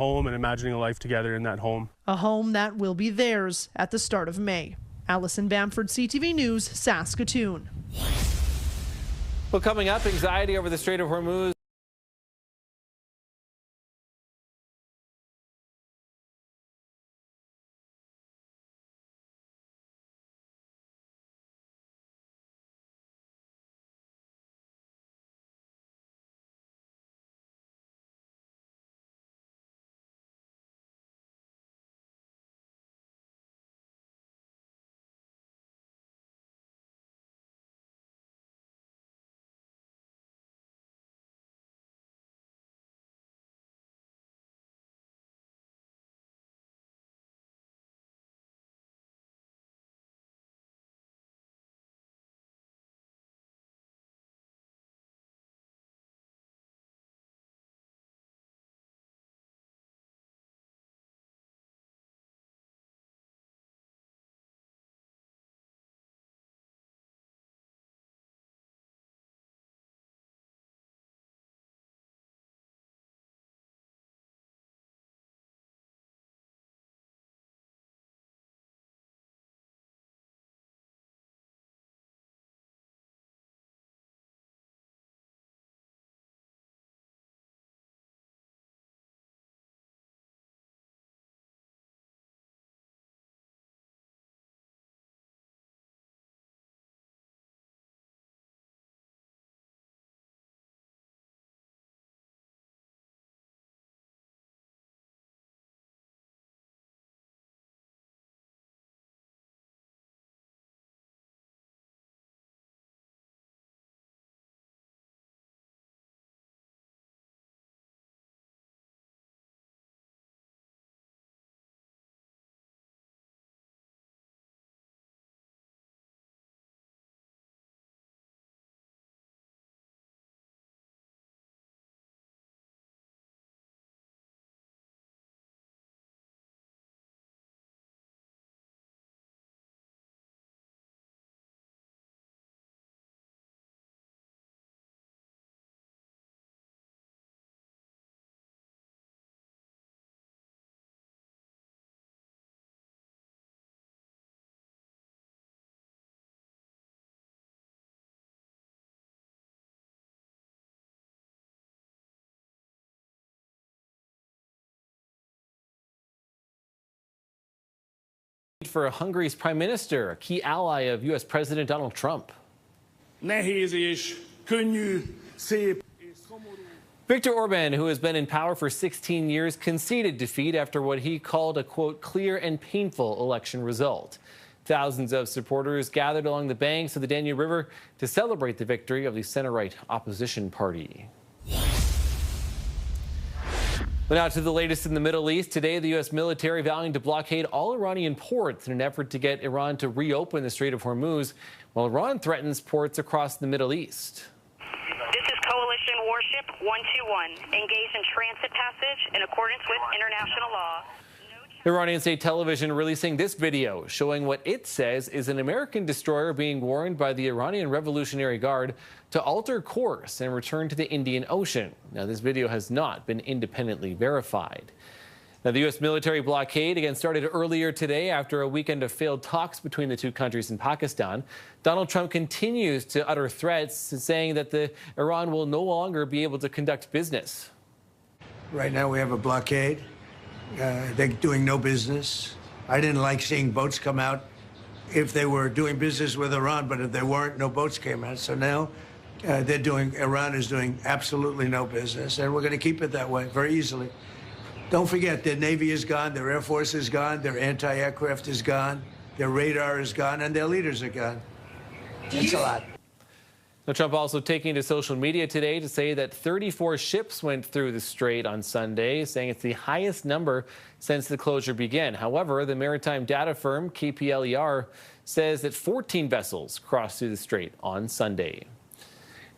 home and imagining a life together in that home. A home that will be theirs at the start of May. Allison Bamford, CTV News, Saskatoon. Well, coming up, anxiety over the Strait of Hormuz. For Hungary's prime minister, a key ally of U.S. President Donald Trump. Viktor Orban, who has been in power for 16 years, conceded defeat after what he called a, quote, clear and painful election result. Thousands of supporters gathered along the banks of the Danube River to celebrate the victory of the center-right opposition party. But now to the latest in the Middle East. Today, the U.S. military vowing to blockade all Iranian ports in an effort to get Iran to reopen the Strait of Hormuz, while Iran threatens ports across the Middle East. This is Coalition Warship 121, engaged in transit passage in accordance with international law. Iranian state television releasing this video showing what it says is an American destroyer being warned by the Iranian Revolutionary Guard to alter course and return to the Indian Ocean. Now, this video has not been independently verified. Now, the U.S. military blockade again started earlier today after a weekend of failed talks between the two countries and Pakistan. Donald Trump continues to utter threats, saying that Iran will no longer be able to conduct business. Right now we have a blockade. They're doing no business. I didn't like seeing boats come out if they were doing business with Iran, but if they weren't, no boats came out. So now Iran is doing absolutely no business, and we're going to keep it that way very easily. Don't forget, their Navy is gone, their Air Force is gone, their anti-aircraft is gone, their radar is gone, and their leaders are gone. That's a lot. Now, Trump also taking to social media today to say that 34 ships went through the strait on Sunday, saying it's the highest number since the closure began. However, the maritime data firm KPLER says that 14 vessels crossed through the strait on Sunday.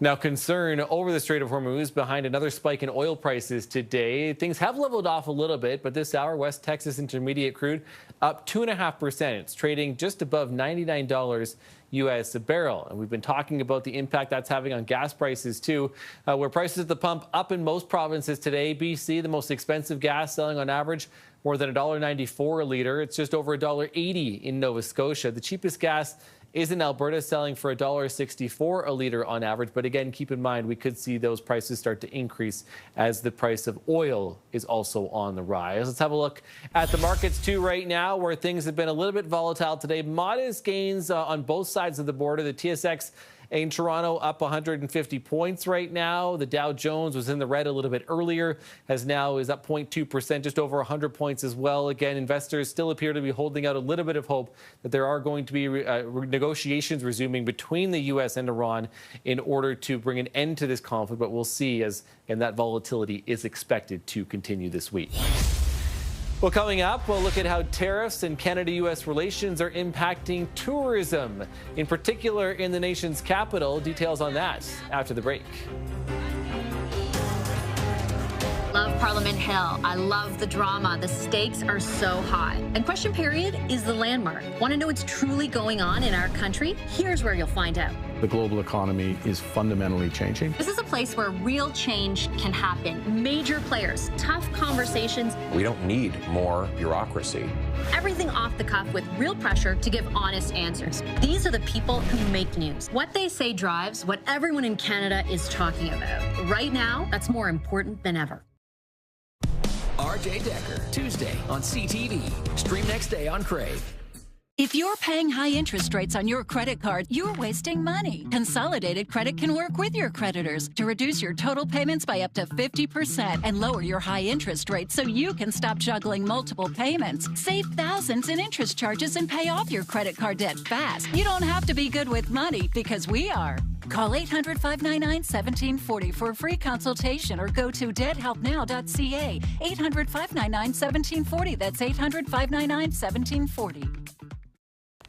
Now, concern over the Strait of Hormuz behind another spike in oil prices today. Things have leveled off a little bit, but this hour, West Texas Intermediate crude up 2.5%. It's trading just above $99 US a barrel. And we've been talking about the impact that's having on gas prices, too, where prices at the pump up in most provinces today. BC, the most expensive gas, selling on average more than $1.94 a liter. It's just over $1.80 in Nova Scotia. The cheapest gas is in Alberta, selling for $1.64 a liter on average. But again, keep in mind, we could see those prices start to increase as the price of oil is also on the rise. Let's have a look at the markets too right now, where things have been a little bit volatile today. Modest gains on both sides of the border. The TSX in Toronto up 150 points right now. The Dow Jones was in the red a little bit earlier, is up 0.2%, just over 100 points as well. Again, investors still appear to be holding out a little bit of hope that there are going to be negotiations resuming between the U.S. and Iran in order to bring an end to this conflict. But we'll see, as and that volatility is expected to continue this week. Well, coming up, we'll look at how tariffs and Canada-U.S. relations are impacting tourism, in particular in the nation's capital. Details on that after the break. Love Parliament Hill. I love the drama. The stakes are so high. And Question Period is the landmark. Want to know what's truly going on in our country? Here's where you'll find out. The global economy is fundamentally changing. This is a place where real change can happen. Major players, tough conversations. We don't need more bureaucracy. Everything off the cuff with real pressure to give honest answers. These are the people who make news. What they say drives what everyone in Canada is talking about. Right now, that's more important than ever. RJ Decker, Tuesday on CTV. Stream next day on Crave. If you're paying high interest rates on your credit card, you're wasting money. Consolidated Credit can work with your creditors to reduce your total payments by up to 50% and lower your high interest rates so you can stop juggling multiple payments. Save thousands in interest charges and pay off your credit card debt fast. You don't have to be good with money, because we are. Call 800-599-1740 for a free consultation or go to debthelpnow.ca. 800-599-1740. That's 800-599-1740.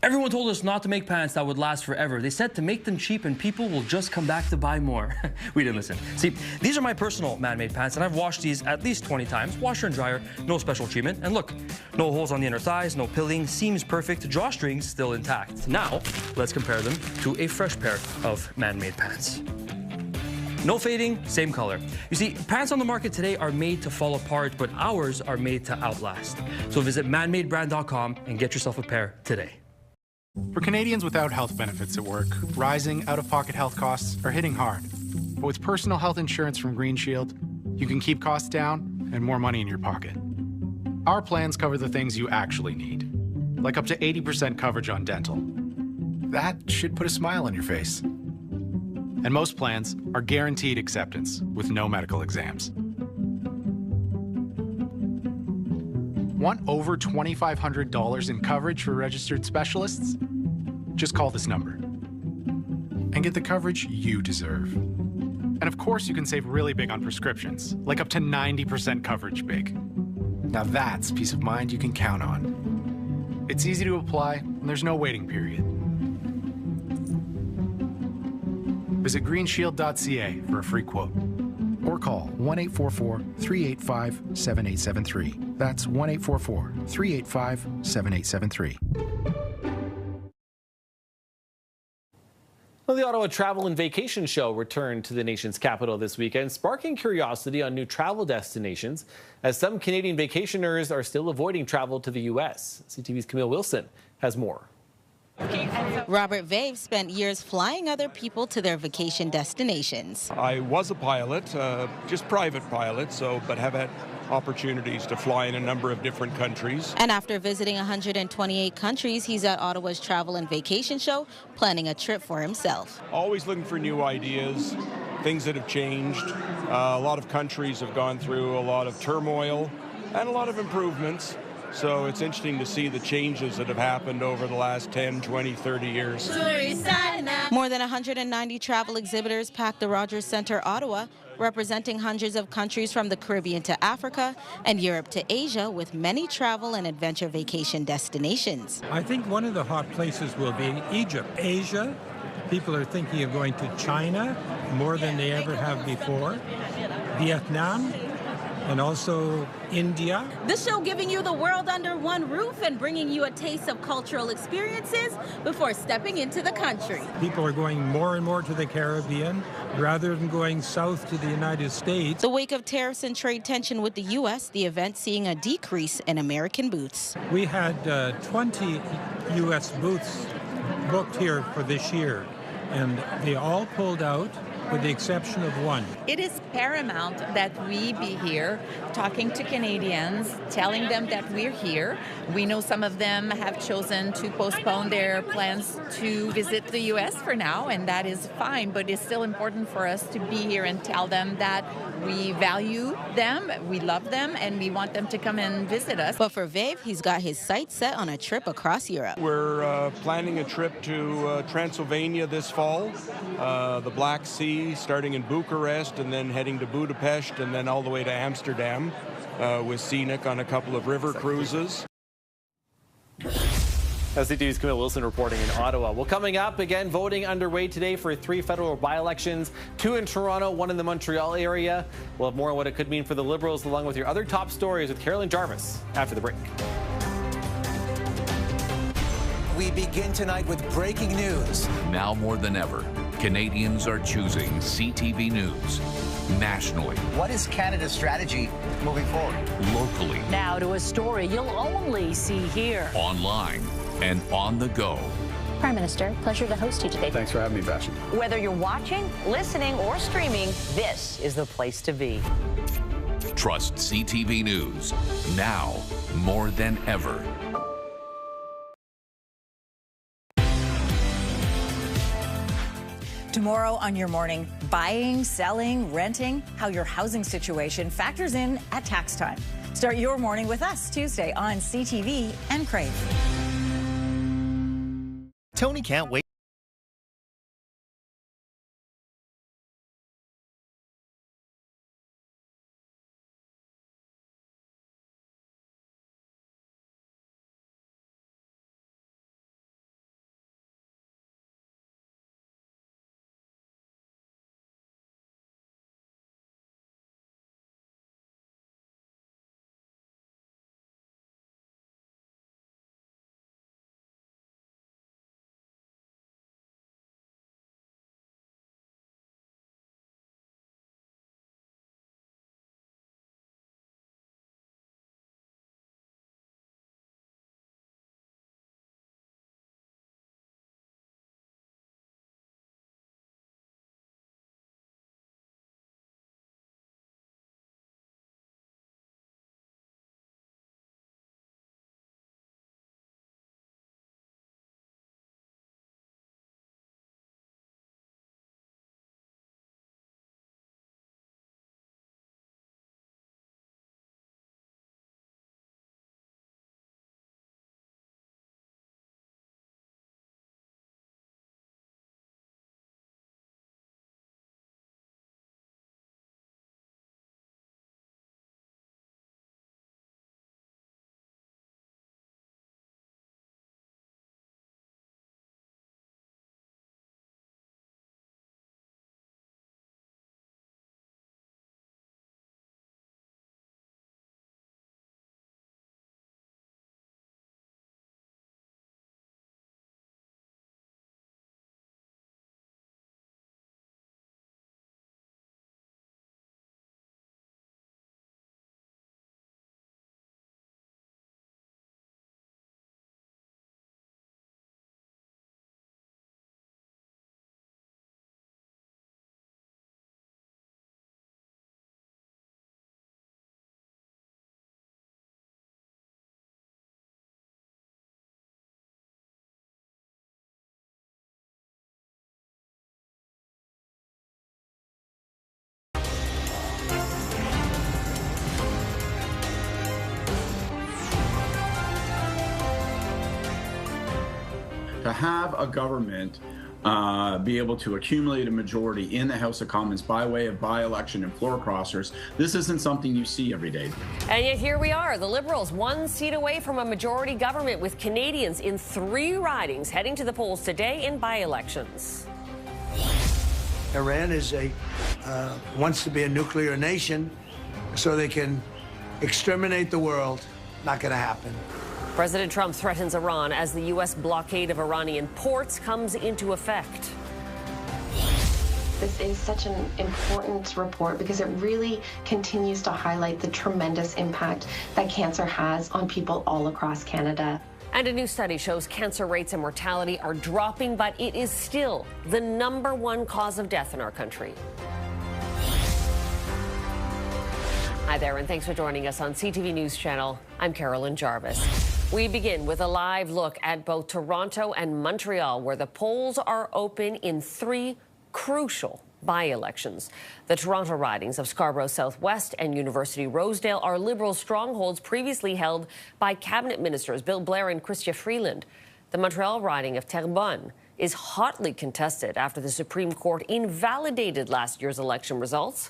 Everyone told us not to make pants that would last forever. They said to make them cheap and people will just come back to buy more. We didn't listen. See, these are my personal man-made pants, and I've washed these at least 20 times. Washer and dryer, no special treatment. And look, no holes on the inner thighs, no pilling, seams perfect, drawstrings still intact. Now, let's compare them to a fresh pair of man-made pants. No fading, same color. You see, pants on the market today are made to fall apart, but ours are made to outlast. So visit manmadebrand.com and get yourself a pair today. For Canadians without health benefits at work, rising out-of-pocket health costs are hitting hard. But with personal health insurance from Green Shield, you can keep costs down and more money in your pocket. Our plans cover the things you actually need, like up to 80% coverage on dental. That should put a smile on your face. And most plans are guaranteed acceptance with no medical exams. Want over $2,500 in coverage for registered specialists? Just call this number and get the coverage you deserve. And of course, you can save really big on prescriptions, like up to 90% coverage big. Now that's peace of mind you can count on. It's easy to apply, and there's no waiting period. Visit greenshield.ca for a free quote. Or call 1-844-385-7873. That's 1-844-385-7873. Well, the Ottawa Travel and Vacation Show returned to the nation's capital this weekend, sparking curiosity on new travel destinations, as some Canadian vacationers are still avoiding travel to the U.S. CTV's Camille Wilson has more. Robert Vave spent years flying other people to their vacation destinations. I was a pilot, just private pilot, but have had opportunities to fly in a number of different countries. And after visiting 128 countries, he's at Ottawa's Travel and Vacation Show, planning a trip for himself. Always looking for new ideas, things that have changed. A lot of countries have gone through a lot of turmoil and a lot of improvements. So it's interesting to see the changes that have happened over the last 10, 20, 30 years. More than 190 travel exhibitors packed the Rogers Centre, Ottawa, representing hundreds of countries from the Caribbean to Africa and Europe to Asia, with many travel and adventure vacation destinations. I think one of the hot places will be Egypt. Asia People are thinking of going to China more than they ever have before, Vietnam, and also India. This show giving you the world under one roof and bringing you a taste of cultural experiences before stepping into the country. People are going more and more to the Caribbean rather than going south to the United States. The wake of tariffs and trade tension with the U.S., the event seeing a decrease in American booths. We had 20 U.S. booths booked here for this year, and they all pulled out, with the exception of one. It is paramount that we be here talking to Canadians, telling them that we're here. We know some of them have chosen to postpone their plans to visit the U.S. for now, and that is fine, but it's still important for us to be here and tell them that we value them, we love them, and we want them to come and visit us. But for Vave, he's got his sights set on a trip across Europe. We're planning a trip to Transylvania this fall, the Black Sea, starting in Bucharest and then heading to Budapest and then all the way to Amsterdam with Scenic on a couple of river cruises. CTV's Camille Wilson reporting in Ottawa. Well, coming up, again, voting underway today for 3 federal by-elections, 2 in Toronto, 1 in the Montreal area. We'll have more on what it could mean for the Liberals, along with your other top stories with Carolyn Jarvis after the break. We begin tonight with breaking news. Now more than ever, Canadians are choosing CTV News nationally. What is Canada's strategy moving forward? Locally. Now to a story you'll only see here. Online and on the go. Prime Minister, pleasure to host you today. Thanks for having me, Vassy. Whether you're watching, listening, or streaming, this is the place to be. Trust CTV News now more than ever. Tomorrow on Your Morning, buying, selling, renting, how your housing situation factors in at tax time. Start your morning with us Tuesday on CTV and Crave. Tony can't wait. To have a government be able to accumulate a majority in the House of Commons by way of by-election and floor crossers, this isn't something you see every day. And yet here we are, the Liberals 1 seat away from a majority government with Canadians in 3 ridings heading to the polls today in by-elections. Iran is wants to be a nuclear nation so they can exterminate the world. Not going to happen. President Trump threatens Iran as the U.S. blockade of Iranian ports comes into effect. This is such an important report because it really continues to highlight the tremendous impact that cancer has on people all across Canada. And a new study shows cancer rates and mortality are dropping, but it is still the #1 cause of death in our country. Hi there, and thanks for joining us on CTV News Channel. I'm Carolyn Jarvis. We begin with a live look at both Toronto and Montreal, where the polls are open in 3 crucial by-elections. The Toronto ridings of Scarborough Southwest and University Rosedale are Liberal strongholds previously held by cabinet ministers Bill Blair and Chrystia Freeland. The Montreal riding of Terrebonne is hotly contested after the Supreme Court invalidated last year's election results.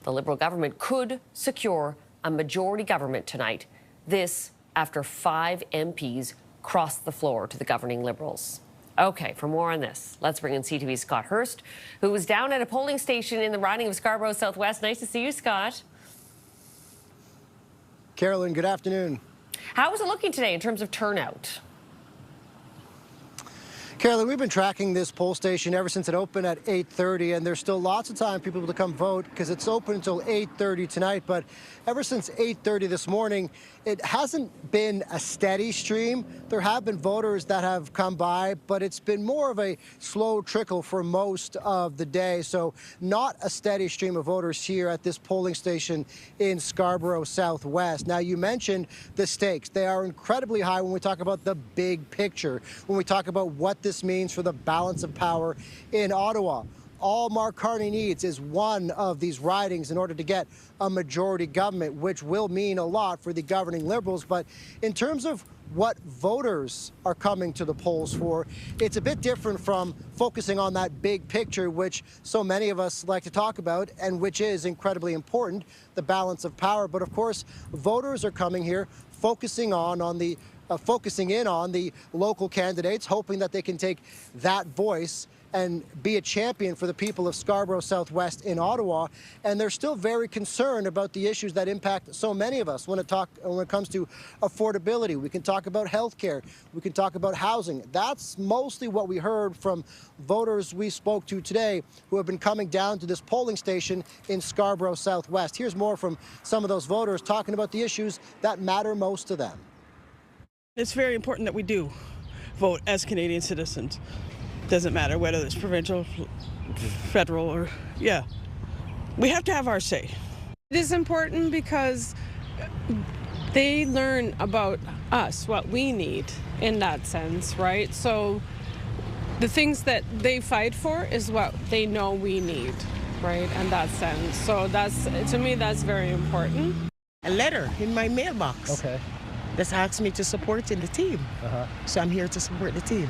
The Liberal government could secure a majority government tonight. This after 5 MPs crossed the floor to the governing Liberals. Okay, for more on this, let's bring in CTV's Scott Hurst, who was down at a polling station in the riding of Scarborough Southwest. Nice to see you, Scott. Carolyn, good afternoon. How is it looking today in terms of turnout? Carolyn, we've been tracking this poll station ever since it opened at 8:30, and there's still lots of time for people to come vote because it's open until 8:30 tonight. But ever since 8:30 this morning, it hasn't been a steady stream. There have been voters that have come by, but it's been more of a slow trickle for most of the day. So not a steady stream of voters here at this polling station in Scarborough Southwest. Now, you mentioned the stakes. They are incredibly high when we talk about the big picture, when we talk about what this means for the balance of power in Ottawa. All Mark Carney needs is one of these ridings in order to get a majority government, which will mean a lot for the governing Liberals. But in terms of what voters are coming to the polls for, it's a bit different from focusing on that big picture, which so many of us like to talk about and which is incredibly important, the balance of power. But of course, voters are coming here focusing in on the local candidates, hoping that they can take that voice and be a champion for the people of Scarborough Southwest in Ottawa. And they're still very concerned about the issues that impact so many of us when it comes to affordability. We can talk about health care. We can talk about housing. That's mostly what we heard from voters we spoke to today who have been coming down to this polling station in Scarborough Southwest. Here's more from some of those voters talking about the issues that matter most to them. It's very important that we do vote as Canadian citizens. Doesn't matter whether it's provincial, federal, or, yeah. We have to have our say. It is important because they learn about us, what we need in that sense, right? So the things that they fight for is what they know we need, right, in that sense. So that's, to me, that's very important. A letter in my mailbox. Okay. That's asked me to support in the team. So I'm here to support the team.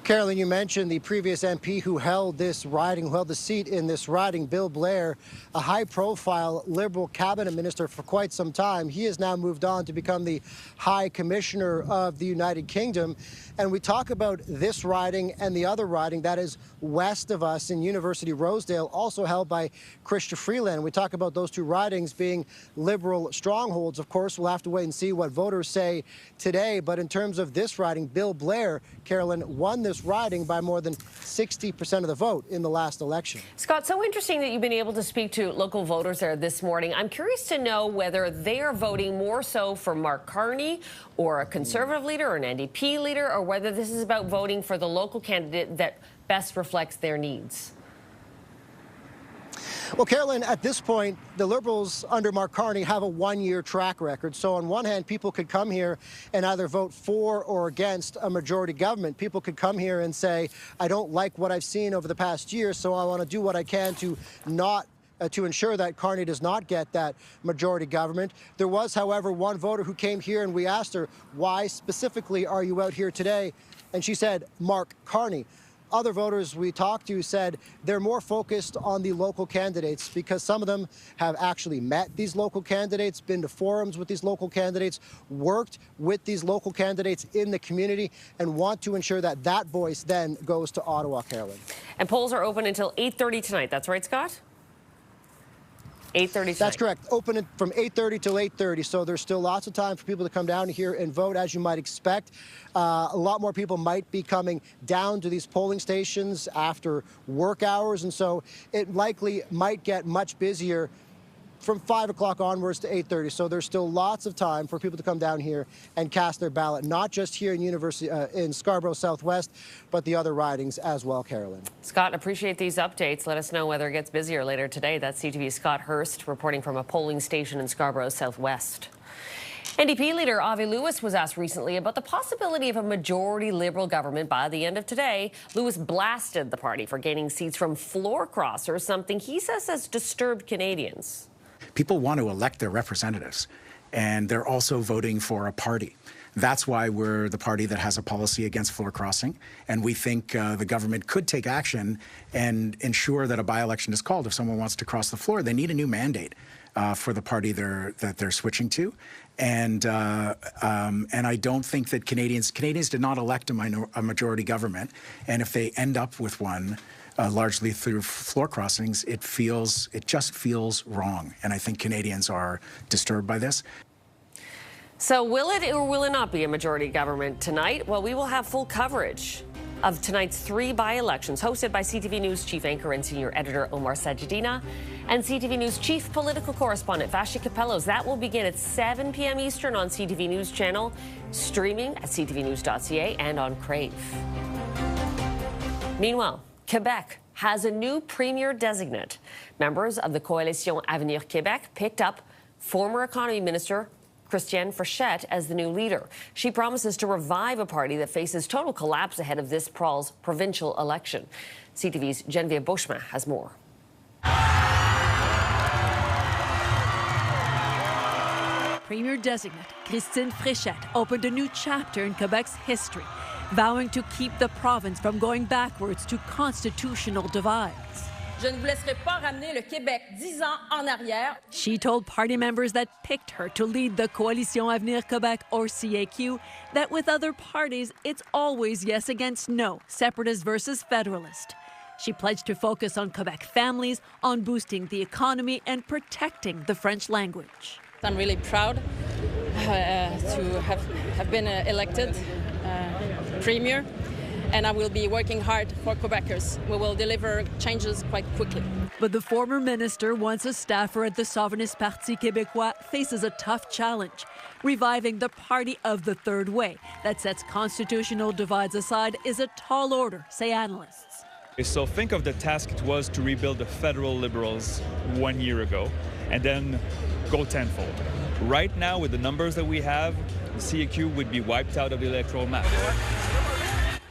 Carolyn, you mentioned the previous MP who held this riding, who held the seat in this riding, Bill Blair, a high-profile Liberal cabinet minister for quite some time. He has now moved on to become the High Commissioner of the United Kingdom. And we talk about this riding and the other riding that is west of us in University Rosedale, also held by Chrystia Freeland. We talk about those 2 ridings being Liberal strongholds. Of course, we'll have to wait and see what voters say today. But in terms of this riding, Bill Blair, Carolyn, won this riding by more than 60% of the vote in the last election. Scott, so interesting that you've been able to speak to local voters there this morning. I'm curious to know whether they are voting more so for Mark Carney or a Conservative leader or an NDP leader, or whether this is about voting for the local candidate that best reflects their needs. Well, Carolyn, at this point, the Liberals under Mark Carney have a 1-year track record. So on one hand, people could come here and either vote for or against a majority government. People could come here and say, I don't like what I've seen over the past year, so I want to do what I can to to ensure that Carney does not get that majority government. There was, however, one voter who came here and we asked her, why specifically are you out here today? And she said, Mark Carney. other voters we talked to said they're more focused on the local candidates because some of them have actually met these local candidates, been to forums with these local candidates, worked with these local candidates in the community, and want to ensure that that voice then goes to Ottawa, Carolyn. And polls are open until 8:30 tonight. That's right, Scott? 8:30 tonight. That's correct. Open from 8:30 till 8:30, so there's still lots of time for people to come down here and vote, as you might expect. A lot more people might be coming down to these polling stations after work hours, and so it likely might get much busier from 5 o'clock onwards to 8:30. So there's still lots of time for people to come down here and cast their ballot, not just here in Scarborough Southwest, but the other ridings as well, Carolyn. Scott, appreciate these updates. Let us know whether it gets busier later today. That's CTV's Scott Hurst reporting from a polling station in Scarborough Southwest. NDP leader Avi Lewis was asked recently about the possibility of a majority Liberal government by the end of today. Lewis blasted the party for gaining seats from floor crossers, something he says has disturbed Canadians. People want to elect their representatives, and they're also voting for a party. That's why we're the party that has a policy against floor crossing, and we think the government could take action and ensure that a by-election is called if someone wants to cross the floor. They need a new mandate for the party that they're switching to, and I don't think that Canadians did not elect a majority government, and if they end up with one, largely through floor crossings, it just feels wrong. And I think Canadians are disturbed by this. So will it or will it not be a majority government tonight? Well, we will have full coverage of tonight's 3 by-elections, hosted by CTV News chief anchor and senior editor Omar Sachedina and CTV News chief political correspondent Vassy Kapelos. That will begin at 7 p.m. Eastern on CTV News channel, streaming at ctvnews.ca and on Crave. Meanwhile, Quebec has a new premier designate. Members of the Coalition Avenir Québec picked up former Economy Minister Christiane Frechette as the new leader. She promises to revive a party that faces total collapse ahead of this fall's provincial election. CTV's Geneviève Beauchemin has more. Premier designate Christine Frechette opened a new chapter in Quebec's history, vowing to keep the province from going backwards to constitutional divides. Je ne vous laisserai pas ramener le Québec 10 ans en arrière. She told party members that picked her to lead the Coalition Avenir Québec, or CAQ, that with other parties, it's always yes against no, separatist versus federalist. She pledged to focus on Quebec families, on boosting the economy, and protecting the French language. I'm really proud to have been elected premier, and I will be working hard for Quebecers. We will deliver changes quite quickly. But the former minister, once a staffer at the Souverainist Parti Québécois, faces a tough challenge. Reviving the party of the third way that sets constitutional divides aside is a tall order, say analysts. So think of the task it was to rebuild the federal Liberals 1 year ago and then go tenfold. Right now, with the numbers that we have, the CAQ would be wiped out of the electoral map.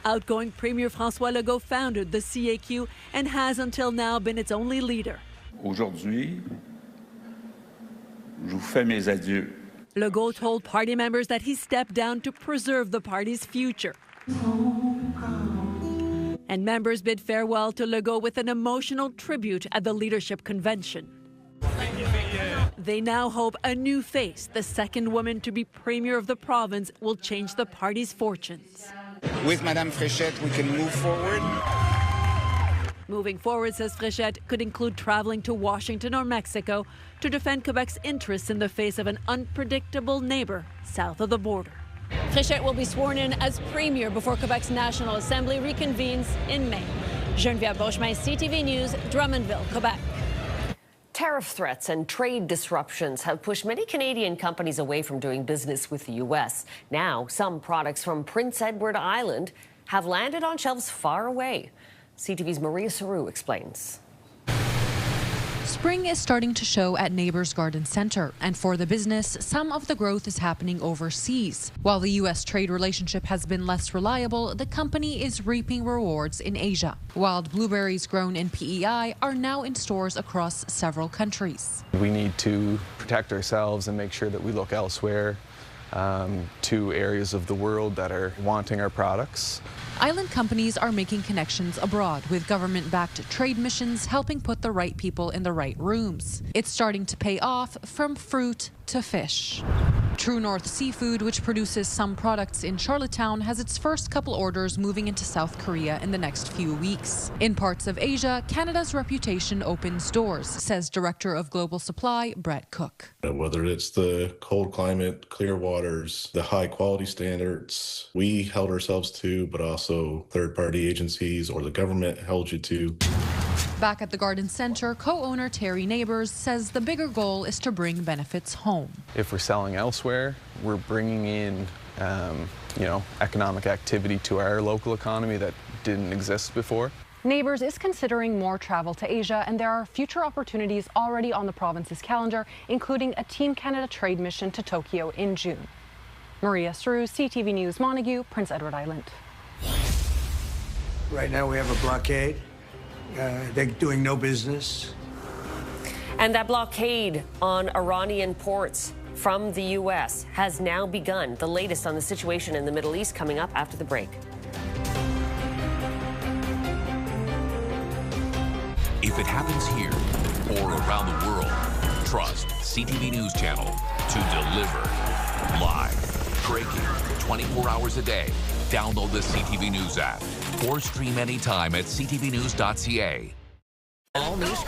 Outgoing Premier François Legault founded the CAQ and has until now been its only leader. Aujourd'hui, je vous fais mes adieux. Legault told party members that he stepped down to preserve the party's future. And members bid farewell to Legault with an emotional tribute at the leadership convention. They now hope a new face, the second woman to be premier of the province, will change the party's fortunes. With Madame Frechette, we can move forward. Moving forward, says Frechette, could include traveling to Washington or Mexico to defend Quebec's interests in the face of an unpredictable neighbor south of the border. Frechette will be sworn in as premier before Quebec's National Assembly reconvenes in May. Geneviève Beauchemin, CTV News, Drummondville, Quebec. Tariff threats and trade disruptions have pushed many Canadian companies away from doing business with the U.S. Now, some products from Prince Edward Island have landed on shelves far away. CTV's Maria Saru explains. Spring is starting to show at Neighbors Garden Center, and for the business, some of the growth is happening overseas. While the U.S. trade relationship has been less reliable, the company is reaping rewards in Asia. Wild blueberries grown in PEI are now in stores across several countries. We need to protect ourselves and make sure that we look elsewhere to areas of the world that are wanting our products. Island companies are making connections abroad, with government-backed trade missions helping put the right people in the right rooms. It's starting to pay off, from fruit to fish. True North Seafood, which produces some products in Charlottetown, has its first couple orders moving into South Korea in the next few weeks. In parts of Asia, Canada's reputation opens doors, says Director of Global Supply, Brett Cook. Whether it's the cold climate, clear waters, the high quality standards we held ourselves to, but also third-party agencies or the government held you to. Back at the Garden Centre, co-owner Terry Neighbours says the bigger goal is to bring benefits home. If we're selling elsewhere, we're bringing in, economic activity to our local economy that didn't exist before. Neighbours is considering more travel to Asia, and there are future opportunities already on the province's calendar, including a Team Canada trade mission to Tokyo in June. Maria Sru, CTV News, Montague, Prince Edward Island. Right now we have a blockade. They're doing no business. And that blockade on Iranian ports from the U.S. has now begun. The latest on the situation in the Middle East coming up after the break. If it happens here or around the world, trust CTV News Channel to deliver live, breaking, 24 hours a day. Download the CTV News app or stream anytime at ctvnews.ca. All news.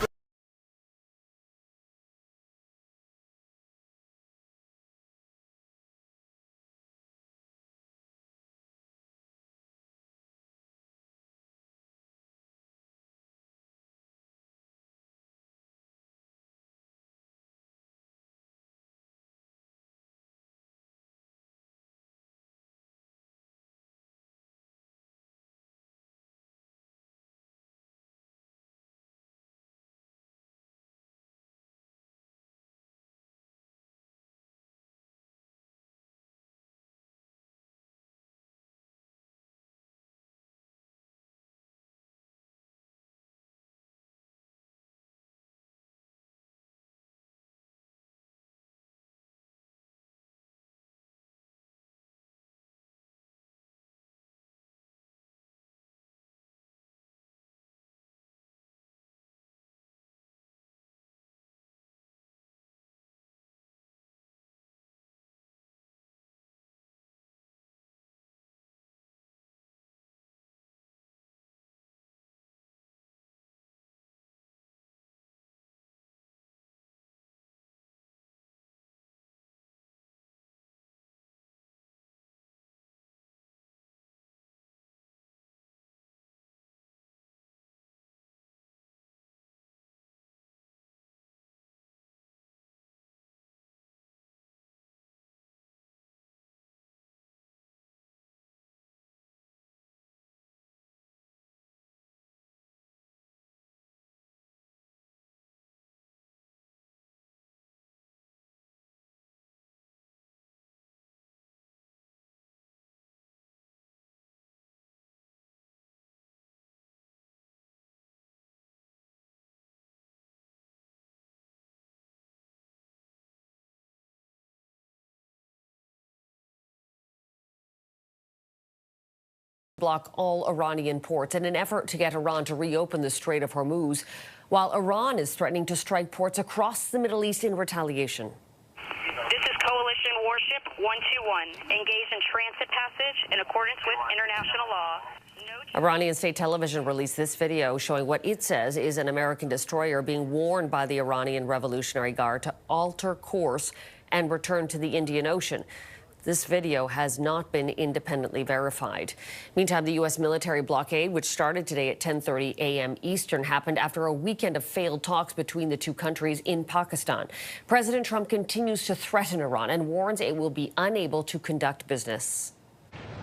Block all Iranian ports in an effort to get Iran to reopen the Strait of Hormuz, while Iran is threatening to strike ports across the Middle East in retaliation. This is Coalition Warship 121, engaged in transit passage in accordance with international law. Iranian state television released this video showing what it says is an American destroyer being warned by the Iranian Revolutionary Guard to alter course and return to the Indian Ocean. This video has not been independently verified. Meantime, the U.S. military blockade, which started today at 10:30 a.m. Eastern, happened after a weekend of failed talks between the two countries in Pakistan. President Trump continues to threaten Iran and warns it will be unable to conduct business.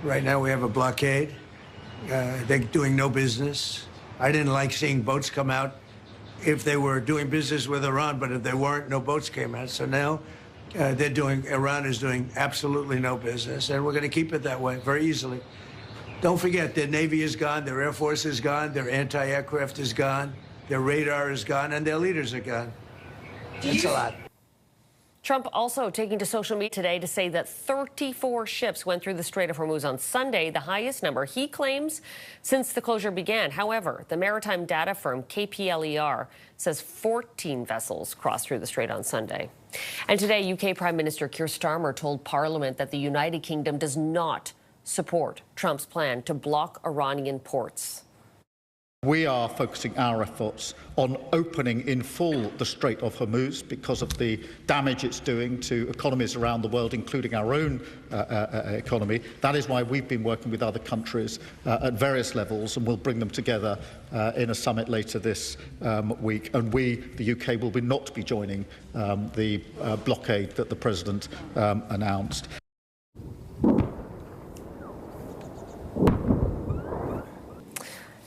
Right now we have a blockade. They're doing no business. I didn't like seeing boats come out if they were doing business with Iran, but if they weren't, no boats came out. So now Iran is doing absolutely no business, and we're going to keep it that way very easily. Don't forget, their Navy is gone, their Air Force is gone, their anti-aircraft is gone, their radar is gone, and their leaders are gone. That's a lot. Trump also taking to social media today to say that 34 ships went through the Strait of Hormuz on Sunday, the highest number he claims since the closure began. However, the maritime data firm KPLER says 14 vessels crossed through the strait on Sunday. And today, UK Prime Minister Keir Starmer told Parliament that the United Kingdom does not support Trump's plan to block Iranian ports. We are focusing our efforts on opening in full the Strait of Hormuz because of the damage it's doing to economies around the world, including our own economy. That is why we've been working with other countries at various levels, and we'll bring them together in a summit later this week. And we, the UK, will not be joining the blockade that the President announced.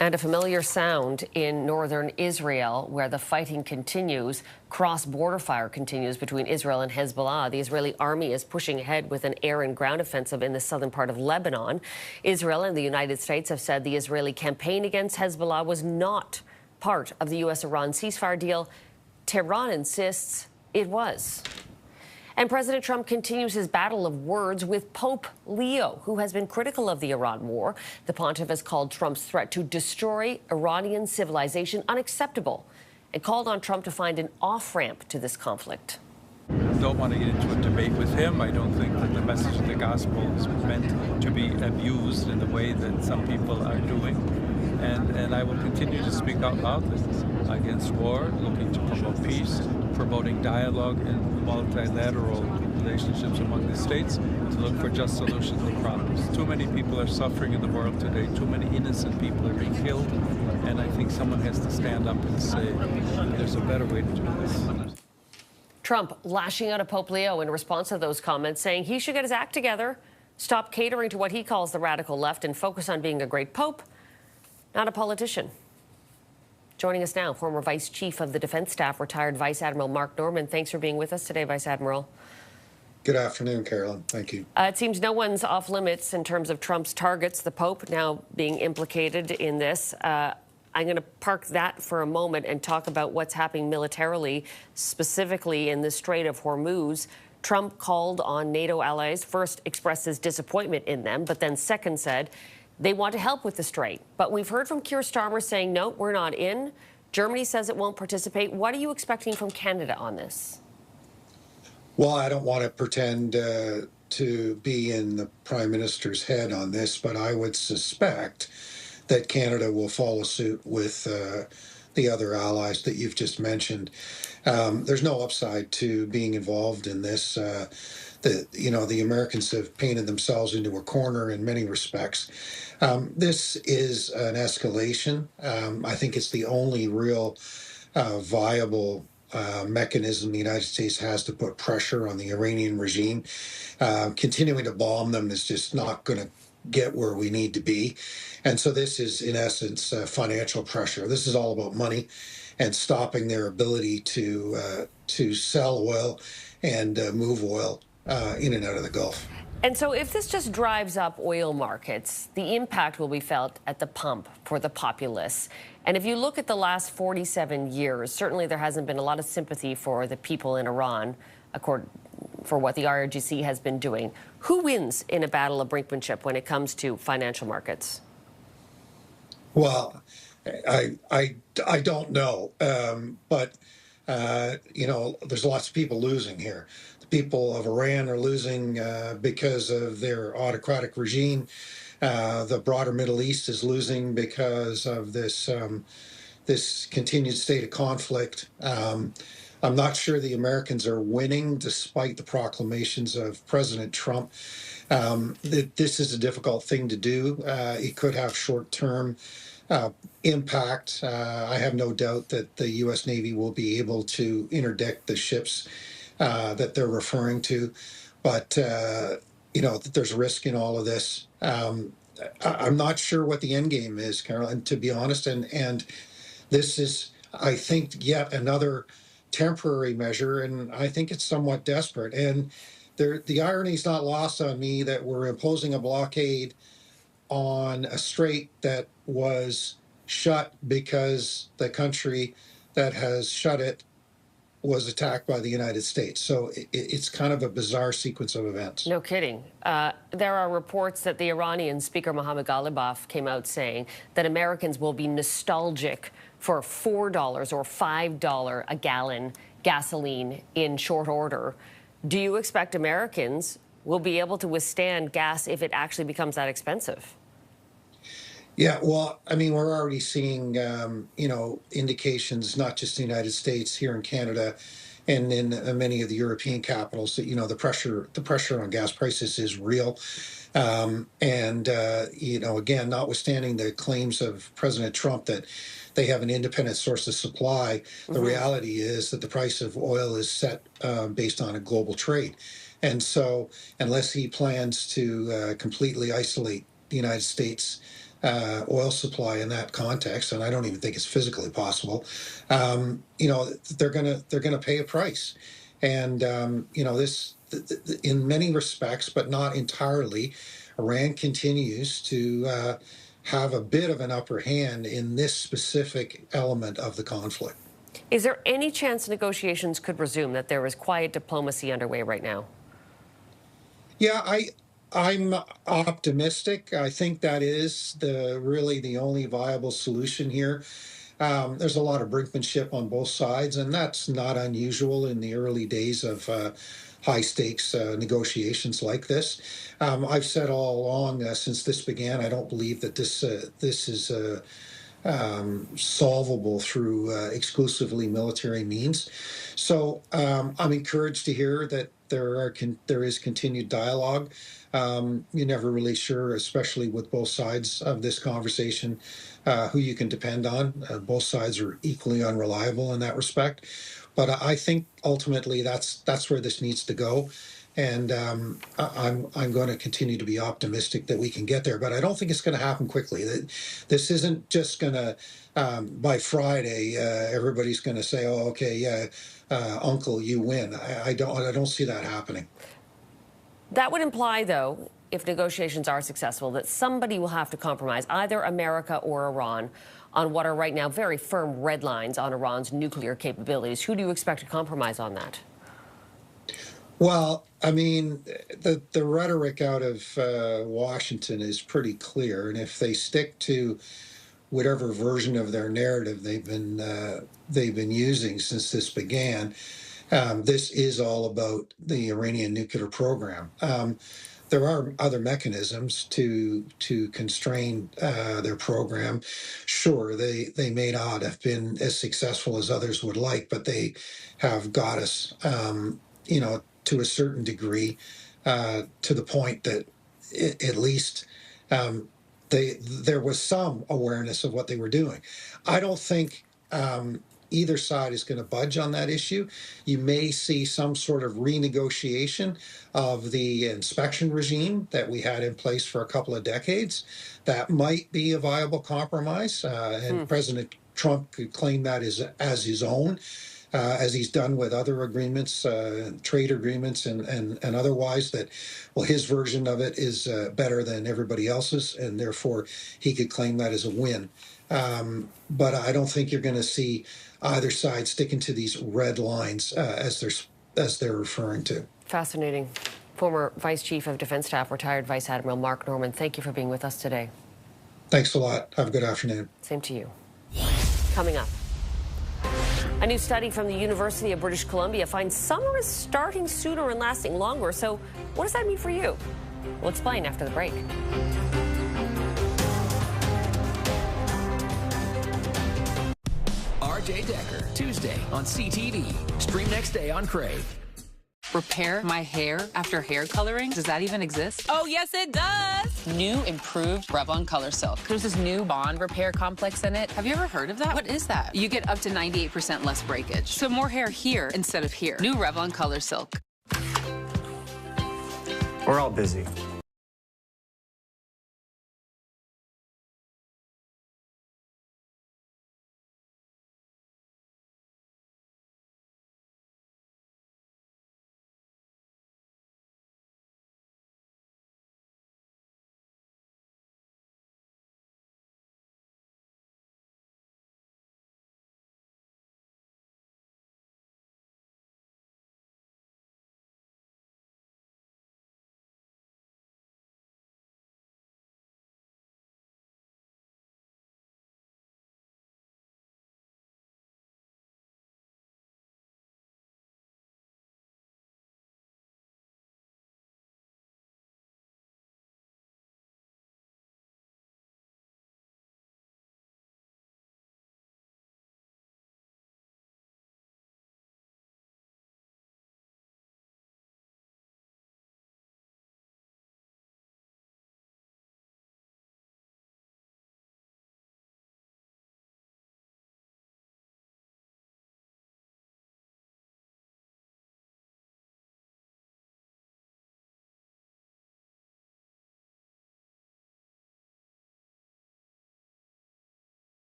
And a familiar sound in northern Israel, where the fighting continues. Cross-border fire continues between Israel and Hezbollah. The Israeli army is pushing ahead with an air and ground offensive in the southern part of Lebanon. Israel and the United States have said the Israeli campaign against Hezbollah was not part of the U.S.-Iran ceasefire deal. Tehran insists it was. And President Trump continues his battle of words with Pope Leo, who has been critical of the Iran war. The pontiff has called Trump's threat to destroy Iranian civilization unacceptable and called on Trump to find an off-ramp to this conflict. I don't want to get into a debate with him. I don't think that the message of the gospel is meant to be abused in the way that some people are doing. And I will continue to speak out loudly against war, looking to promote peace, promoting dialogue and multilateral relationships among the states to look for just solutions to problems. Too many people are suffering in the world today. Too many innocent people are being killed. And I think someone has to stand up and say, there's a better way to do this. Trump lashing out at Pope Leo in response to those comments, saying he should get his act together, stop catering to what he calls the radical left, and focus on being a great pope, not a politician. Joining us now, former Vice Chief of the Defense Staff, retired Vice Admiral Mark Norman. Thanks for being with us today, Vice Admiral. Good afternoon, Carolyn. Thank you. It seems no one's off limits in terms of Trump's targets, the Pope now being implicated in this. I'm going to park that for a moment and talk about what's happening militarily, specifically in the Strait of Hormuz. Trump called on NATO allies, first expressed his disappointment in them, but then second said they want to help with the strait. But we've heard from Keir Starmer saying, no, we're not in. Germany says it won't participate. What are you expecting from Canada on this? Well, I don't want to pretend to be in the Prime Minister's head on this, but I would suspect that Canada will follow suit with the other allies that you've just mentioned. There's no upside to being involved in this. The Americans have painted themselves into a corner in many respects. This is an escalation. I think it's the only real viable mechanism the United States has to put pressure on the Iranian regime. Continuing to bomb them is just not going to get where we need to be. And so this is, in essence, financial pressure. This is all about money and stopping their ability to sell oil and move oil in and out of the Gulf. And so if this just drives up oil markets, the impact will be felt at the pump for the populace. And if you look at the last 47 years, certainly there hasn't been a lot of sympathy for the people in Iran, for what the IRGC has been doing. Who wins in a battle of brinkmanship when it comes to financial markets? Well, I don't know, but there's lots of people losing here. The people of Iran are losing because of their autocratic regime. The broader Middle East is losing because of this continued state of conflict. I'm not sure the Americans are winning, despite the proclamations of President Trump. This is a difficult thing to do. It could have short-term impact. I have no doubt that the U.S. Navy will be able to interdict the ships that they're referring to. But, there's risk in all of this. I'm not sure what the end game is, Caroline, to be honest. And this is, I think, yet another temporary measure, and I think it's somewhat desperate. And the irony is not lost on me that we're imposing a blockade on a strait that was shut because the country that has shut it was attacked by the United States. So it's kind of a bizarre sequence of events. No kidding. There are reports that the Iranian Speaker Mohammad Ghalibaf came out saying that Americans will be nostalgic for $4 or $5 a gallon gasoline in short order. Do you expect Americans will be able to withstand gas if it actually becomes that expensive? Yeah, well, I mean, we're already seeing, indications, not just in the United States, here in Canada, and in many of the European capitals, that the pressure on gas prices is real. Again, notwithstanding the claims of President Trump that they have an independent source of supply, the reality is that the price of oil is set based on a global trade. And so, unless he plans to completely isolate the United States oil supply in that context, and I don't even think it's physically possible, they're gonna pay a price. And this, in many respects, but not entirely, Iran continues to have a bit of an upper hand in this specific element of the conflict. Is there any chance negotiations could resume, that there is quiet diplomacy underway right now? Yeah, I'm optimistic. I think that is really the only viable solution here. There's a lot of brinkmanship on both sides, and that's not unusual in the early days of high stakes negotiations like this. I've said all along since this began, I don't believe that this is solvable through exclusively military means. So I'm encouraged to hear that there is continued dialogue. You're never really sure, especially with both sides of this conversation, who you can depend on. Both sides are equally unreliable in that respect. But I think ultimately that's where this needs to go. And I'm going to continue to be optimistic that we can get there. But I don't think it's going to happen quickly. This isn't just going to, by Friday, everybody's going to say, oh, okay, yeah, Uncle, you win. I don't see that happening. That would imply, though, if negotiations are successful, that somebody will have to compromise, either America or Iran, on what are right now very firm red lines on Iran's nuclear capabilities. Who do you expect to compromise on that? Well, I mean, the rhetoric out of Washington is pretty clear, and if they stick to whatever version of their narrative they've been using since this began, this is all about the Iranian nuclear program. There are other mechanisms to constrain their program. Sure, they may not have been as successful as others would like, but they have got us, to a certain degree, to the point that at least there was some awareness of what they were doing. I don't think either side is going to budge on that issue. You may see some sort of renegotiation of the inspection regime that we had in place for a couple of decades. That might be a viable compromise, and President Trump could claim that as his own, as he's done with other agreements, trade agreements and otherwise, that, well, his version of it is better than everybody else's, and therefore he could claim that as a win. But I don't think you're going to see either side sticking to these red lines as they're referring to. Fascinating. Former Vice Chief of Defense Staff, retired Vice Admiral Mark Norman, thank you for being with us today. Thanks a lot. Have a good afternoon. Same to you. Coming up, a new study from the University of British Columbia finds summer is starting sooner and lasting longer. So what does that mean for you? We'll explain after the break. RJ Decker, Tuesday on CTV. Stream next day on Crave. Repair my hair after hair coloring? Does that even exist? Oh, yes, it does. New improved Revlon Color Silk. There's this new bond repair complex in it. Have you ever heard of that? What is that? You get up to 98% less breakage. So more hair here instead of here. New Revlon Color Silk. We're all busy.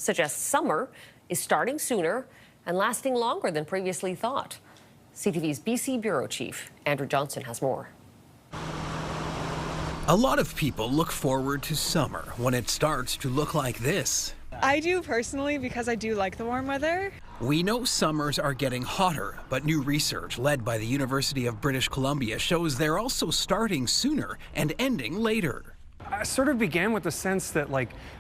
suggests summer is starting sooner and lasting longer than previously thought. CTV's BC Bureau Chief Andrew Johnson has more. A lot of people look forward to summer when it starts to look like this. I do personally because I do like the warm weather. We know summers are getting hotter, but new research led by the University of British Columbia shows they're also starting sooner and ending later. I sort of began with the sense that,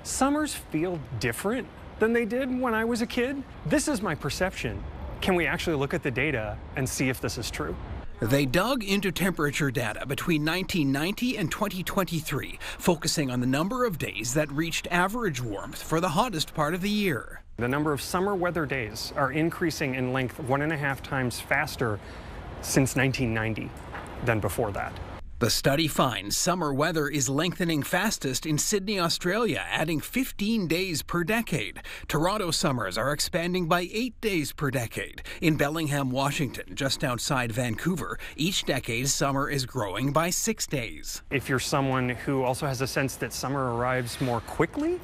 summers feel different than they did when I was a kid. This is my perception. Can we actually look at the data and see if this is true? They dug into temperature data between 1990 and 2023, focusing on the number of days that reached average warmth for the hottest part of the year. The number of summer weather days are increasing in length 1.5 times faster since 1990 than before that. The study finds summer weather is lengthening fastest in Sydney, Australia, adding 15 days per decade. Toronto summers are expanding by 8 days per decade. In Bellingham, Washington, just outside Vancouver, each decade summer is growing by 6 days. If you're someone who also has a sense that summer arrives more quickly,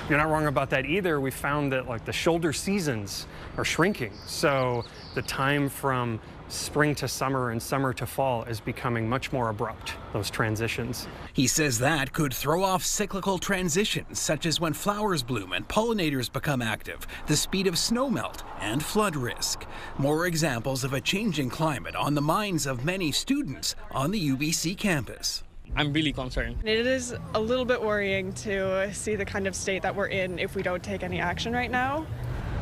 you're not wrong about that either. We found that the shoulder seasons are shrinking. So the time from spring to summer and summer to fall is becoming much more abrupt, those transitions. He says that could throw off cyclical transitions, such as when flowers bloom and pollinators become active, the speed of snowmelt, and flood risk. More examples of a changing climate on the minds of many students on the UBC campus. I'm really concerned. It is a little bit worrying to see the kind of state that we're in if we don't take any action right now.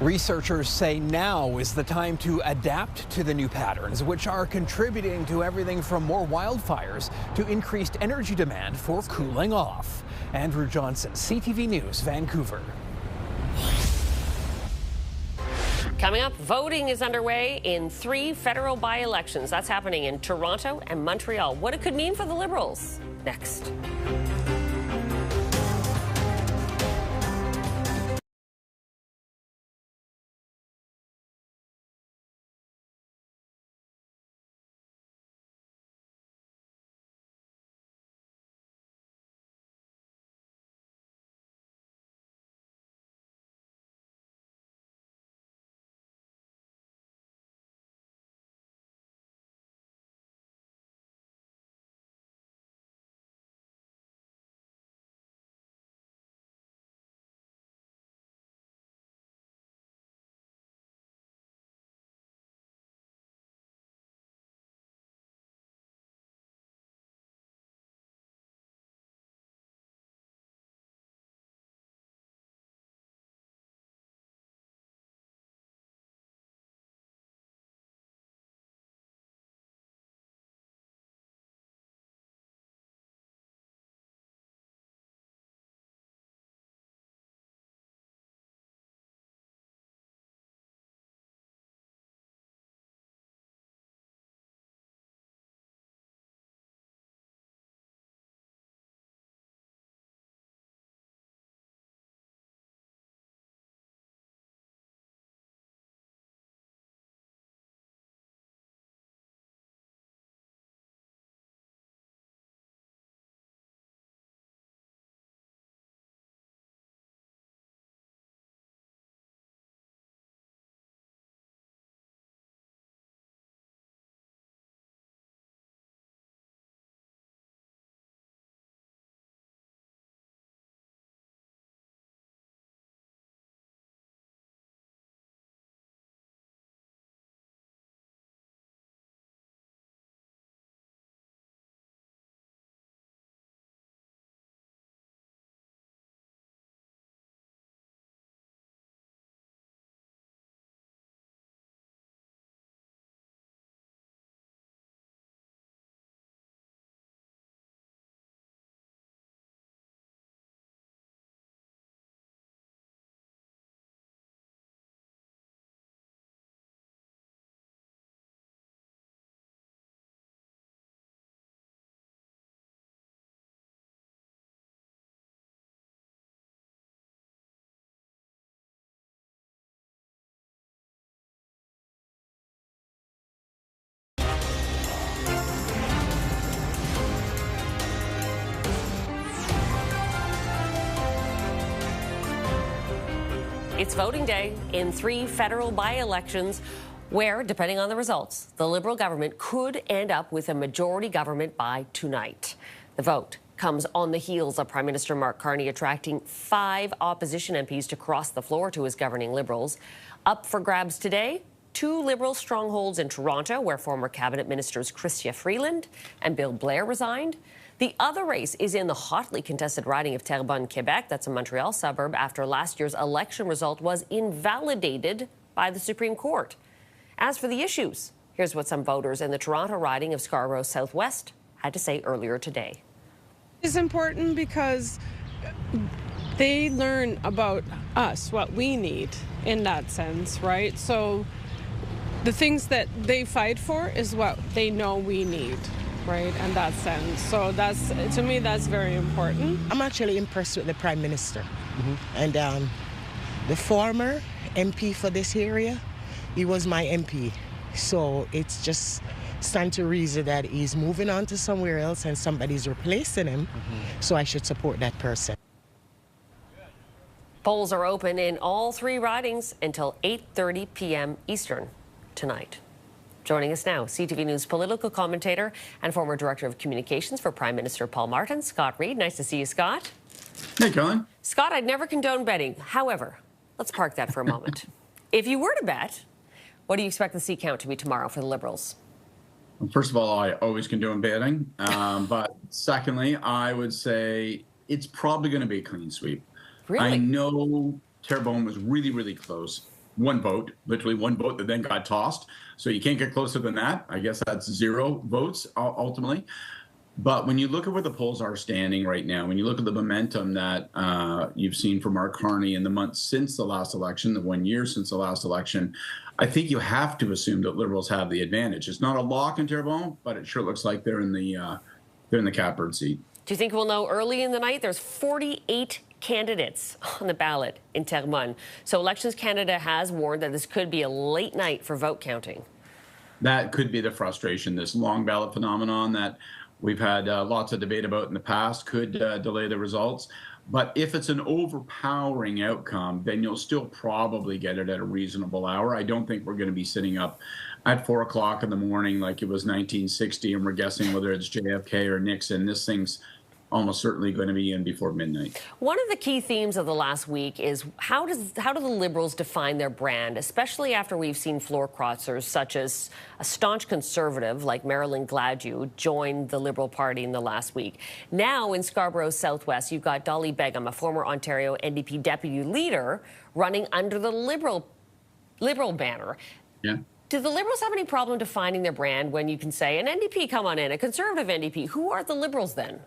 Researchers say now is the time to adapt to the new patterns, which are contributing to everything from more wildfires to increased energy demand for cooling off. Andrew Johnson, CTV News, Vancouver. Coming up, voting is underway in 3 federal by-elections. That's happening in Toronto and Montreal. What it could mean for the Liberals. Next. It's voting day in 3 federal by-elections where, depending on the results, the Liberal government could end up with a majority government by tonight. The vote comes on the heels of Prime Minister Mark Carney attracting 5 opposition MPs to cross the floor to his governing Liberals. Up for grabs today, 2 Liberal strongholds in Toronto, where former cabinet ministers Chrystia Freeland and Bill Blair resigned. The other race is in the hotly contested riding of Terrebonne, Quebec. That's a Montreal suburb after last year's election result was invalidated by the Supreme Court. As for the issues, here's what some voters in the Toronto riding of Scarborough Southwest had to say earlier today. It's important because they learn about us, what we need in that sense, right? So the things that they fight for is what they know we need. Right, in that sense. So that's, to me, that's very important. I'm actually impressed with the Prime Minister. And the former MP for this area, he was my MP. So it's just stand to reason that he's moving on to somewhere else and somebody's replacing him. So I should support that person. Polls are open in all 3 ridings until 8:30 p.m. Eastern tonight. Joining us now, CTV News political commentator and former Director of Communications for Prime Minister Paul Martin, Scott Reid. Nice to see you, Scott. Hey, Colin. Scott, I'd never condone betting. However, let's park that for a moment. If you were to bet, what do you expect the seat count to be tomorrow for the Liberals? Well, first of all, I always condone betting. But secondly, I would say it's probably going to be a clean sweep. Really? I know Terrebonne was really, really close. 1 vote, literally 1 vote that then got tossed. So you can't get closer than that. I guess that's 0 votes ultimately. But when you look at where the polls are standing right now, when you look at the momentum that you've seen from Mark Carney in the months since the last election, the 1 year since the last election, I think you have to assume that Liberals have the advantage. It's not a lock in Terrebonne, but it sure looks like they're in the catbird seat. Do you think we'll know early in the night? There's 48 candidates on the ballot in Terrebonne. So Elections Canada has warned that this could be a late night for vote counting. That could be the frustration. This long ballot phenomenon that we've had lots of debate about in the past could delay the results. But if it's an overpowering outcome, then you'll still probably get it at a reasonable hour. I don't think we're going to be sitting up at 4 o'clock in the morning like it was 1960 and we're guessing whether it's JFK or Nixon. This thing's almost certainly going to be in before midnight. One of the key themes of the last week is how do the Liberals define their brand, especially after we've seen floor crossers such as a staunch conservative like Marilyn Gladu join the Liberal Party in the last week. Now in Scarborough Southwest, you've got Dolly Begum, a former Ontario NDP deputy leader, running under the Liberal banner. Yeah. Do the Liberals have any problem defining their brand when you can say an NDP, come on in, a conservative NDP? Who are the Liberals then?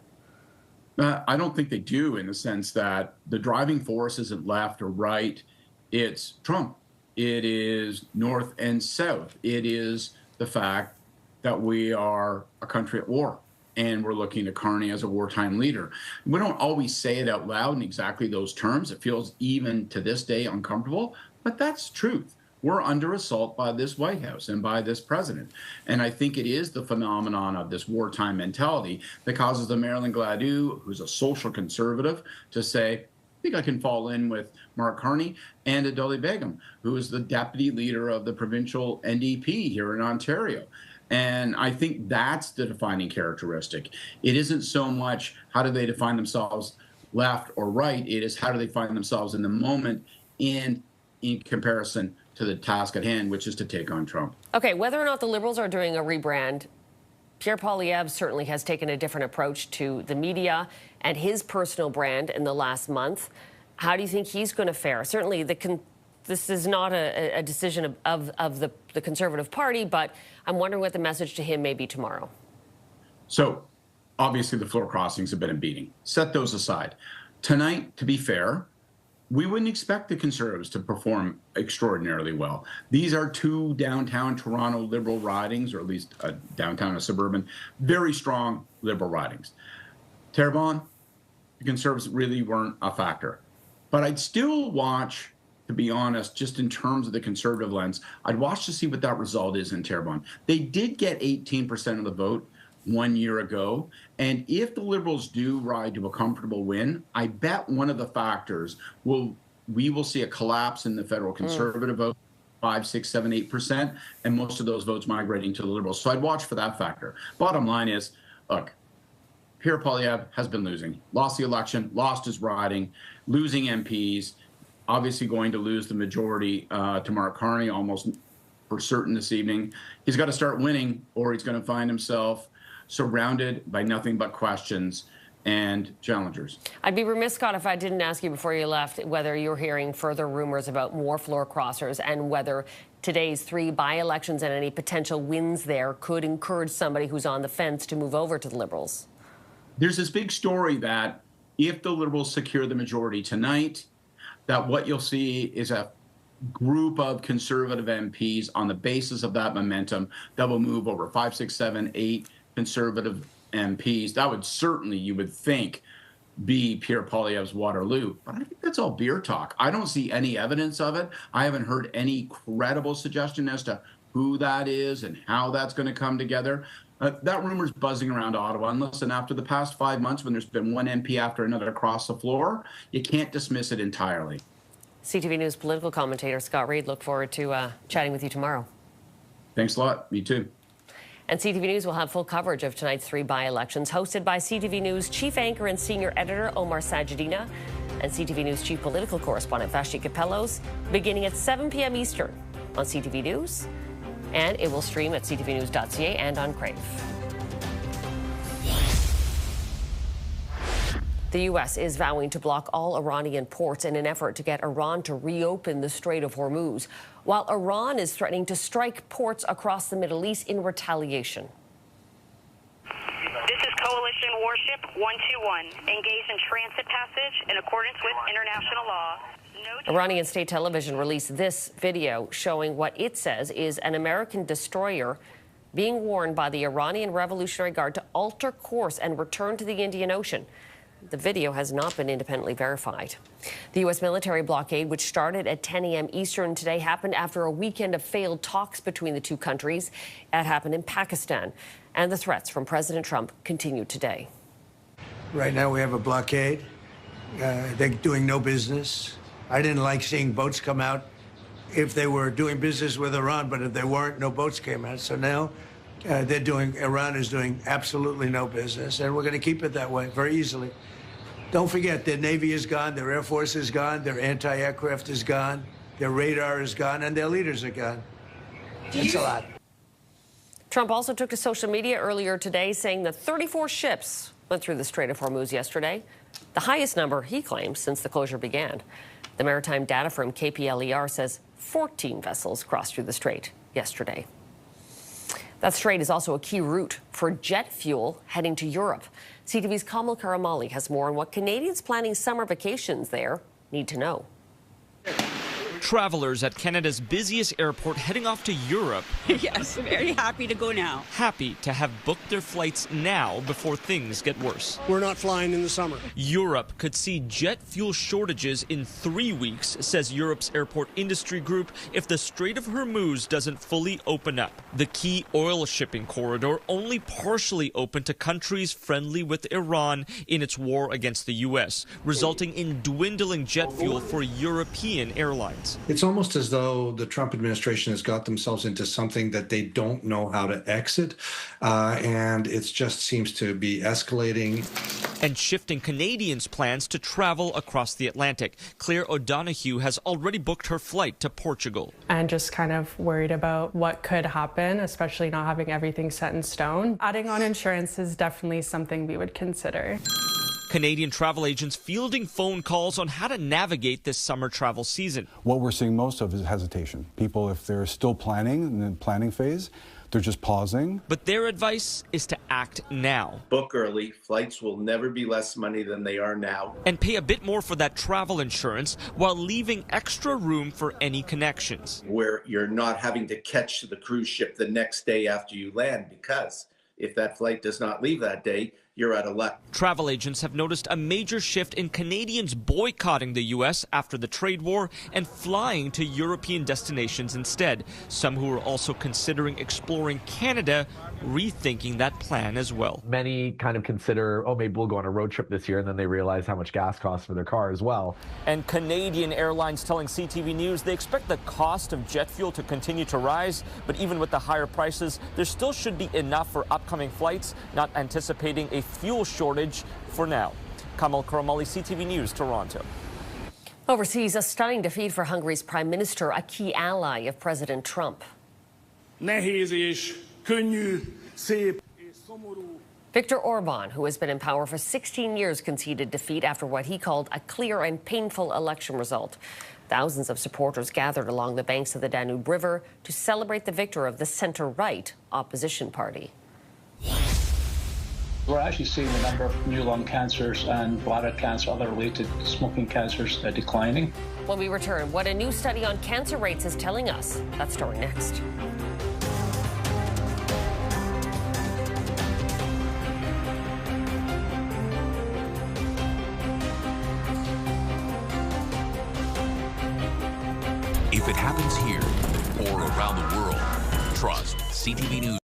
I don't think they do, in the sense that the driving force isn't left or right. It's Trump. It is North and South. It is the fact that we are a country at war and we're looking to Carney as a wartime leader. We don't always say it out loud in exactly those terms. It feels even to this day uncomfortable, but that's truth. We're under assault by this White House and by this president. And I think it is the phenomenon of this wartime mentality that causes the Marilyn Gladu, who's a social conservative, to say, I think I can fall in with Mark Carney, and Dolly Begum, who is the deputy leader of the provincial NDP here in Ontario. And I think that's the defining characteristic. It isn't so much how do they define themselves left or right, it is how do they find themselves in the moment and in comparison to the task at hand, which is to take on Trump. Okay, whether or not the Liberals are doing a rebrand, Pierre Poilievre certainly has taken a different approach to the media and his personal brand in the last month. How do you think he's going to fare? Certainly, this is not a decision of the Conservative Party, but I'm wondering what the message to him may be tomorrow. So, obviously, the floor crossings have been a beating. Set those aside. Tonight, to be fair, we wouldn't expect the Conservatives to perform extraordinarily well. These are 2 downtown Toronto Liberal ridings, or at least downtown and suburban, very strong Liberal ridings. Terrebonne, the Conservatives really weren't a factor. But I'd still watch, to be honest, just in terms of the Conservative lens, I'd watch to see what that result is in Terrebonne. They did get 18% of the vote 1 year ago. And if the Liberals do ride to a comfortable win, I bet one of the factors will we will see a collapse in the federal conservative vote, 5, 6, 7, 8%, and most of those votes migrating to the Liberals. So I'd watch for that factor. Bottom line is, look, Pierre Poilievre has been losing. Lost the election, lost his riding, losing MPs, obviously going to lose the majority to Mark Carney almost for certain this evening. He's got to start winning, or he's going to find himself surrounded by nothing but questions and challengers. I'd be remiss, Scott, if I didn't ask you before you left whether you're hearing further rumors about more floor crossers and whether today's 3 by-elections and any potential wins there could encourage somebody who's on the fence to move over to the Liberals. There's this big story that if the Liberals secure the majority tonight, that what you'll see is a group of Conservative MPs on the basis of that momentum that will move over 5, 6, 7, 8 Conservative MPs. That would certainly, you would think, be Pierre Poilievre's Waterloo. But I think that's all beer talk. I don't see any evidence of it. I haven't heard any credible suggestion as to who that is and how that's going to come together. That rumor's buzzing around Ottawa. And listen, after the past 5 months, when there's been one MP after another across the floor, you can't dismiss it entirely. CTV News political commentator Scott Reid, look forward to chatting with you tomorrow. Thanks a lot. Me too. And CTV News will have full coverage of tonight's 3 by-elections, hosted by CTV News chief anchor and senior editor Omar Sachedina and CTV News chief political correspondent Vassy Kapelos, beginning at 7 p.m. Eastern on CTV News. And it will stream at ctvnews.ca and on Crave. The U.S. is vowing to block all Iranian ports in an effort to get Iran to reopen the Strait of Hormuz, while Iran is threatening to strike ports across the Middle East in retaliation. This is Coalition Warship 121. Engage in transit passage in accordance with international law. Iranian state television released this video showing what it says is an American destroyer being warned by the Iranian Revolutionary Guard to alter course and return to the Indian Ocean. The video has not been independently verified. The U.S. military blockade, which started at 10 a.m. Eastern today, happened after a weekend of failed talks between the two countries. That happened in Pakistan. And the threats from President Trump continue today. Right now we have a blockade. They're doing no business. I didn't like seeing boats come out if they were doing business with Iran, but if they weren't, no boats came out. So now Iran is doing absolutely no business, and we're going to keep it that way very easily. Don't forget, their Navy is gone, their Air Force is gone, their anti-aircraft is gone, their radar is gone, and their leaders are gone. That's a lot. Trump also took to social media earlier today saying that 34 ships went through the Strait of Hormuz yesterday, the highest number, he claims, since the closure began. The maritime data firm KPLER says 14 vessels crossed through the strait yesterday. That strait is also a key route for jet fuel heading to Europe. CTV's Kamal Karamali has more on what Canadians planning summer vacations there need to know. Travelers at Canada's busiest airport heading off to Europe. Yes, very happy to go now. Happy to have booked their flights now before things get worse. We're not flying in the summer. Europe could see jet fuel shortages in 3 weeks, says Europe's airport industry group, if the Strait of Hormuz doesn't fully open up. The key oil shipping corridor only partially open to countries friendly with Iran in its war against the U.S., resulting in dwindling jet fuel for European airlines. It's almost as though the Trump administration has got themselves into something that they don't know how to exit, and it just seems to be escalating. And shifting Canadians' plans to travel across the Atlantic. Claire O'Donoghue has already booked her flight to Portugal. And just kind of worried about what could happen, especially not having everything set in stone. Adding on insurance is definitely something we would consider. Canadian travel agents fielding phone calls on how to navigate this summer travel season. What we're seeing most of is hesitation. People, if they're still planning in the planning phase, they're just pausing. But their advice is to act now. Book early. Flights will never be less money than they are now. And pay a bit more for that travel insurance while leaving extra room for any connections. Where you're not having to catch the cruise ship the next day after you land, because if that flight does not leave that day, you're out of luck. Travel agents have noticed a major shift in Canadians boycotting the U.S. after the trade war and flying to European destinations instead. Some who are also considering exploring Canada rethinking that plan as well. Many kind of consider, oh, maybe we'll go on a road trip this year, and then they realize how much gas costs for their car as well. And Canadian Airlines telling CTV News they expect the cost of jet fuel to continue to rise, but even with the higher prices, there still should be enough for upcoming flights, not anticipating a fuel shortage for now. Kamal Karamali, CTV News, Toronto. Overseas, a stunning defeat for Hungary's prime minister, a key ally of President Trump. Viktor Orban, who has been in power for 16 years, conceded defeat after what he called a clear and painful election result. Thousands of supporters gathered along the banks of the Danube River to celebrate the victory of the center-right opposition party. We're actually seeing the number of new lung cancers and bladder cancer, other related smoking cancers, declining. When we return, what a new study on cancer rates is telling us. That story next. If it happens here or around the world, trust CTV News.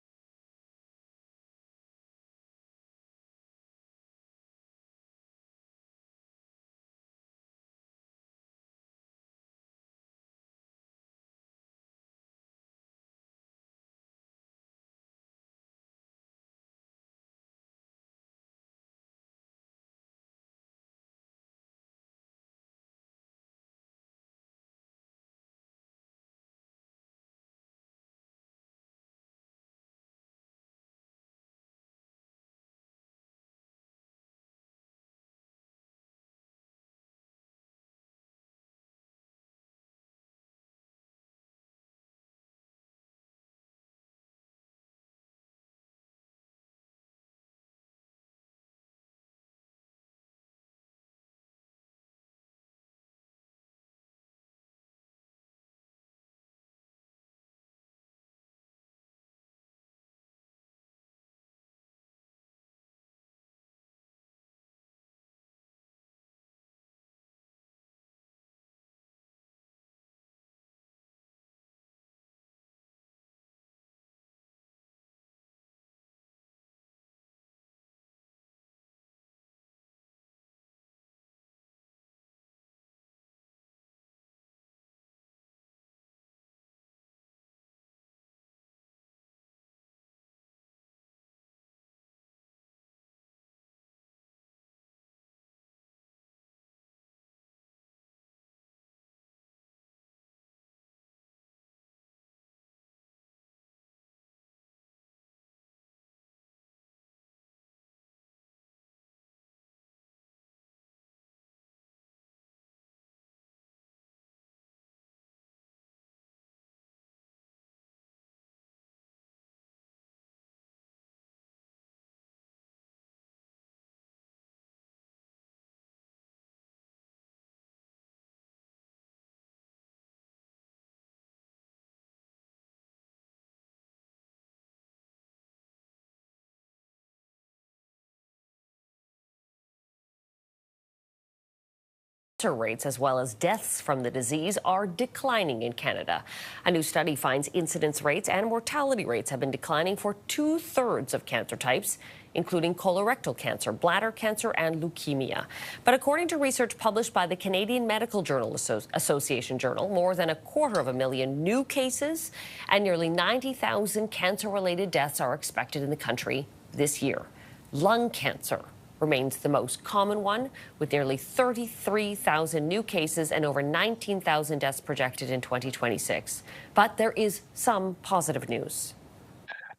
Rates as well as deaths from the disease are declining in Canada. A new study finds incidence rates and mortality rates have been declining for 2/3 of cancer types, including colorectal cancer, bladder cancer, and leukemia. But according to research published by the Canadian Medical Journal Association Journal, more than 250,000 new cases and nearly 90,000 cancer-related deaths are expected in the country this year. Lung cancer remains the most common one, with nearly 33,000 new cases and over 19,000 deaths projected in 2026. But there is some positive news.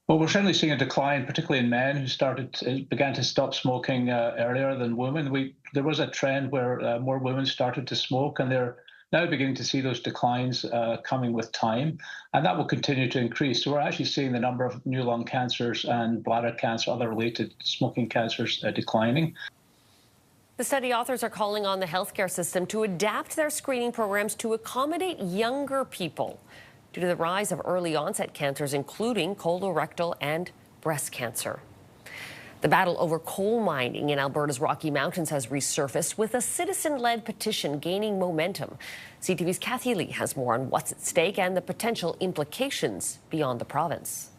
Well, we're certainly seeing a decline, particularly in men who began to stop smoking earlier than women. There was a trend where more women started to smoke, and they're now beginning to see those declines coming with time, and that will continue to increase. So we're actually seeing the number of new lung cancers and bladder cancer, other related smoking cancers, declining. The study authors are calling on the healthcare system to adapt their screening programs to accommodate younger people due to the rise of early onset cancers, including colorectal and breast cancer. The battle over coal mining in Alberta's Rocky Mountains has resurfaced with a citizen-led petition gaining momentum. CTV's Kathy Lee has more on what's at stake and the potential implications beyond the province.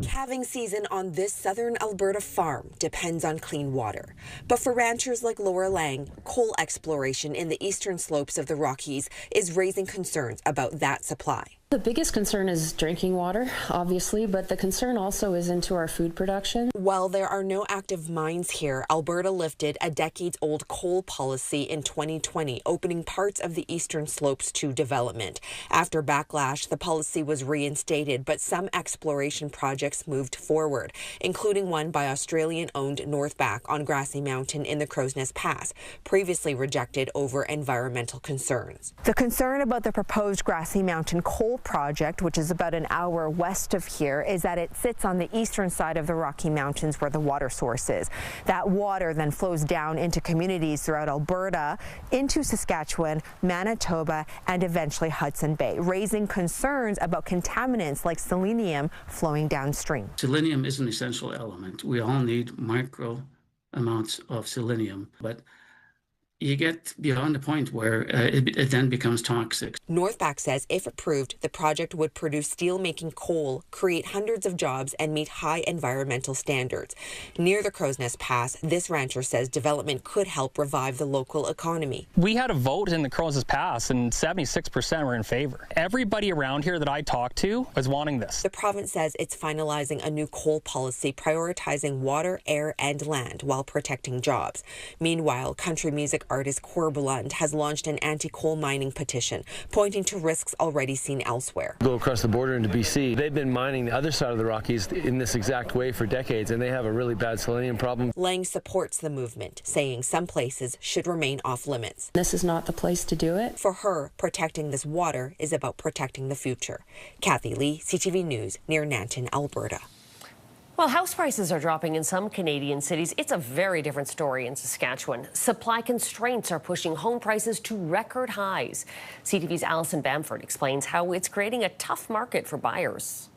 Calving season on this southern Alberta farm depends on clean water. But for ranchers like Laura Lang, coal exploration in the eastern slopes of the Rockies is raising concerns about that supply. The biggest concern is drinking water, obviously, but the concern also is into our food production. While there are no active mines here, Alberta lifted a decades-old coal policy in 2020, opening parts of the eastern slopes to development. After backlash, the policy was reinstated, but some exploration projects moved forward, including one by Australian-owned Northback on Grassy Mountain in the Crow's Nest Pass, previously rejected over environmental concerns. The concern about the proposed Grassy Mountain coal project, which is about an hour west of here, is that it sits on the eastern side of the Rocky Mountains where the water source is. That water then flows down into communities throughout Alberta, into Saskatchewan, Manitoba, and eventually Hudson Bay, raising concerns about contaminants like selenium flowing downstream. Selenium is an essential element. We all need micro amounts of selenium, but you get beyond the point where it then becomes toxic. Northback says if approved, the project would produce steel-making coal, create hundreds of jobs, and meet high environmental standards. Near the Crow's Nest Pass, this rancher says development could help revive the local economy. We had a vote in the Crow's Nest Pass, and 76% were in favor. Everybody around here that I talked to was wanting this. The province says it's finalizing a new coal policy prioritizing water, air, and land while protecting jobs. Meanwhile, country music artist Corbland has launched an anti-coal mining petition, pointing to risks already seen elsewhere. Go across the border into BC. They've been mining the other side of the Rockies in this exact way for decades, and they have a really bad selenium problem. Lang supports the movement, saying some places should remain off limits. This is not the place to do it. For her, protecting this water is about protecting the future. Kathy Lee, CTV News, near Nanton, Alberta. Well, house prices are dropping in some Canadian cities. It's a very different story in Saskatchewan. Supply constraints are pushing home prices to record highs. CTV's Alison Bamford explains how it's creating a tough market for buyers.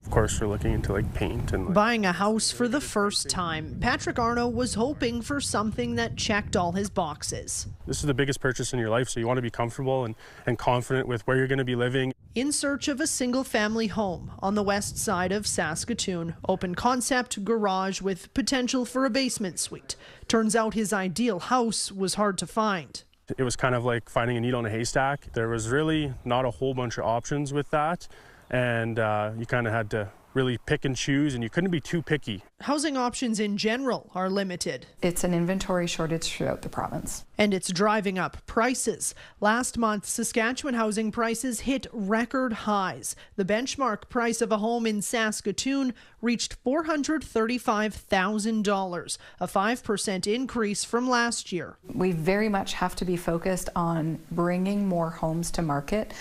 Of course, we're looking into paint and buying a house for the first time. Patrick Arno was hoping for something that checked all his boxes. This is the biggest purchase in your life, so you want to be comfortable and confident with where you're going to be living. In search of a single-family home on the west side of Saskatoon, open concept garage with potential for a basement suite. Turns out his ideal house was hard to find. It was kind of like finding a needle in a haystack. There was really not a whole bunch of options with that. And you kind of had to really pick and choose, and you couldn't be too picky. Housing options in general are limited. It's an inventory shortage throughout the province. And it's driving up prices. Last month, Saskatchewan housing prices hit record highs. The benchmark price of a home in Saskatoon reached $435,000, a 5% increase from last year. We very much have to be focused on bringing more homes to market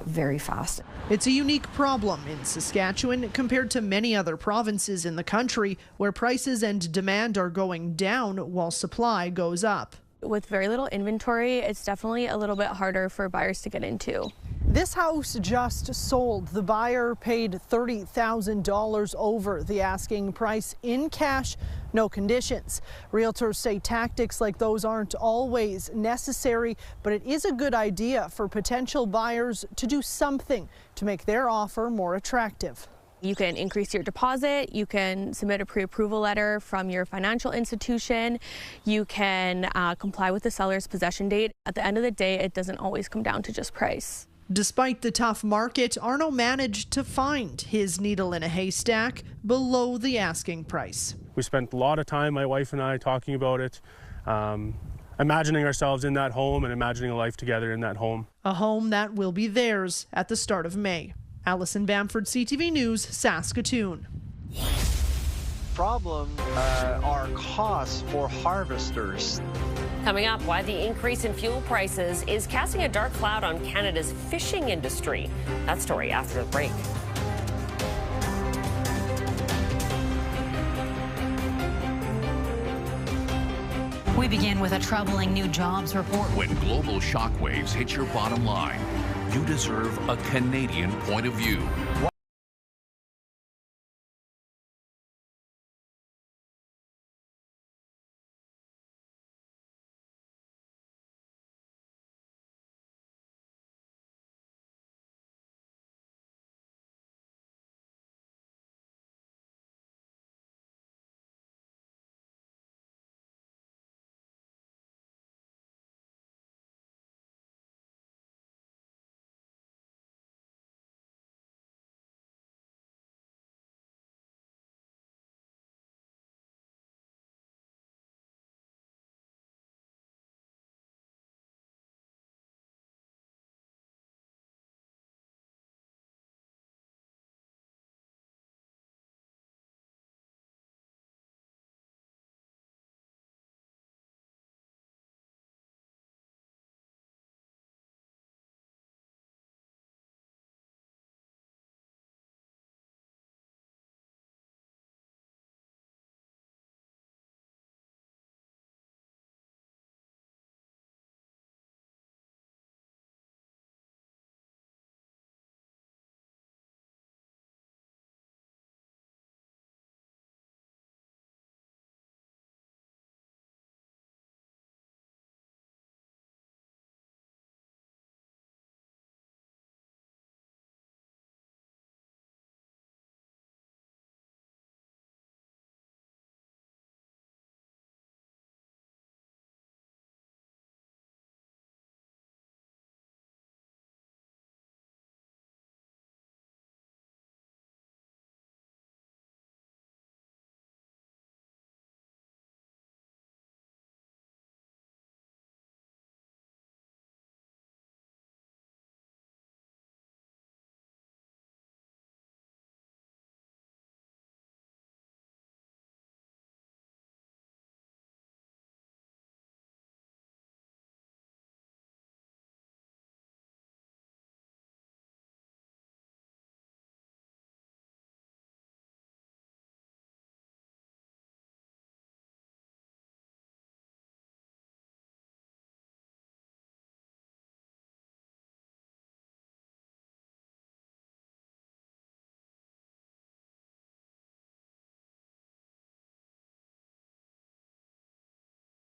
very fast. It's a unique problem in Saskatchewan compared to many other provinces in the country where prices and demand are going down while supply goes up. With very little inventory, it's definitely a little bit harder for buyers to get into. This house just sold. The buyer paid $30,000 over the asking price in cash, no conditions. Realtors say tactics like those aren't always necessary, but it is a good idea for potential buyers to do something to make their offer more attractive. You can increase your deposit, you can submit a pre-approval letter from your financial institution, you can comply with the seller's possession date. At the end of the day, it doesn't always come down to just price. Despite the tough market, Arno managed to find his needle in a haystack below the asking price. We spent a lot of time, my wife and I, talking about it, imagining ourselves in that home and imagining a life together in that home. A home that will be theirs at the start of May. Alison Bamford, CTV News, Saskatoon. Problem are costs for harvesters. Coming up, why the increase in fuel prices is casting a dark cloud on Canada's fishing industry. That story after the break. We begin with a troubling new jobs report. When global shockwaves hit your bottom line, you deserve a Canadian point of view.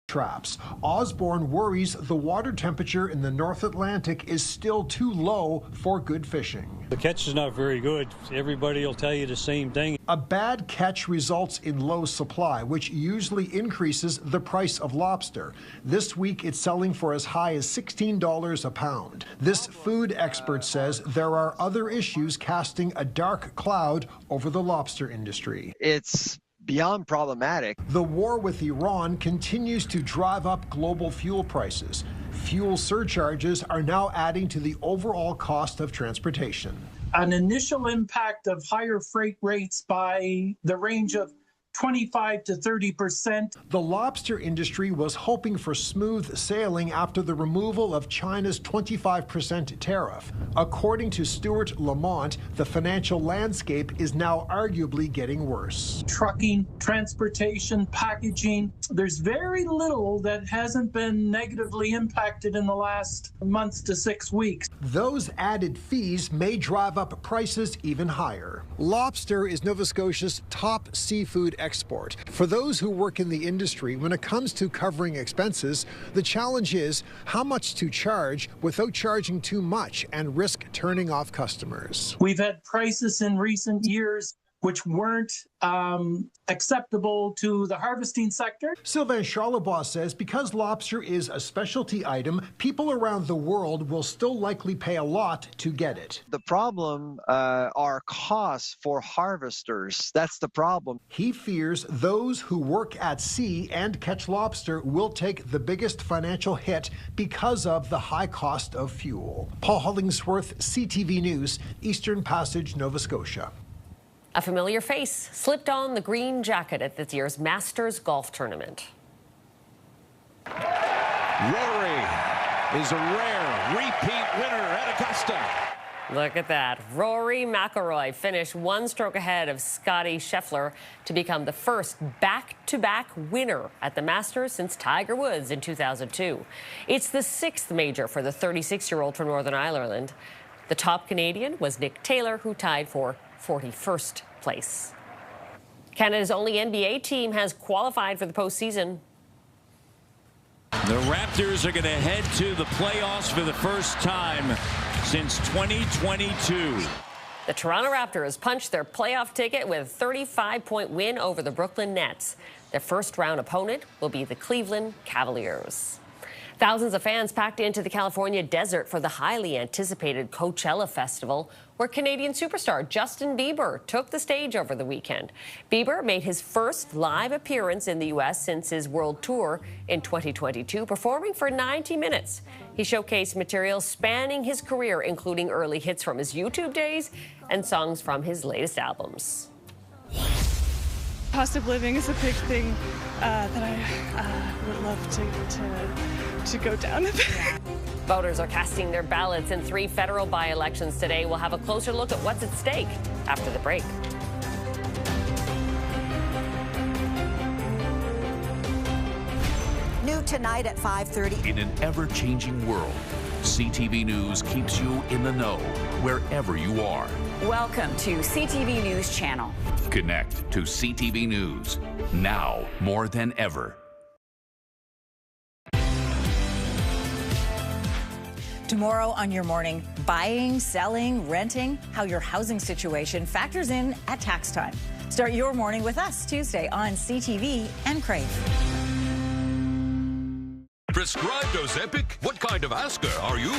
traps. Osborne worries the water temperature in the North Atlantic is still too low for good fishing. The catch is not very good. Everybody will tell you the same thing. A bad catch results in low supply, which usually increases the price of lobster. This week, it's selling for as high as $16 a pound. This food expert says there are other issues casting a dark cloud over the lobster industry. It's beyond problematic. The war with Iran continues to drive up global fuel prices. Fuel surcharges are now adding to the overall cost of transportation. An initial impact of higher freight rates by the range of 25 to 30%. The lobster industry was hoping for smooth sailing after the removal of China's 25% tariff. According to Stuart Lamont, the financial landscape is now arguably getting worse. Trucking, transportation, packaging, there's very little that hasn't been negatively impacted in the last months to 6 weeks. Those added fees may drive up prices even higher. Lobster is Nova Scotia's top seafood export. For those who work in the industry, when it comes to covering expenses, the challenge is how much to charge without charging too much and risk turning off customers. We've had prices in recent years which weren't acceptable to the harvesting sector. Sylvain Charlebois says because lobster is a specialty item, people around the world will still likely pay a lot to get it. The problem are costs for harvesters. That's the problem. He fears those who work at sea and catch lobster will take the biggest financial hit because of the high cost of fuel. Paul Hollingsworth, CTV News, Eastern Passage, Nova Scotia. A familiar face slipped on the green jacket at this year's Masters golf tournament. Rory is a rare repeat winner at Augusta. Look at that. Rory McIlroy finished one stroke ahead of Scotty Scheffler to become the first back-to-back winner at the Masters since Tiger Woods in 2002. It's the 6th major for the 36-year-old from Northern Ireland. The top Canadian was Nick Taylor, who tied for 41st place. Canada's only NBA team has qualified for the postseason. The Raptors are going to head to the playoffs for the first time since 2022. The Toronto Raptors punched their playoff ticket with a 35-point win over the Brooklyn Nets. Their first-round opponent will be the Cleveland Cavaliers. Thousands of fans packed into the California desert for the highly anticipated Coachella Festival, where Canadian superstar Justin Bieber took the stage over the weekend. Bieber made his first live appearance in the U.S. since his world tour in 2022, performing for 90 minutes. He showcased material spanning his career, including early hits from his YouTube days and songs from his latest albums. Cost of living is a big thing that I would love to go down a bit. Voters are casting their ballots in 3 federal by-elections today. We'll have a closer look at what's at stake after the break. New tonight at 5:30. In an ever-changing world, CTV News keeps you in the know wherever you are. Welcome to CTV News Channel. Connect to CTV News, now more than ever. Tomorrow on Your Morning, buying, selling, renting, how your housing situation factors in at tax time. Start your morning with us Tuesday on CTV and Crave. Prescribed Ozempic? What kind of asker are you?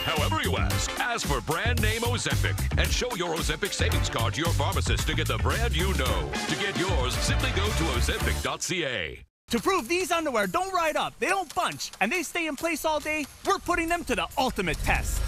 However you ask for brand name Ozempic and show your Ozempic savings card to your pharmacist to get the brand you know. To get yours, simply go to Ozempic.ca. To prove these underwear don't ride up, they don't bunch, and they stay in place all day, we're putting them to the ultimate test.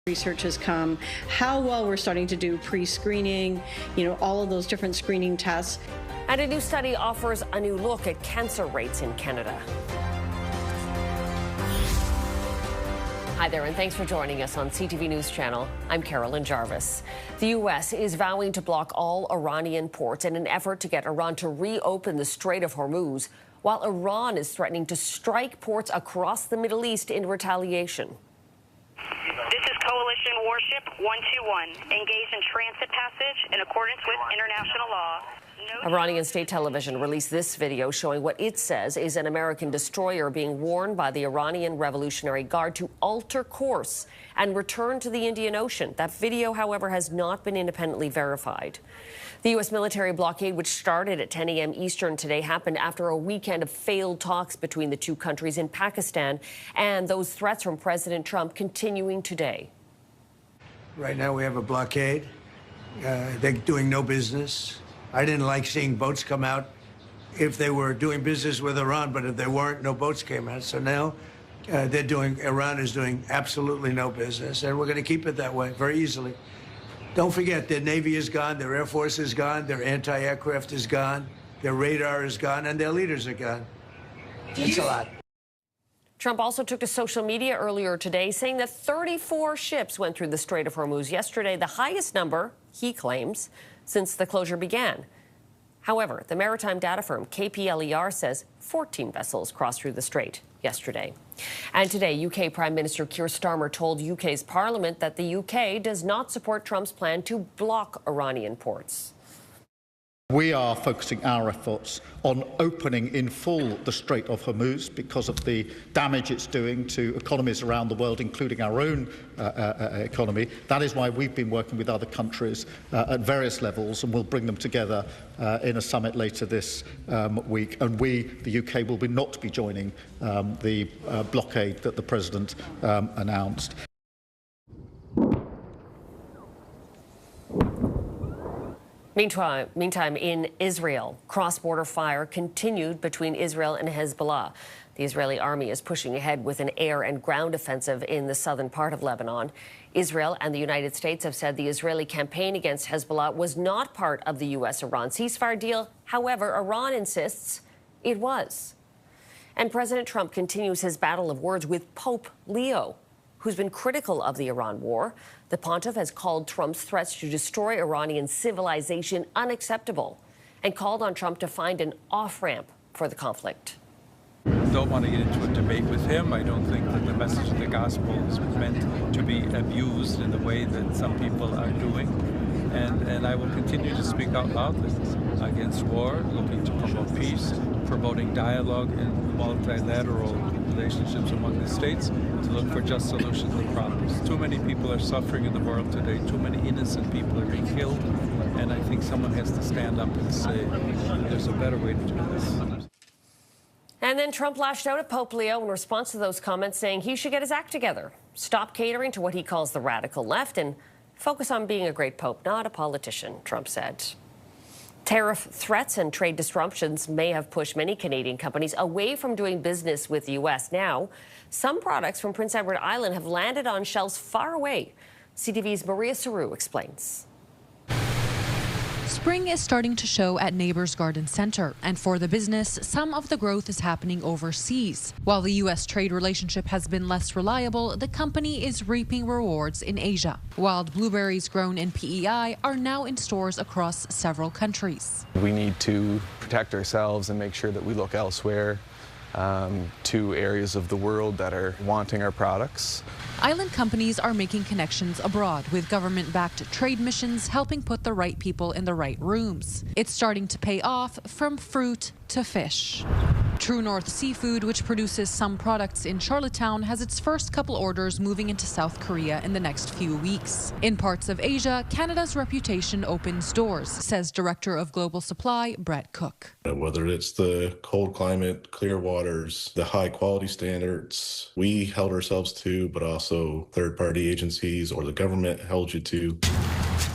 Research has come, how well we're starting to do pre-screening, all of those different screening tests. And a new study offers a new look at cancer rates in Canada. Hi there, and thanks for joining us on CTV News Channel. I'm Carolyn Jarvis. The U.S. is vowing to block all Iranian ports in an effort to get Iran to reopen the Strait of Hormuz, while Iran is threatening to strike ports across the Middle East in retaliation. This is Coalition Warship 121, engaged in transit passage in accordance with international law. Iranian state television released this video showing what it says is an American destroyer being warned by the Iranian Revolutionary Guard to alter course and return to the Indian Ocean. That video, however, has not been independently verified. The U.S. military blockade, which started at 10 a.m. Eastern today, happened after a weekend of failed talks between the two countries in Pakistan, and those threats from President Trump continuing today. Right now we have a blockade. They're doing no business. I didn't like seeing boats come out if they were doing business with Iran, but if they weren't, no boats came out. So now Iran is doing absolutely no business, and we're going to keep it that way very easily. Don't forget, their Navy is gone, their Air Force is gone, their anti-aircraft is gone, their radar is gone, and their leaders are gone. That's a lot. Trump also took to social media earlier today, saying that 34 ships went through the Strait of Hormuz yesterday, the highest number, he claims, since the closure began. However, the maritime data firm KPLER says 14 vessels crossed through the strait yesterday. And today, UK Prime Minister Keir Starmer told UK's Parliament that the UK does not support Trump's plan to block Iranian ports. We are focusing our efforts on opening in full the Strait of Hormuz because of the damage it's doing to economies around the world, including our own economy. That is why we've been working with other countries at various levels, and we'll bring them together in a summit later this week. And we, the UK, will not be joining the blockade that the President announced. Meantime, in Israel, cross-border fire continued between Israel and Hezbollah. The Israeli army is pushing ahead with an air and ground offensive in the southern part of Lebanon. Israel and the United States have said the Israeli campaign against Hezbollah was not part of the U.S.-Iran ceasefire deal. However, Iran insists it was. And President Trump continues his battle of words with Pope Leo, who's been critical of the Iran war. The pontiff has called Trump's threats to destroy Iranian civilization unacceptable and called on Trump to find an off-ramp for the conflict. I don't want to get into a debate with him. I don't think that the message of the gospel is meant to be abused in the way that some people are doing. And I will continue to speak out loudly against war, looking to promote peace, promoting dialogue and multilateral relationships among the states to look for just solutions to problems. Too many people are suffering in the world today. Too many innocent people are being killed. And I think someone has to stand up and say there's a better way to do this. And then Trump lashed out at Pope Leo in response to those comments, saying he should get his act together, stop catering to what he calls the radical left, and focus on being a great pope, not a politician, Trump said. Tariff threats and trade disruptions may have pushed many Canadian companies away from doing business with the U.S. Now, some products from Prince Edward Island have landed on shelves far away. CTV's Maria Saru explains. Spring is starting to show at Neighbours Garden Centre, and for the business, some of the growth is happening overseas. While the U.S. trade relationship has been less reliable, the company is reaping rewards in Asia. Wild blueberries grown in PEI are now in stores across several countries. We need to protect ourselves and make sure that we look elsewhere to areas of the world that are wanting our products. Island companies are making connections abroad, with government-backed trade missions helping put the right people in the right rooms. It's starting to pay off, from fruit to fish. True North Seafood, which produces some products in Charlottetown, has its first couple orders moving into South Korea in the next few weeks. In parts of Asia, Canada's reputation opens doors, says Director of Global Supply, Brett Cook. Whether it's the cold climate, clear waters, the high quality standards we held ourselves to, but also third-party agencies or the government held you to.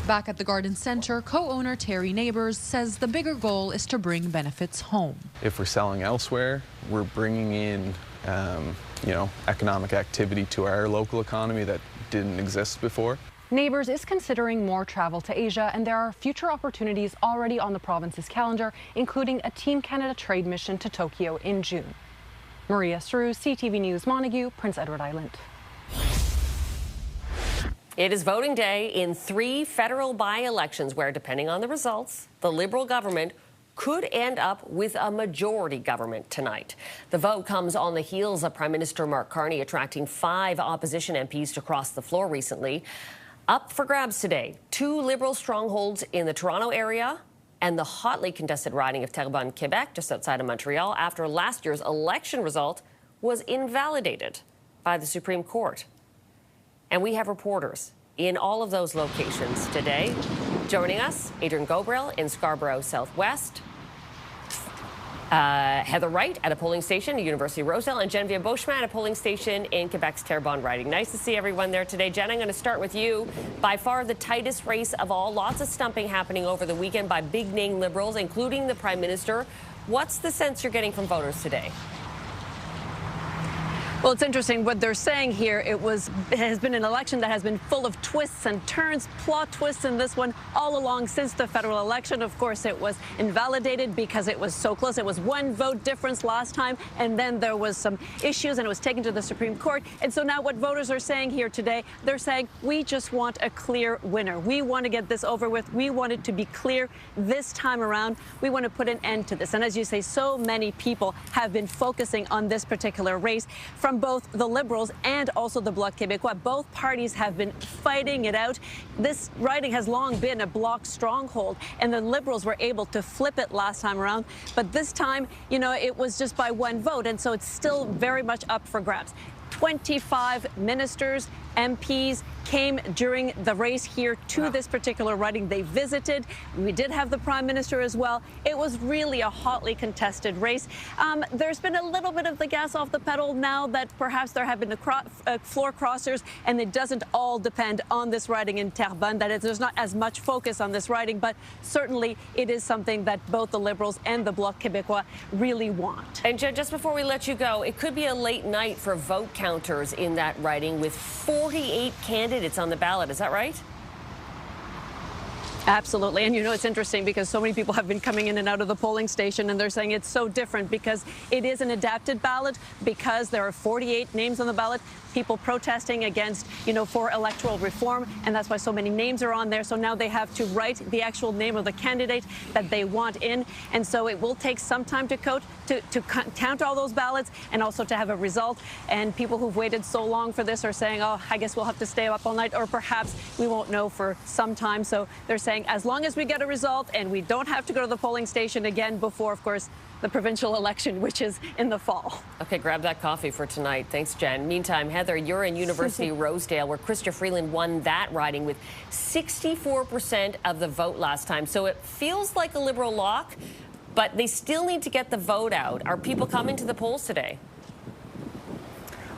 Back at the Garden Centre, co-owner Terry Neighbours says the bigger goal is to bring benefits home. If we're selling elsewhere, we're bringing in, economic activity to our local economy that didn't exist before. Neighbours is considering more travel to Asia, and there are future opportunities already on the province's calendar, including a Team Canada trade mission to Tokyo in June. Maria Sru, CTV News, Montague, Prince Edward Island. It is voting day in 3 federal by-elections where, depending on the results, the Liberal government could end up with a majority government tonight. The vote comes on the heels of Prime Minister Mark Carney attracting 5 opposition MPs to cross the floor recently. Up for grabs today, 2 Liberal strongholds in the Toronto area and the hotly contested riding of Terrebonne, Quebec, just outside of Montreal, after last year's election result was invalidated by the Supreme Court. And we have reporters in all of those locations today. Joining us, Adrian Gobriel in Scarborough Southwest, Heather Wright at a polling station at University of Rosedale, and Genevieve Beauchemin at a polling station in Quebec's Terrebonne riding. Nice to see everyone there today. Jen, I'm going to start with you. By far the tightest race of all. Lots of stumping happening over the weekend by big-name Liberals, including the Prime Minister. What's the sense you're getting from voters today? Well, it's interesting what they're saying here. It has been an election that has been full of twists and turns, plot twists in this one all along since the federal election. Of course, it was invalidated because it was so close. It was 1 vote difference last time, and then there was some issues, and it was taken to the Supreme Court. And so now what voters are saying here today, they're saying, we just want a clear winner. We want to get this over with. We want it to be clear this time around. We want to put an end to this. And as you say, so many people have been focusing on this particular race from both the Liberals and also the Bloc Québécois. Both parties have been fighting it out. This riding has long been a Bloc stronghold, and the Liberals were able to flip it last time around. But this time, you know, it was just by 1 vote, and so it's still very much up for grabs. 25 ministers, MPs came during the race here to this particular riding. They visited. We did have the Prime Minister as well. It was really a hotly contested race. There's been a little bit of the gas off the pedal now that perhaps there have been floor crossers, and it doesn't all depend on this riding in Terrebonne. There's not as much focus on this riding, but certainly it is something that both the Liberals and the Bloc Québécois really want. And just before we let you go, it could be a late night for vote counters in that riding with 48 candidates on the ballot. Is that right? Absolutely. And you know, it's interesting because so many people have been coming in and out of the polling station, and they're saying it's so different because it is an adapted ballot, because there are 48 names on the ballot, people protesting against, you know, for electoral reform, and that's why so many names are on there. So now they have to write the actual name of the candidate that they want in, and so it will take some time to count all those ballots and also to have a result. And people who've waited so long for this are saying, oh, I guess we'll have to stay up all night, or perhaps we won't know for some time. So they're saying as long as we get a result and we don't have to go to the polling station again before, of course, the provincial election, which is in the fall. Okay, grab that coffee for tonight. Thanks, Jen. Meantime, Heather, you're in University Rosedale, where Chrystia Freeland won that riding with 64% of the vote last time. So it feels like a Liberal lock, but they still need to get the vote out. Are people coming to the polls today?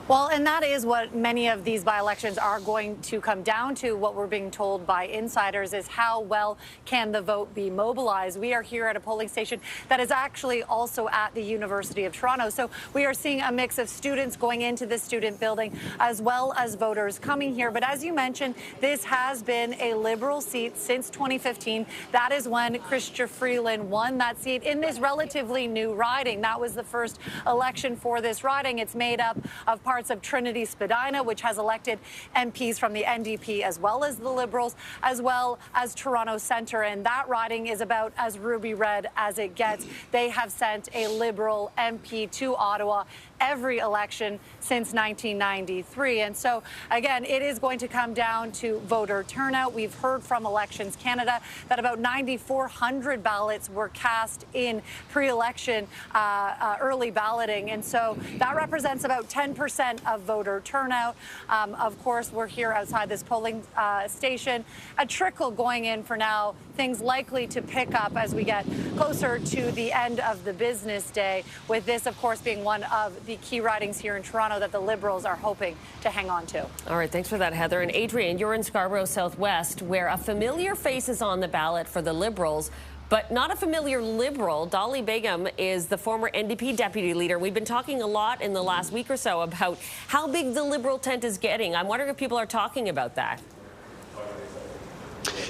Well, and that is what many of these by-elections are going to come down to. What we're being told by insiders is how well can the vote be mobilized. We are here at a polling station that is actually also at the University of Toronto. So we are seeing a mix of students going into the student building as well as voters coming here. But as you mentioned, this has been a Liberal seat since 2015. That is when Chrystia Freeland won that seat in this relatively new riding. That was the first election for this riding. It's made up of parts of Trinity Spadina, which has elected MPs from the NDP as well as the Liberals, as well as Toronto Centre. And that riding is about as ruby red as it gets. They have sent a Liberal MP to Ottawa every election since 1993. And so, again, it is going to come down to voter turnout. We've heard from Elections Canada that about 9,400 ballots were cast in pre-election early balloting. And so that represents about 10% of voter turnout. Of course, we're here outside this polling station. A trickle going in for now. Things likely to pick up as we get closer to the end of the business day, with this, of course, being one of the key ridings here in Toronto that the Liberals are hoping to hang on to. All right, thanks for that, Heather. And Adrian, you're in Scarborough Southwest, where a familiar face is on the ballot for the Liberals, But not a familiar Liberal. Dolly Begum is the former NDP deputy leader. We've been talking a lot in the last week or so about how big the Liberal tent is getting. I'm wondering if people are talking about that.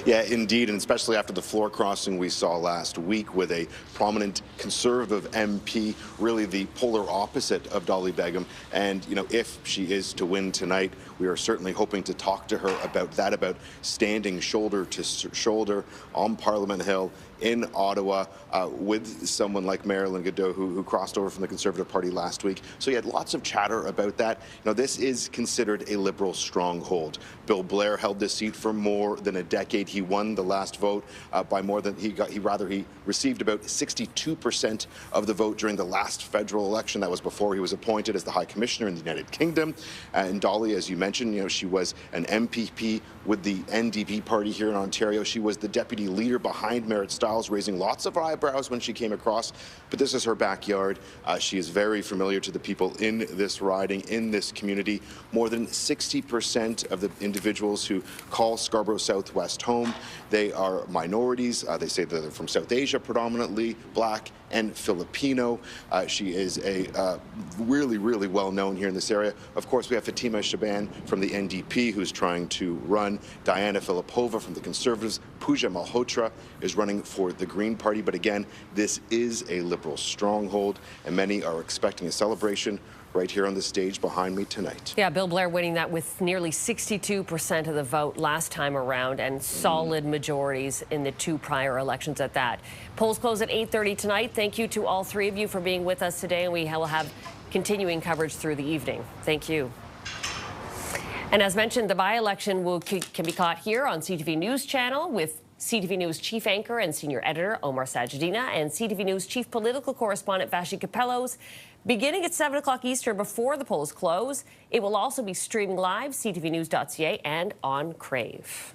Yeah, indeed, and especially after the floor crossing we saw last week with a prominent Conservative MP, really the polar opposite of Dolly Begum. And, you know, if she is to win tonight, we are certainly hoping to talk to her about that, about standing shoulder to shoulder on Parliament Hill in Ottawa with someone like Marilyn Godot, who crossed over from the Conservative Party last week. So you had lots of chatter about that. You know, this is considered a Liberal stronghold. Bill Blair held this seat for more than a decade. He won the last vote by more than he received about 62% of the vote during the last federal election. That was before he was appointed as the High Commissioner in the United Kingdom. And Dolly, as you mentioned, you know, she was an MPP with the NDP party here in Ontario. She was the deputy leader behind Merritt Stiles, raising lots of eyebrows when she came across. But this is her backyard. She is very familiar to the people in this riding, in this community. More than 60% of the individuals who call Scarborough Southwest home, they are minorities. They say that they're from South Asia predominantly, Black and Filipino. She is a really, really well known here in this area. Of course, we have Fatima Shaban from the NDP who's trying to run. Diana Filipova from the Conservatives. Pooja Malhotra is running for the Green Party. But again, this is a Liberal stronghold, and many are expecting a celebration right here on the stage behind me tonight. Yeah, Bill Blair winning that with nearly 62% of the vote last time around and solid majorities in the two prior elections at that. Polls close at 8:30 tonight. Thank you to all three of you for being with us today, and we will have continuing coverage through the evening. Thank you. And as mentioned, the by-election can be caught here on CTV News Channel with CTV News chief anchor and senior editor Omar Sachedina and CTV News chief political correspondent Vassy Kapelos. Beginning at 7 o'clock Eastern before the polls close, it will also be streaming live, ctvnews.ca and on Crave.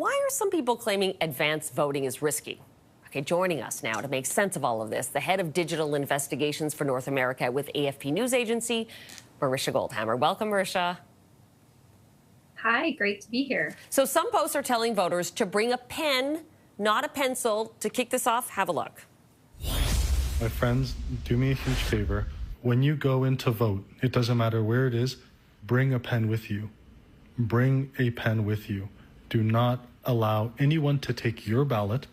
why are some people claiming advanced voting is risky? Okay, joining us now to make sense of all of this, the head of digital investigations for North America with AFP News Agency, Marisha Goldhammer. Welcome, Marisha. Hi, great to be here. So some posts are telling voters to bring a pen, not a pencil. To kick this off, have a look. My friends, do me a huge favor. When you go in to vote, it doesn't matter where it is, bring a pen with you. Bring a pen with you. Do not allow anyone to take your ballot.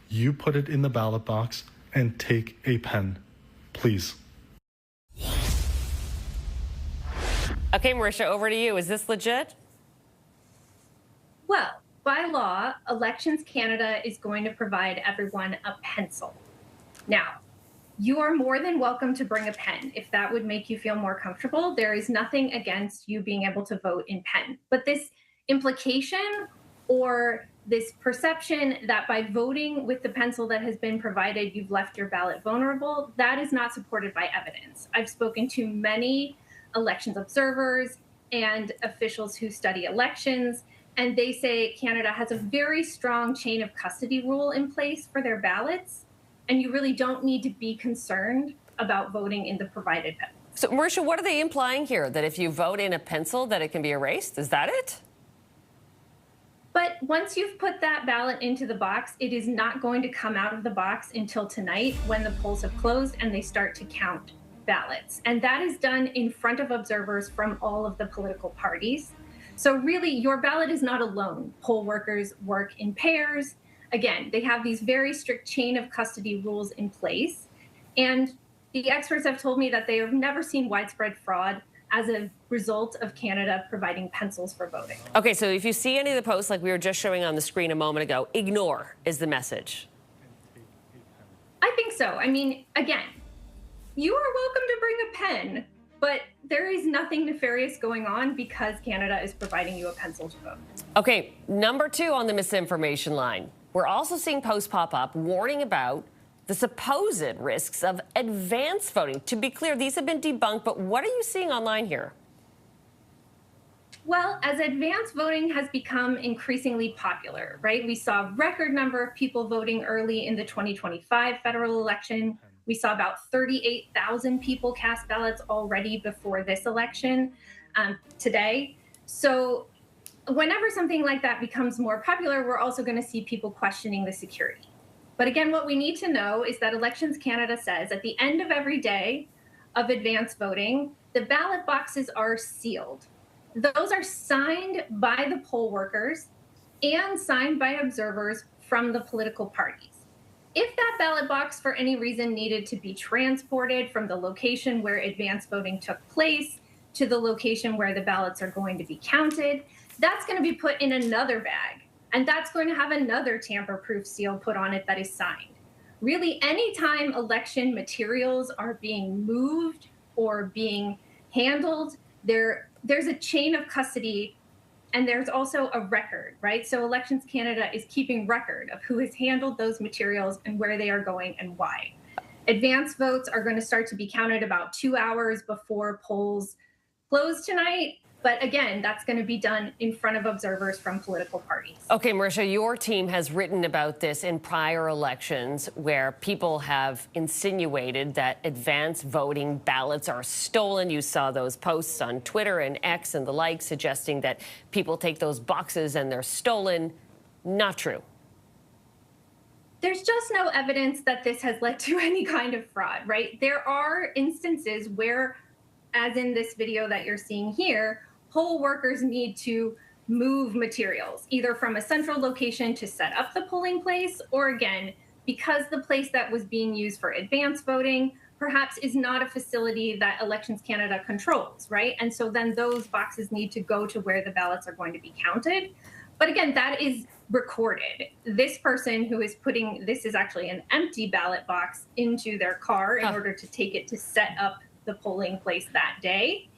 You put it in the ballot box and take a pen, please. Okay, Marisha, over to you. Is this legit? Well, by law, Elections Canada is going to provide everyone a pencil. Now, you are more than welcome to bring a pen if that would make you feel more comfortable. There is nothing against you being able to vote in pen. But this implication or this perception that by voting with the pencil that has been provided, you've left your ballot vulnerable, that is not supported by evidence. I've spoken to many elections observers and officials who study elections, and they say Canada has a very strong chain of custody rule in place for their ballots, and you really don't need to be concerned about voting in the provided pen. So, Marisha, what are they implying here? That if you vote in a pencil, that it can be erased? Is that it? But once you've put that ballot into the box, it is not going to come out of the box until tonight when the polls have closed and they start to count ballots. And that is done in front of observers from all of the political parties. So really, your ballot is not alone. Poll workers work in pairs. Again, they have these very strict chain of custody rules in place. And the experts have told me that they have never seen widespread fraud as a result of Canada providing pencils for voting. Okay, so if you see any of the posts like we were just showing on the screen a moment ago, ignore is the message. I think so. I mean, again, you are welcome to bring a pen, but there is nothing nefarious going on because Canada is providing you a pencil to vote. Okay, number 2 on the misinformation line. We're also seeing posts pop up warning about the supposed risks of advance voting. To be clear, these have been debunked, but what are you seeing online here? Well, as advance voting has become increasingly popular, right? We saw a record number of people voting early in the 2025 federal election. We saw about 38,000 people cast ballots already before this election today. So whenever something like that becomes more popular, we're also going to see people questioning the security. But again, what we need to know is that Elections Canada says at the end of every day of advance voting, the ballot boxes are sealed. Those are signed by the poll workers and signed by observers from the political parties. If that ballot box for any reason needed to be transported from the location where advance voting took place to the location where the ballots are going to be counted, that's going to be put in another bag. And that's going to have another tamper-proof seal put on it that is signed. Really, anytime election materials are being moved or being handled, there's a chain of custody and there's also a record, right? So Elections Canada is keeping record of who has handled those materials and where they are going and why. Advance votes are going to start to be counted about 2 hours before polls close tonight. But again, that's going to be done in front of observers from political parties. Okay, Marisha, your team has written about this in prior elections where people have insinuated that advance voting ballots are stolen. You saw those posts on Twitter and X and the like suggesting that people take those boxes and they're stolen. Not true. There's just no evidence that this has led to any kind of fraud, right? There are instances where, as in this video that you're seeing here, poll workers need to move materials, either from a central location to set up the polling place, or again, because the place that was being used for advance voting perhaps is not a facility that Elections Canada controls, right? And so then those boxes need to go to where the ballots are going to be counted. But again, that is recorded. This person who is putting, this is actually an empty ballot box into their car in order to take it to set up the polling place that day.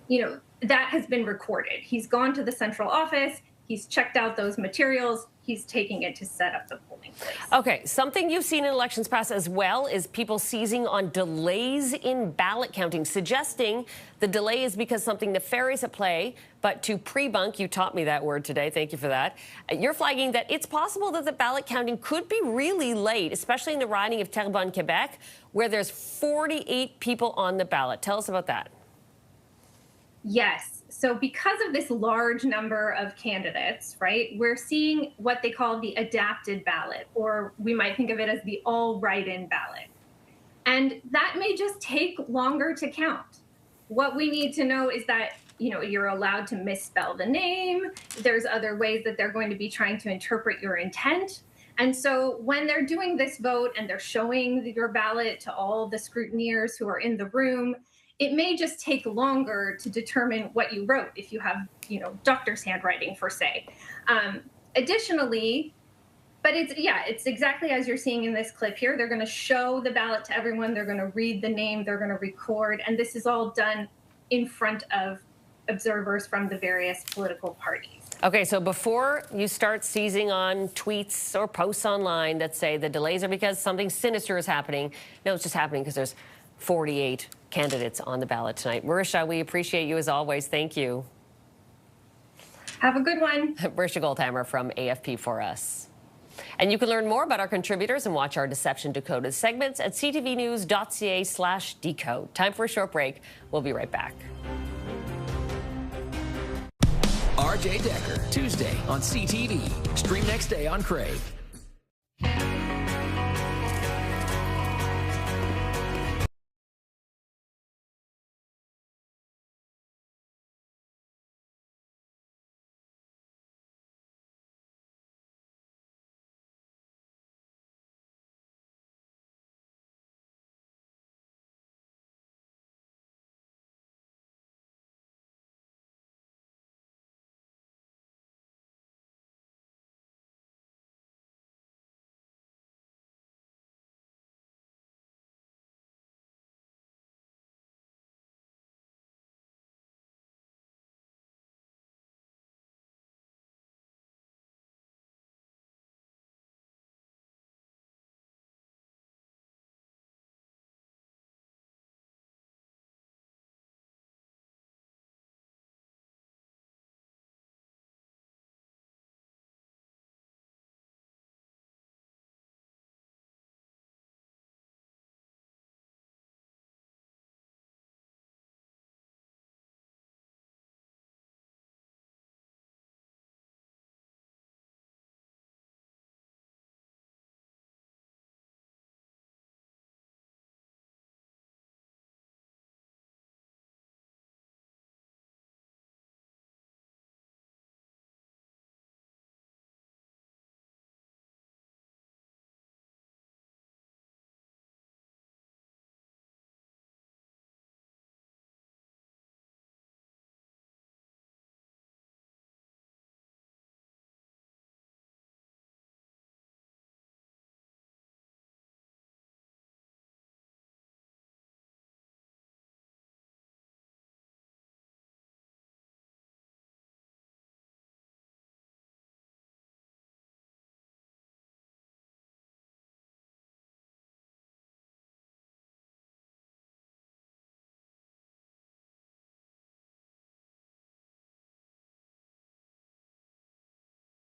You know, that has been recorded. He's gone to the central office. He's checked out those materials. He's taking it to set up the polling place. Okay, something you've seen in elections past as well is people seizing on delays in ballot counting, suggesting the delay is because something nefarious at play. But to pre-bunk, you taught me that word today, thank you for that, you're flagging that it's possible that the ballot counting could be really late, especially in the riding of Terrebonne, Quebec, where there's 48 people on the ballot. Tell us about that. Yes. So because of this large number of candidates, right, we're seeing what they call the adapted ballot, or we might think of it as the all write-in ballot. And that may just take longer to count. What we need to know is that, you know, you're allowed to misspell the name. There's other ways that they're going to be trying to interpret your intent. And so when they're doing this vote and they're showing your ballot to all the scrutineers who are in the room, it may just take longer to determine what you wrote if you have, you know, doctor's handwriting, for say. Additionally, but it's exactly as you're seeing in this clip here. They're going to show the ballot to everyone. They're going to read the name. They're going to record. And this is all done in front of observers from the various political parties. Okay, so before you start seizing on tweets or posts online that say the delays are because something sinister is happening, no, it's just happening because there's 48 candidates on the ballot tonight. Marisha, we appreciate you as always. Thank you. Have a good one. Marisha Goldhammer from AFP for us. And you can learn more about our contributors and watch our Deception Decoded segments at ctvnews.ca/decode. Time for a short break. We'll be right back. RJ Decker, Tuesday on CTV. Stream next day on Crave.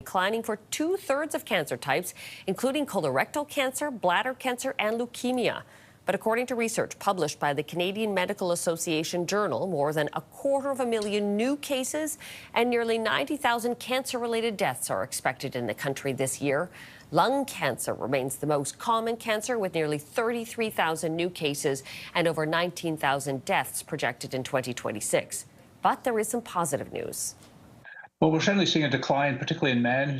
Declining for 2/3 of cancer types, including colorectal cancer, bladder cancer, and leukemia. But according to research published by the Canadian Medical Association Journal, more than 250,000 new cases and nearly 90,000 cancer-related deaths are expected in the country this year. Lung cancer remains the most common cancer, with nearly 33,000 new cases and over 19,000 deaths projected in 2026. But there is some positive news. Well, we're certainly seeing a decline, particularly in men who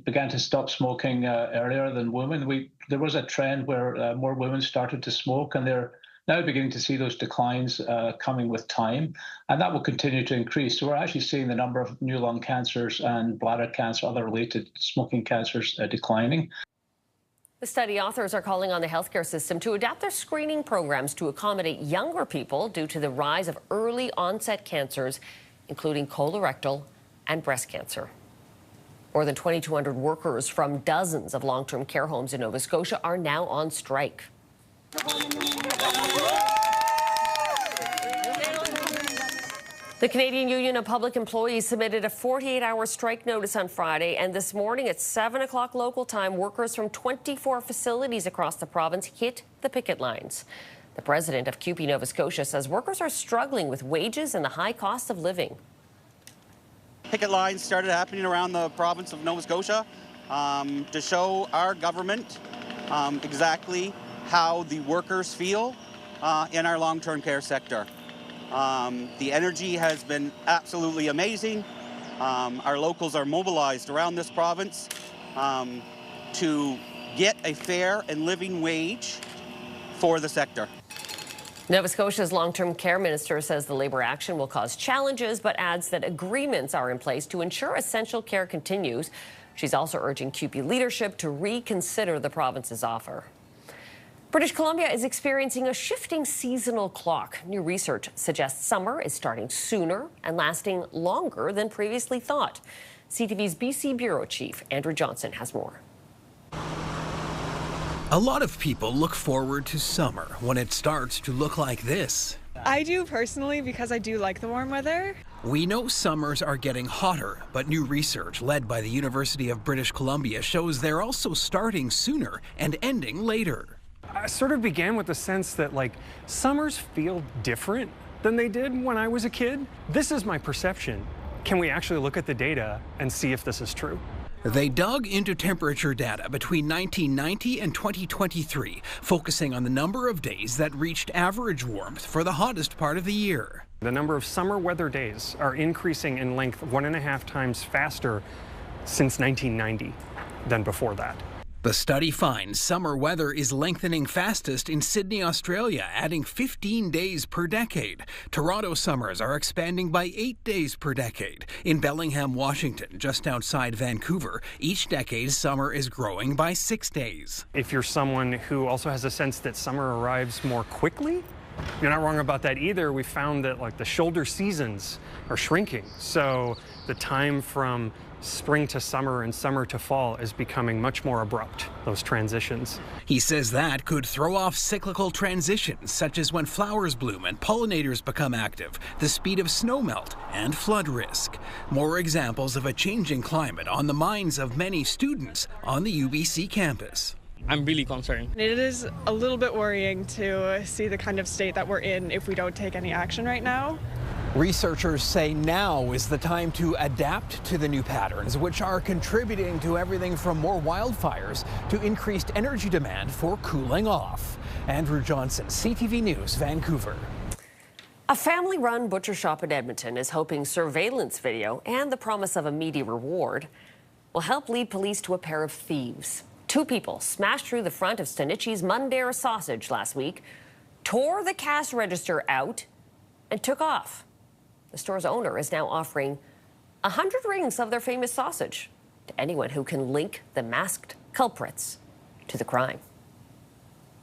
began to stop smoking earlier than women. There was a trend where more women started to smoke, and they're now beginning to see those declines coming with time, and that will continue to increase. So we're actually seeing the number of new lung cancers and bladder cancer, other related smoking cancers, declining. The study authors are calling on the healthcare system to adapt their screening programs to accommodate younger people due to the rise of early onset cancers, including colorectal and breast cancer. More than 2,200 workers from dozens of long-term care homes in Nova Scotia are now on strike. The Canadian Union of Public Employees submitted a 48-hour strike notice on Friday, and this morning at 7 o'clock local time, workers from 24 facilities across the province hit the picket lines. The president of CUPE Nova Scotia says workers are struggling with wages and the high cost of living. Picket lines started happening around the province of Nova Scotia to show our government exactly how the workers feel in our long-term care sector. The energy has been absolutely amazing. Our locals are mobilized around this province to get a fair and living wage for the sector. Nova Scotia's long-term care minister says the Labour action will cause challenges, but adds that agreements are in place to ensure essential care continues. She's also urging CUPE leadership to reconsider the province's offer. British Columbia is experiencing a shifting seasonal clock. New research suggests summer is starting sooner and lasting longer than previously thought. CTV's BC Bureau Chief Andrew Johnson has more. A lot of people look forward to summer when it starts to look like this. I do personally because I do like the warm weather. We know summers are getting hotter, but new research led by the University of British Columbia shows they're also starting sooner and ending later. I sort of began with the sense that, summers feel different than they did when I was a kid. This is my perception. Can we actually look at the data and see if this is true? They dug into temperature data between 1990 and 2023, focusing on the number of days that reached average warmth for the hottest part of the year. The number of summer weather days are increasing in length 1.5 times faster since 1990 than before that. The study finds summer weather is lengthening fastest in Sydney, Australia, adding 15 days per decade. Toronto summers are expanding by 8 days per decade. In Bellingham, Washington, just outside Vancouver, each decade summer is growing by 6 days. If you're someone who also has a sense that summer arrives more quickly, you're not wrong about that either. We found that the shoulder seasons are shrinking. So the time from spring to summer and summer to fall is becoming much more abrupt, those transitions. He says that could throw off cyclical transitions, such as when flowers bloom and pollinators become active, the speed of snowmelt, and flood risk. More examples of a changing climate on the minds of many students on the UBC campus. I'm really concerned. It is a little bit worrying to see the kind of state that we're in if we don't take any action right now. Researchers say now is the time to adapt to the new patterns, which are contributing to everything from more wildfires to increased energy demand for cooling off. Andrew Johnson, CTV News, Vancouver. A family-run butcher shop in Edmonton is hoping surveillance video and the promise of a meaty reward will help lead police to a pair of thieves. Two people smashed through the front of Stanici's Mundare sausage last week, tore the cash register out, and took off. The store's owner is now offering 100 rings of their famous sausage to anyone who can link the masked culprits to the crime.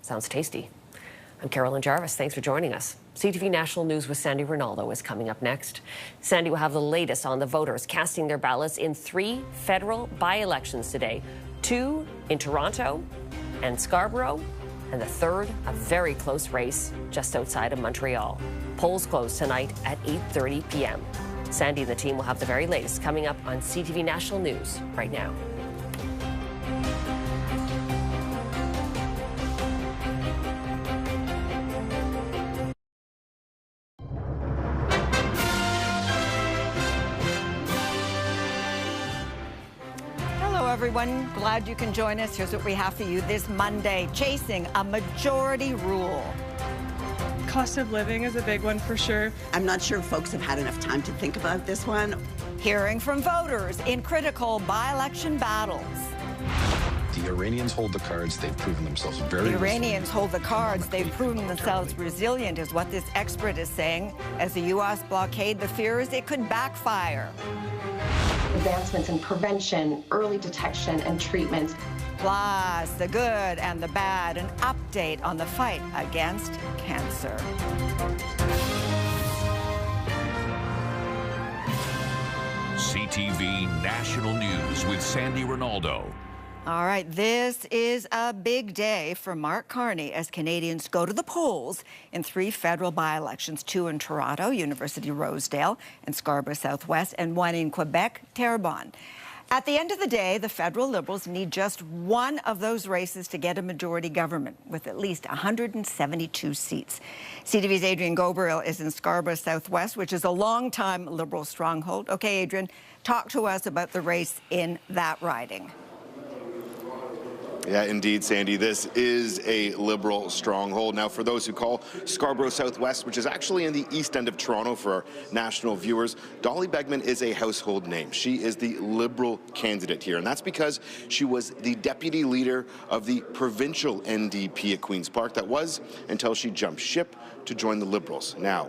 Sounds tasty. I'm Carolyn Jarvis. Thanks for joining us. CTV National News with Sandy Ronaldo is coming up next. Sandy will have the latest on the voters casting their ballots in 3 federal by-elections today. 2 in Toronto and Scarborough, and the 3rd, a very close race just outside of Montreal. Polls close tonight at 8:30 p.m. Sandy and the team will have the very latest coming up on CTV National News right now. Everyone, glad you can join us. Here's what we have for you this Monday. Chasing a majority rule. Cost of living is a big one for sure. I'm not sure folks have had enough time to think about this one. Hearing from voters in critical by-election battles. The Iranians hold the cards. They've proven themselves very resilient. The Iranians hold the cards. They've proven themselves resilient, is what this expert is saying. As the U.S. blockade the fears it could backfire. Advancements in prevention, early detection, and treatment. Plus, the good and the bad, an update on the fight against cancer. CTV CTV National News with Sandy Ronaldo. All right, this is a big day for Mark Carney as Canadians go to the polls in 3 federal by-elections, 2 in Toronto, University Rosedale, and Scarborough Southwest, and 1 in Quebec, Terrebonne. At the end of the day, the federal Liberals need just one of those races to get a majority government with at least 172 seats. CTV's Adrian Gobriel is in Scarborough Southwest, which is a long-time Liberal stronghold. Okay, Adrian, talk to us about the race in that riding. Yeah, indeed, Sandy. This is a Liberal stronghold. Now, for those who call Scarborough Southwest, which is actually in the east end of Toronto for our national viewers, Dolly Begman is a household name. She is the Liberal candidate here, and that's because she was the deputy leader of the provincial NDP at Queen's Park. That was until she jumped ship to join the Liberals. Now,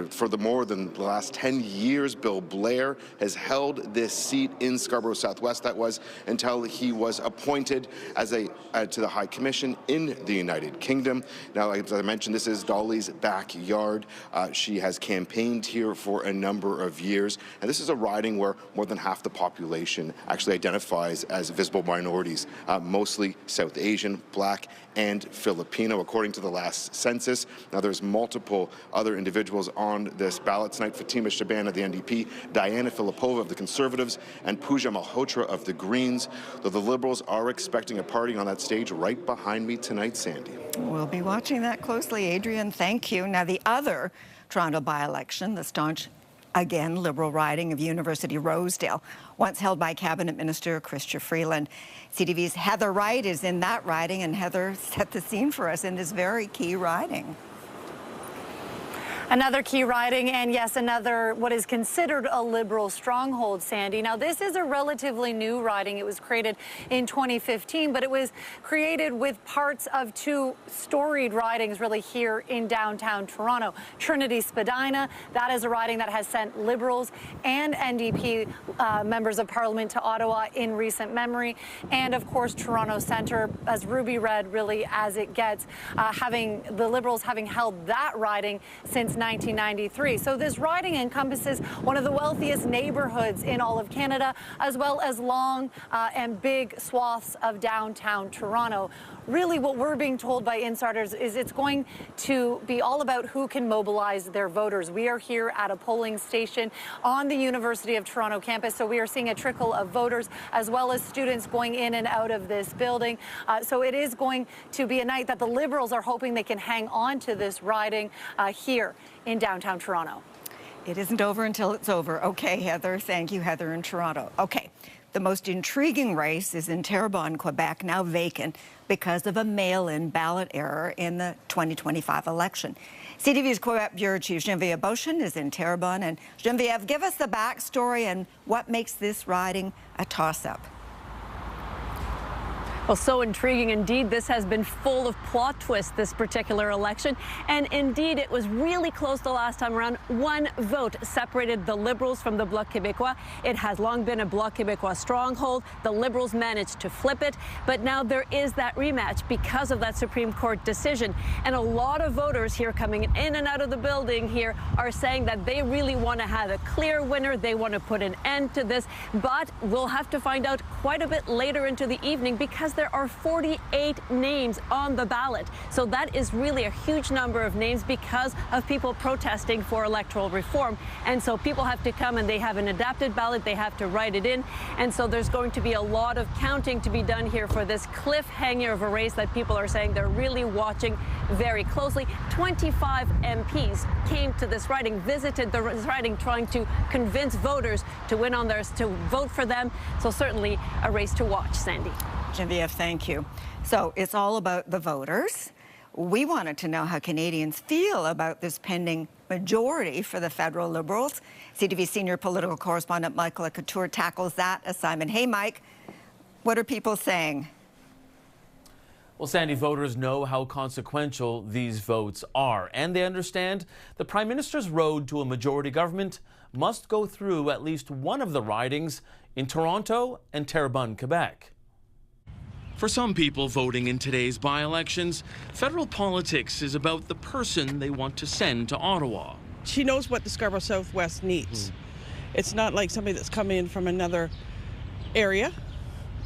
for more than the last 10 years, Bill Blair has held this seat in Scarborough Southwest. That was until he was appointed as to the High Commission in the United Kingdom. Now, as I mentioned, this is Dolly's backyard. She has campaigned here for a number of years, and this is a riding where more than half the population actually identifies as visible minorities, mostly South Asian, Black, and Filipino, according to the last census. Now, there's multiple other individuals on this ballot tonight: Fatima Shaban of the NDP, Diana Filipova of the Conservatives, and Pooja Malhotra of the Greens. Though the Liberals are expecting a party on that stage right behind me tonight, Sandy. We'll be watching that closely, Adrian. Thank you. Now, the other Toronto by-election, the staunch, again, Liberal riding of University Rosedale, once held by Cabinet Minister Chrystia Freeland. CTV's Heather Wright is in that riding, and Heather set the scene for us in this very key riding. Another key riding, and yes, another what is considered a Liberal stronghold, Sandy. Now, this is a relatively new riding. It was created in 2015, but it was created with parts of 2 storied ridings really here in downtown Toronto. Trinity Spadina, that is a riding that has sent Liberals and NDP members of Parliament to Ottawa in recent memory. And, of course, Toronto Centre, as ruby red really as it gets, the Liberals having held that riding since 1993. So this riding encompasses one of the wealthiest neighborhoods in all of Canada, as well as long and big swaths of downtown Toronto. Really, what we're being told by insiders is it's going to be all about who can mobilize their voters. We are here at a polling station on the University of Toronto campus, so we are seeing a trickle of voters as well as students going in and out of this building. So it is going to be a night that the Liberals are hoping they can hang on to this riding here in downtown Toronto. It isn't over until it's over. Okay, Heather. Thank you, Heather in Toronto. Okay. The most intriguing race is in Terrebonne, Quebec, now vacant because of a mail-in ballot error in the 2025 election. CTV's Quebec Bureau Chief Geneviève Beauchamp is in Terrebonne. And Geneviève, give us the backstory and what makes this riding a toss-up. Well, so intriguing indeed. This has been full of plot twists, this particular election. And indeed, it was really close the last time around. 1 vote separated the Liberals from the Bloc Québécois. It has long been a Bloc Québécois stronghold. The Liberals managed to flip it. But now there is that rematch because of that Supreme Court decision. And a lot of voters here coming in and out of the building here are saying that they really want to have a clear winner. They want to put an end to this. But we'll have to find out quite a bit later into the evening because there are 48 names on the ballot. So that is really a huge number of names because of people protesting for electoral reform. And so people have to come and they have an adapted ballot. They have to write it in. And so there's going to be a lot of counting to be done here for this cliffhanger of a race that people are saying they're really watching very closely. 25 MPs came to this riding, visited the riding, trying to convince voters to win on theirs, to vote for them. So certainly a race to watch, Sandy. Geneviève, thank you. So it's all about the voters. We wanted to know how Canadians feel about this pending majority for the federal Liberals. CTV senior political correspondent Michael Couture tackles that assignment. Hey, Mike, what are people saying? Well, Sandy, voters know how consequential these votes are, and they understand the Prime Minister's road to a majority government must go through at least one of the ridings in Toronto and Terrebonne, Quebec. For some people voting in today's by-elections, federal politics is about the person they want to send to Ottawa. She knows what the Scarborough Southwest needs. It's not like somebody that's coming in from another area.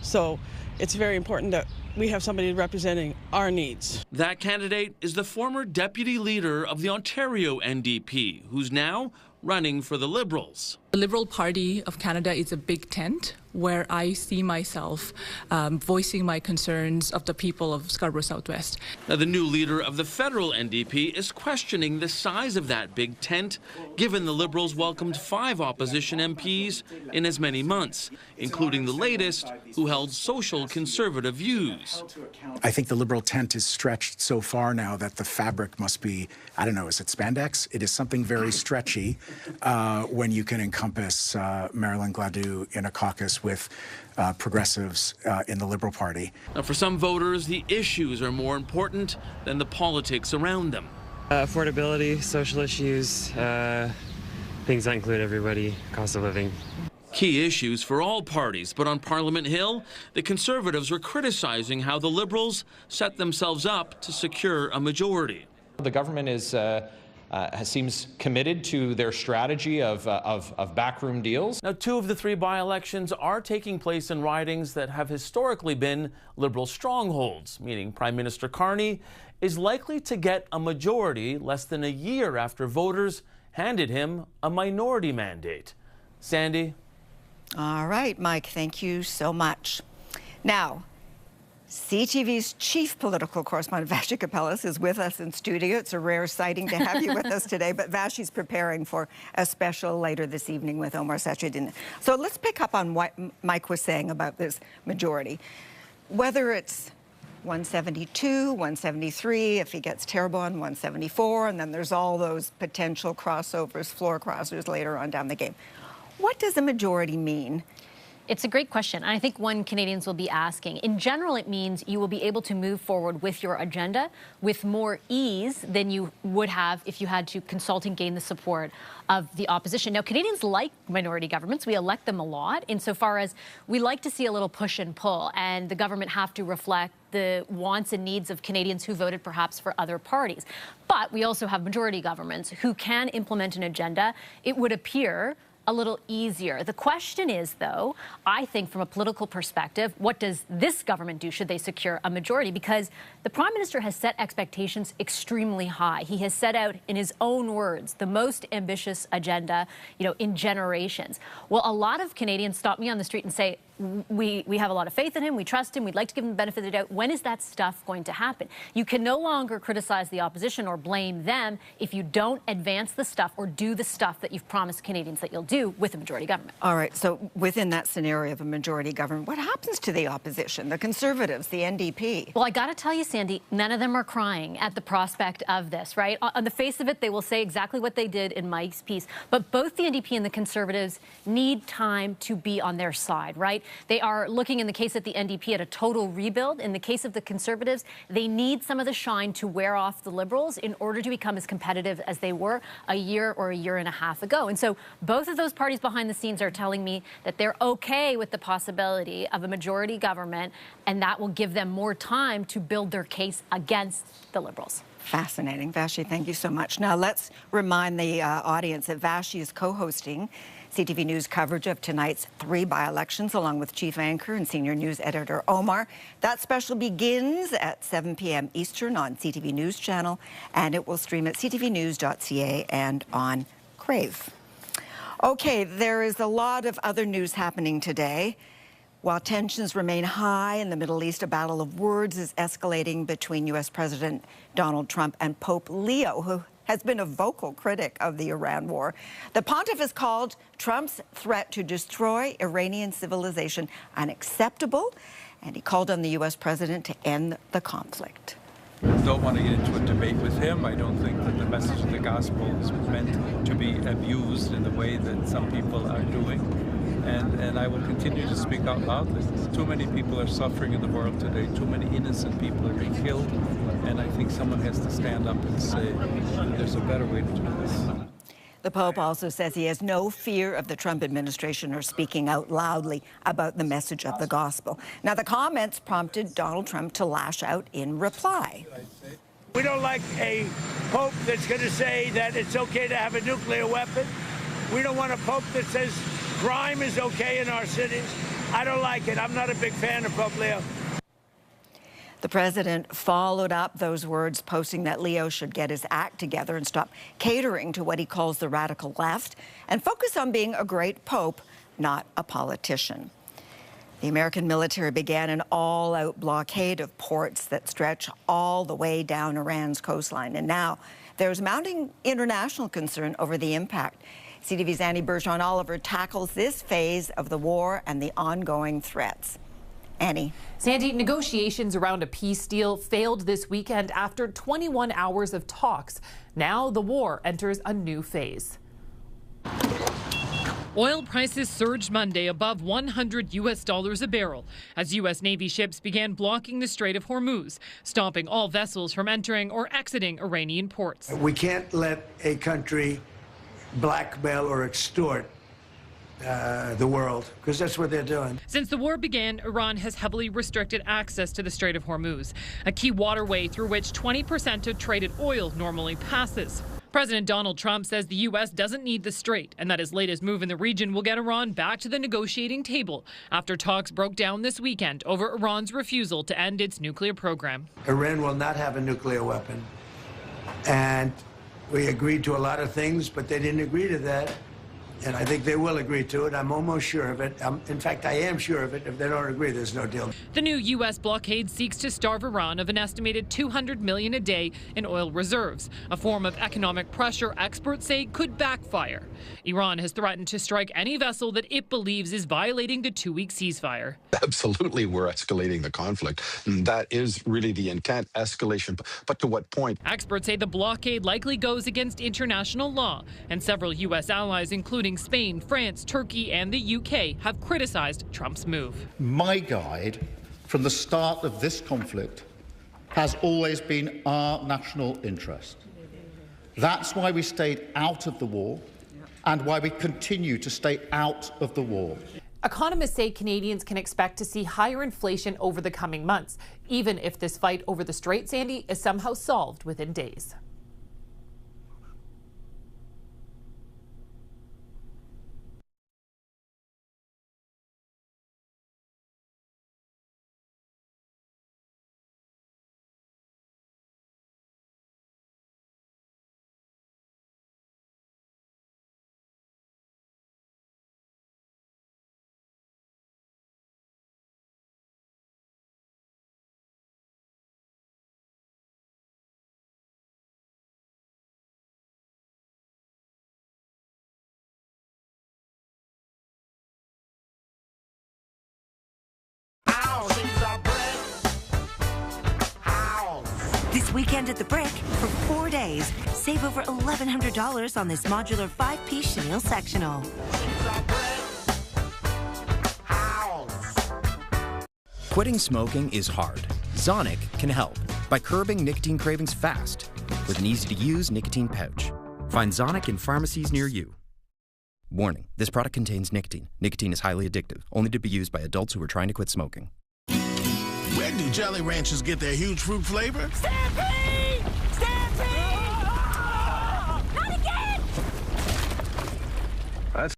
So it's very important that we have somebody representing our needs. That candidate is the former deputy leader of the Ontario NDP, who's now running for the Liberals. The Liberal Party of Canada is a big tent where I see myself voicing my concerns of the people of Scarborough Southwest. Now, the new leader of the federal NDP is questioning the size of that big tent, given the Liberals welcomed 5 opposition MPs in as many months, including the latest, who held social conservative views. I think the Liberal tent is stretched so far now that the fabric must be, I don't know, is it spandex? It is something very stretchy when you can encompass Marilyn Gladue in a caucus with progressives in the Liberal Party. Now, for some voters, the issues are more important than the politics around them. Affordability, social issues, things that include everybody, cost of living. Key issues for all parties, but on Parliament Hill, the Conservatives were criticizing how the Liberals set themselves up to secure a majority. The government seems committed to their strategy of backroom deals. Now, 2 of the 3 by-elections are taking place in ridings that have historically been Liberal strongholds, meaning Prime Minister Carney is likely to get a majority less than a year after voters handed him a minority mandate. Sandy? All right, Mike, thank you so much. Now, CTV's chief political correspondent, Vassy Kapelos, is with us in studio. It's a rare sighting to have you with us today, but Vassy's preparing for a special later this evening with Omar Sachedina. So let's pick up on what Mike was saying about this majority. Whether it's 172, 173, if he gets Terrebonne, 174, and then there's all those potential crossovers, floor crossers later on down the game. What does a majority mean? It's a great question. And I think one Canadians will be asking. In general, it means you will be able to move forward with your agenda with more ease than you would have if you had to consult and gain the support of the opposition. Now, Canadians like minority governments. We elect them a lot insofar as we like to see a little push and pull, and the government have to reflect the wants and needs of Canadians who voted perhaps for other parties. But we also have majority governments who can implement an agenda, it would appear, a little easier. The question is, though, I think from a political perspective, what does this government do should they secure a majority? Because the Prime Minister has set expectations extremely high. He has set out, in his own words, the most ambitious agenda, in generations. Well, a lot of Canadians stop me on the street and say, we have a lot of faith in him, we trust him, we'd like to give him the benefit of the doubt. When is that stuff going to happen? You can no longer criticize the opposition or blame them if you don't advance the stuff or do the stuff that you've promised Canadians that you'll do with a majority government. All right, so within that scenario of a majority government, what happens to the opposition, the Conservatives, the NDP? Well, I got to tell you, Sandy, none of them are crying at the prospect of this, right? On the face of it, they will say exactly what they did in Mike's piece. But both the NDP and the Conservatives need time to be on their side, right? They are looking, in the case of the NDP, at a total rebuild. In the case of the Conservatives, they need some of the shine to wear off the Liberals in order to become as competitive as they were a year or a year and a half ago. And so both of those parties behind the scenes are telling me that they're okay with the possibility of a majority government, and that will give them more time to build their case against the Liberals. Fascinating. Vassy, thank you so much. Now, let's remind the audience that Vassy is co-hosting CTV News coverage of tonight's 3 by-elections, along with chief anchor and senior news editor Omar. That special begins at 7 p.m. Eastern on CTV News Channel, and it will stream at ctvnews.ca and on Crave. Okay, there is a lot of other news happening today. While tensions remain high in the Middle East, a battle of words is escalating between U.S. President Donald Trump and Pope Leo, who has been a vocal critic of the Iran war. The pontiff has called Trump's threat to destroy Iranian civilization unacceptable, and he called on the U.S. president to end the conflict. Don't want to get into a debate with him. I don't think that the message of the gospel is meant to be abused in the way that some people are doing. And I will continue to speak out loudly. Too many people are suffering in the world today. Too many innocent people are being killed. And I think someone has to stand up and say, there's a better way to do this. The Pope also says he has no fear of the Trump administration or speaking out loudly about the message of the gospel. Now, the comments prompted Donald Trump to lash out in reply. We don't like a pope that's going to say that it's okay to have a nuclear weapon. We don't want a pope that says crime is okay in our cities. I don't like it. I'm not a big fan of Pope Leo. The president followed up those words, posting that Leo should get his act together and stop catering to what he calls the radical left and focus on being a great pope, not a politician. The American military began an all-out blockade of ports that stretch all the way down Iran's coastline. And now there's mounting international concern over the impact. CTV's Annie Bergeron-Oliver tackles this phase of the war and the ongoing threats. Annie. Sandy, negotiations around a peace deal failed this weekend after 21 hours of talks. Now the war enters a new phase. Oil prices surged Monday above $100 a barrel as U.S. Navy ships began blocking the Strait of Hormuz, stopping all vessels from entering or exiting Iranian ports. We can't let a country blackmail or extort the world, because that's what they're doing. Since the war began, Iran has heavily restricted access to the Strait of Hormuz, a key waterway through which 20% of traded oil normally passes. President Donald Trump says the U.S. doesn't need the strait and that his latest move in the region will get Iran back to the negotiating table after talks broke down this weekend over Iran's refusal to end its nuclear program. Iran will not have a nuclear weapon. And we agreed to a lot of things, but they didn't agree to that. And I think they will agree to it. I'm almost sure of it. In fact, I am sure of it. If they don't agree, there's no deal. The new U.S. blockade seeks to starve Iran of an estimated $200 million a day in oil reserves, a form of economic pressure experts say could backfire. Iran has threatened to strike any vessel that it believes is violating the two-week ceasefire. Absolutely, we're escalating the conflict. And that is really the intent, escalation. But to what point? Experts say the blockade likely goes against international law, and several U.S. allies, including Spain, France, Turkey, and the UK, have criticized Trump's move. My guide from the start of this conflict has always been our national interest. That's why we stayed out of the war and why we continue to stay out of the war. Economists say Canadians can expect to see higher inflation over the coming months, even if this fight over the Strait, Sandy, is somehow solved within days. This weekend at the Brick, for 4 days, save over $1,100 on this modular 5-piece chenille sectional. Quitting smoking is hard. Zonic can help by curbing nicotine cravings fast with an easy-to-use nicotine pouch. Find Zonic in pharmacies near you. Warning, this product contains nicotine. Nicotine is highly addictive, only to be used by adults who are trying to quit smoking. Where do Jolly Ranchers get their huge fruit flavor? Stampede! Stampede! Not again! That's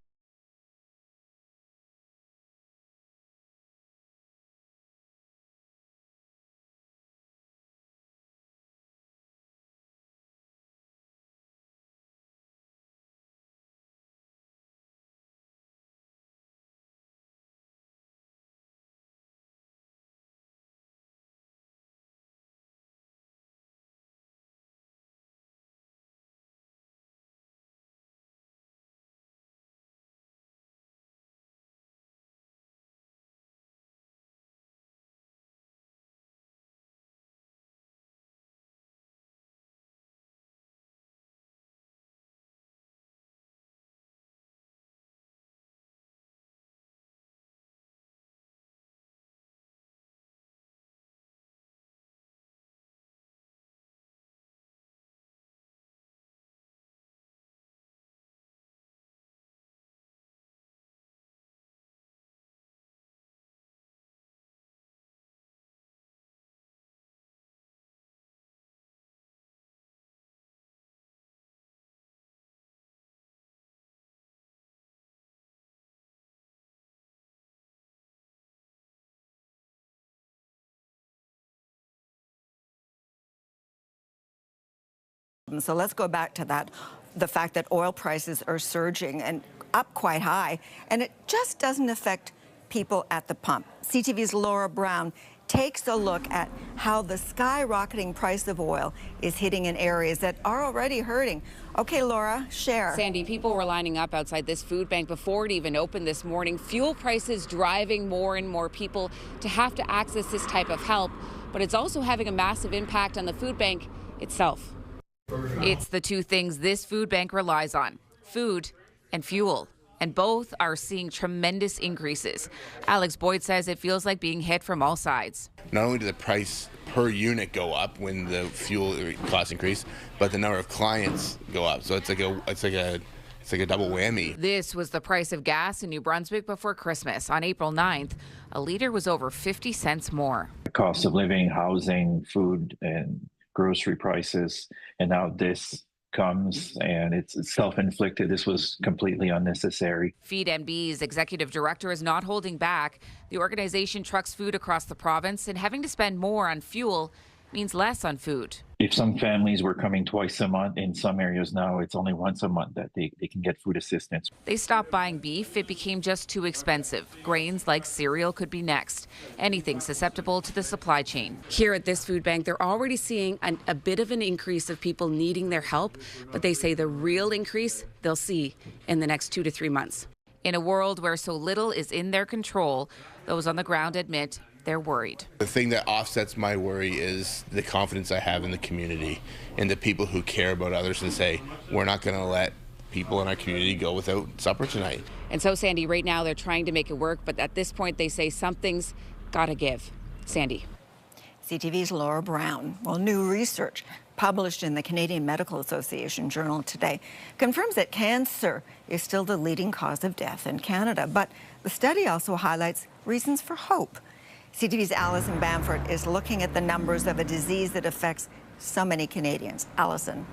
So let's go back to that, the fact that oil prices are surging and up quite high, and it just doesn't affect people at the pump. CTV's Laura Brown takes a look at how the skyrocketing price of oil is hitting in areas that are already hurting. Okay, Laura, share. Sandy, people were lining up outside this food bank before it even opened this morning. Fuel prices driving more and more people to have to access this type of help, but it's also having a massive impact on the food bank itself. It's the two things this food bank relies on: food and fuel. And both are seeing tremendous increases. Alex Boyd says it feels like being hit from all sides. Not only did the price per unit go up when the fuel costs increase, but the number of clients go up. So it's like a double whammy. This was the price of gas in New Brunswick before Christmas. On April 9th, a litre was over 50 cents more. The cost of living, housing, food, and grocery prices, and now this comes, and it's self-inflicted. This was completely unnecessary. Feed NB's executive director is not holding back. The organization trucks food across the province, and having to spend more on fuel means less on food. If some families were coming twice a month, in some areas now it's only once a month that they can get food assistance. They stopped buying beef. It became just too expensive. Grains like cereal could be next. Anything susceptible to the supply chain. Here at this food bank, they're already seeing a bit of an increase of people needing their help, but they say the real increase they'll see in the next 2 to 3 months. In a world where so little is in their control, those on the ground admit they're worried. The thing that offsets my worry is the confidence I have in the community and the people who care about others and say, we're not going to let people in our community go without supper tonight. And so, Sandy, right now they're trying to make it work, but at this point they say something's got to give. Sandy. CTV's Laura Brown. Well, new research published in the Canadian Medical Association Journal today confirms that cancer is still the leading cause of death in Canada. But the study also highlights reasons for hope. CTV's Alison Bamford is looking at the numbers of a disease that affects so many Canadians. Alison.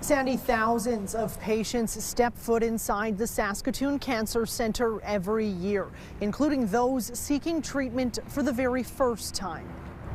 Sandy, thousands of patients step foot inside the Saskatoon Cancer Centre every year, including those seeking treatment for the very first time.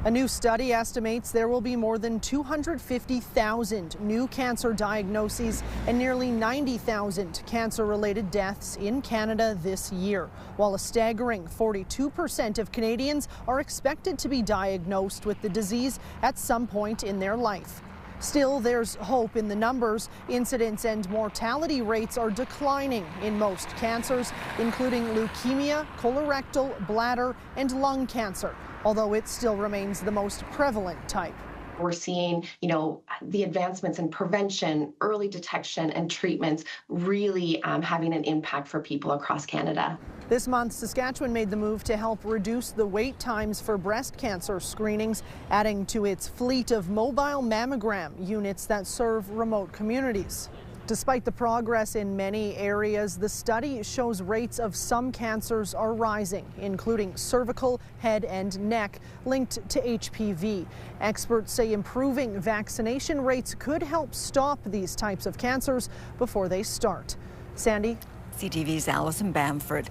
A new study estimates there will be more than 250,000 new cancer diagnoses and nearly 90,000 cancer-related deaths in Canada this year, while a staggering 42% of Canadians are expected to be diagnosed with the disease at some point in their life. Still, there's hope in the numbers. Incidence and mortality rates are declining in most cancers, including leukemia, colorectal, bladder, and lung cancer, although it still remains the most prevalent type. We're seeing, the advancements in prevention, early detection, and treatments really having an impact for people across Canada. This month, Saskatchewan made the move to help reduce the wait times for breast cancer screenings, adding to its fleet of mobile mammogram units that serve remote communities. Despite the progress in many areas, the study shows rates of some cancers are rising, including cervical, head and neck, linked to HPV. Experts say improving vaccination rates could help stop these types of cancers before they start. Sandy? CTV's Alison Bamford.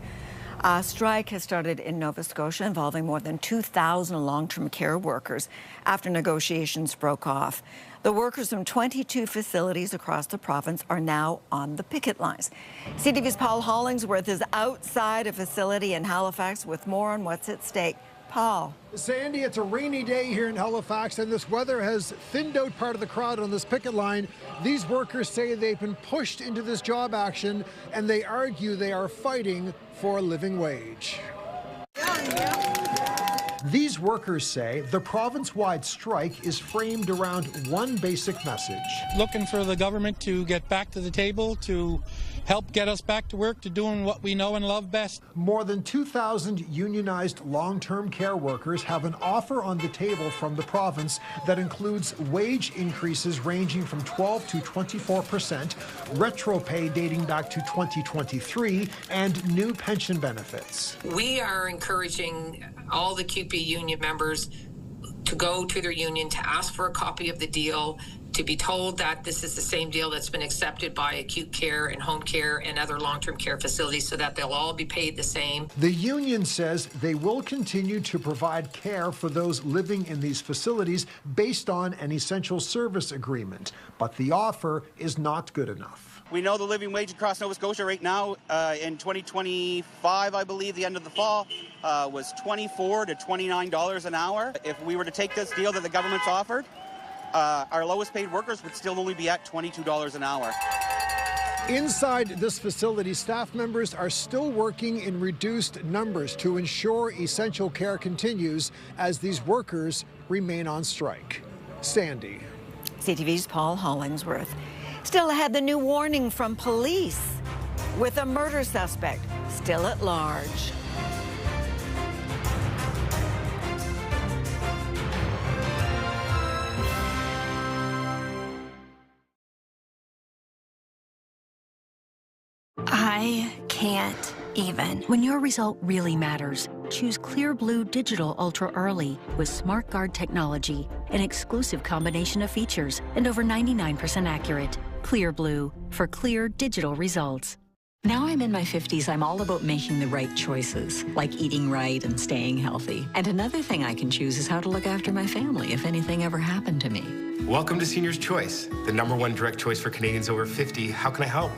A strike has started in Nova Scotia involving more than 2,000 long-term care workers after negotiations broke off. The workers from 22 facilities across the province are now on the picket lines. CTV's Paul Hollingsworth is outside a facility in Halifax with more on what's at stake. Paul. Sandy, it's a rainy day here in Halifax, and this weather has thinned out part of the crowd on this picket line. These workers say they've been pushed into this job action, and they argue they are fighting for a living wage. These workers say the province-wide strike is framed around one basic message. Looking for the government to get back to the table, to help get us back to work, to doing what we know and love best. More than 2,000 unionized long-term care workers have an offer on the table from the province that includes wage increases ranging from 12 to 24%, retro pay dating back to 2023, and new pension benefits. We are encouraging all the QP union members to go to their union to ask for a copy of the deal, to be told that this is the same deal that's been accepted by acute care and home care and other long-term care facilities, so that they'll all be paid the same. The union says they will continue to provide care for those living in these facilities based on an essential service agreement, but the offer is not good enough. We know the living wage across Nova Scotia right now in 2025, I believe, the end of the fall, was $24 to $29 an hour. If we were to take this deal that the government's offered, our lowest paid workers would still only be at $22 an hour. Inside this facility, staff members are still working in reduced numbers to ensure essential care continues as these workers remain on strike. Sandy. CTV's Paul Hollingsworth. Still ahead, the new warning from police with a murder suspect still at large. I can't even. When your result really matters, choose Clear Blue Digital Ultra Early with SmartGuard technology, an exclusive combination of features, and over 99% accurate. Clear Blue for clear digital results. Now I'm in my 50s, I'm all about making the right choices, like eating right and staying healthy. And another thing I can choose is how to look after my family if anything ever happened to me. Welcome to Senior's Choice, the #1 direct choice for Canadians over 50. How can I help?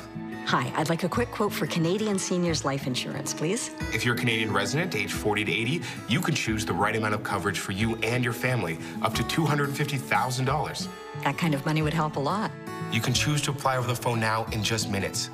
Hi, I'd like a quick quote for Canadian seniors life insurance, please. If you're a Canadian resident, age 40 to 80, you can choose the right amount of coverage for you and your family, up to $250,000. That kind of money would help a lot. You can choose to apply over the phone now in just minutes.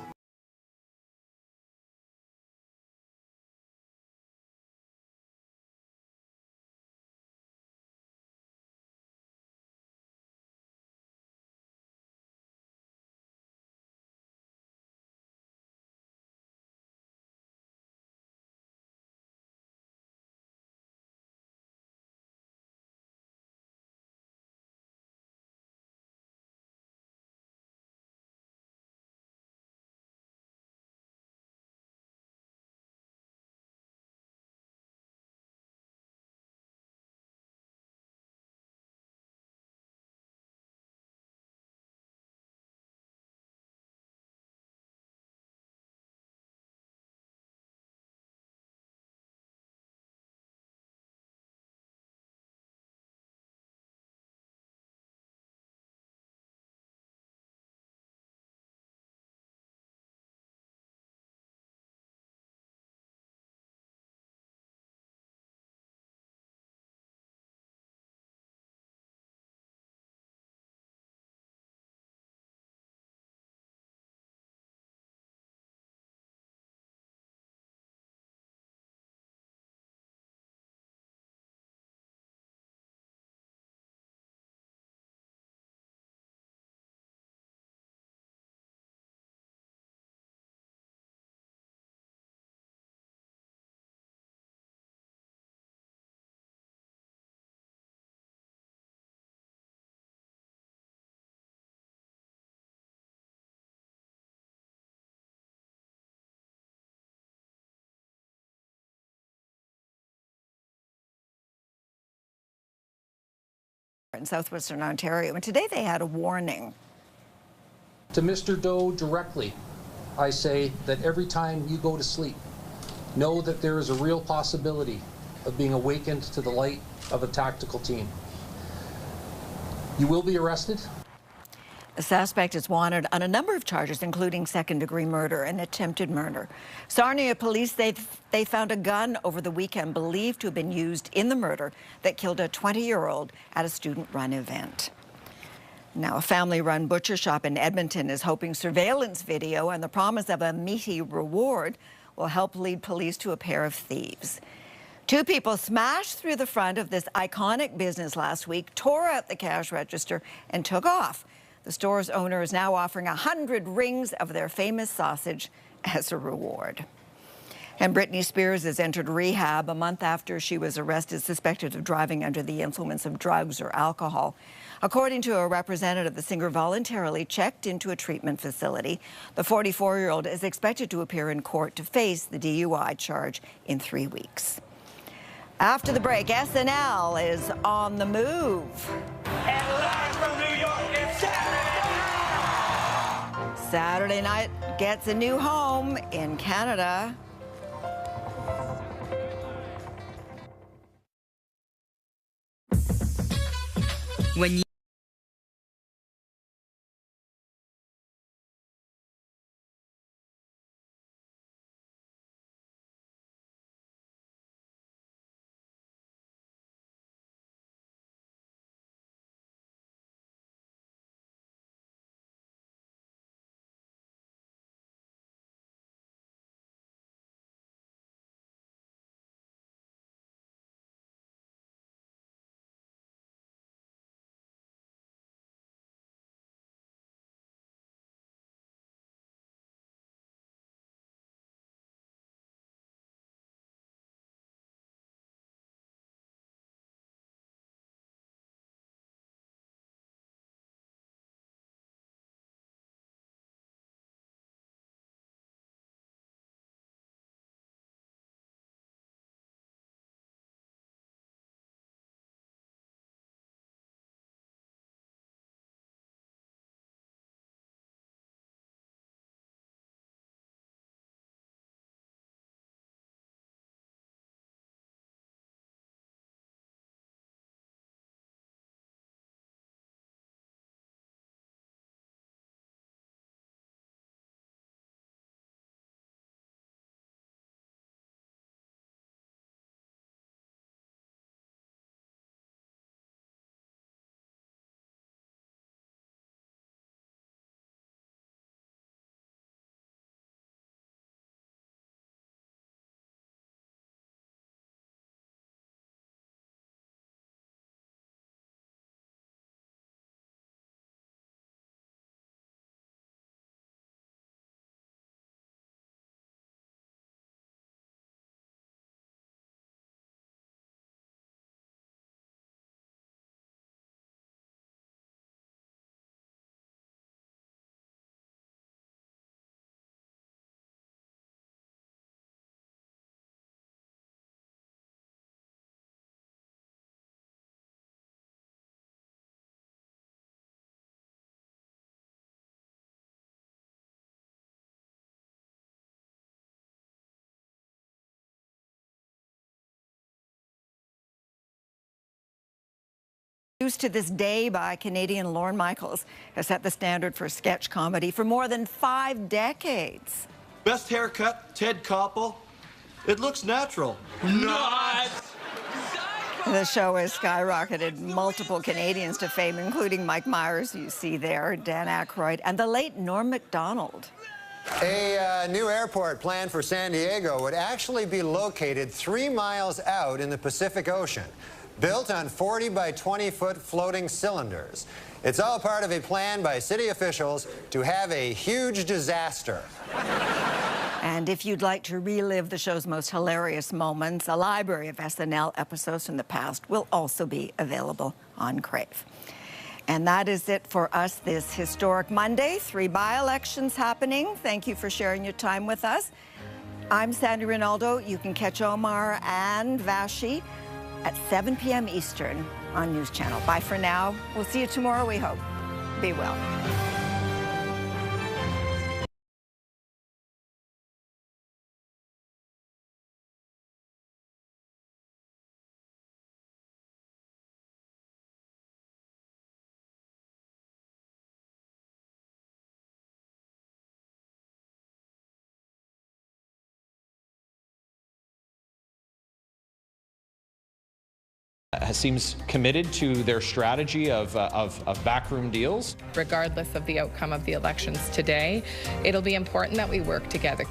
In southwestern Ontario, and today they had a warning. To Mr. Doe directly, I say that every time you go to sleep, know that there is a real possibility of being awakened to the light of a tactical team. You will be arrested. The suspect is wanted on a number of charges, including second-degree murder and attempted murder. Sarnia police, they found a gun over the weekend believed to have been used in the murder that killed a 20-year-old at a student-run event. Now, a family-run butcher shop in Edmonton is hoping surveillance video and the promise of a meaty reward will help lead police to a pair of thieves. Two people smashed through the front of this iconic business last week, tore out the cash register, and took off. The store's owner is now offering 100 rings of their famous sausage as a reward. And Britney Spears has entered rehab a month after she was arrested, suspected of driving under the influence of drugs or alcohol. According to a representative, the singer voluntarily checked into a treatment facility. The 44-year-old is expected to appear in court to face the DUI charge in 3 weeks. After the break, SNL is on the move. And live from New York, it's Saturday night gets a new home in Canada. When you News to this day by Canadian Lorne Michaels has set the standard for sketch comedy for more than 5 decades. Best haircut, Ted Koppel. It looks natural. Not! The show has skyrocketed multiple Canadians to fame, including Mike Myers, you see there, Dan Aykroyd, and the late Norm Macdonald. A new airport planned for San Diego would actually be located 3 miles out in the Pacific Ocean, built on 40 by 20-foot floating cylinders. It's all part of a plan by city officials to have a huge disaster. And if you'd like to relive the show's most hilarious moments, a library of SNL episodes from the past will also be available on Crave. And that is it for us this historic Monday. 3 by-elections happening. Thank you for sharing your time with us. I'm Sandy Rinaldo. You can catch Omar and Vassy at 7 p.m. Eastern on News Channel. Bye for now. We'll see you tomorrow, we hope. Be well. Seems committed to their strategy of backroom deals. Regardless of the outcome of the elections today, it'll be important that we work together.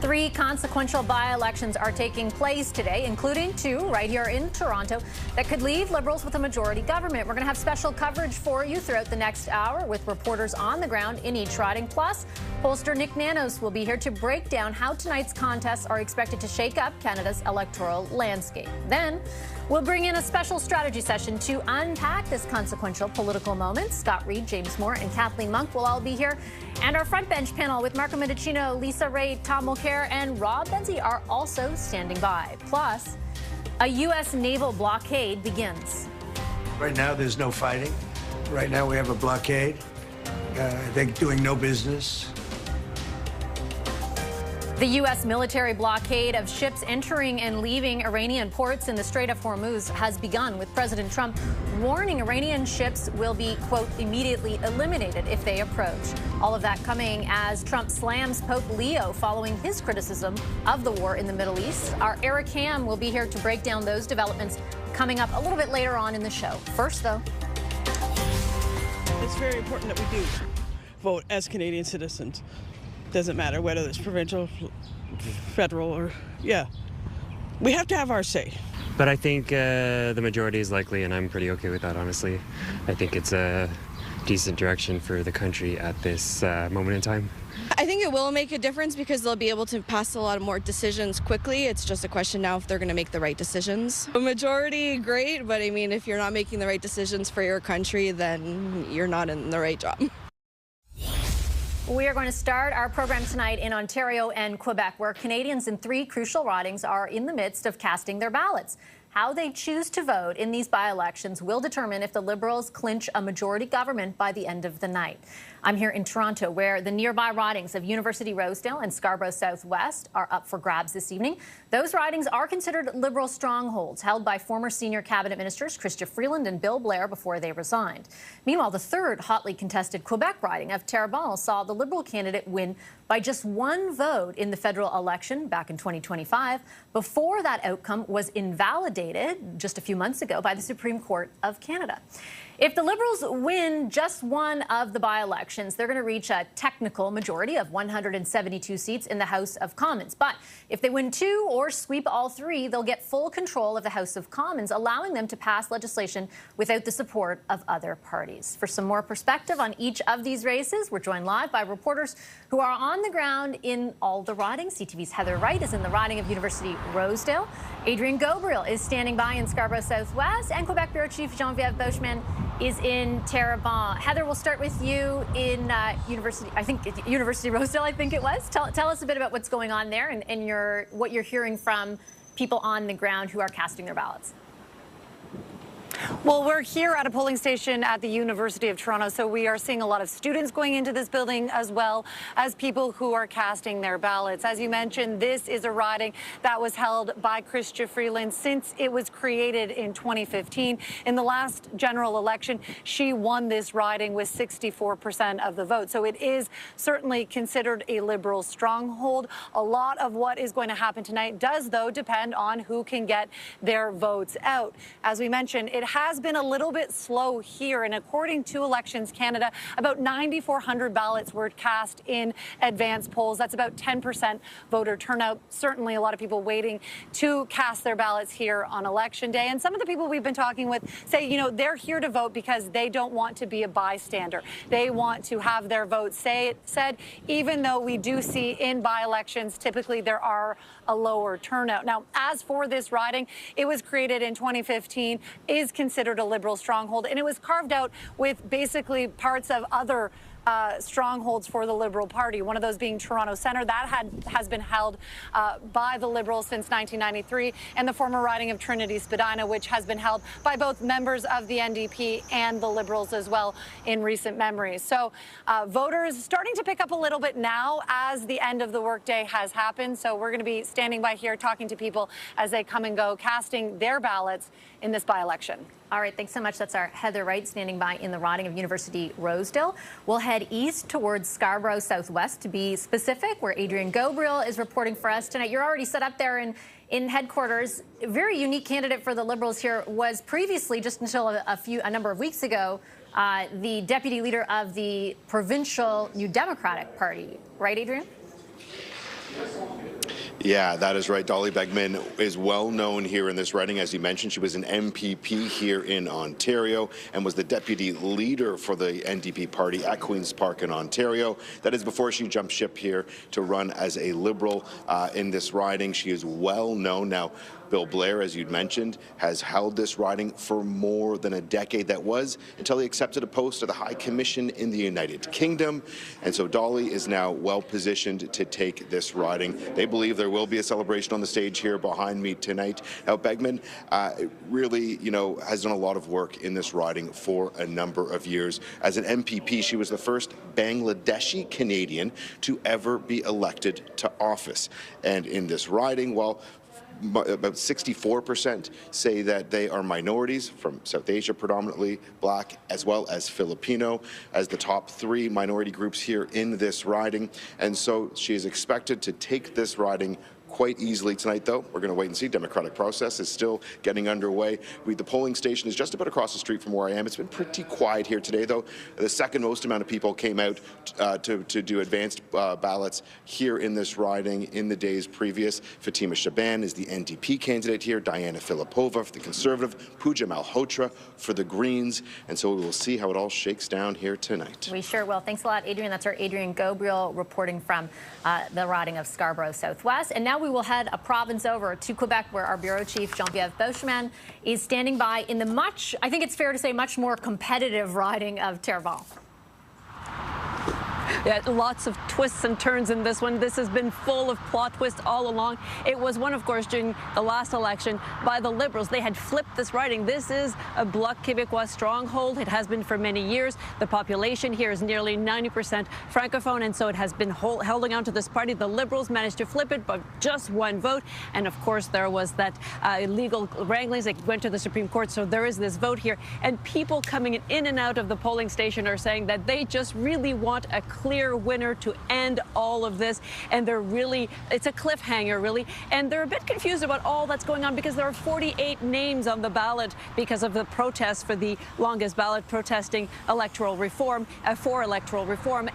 3 consequential by-elections are taking place today, including 2 right here in Toronto that could leave Liberals with a majority government. We're going to have special coverage for you throughout the next hour with reporters on the ground in each riding. Plus, pollster Nick Nanos will be here to break down how tonight's contests are expected to shake up Canada's electoral landscape. Then, we'll bring in a special strategy session to unpack this consequential political moment. Scott Reed, James Moore, and Kathleen Monk will all be here. And our front bench panel with Marco Mendicino, Lisa Ray, Tom Mulcair, and Rob Benzie are also standing by. Plus, a U.S. naval blockade begins. Right now, there's no fighting. Right now, we have a blockade. I think doing no business. The U.S. military blockade of ships entering and leaving Iranian ports in the Strait of Hormuz has begun, with President Trump warning Iranian ships will be, quote, immediately eliminated if they approach. All of that coming as Trump slams Pope Leo following his criticism of the war in the Middle East. Our Eric Ham will be here to break down those developments coming up a little bit later on in the show. First, though, it's very important that we do vote as Canadian citizens. Doesn't matter whether it's provincial, federal, or, yeah. We have to have our say. But I think the majority is likely, and I'm pretty okay with that, honestly. I think it's a decent direction for the country at this moment in time. I think it will make a difference because they'll be able to pass a lot more decisions quickly. It's just a question now if they're going to make the right decisions. A majority, great, but I mean, if you're not making the right decisions for your country, then you're not in the right job. We are going to start our program tonight in Ontario and Quebec, where Canadians in 3 crucial ridings are in the midst of casting their ballots. How they choose to vote in these by-elections will determine if the Liberals clinch a majority government by the end of the night. I'm here in Toronto, where the nearby ridings of University Rosedale and Scarborough Southwest are up for grabs this evening. Those ridings are considered Liberal strongholds, held by former senior cabinet ministers Chrystia Freeland and Bill Blair before they resigned. Meanwhile, the third hotly contested Quebec riding of Terrebonne saw the Liberal candidate win by just 1 vote in the federal election back in 2025, before that outcome was invalidated just a few months ago by the Supreme Court of Canada. If the Liberals win just one of the by-elections, they're going to reach a technical majority of 172 seats in the House of Commons. But if they win 2 or sweep all 3, they'll get full control of the House of Commons, allowing them to pass legislation without the support of other parties. For some more perspective on each of these races, we're joined live by reporters who are on the ground in all the ridings. CTV's Heather Wright is in the riding of University Rosedale. Adrian Gabriel is standing by in Scarborough Southwest, and Quebec Bureau Chief Geneviève Beauchemin is in Terrebonne. Heather, we'll start with you in University Rosedale, I think it was. Tell us a bit about what's going on there and what you're hearing from people on the ground who are casting their ballots. Well, we're here at a polling station at the University of Toronto, so we are seeing a lot of students going into this building as well as people who are casting their ballots. As you mentioned, this is a riding that was held by Chrystia Freeland since it was created in 2015. In the last general election, she won this riding with 64% of the vote. So it is certainly considered a Liberal stronghold. A lot of what is going to happen tonight does, though, depend on who can get their votes out. As we mentioned, it has been a little bit slow here, and according to Elections Canada, about 9,400 ballots were cast in advance polls. That's about 10% voter turnout. Certainly a lot of people waiting to cast their ballots here on Election Day. And some of the people we've been talking with say, you know, they're here to vote because they don't want to be a bystander. They want to have their vote said, even though we do see in by-elections, typically there are a lower turnout. Now, as for this riding, it was created in 2015, is considered a Liberal stronghold, and it was carved out with basically parts of other strongholds for the Liberal Party, one of those being Toronto Centre. That has been held by the Liberals since 1993, and the former riding of Trinity Spadina, which has been held by both members of the NDP and the Liberals as well in recent memory. So voters starting to pick up a little bit now as the end of the workday has happened. So we're going to be standing by here talking to people as they come and go, casting their ballots in this by-election. All right, thanks so much. That's our Heather Wright standing by in the riding of University Rosedale. We'll head east towards Scarborough Southwest, to be specific, where Adrian Gabriel is reporting for us tonight. You're already set up there in headquarters. A very unique candidate for the Liberals here was previously, just until a number of weeks ago, the deputy leader of the provincial New Democratic Party. Right, Adrian? Yeah, that is right. Dolly Begman is well known here in this riding. As you mentioned, she was an MPP here in Ontario and was the deputy leader for the NDP party at Queen's Park in Ontario. That is before she jumped ship here to run as a Liberal in this riding. She is well known. Now, Bill Blair, as you'd mentioned, has held this riding for more than a decade. That was until he accepted a post at the High Commission in the United Kingdom. And so Dolly is now well positioned to take this riding. They believe there will be a celebration on the stage here behind me tonight. Now, Begman really, has done a lot of work in this riding for a number of years. As an MPP, she was the first Bangladeshi Canadian to ever be elected to office. And in this riding, well, about 64% say that they are minorities from South Asia, predominantly Black, as well as Filipino, as the top 3 minority groups here in this riding. And so she is expected to take this riding quite easily tonight, though. We're going to wait and see. Democratic process is still getting underway. The polling station is just about across the street from where I am. It's been pretty quiet here today, though. The second most amount of people came out to do advanced ballots here in this riding in the days previous. Fatima Shaban is the NDP candidate here, Diana Filipova for the Conservative, Pooja Malhotra for the Greens, and so we will see how it all shakes down here tonight. We sure will. Thanks a lot, Adrian. That's our Adrian Gabriel reporting from the riding of Scarborough Southwest. And now we will head a province over to Quebec, where our bureau chief, Geneviève Beauchemin, is standing by in the I think it's fair to say, much more competitive riding of Terrebonne. Yeah, lots of twists and turns in this one. This has been full of plot twists all along. It was one, of course, during the last election by the Liberals. They had flipped this riding. This is a Bloc Québécois stronghold. It has been for many years. The population here is nearly 90% Francophone, and so it has been holding on to this party. The Liberals managed to flip it, but just one vote. And, of course, there was that illegal wranglings that went to the Supreme Court. So there is this vote here. And people coming in and out of the polling station are saying that they just really want a clear winner to end all of this, and it's a cliffhanger, really, and they're a bit confused about all that's going on because there are 48 names on the ballot because of the protests for the longest ballot protesting electoral reform,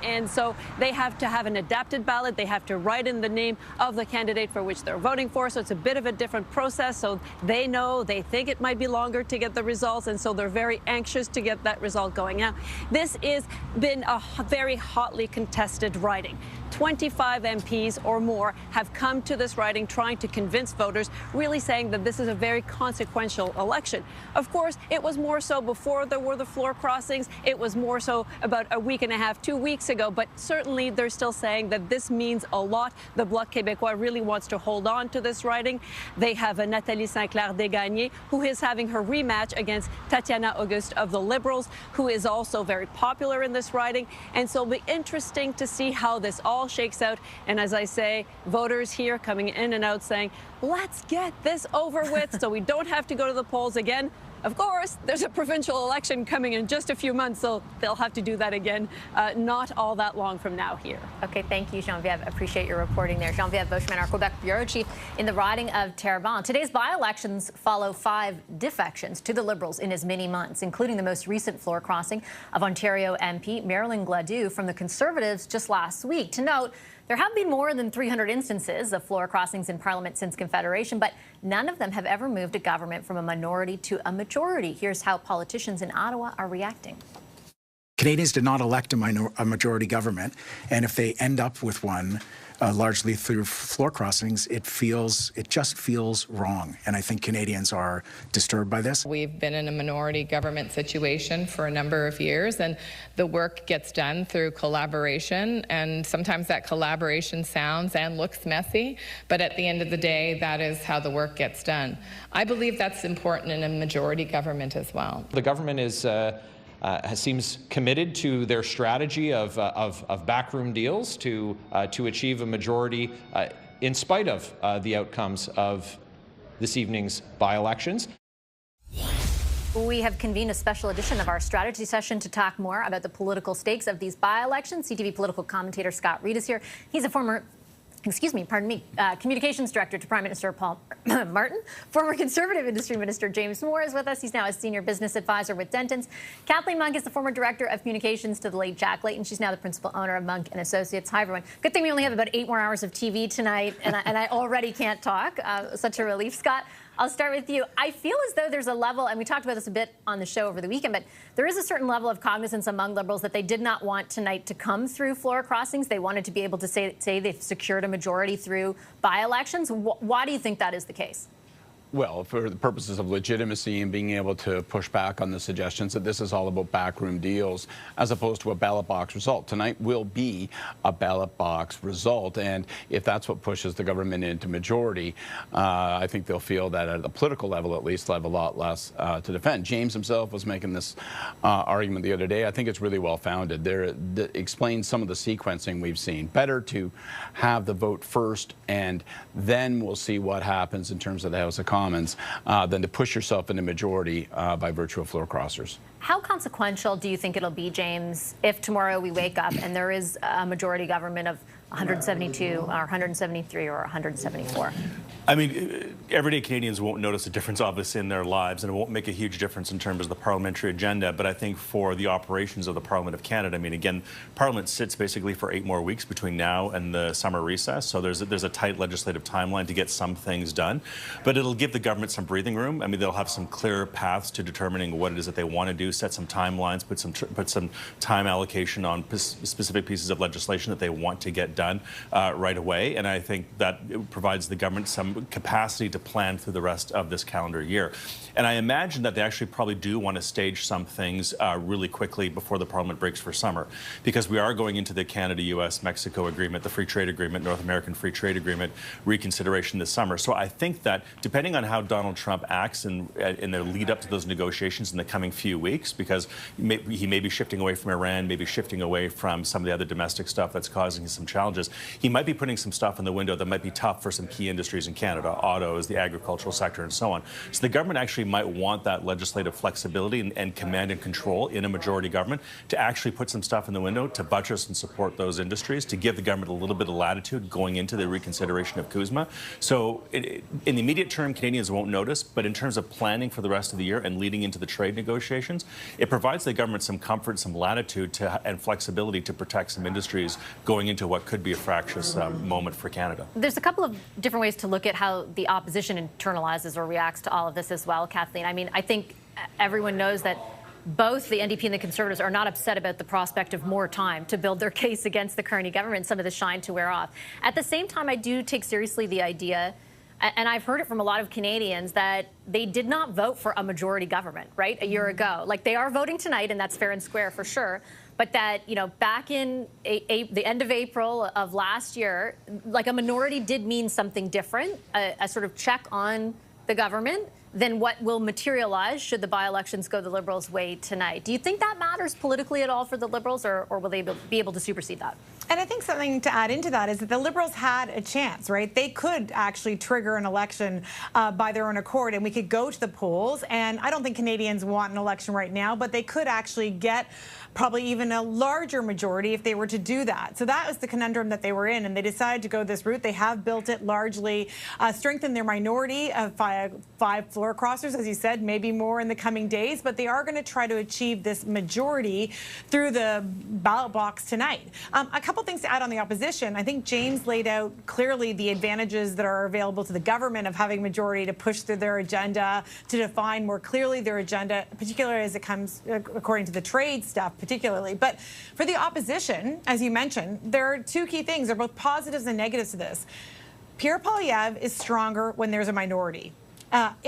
and so they have to have an adapted ballot. They have to write in the name of the candidate for which they're voting for, so it's a bit of a different process. So they think it might be longer to get the results, and so they're very anxious to get that result going. Now, this has been a very hotly contested riding. 25 MPs or more have come to this riding trying to convince voters, really saying that this is a very consequential election. Of course, it was more so before there were the floor crossings. It was more so about a week and a half, 2 weeks ago, but certainly they're still saying that this means a lot. The Bloc Québécois really wants to hold on to this riding. They have a Nathalie Saint-Clair-Desgagnés, who is having her rematch against Tatiana Auguste of the Liberals, who is also very popular in this riding. And so it'll be interesting to see how this all shakes out. And as I say, voters here coming in and out saying, let's get this over with so we don't have to go to the polls again. Of course, there's a provincial election coming in just a few months, so they'll have to do that again not all that long from now here. Okay, thank you, Geneviève. Appreciate your reporting there. Geneviève Beauchemin, our Quebec bureau chief in the riding of Terrebonne. Today's by-elections follow 5 defections to the Liberals in as many months, including the most recent floor crossing of Ontario MP Marilyn Gladue from the Conservatives just last week. To note, there have been more than 300 instances of floor crossings in Parliament since Confederation, but none of them have ever moved a government from a minority to a majority. Here's how politicians in Ottawa are reacting. Canadians did not elect a majority government, and if they end up with one, largely through floor crossings, it just feels wrong. And I think Canadians are disturbed by this. We've been in a minority government situation for a number of years, and the work gets done through collaboration, and sometimes that collaboration sounds and looks messy, but at the end of the day, that is how the work gets done. I believe that's important in a majority government as well. The government seems committed to their strategy of backroom deals to achieve a majority in spite of the outcomes of this evening's by-elections. We have convened a special edition of our strategy session to talk more about the political stakes of these by-elections. CTV political commentator Scott Reed is here. He's a former communications director to Prime Minister Paul Martin. Former Conservative Industry Minister James Moore is with us. He's now a senior business advisor with Dentons. Kathleen Monk is the former director of communications to the late Jack Layton. She's now the principal owner of Monk & Associates. Hi, everyone. Good thing we only have about 8 more hours of TV tonight, and I already can't talk. Such a relief, Scott. I'll start with you. I feel as though there's a level, and we talked about this a bit on the show over the weekend, but there is a certain level of cognizance among Liberals that they did not want tonight to come through floor crossings. They wanted to be able to say they've secured a majority through by-elections. Why do you think that is the case? Well, for the purposes of legitimacy and being able to push back on the suggestions that this is all about backroom deals as opposed to a ballot box result. Tonight will be a ballot box result, and if that's what pushes the government into majority, I think they'll feel that at the political level, at least, they'll have a lot less to defend. James himself was making this argument the other day. I think it's really well founded. It explains some of the sequencing we've seen. Better to have the vote first, and then we'll see what happens in terms of the House of Commons than to push yourself into majority by virtue of floor crossers. How consequential do you think it'll be, James, if tomorrow we wake up and there is a majority government of 172 or 173 or 174? I mean, everyday Canadians won't notice a difference, obviously, in their lives, and it won't make a huge difference in terms of the parliamentary agenda. But I think for the operations of the Parliament of Canada, I mean, again, Parliament sits basically for 8 more weeks between now and the summer recess. So there's a tight legislative timeline to get some things done. But it'll give the government some breathing room. I mean, they'll have some clear paths to determining what it is that they want to do, set some timelines, put some time allocation on specific pieces of legislation that they want to get done right away. And I think that it provides the government some capacity to plan through the rest of this calendar year. And I imagine that they actually probably do want to stage some things really quickly before the Parliament breaks for summer, because we are going into the Canada, U.S., Mexico agreement, the Free Trade Agreement, North American Free Trade Agreement reconsideration this summer. So I think that depending on how Donald Trump acts in the lead up to those negotiations in the coming few weeks, because he may be shifting away from Iran, maybe shifting away from some of the other domestic stuff that's causing some challenges, he might be putting some stuff in the window that might be tough for some key industries in Canada, autos, the agricultural sector, and so on. So the government actually might want that legislative flexibility and command and control in a majority government to actually put some stuff in the window to buttress and support those industries, to give the government a little bit of latitude going into the reconsideration of CUSMA. So in the immediate term, Canadians won't notice, but in terms of planning for the rest of the year and leading into the trade negotiations, it provides the government some comfort, some latitude and flexibility to protect some industries going into what could be a fractious moment for Canada. There's a couple of different ways to look at how the opposition internalizes or reacts to all of this as well, Kathleen. I mean, I think everyone knows that both the NDP and the Conservatives are not upset about the prospect of more time to build their case against the Carney government, some of the shine to wear off. At the same time, I do take seriously the idea, and I've heard it from a lot of Canadians, that they did not vote for a majority government, right, a year ago. Like, they are voting tonight, and that's fair and square for sure. But that, you know, back in the end of April of last year, like, a minority did mean something different, a sort of check on the government than what will materialize should the by-elections go the Liberals' way tonight. Do you think that matters politically at all for the Liberals, or will they be able to supersede that? And I think something to add into that is that the Liberals had a chance, right? They could actually trigger an election by their own accord, and we could go to the polls. And I don't think Canadians want an election right now, but they could actually get probably even a larger majority if they were to do that. So that was the conundrum that they were in, and they decided to go this route. They have built it largely, strengthened their minority of five floor crossers, as you said, maybe more in the coming days, but they are going to try to achieve this majority through the ballot box tonight. A couple things to add on the opposition. I think James laid out clearly the advantages that are available to the government of having majority to push through their agenda, to define more clearly their agenda, particularly as it comes according to the trade stuff, particularly. But for the opposition, as you mentioned, there are two key things. They're both positives and negatives to this. Pierre Poilievre is stronger when there's a minority.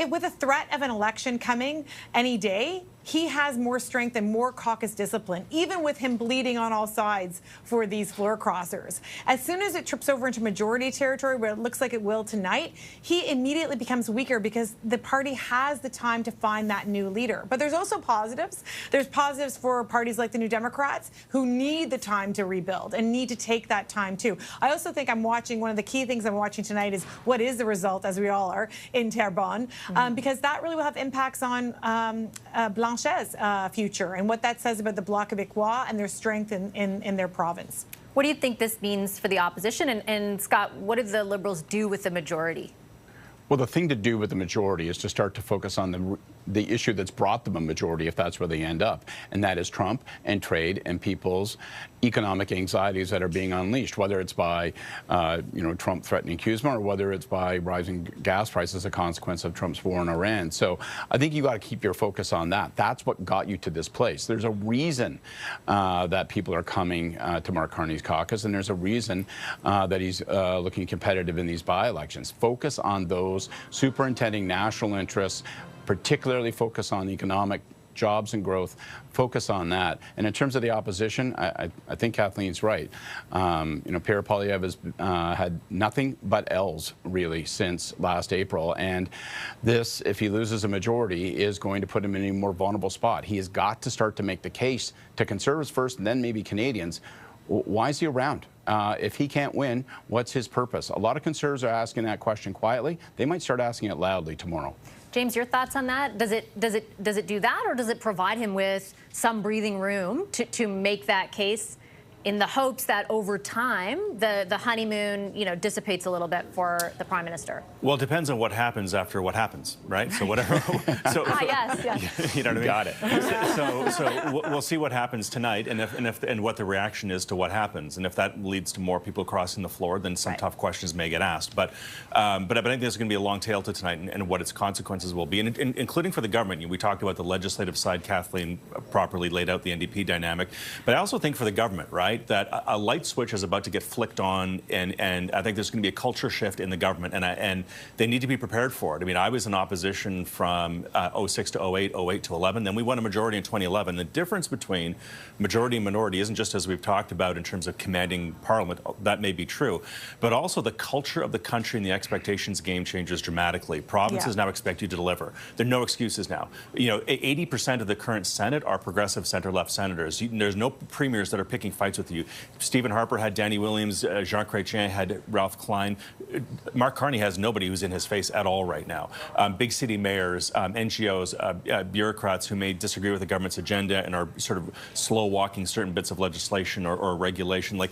With a threat of an election coming any day, he has more strength and more caucus discipline, even with him bleeding on all sides for these floor crossers. As soon as it trips over into majority territory, where it looks like it will tonight, he immediately becomes weaker because the party has the time to find that new leader. But there's also positives. There's positives for parties like the New Democrats, who need the time to rebuild and need to take that time too. I also think one of the key things I'm watching tonight is what is the result, as we all are, in Terrebonne, because that really will have impacts on Blanchet's future and what that says about the Bloc Québécois and their strength in their province. What do you think this means for the opposition? And Scott, what do the Liberals do with the majority? Well, the thing to do with the majority is to start to focus on the issue that's brought them a majority, if that's where they end up, and that is Trump and trade and people's economic anxieties that are being unleashed, whether it's by Trump threatening CUSMA or whether it's by rising gas prices as a consequence of Trump's war in Iran. So I think you got to keep your focus on that. That's what got you to this place. There's a reason that people are coming to Mark Carney's caucus, and there's a reason that he's looking competitive in these by-elections. Focus on those superintending national interests, particularly focus on economic jobs and growth, focus on that. And in terms of the opposition, I think Kathleen's right. Pierre Poilievre has had nothing but L's, really, since last April. And this, if he loses a majority, is going to put him in a more vulnerable spot. He has got to start to make the case to Conservatives first and then maybe Canadians. Why is he around? If he can't win, what's his purpose? A lot of Conservatives are asking that question quietly. They might start asking it loudly tomorrow. James, your thoughts on that? Does it do that, or does it provide him with some breathing room to make that case, in the hopes that over time the honeymoon dissipates a little bit for the Prime Minister? Well, it depends on what happens after what happens, right? So whatever. Yes. You know what I mean? Got it. So we'll see what happens tonight, and what the reaction is to what happens, and if that leads to more people crossing the floor, then some tough questions may get asked. But I think there's going to be a long tail to tonight, and what its consequences will be, and including for the government. We talked about the legislative side. Kathleen properly laid out the NDP dynamic, but I also think for the government, right, that a light switch is about to get flicked on, and I think there's going to be a culture shift in the government, and they need to be prepared for it. I mean, I was in opposition from 06 to 08, 08 to 11. Then we won a majority in 2011. The difference between majority and minority isn't just as we've talked about in terms of commanding Parliament. That may be true, but also the culture of the country and the expectations game changes dramatically. Provinces now expect you to deliver. There are no excuses now. 80% of the current Senate are progressive center-left senators. There's no premiers that are picking fights with you. Stephen Harper had Danny Williams, Jean Chrétien had Ralph Klein. Mark Carney has nobody who's in his face at all right now. Big city mayors, NGOs, bureaucrats who may disagree with the government's agenda and are sort of slow-walking certain bits of legislation or regulation. Like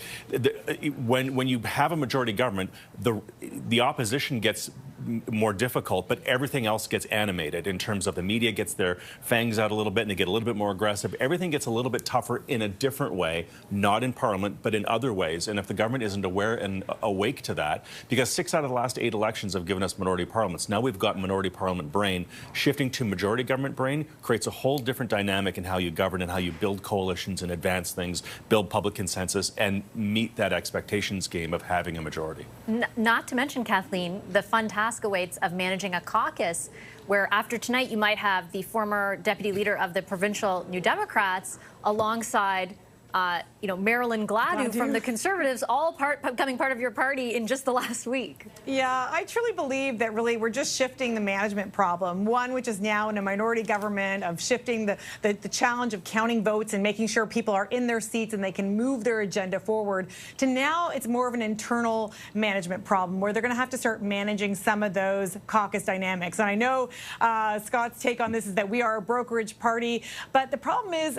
when you have a majority government, the opposition gets more difficult, but everything else gets animated in terms of the media gets their fangs out a little bit and they get a little bit more aggressive. Everything gets a little bit tougher in a different way, not in Parliament, but in other ways. And if the government isn't aware and awake to that, because 6 out of the last 8 elections have given us minority parliaments. Now we've got minority parliament brain. Shifting to majority government brain creates a whole different dynamic in how you govern and how you build coalitions and advance things, build public consensus, and meet that expectations game of having a majority. Not to mention, Kathleen, the fun task awaits of managing a caucus where after tonight you might have the former deputy leader of the provincial New Democrats alongside Marilyn Gladu from the Conservatives, all becoming part of your party in just the last week. Yeah, I truly believe that really we're just shifting the management problem. One, which is now in a minority government, of shifting the challenge of counting votes and making sure people are in their seats and they can move their agenda forward, to now it's more of an internal management problem where they're going to have to start managing some of those caucus dynamics. And I know Scott's take on this is that we are a brokerage party, but the problem is,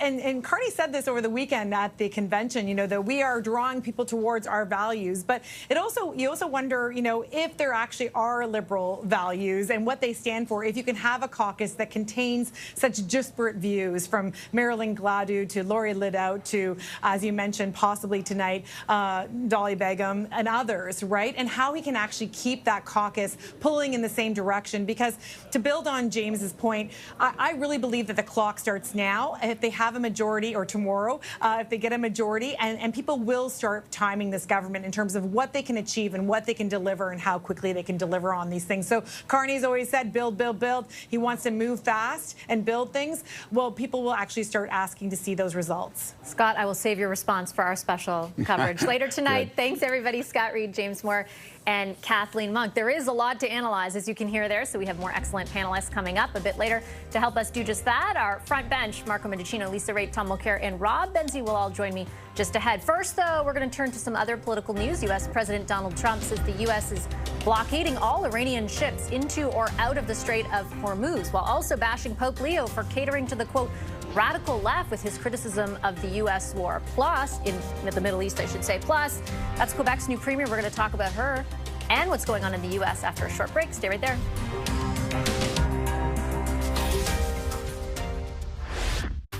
and Carney said this over the weekend at the convention, that we are drawing people towards our values. But you also wonder, if there actually are liberal values and what they stand for, if you can have a caucus that contains such disparate views, from Marilyn Gladu to Laurie Liddell to, as you mentioned, possibly tonight, Dolly Begum and others, right? And how we can actually keep that caucus pulling in the same direction. Because to build on James's point, I really believe that the clock starts now. If they have a majority, or tomorrow, if they get a majority, and people will start timing this government in terms of what they can achieve and what they can deliver and how quickly they can deliver on these things. So Carney's always said, build, build, build. He wants to move fast and build things. Well, people will actually start asking to see those results. Scott, I will save your response for our special coverage later tonight. Thanks, everybody. Scott Reed, James Moore, and Kathleen Monk. There is a lot to analyze, as you can hear there, so we have more excellent panelists coming up a bit later to help us do just that. Our front bench, Marco Mendicino, Lisa Raitt, Tom Mulcair, and Rob Benzie will all join me just ahead. First, though, we're going to turn to some other political news. U.S. President Donald Trump says the U.S. is blockading all Iranian ships into or out of the Strait of Hormuz, while also bashing Pope Leo for catering to the, quote, radical left with his criticism of the U.S. war. Plus, in the Middle East, I should say. Plus, that's Quebec's new premier. We're going to talk about her and what's going on in the U.S. after a short break. Stay right there.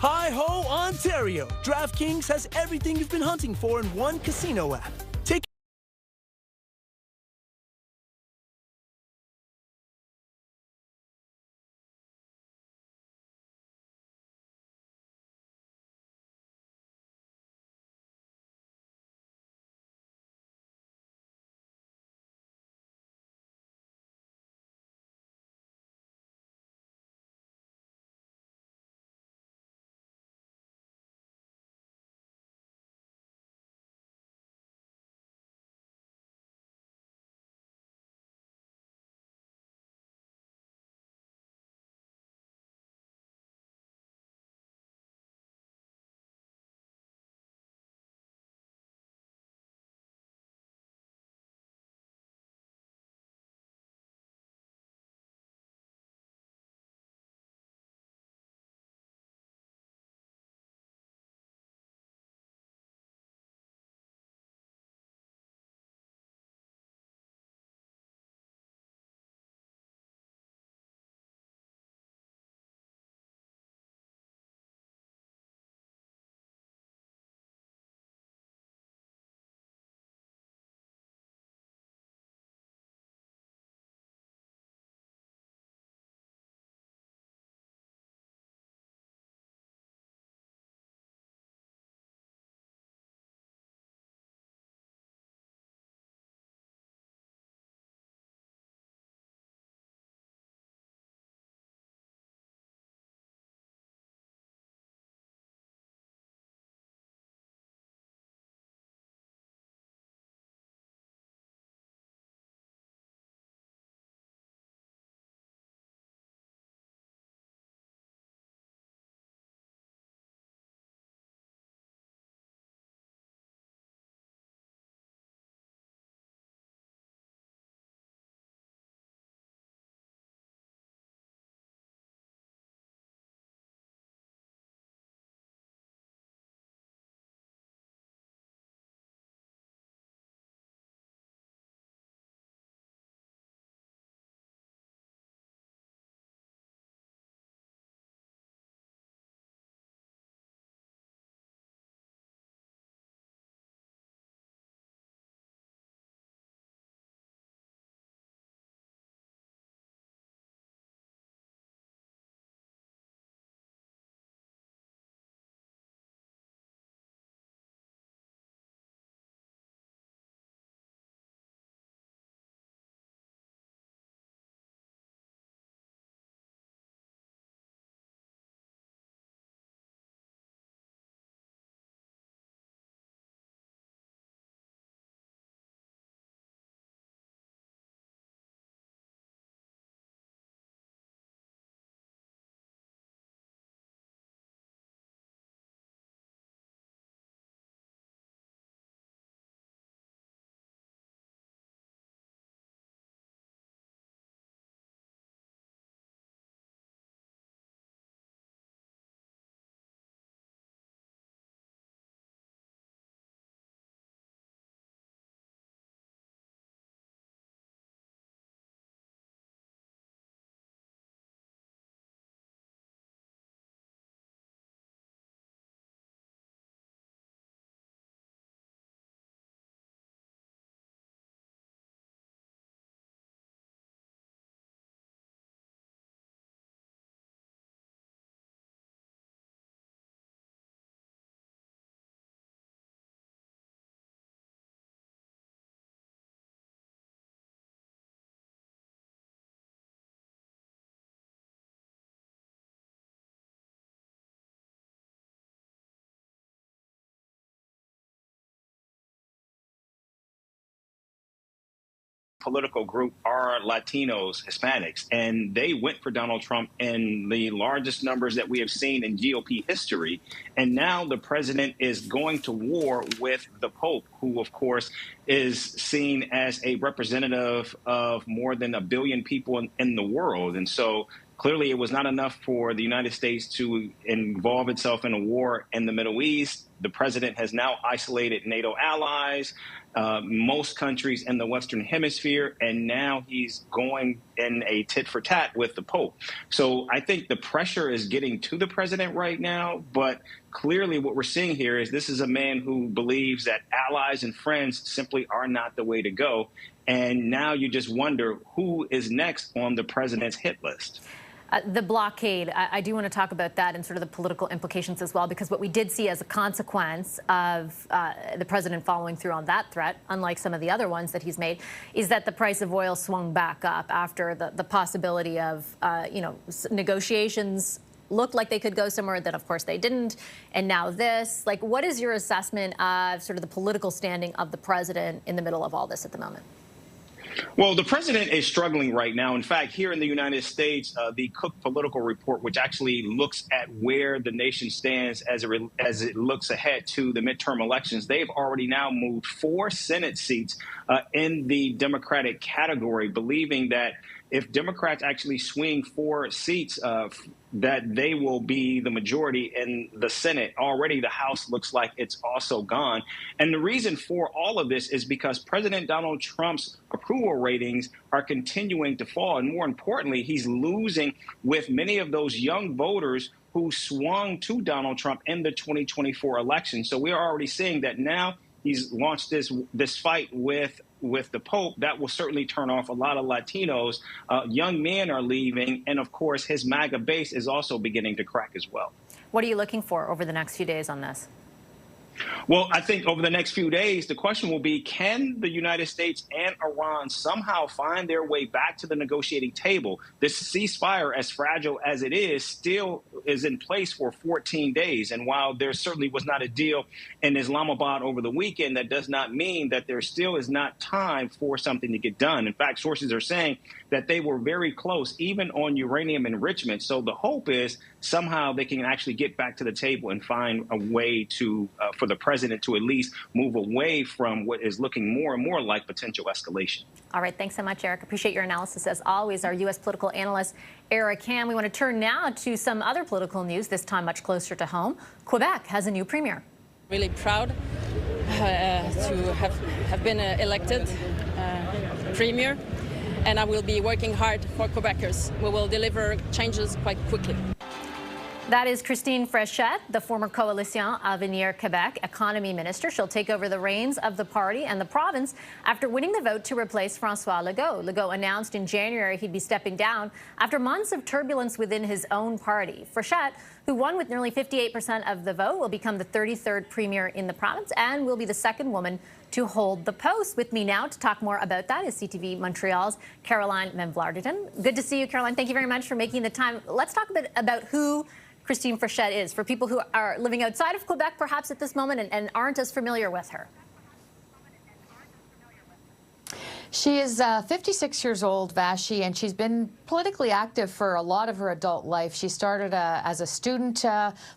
Hi-ho, Ontario! DraftKings has everything you've been hunting for in one casino app. Take political group are Latinos, Hispanics, and they went for Donald Trump in the largest numbers that we have seen in GOP history. And now the president is going to war with the Pope, who, of course, is seen as a representative of more than 1 billion people in the world. And so clearly it was not enough for the United States to involve itself in a war in the Middle East. The president has now isolated NATO allies. most countries in the Western Hemisphere, and now he's going in a tit for tat with the Pope. So I think the pressure is getting to the president right now, but clearly what we're seeing here is this is a man who believes that allies and friends simply are not the way to go. And now you just wonder who is next on the president's hit list. The blockade, I do want to talk about that and sort of the political implications as well, because what we did see as a consequence of the president following through on that threat, unlike some of the other ones that he's made, is that the price of oil swung back up after the possibility of, negotiations looked like they could go somewhere, then of course they didn't, and now this. Like, what is your assessment of sort of the political standing of the president in the middle of all this at the moment? Well, the president is struggling right now. In fact, here in the United States, the Cook Political Report, which actually looks at where the nation stands as it looks ahead to the midterm elections, they've already now moved 4 Senate seats in the Democratic category, believing that if Democrats actually swing 4 seats, that they will be the majority in the Senate. Already the House looks like it's also gone. And the reason for all of this is because President Donald Trump's approval ratings are continuing to fall. And more importantly, he's losing with many of those young voters who swung to Donald Trump in the 2024 election. So we are already seeing that now he's launched this fight with the Pope. That will certainly turn off a lot of Latinos. Young men are leaving. And of course, his MAGA base is also beginning to crack as well. What are you looking for over the next few days on this? Well, I think over the next few days, the question will be, can the United States and Iran somehow find their way back to the negotiating table? This ceasefire, as fragile as it is, still is in place for 14 days. And while there certainly was not a deal in Islamabad over the weekend, that does not mean that there still is not time for something to get done. In fact, sources are saying that they were very close, even on uranium enrichment. So the hope is somehow they can actually get back to the table and find a way to for the president to at least move away from what is looking more and more like potential escalation. All right. Thanks so much, Eric. Appreciate your analysis, as always. Our U.S. political analyst, Eric Ham. We want to turn now to some other political news, this time much closer to home. Quebec has a new premier. Really proud to have been elected premier, and I will be working hard for Quebecers. We will deliver changes quite quickly. That is Christine Fréchette, the former Coalition Avenir Quebec economy minister. She'll take over the reins of the party and the province after winning the vote to replace François Legault. Legault announced in January he'd be stepping down after months of turbulence within his own party. Fréchette, who won with nearly 58% of the vote, will become the 33rd premier in the province and will be the second woman to hold the post. With me now to talk more about that is CTV Montreal's Caroline Menvlarditan. Good to see you, Caroline. Thank you very much for making the time. Let's talk a bit about who Christine Fréchette is, for people who are living outside of Quebec perhaps at this moment and aren't as familiar with her. She is 56 years old, Vassy, and she's been politically active for a lot of her adult life. She started as a student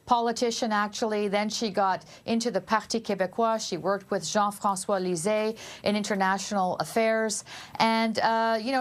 politician, actually. Then she got into the Parti Québécois. She worked with Jean-François Lisée in international affairs. And,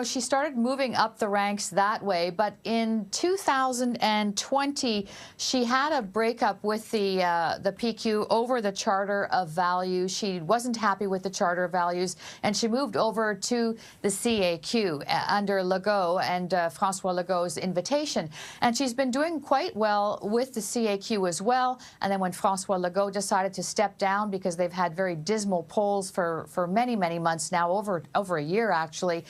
she started moving up the ranks that way. But in 2020, she had a breakup with the PQ over the Charter of Values. She wasn't happy with the Charter of Values, and she moved over to the CAQ under Legault and François Legault's invitation. And she's been doing quite well with the CAQ as well. And then when François Legault decided to step down because they've had very dismal polls for many, many months now, over a year actually,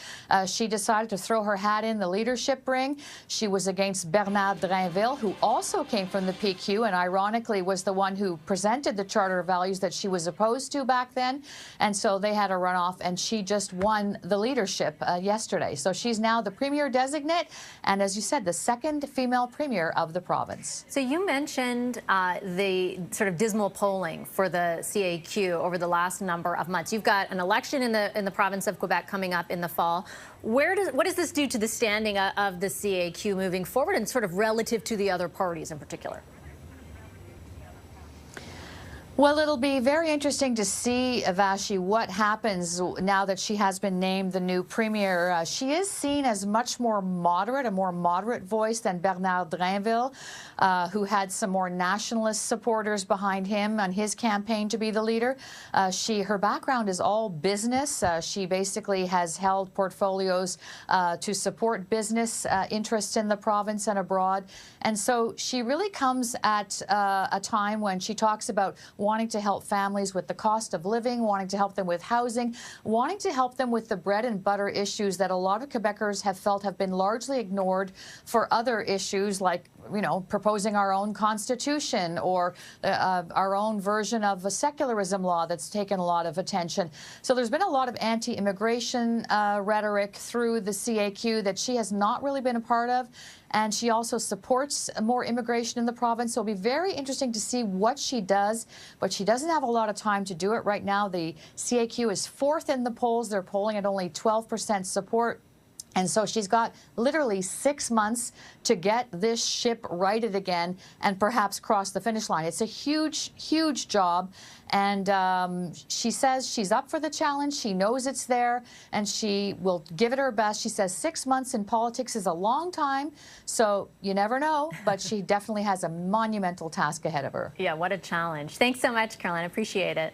she decided to throw her hat in the leadership ring. She was against Bernard Drainville, who also came from the PQ and ironically was the one who presented the Charter of Values that she was opposed to back then. And so they had a runoff, and she just won the leadership yesterday. So she's now the premier designate and, as you said, the second female premier of the province. So you mentioned the sort of dismal polling for the CAQ over the last number of months. You've got an election in the province of Quebec coming up in the fall. What does this do to the standing of the CAQ moving forward and sort of relative to the other parties in particular? Well, it'll be very interesting to see, Vassy, what happens now that she has been named the new premier. She is seen as much more moderate, a more moderate voice than Bernard Drinville, who had some more nationalist supporters behind him on his campaign to be the leader. Her background is all business. She basically has held portfolios to support business interests in the province and abroad. And so she really comes at a time when she talks about wanting to help families with the cost of living, wanting to help them with housing, wanting to help them with the bread and butter issues that a lot of Quebecers have felt have been largely ignored for other issues like, you know, proposing our own constitution or our own version of a secularism law that's taken a lot of attention. So there's been a lot of anti-immigration rhetoric through the CAQ that she has not really been a part of. And she also supports more immigration in the province. So it'll be very interesting to see what she does, but she doesn't have a lot of time to do it right now. The CAQ is fourth in the polls. They're polling at only 12% support. And so she's got literally 6 months to get this ship righted again and perhaps cross the finish line. It's a huge, huge job. And she says she's up for the challenge. She knows it's there, and she will give it her best. She says 6 months in politics is a long time, so you never know. But she definitely has a monumental task ahead of her. Yeah, what a challenge. Thanks so much, Caroline. Appreciate it.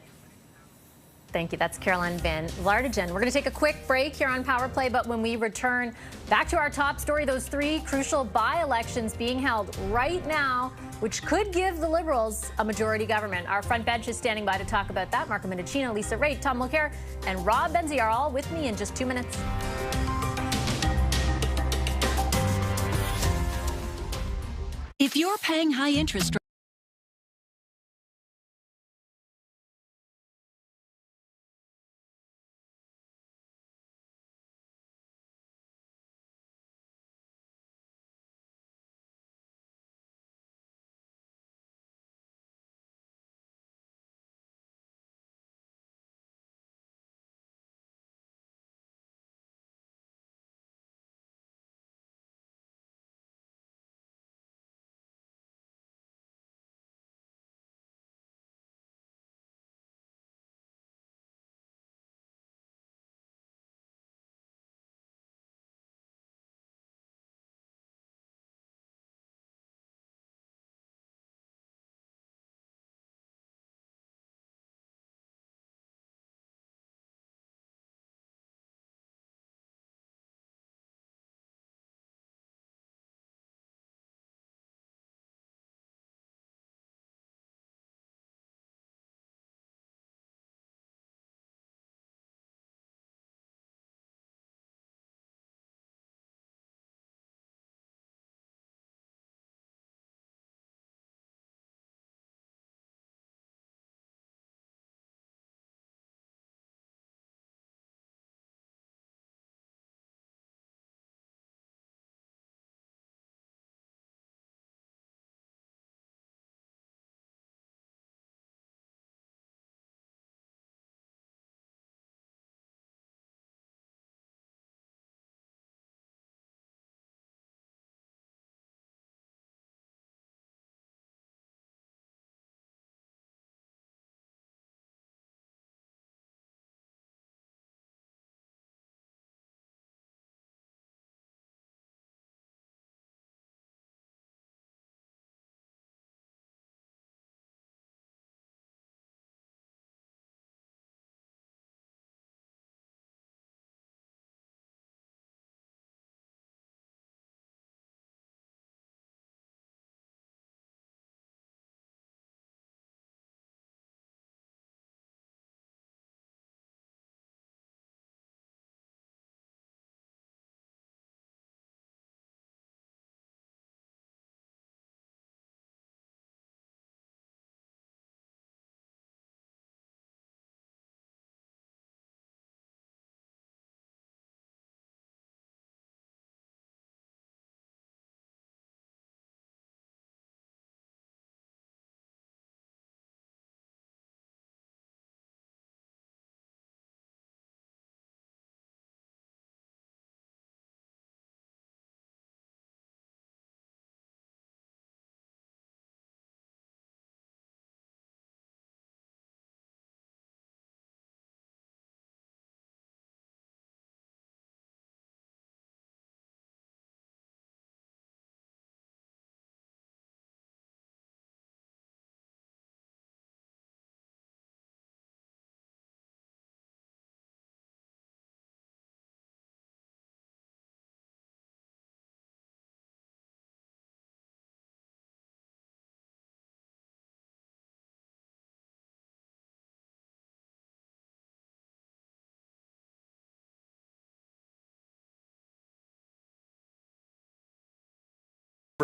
Thank you. That's Caroline Van Lardingen. We're going to take a quick break here on Power Play, but when we return, back to our top story, those 3 crucial by-elections being held right now, which could give the Liberals a majority government. Our front bench is standing by to talk about that. Marco Mendicino, Lisa Raitt, Tom Mulcair, and Rob Benzie are all with me in just 2 minutes. If you're paying high interest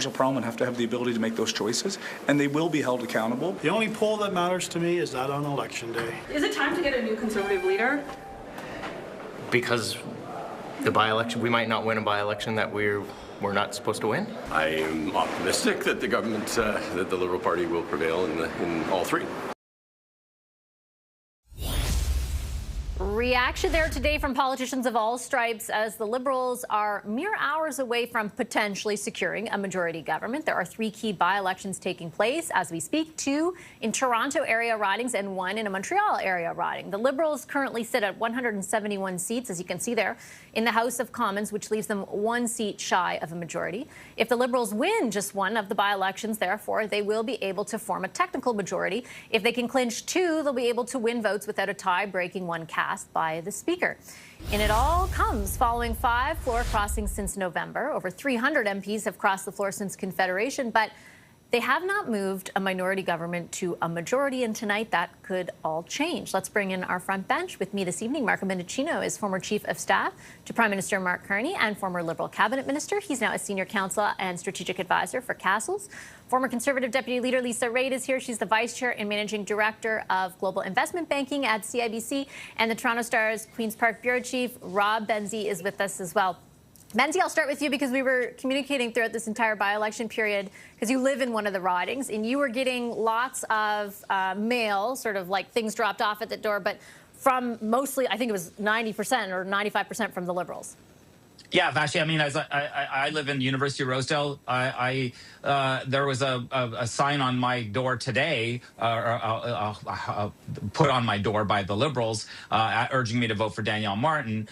of Parliament have to have the ability to make those choices, and they will be held accountable. The only poll that matters to me is that on Election Day. Is it time to get a new Conservative leader? Because the by-election, we might not win a by-election that we're not supposed to win. I am optimistic that the government, that the Liberal Party will prevail in all three. Reaction there today from politicians of all stripes as the Liberals are mere hours away from potentially securing a majority government. There are 3 key by-elections taking place as we speak, 2 in Toronto area ridings and 1 in a Montreal area riding. The Liberals currently sit at 171 seats, as you can see there, in the House of Commons, which leaves them 1 seat shy of a majority. If the Liberals win just 1 of the by-elections, therefore, they will be able to form a technical majority. If they can clinch 2, they'll be able to win votes without a tie-breaking one cast by the Speaker. And it all comes following 5 floor crossings since November. Over 300 MPs have crossed the floor since Confederation, but they have not moved a minority government to a majority, and tonight that could all change. Let's bring in our front bench. With me this evening, Marco Mendicino is former Chief of Staff to Prime Minister Mark Carney and former Liberal Cabinet Minister. He's now a Senior Counsel and Strategic Advisor for Castles. Former Conservative Deputy Leader Lisa Raitt is here. She's the Vice Chair and Managing Director of Global Investment Banking at CIBC. And the Toronto Star's Queen's Park Bureau Chief, Rob Benzie, is with us as well. Benzie, I'll start with you because we were communicating throughout this entire by-election period because you live in one of the ridings and you were getting lots of mail, sort of like things dropped off at the door, but from mostly, I think it was 90% or 95% from the Liberals. Yeah, Vassy, I mean, as I live in University of Rosedale. There was a sign on my door today, put on my door by the Liberals, urging me to vote for Danielle Martin.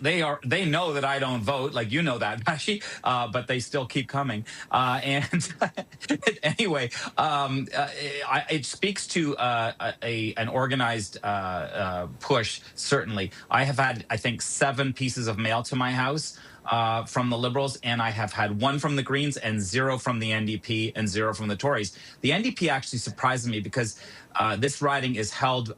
They know that I don't vote, like you know that, Vassy, but they still keep coming. And anyway, it speaks to an organized push. Certainly, I have had, I think, 7 pieces of mail to my house from the Liberals, and I have had 1 from the Greens and 0 from the NDP and 0 from the Tories. The NDP actually surprised me because this riding is held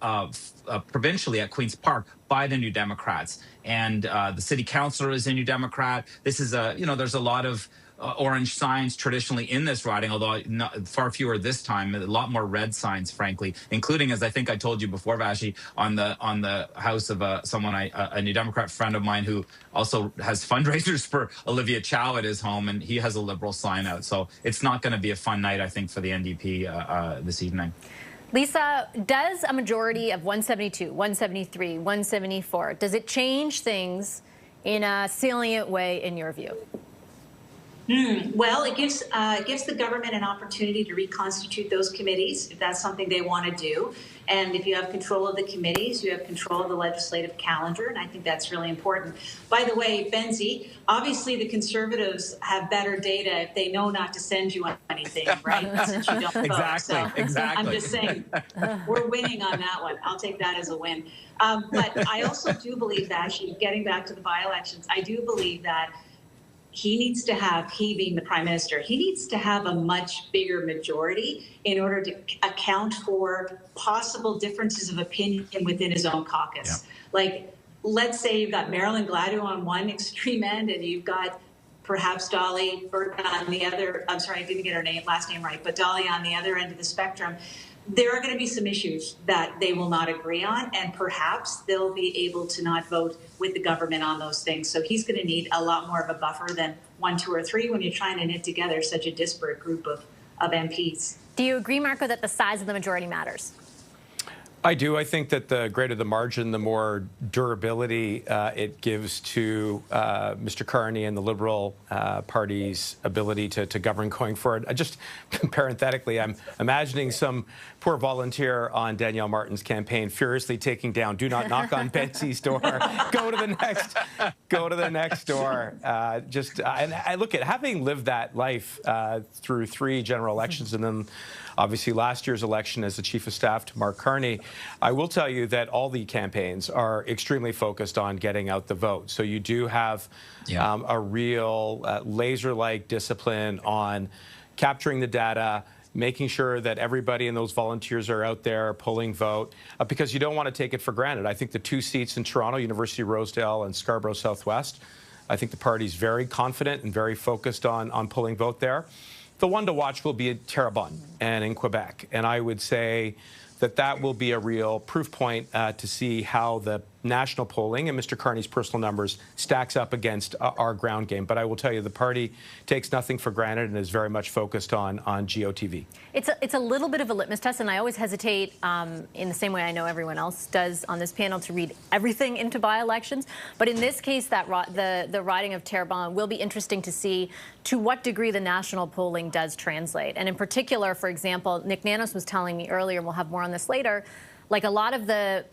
provincially at Queen's Park by the New Democrats, and the city councillor is a New Democrat. This is there's a lot of orange signs traditionally in this riding, although far fewer this time. A lot more red signs, frankly, including, as I think I told you before, Vassy, on the house of a New Democrat friend of mine who also has fundraisers for Olivia Chow at his home, and he has a Liberal sign out. So it's not going to be a fun night, I think, for the NDP this evening. Lisa, does a majority of 172, 173, 174, does it change things in a salient way in your view? Well, it gives the government an opportunity to reconstitute those committees if that's something they want to do. And if you have control of the committees, you have control of the legislative calendar, and I think that's really important. By the way, Benzie, obviously the Conservatives have better data if they know not to send you on anything, right? Since you don't vote. Exactly. I'm just saying, we're winning on that one. I'll take that as a win. But I also do believe that, getting back to the by-elections, I do believe that he being the Prime Minister, he needs to have a much bigger majority in order to account for possible differences of opinion within his own caucus. Yeah. Like, let's say you've got Marilyn Gladu on one extreme end and you've got perhaps Dolly Burton on the other. I'm sorry, I didn't get her last name right, but Dolly on the other end of the spectrum. There are going to be some issues that they will not agree on, and perhaps they'll be able to not vote with the government on those things. So he's going to need a lot more of a buffer than 1, 2, or 3 when you're trying to knit together such a disparate group of MPs. Do you agree, Marco, that the size of the majority matters? I do. I think that the greater the margin, the more durability it gives to Mr. Carney and the Liberal Party's ability to govern going forward. Just parenthetically, I'm imagining some poor volunteer on Danielle Martin's campaign furiously taking down, "Do not knock on Benzie's door. Go to the next door." And I look at having lived that life through 3 general elections and then obviously last year's election as the Chief of Staff to Mark Carney, I will tell you that all the campaigns are extremely focused on getting out the vote. So you do have a real laser-like discipline on capturing the data, making sure that everybody and those volunteers are out there pulling vote, because you don't want to take it for granted. I think the 2 seats in Toronto, University of Rosedale and Scarborough Southwest, I think the party's very confident and very focused on pulling vote there. The one to watch will be at Terrebonne and in Quebec. And I would say that will be a real proof point to see how the national polling and Mr. Carney's personal numbers stacks up against our ground game. But I will tell you, the party takes nothing for granted and is very much focused on GOTV. It's a little bit of a litmus test, and I always hesitate, in the same way I know everyone else does on this panel, to read everything into by-elections. But in this case, the riding of Terrebonne will be interesting to see to what degree the national polling does translate. And in particular, for example, Nick Nanos was telling me earlier, and we'll have more on this later, like a lot of the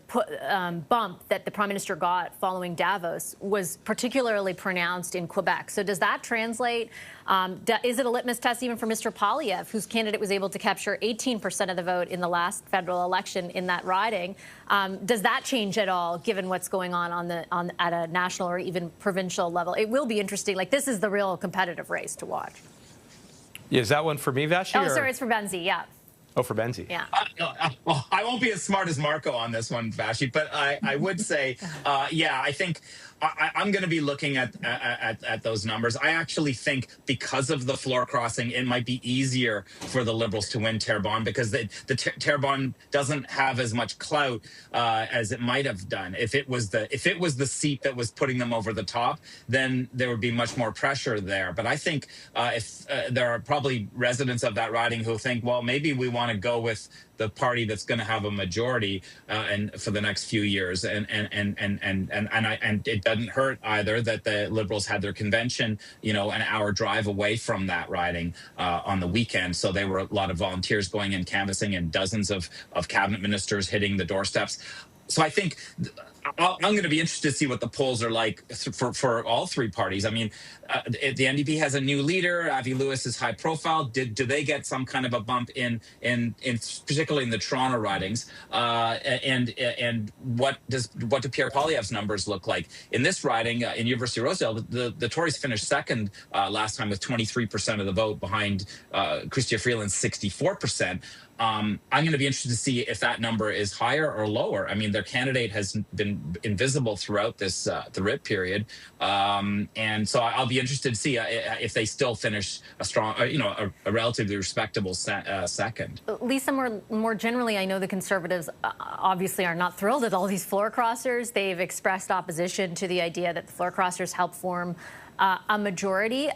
bump that the Prime Minister got following Davos was particularly pronounced in Quebec. So does that translate? Is it a litmus test even for Mr. Poilievre, whose candidate was able to capture 18% of the vote in the last federal election in that riding? Does that change at all, given what's going on at a national or even provincial level? It will be interesting. Like, this is the real competitive race to watch. Yeah, is that one for me, Vassy? Oh, sorry, it's for Benzie, yeah. Oh, for Benzie. Yeah. Well, I won't be as smart as Marco on this one, Vassy, but I would say, yeah, I think I'm going to be looking at those numbers. I actually think because of the floor crossing, it might be easier for the Liberals to win Terrebonne because the Terrebonne doesn't have as much clout as it might have done. If it was the seat that was putting them over the top, then there would be much more pressure there. But I think if there are probably residents of that riding who think, well, maybe we want to go with the party that's going to have a majority and for the next few years, and it doesn't hurt either that the Liberals had their convention, an hour drive away from that riding on the weekend. So there were a lot of volunteers going in canvassing and dozens of cabinet ministers hitting the doorsteps. So I think I'm going to be interested to see what the polls are like for all three parties. I mean, the NDP has a new leader. Avi Lewis is high profile. Do they get some kind of a bump in particularly in the Toronto ridings? And what do Pierre Poilievre's numbers look like in this riding in University of Rosedale? The Tories finished second last time with 23% of the vote behind Chrystia Freeland's 64%. I'm going to be interested to see if that number is higher or lower. I mean, their candidate has been invisible throughout this the RIP period, and so I'll be interested to see if they still finish a strong, a relatively respectable second. Lisa, more generally, I know the Conservatives obviously are not thrilled at all these floor crossers. They've expressed opposition to the idea that the floor crossers help form a majority.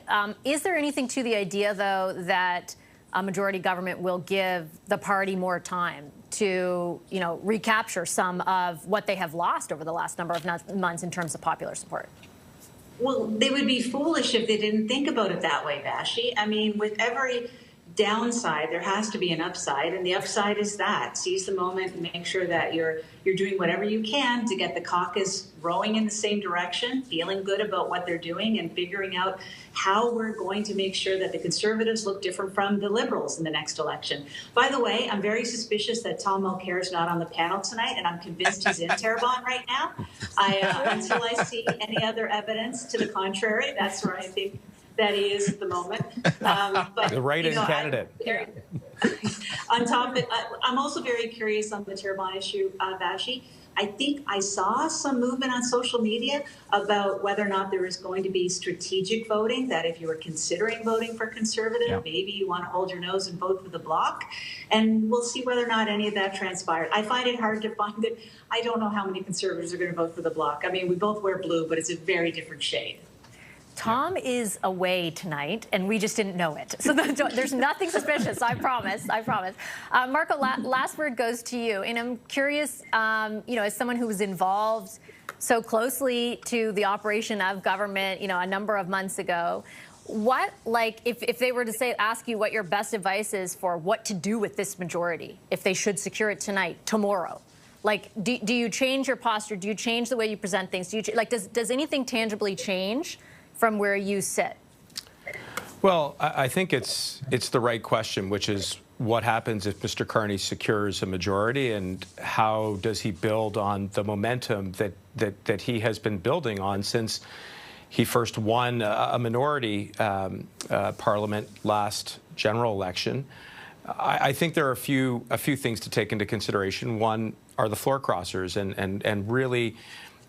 Is there anything to the idea, though, that a majority government will give the party more time to, recapture some of what they have lost over the last number of months in terms of popular support? Well, they would be foolish if they didn't think about it that way, Vassy. I mean, with every downside, there has to be an upside, and the upside is that seize the moment and make sure that you're doing whatever you can to get the caucus rowing in the same direction, feeling good about what they're doing, and figuring out how we're going to make sure that the Conservatives look different from the Liberals in the next election. By the way, I'm very suspicious that Tom Mulcair is not on the panel tonight, and I'm convinced he's in Terrebonne right now. Until I see any other evidence to the contrary, that's where I think that he is at the moment. But, the write-in candidate. On top of it, I'm also very curious on the Terrebonne issue, Vassy. I think I saw some movement on social media about whether or not there is going to be strategic voting, that if you were considering voting for Conservative, maybe you want to hold your nose and vote for the Bloc. And we'll see whether or not any of that transpired. I find it hard to find it. I don't know how many Conservatives are going to vote for the Bloc. I mean, we both wear blue, but it's a very different shade. Tom is away tonight, and we just didn't know it. So there's nothing suspicious, I promise. Marco, last word goes to you. And I'm curious, as someone who was involved so closely to the operation of government, a number of months ago, if they were to ask you what your best advice is for what to do with this majority, if they should secure it tonight, tomorrow, do you change your posture? Do you change the way you present things? Does anything tangibly change from where you sit? Well, I think it's the right question, which is what happens if Mr. Carney secures a majority, and how does he build on the momentum that he has been building on since he first won a minority parliament last general election. I think there are a few things to take into consideration. One are the floor crossers, and really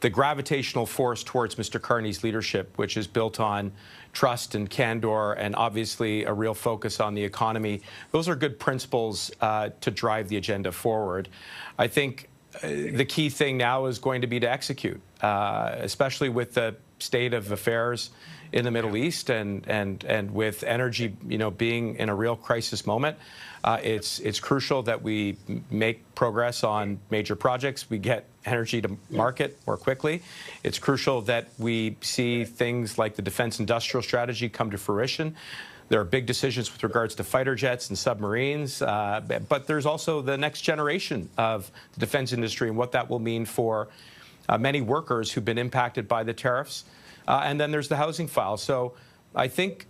the gravitational force towards Mr. Carney's leadership, which is built on trust and candor and obviously a real focus on the economy, those are good principles to drive the agenda forward. I think the key thing now is going to be to execute, especially with the state of affairs in the Middle East and with energy, being in a real crisis moment. It's crucial that we make progress on major projects. We get energy to market more quickly. It's crucial that we see things like the defense industrial strategy come to fruition. There are big decisions with regards to fighter jets and submarines, but there's also the next generation of the defense industry and what that will mean for many workers who've been impacted by the tariffs. And then there's the housing file. So I think,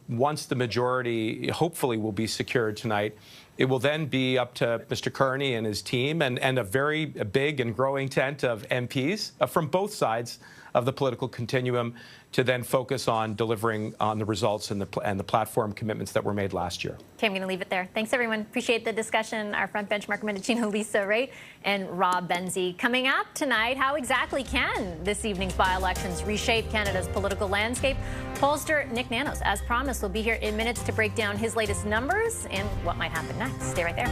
once the majority hopefully will be secured tonight, it will then be up to Mr. Carney and his team and a very big and growing tent of MPs from both sides of the political continuum to then focus on delivering on the results and the platform commitments that were made last year. Okay, I'm going to leave it there. Thanks, everyone. Appreciate the discussion. Our front bench, Mark Mendicino, Lisa Ray, and Rob Benzie. Coming up tonight, how exactly can this evening's by-elections reshape Canada's political landscape? Pollster Nick Nanos, as promised, will be here in minutes to break down his latest numbers and what might happen next. Stay right there.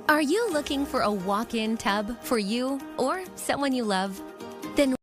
Are you looking for a walk-in tub for you or someone you love? Then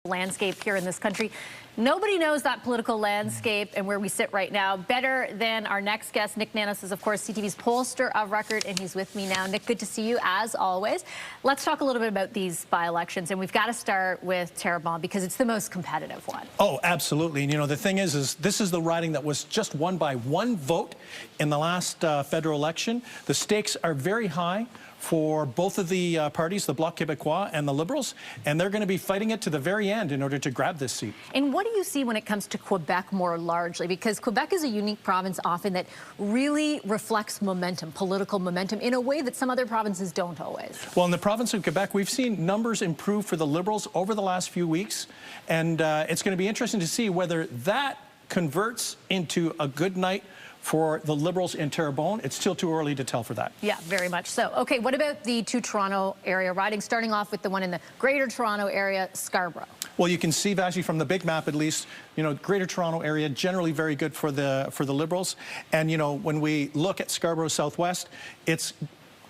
landscape here in this country. Nobody knows that political landscape and where we sit right now better than our next guest. Nick Nanis is, of course, CTV's pollster of record, and he's with me now. Nick, good to see you, as always. Let's talk a little bit about these by-elections, and we've got to start with Terrebonne because it's the most competitive one. Oh, absolutely. And, you know, the thing is this is the riding that was just won by one vote in the last federal election. The stakes are very high for both of the parties, the Bloc Québécois and the Liberals, and they're going to be fighting it to the very end in order to grab this seat. And what do you see when it comes to Quebec more largely? Because Quebec is a unique province often that really reflects momentum, political momentum, in a way that some other provinces don't always. Well, in the province of Quebec, we've seen numbers improve for the Liberals over the last few weeks, and it's going to be interesting to see whether that converts into a good night for the Liberals in Terrebonne. It's still too early to tell for that. Yeah, very much so. Okay, what about the two Toronto area ridings, starting off with the one in the Greater Toronto area, Scarborough? Well, you can see, Vassy, from the big map at least, you know, Greater Toronto area generally very good for the Liberals. And, you know, when we look at Scarborough Southwest, it's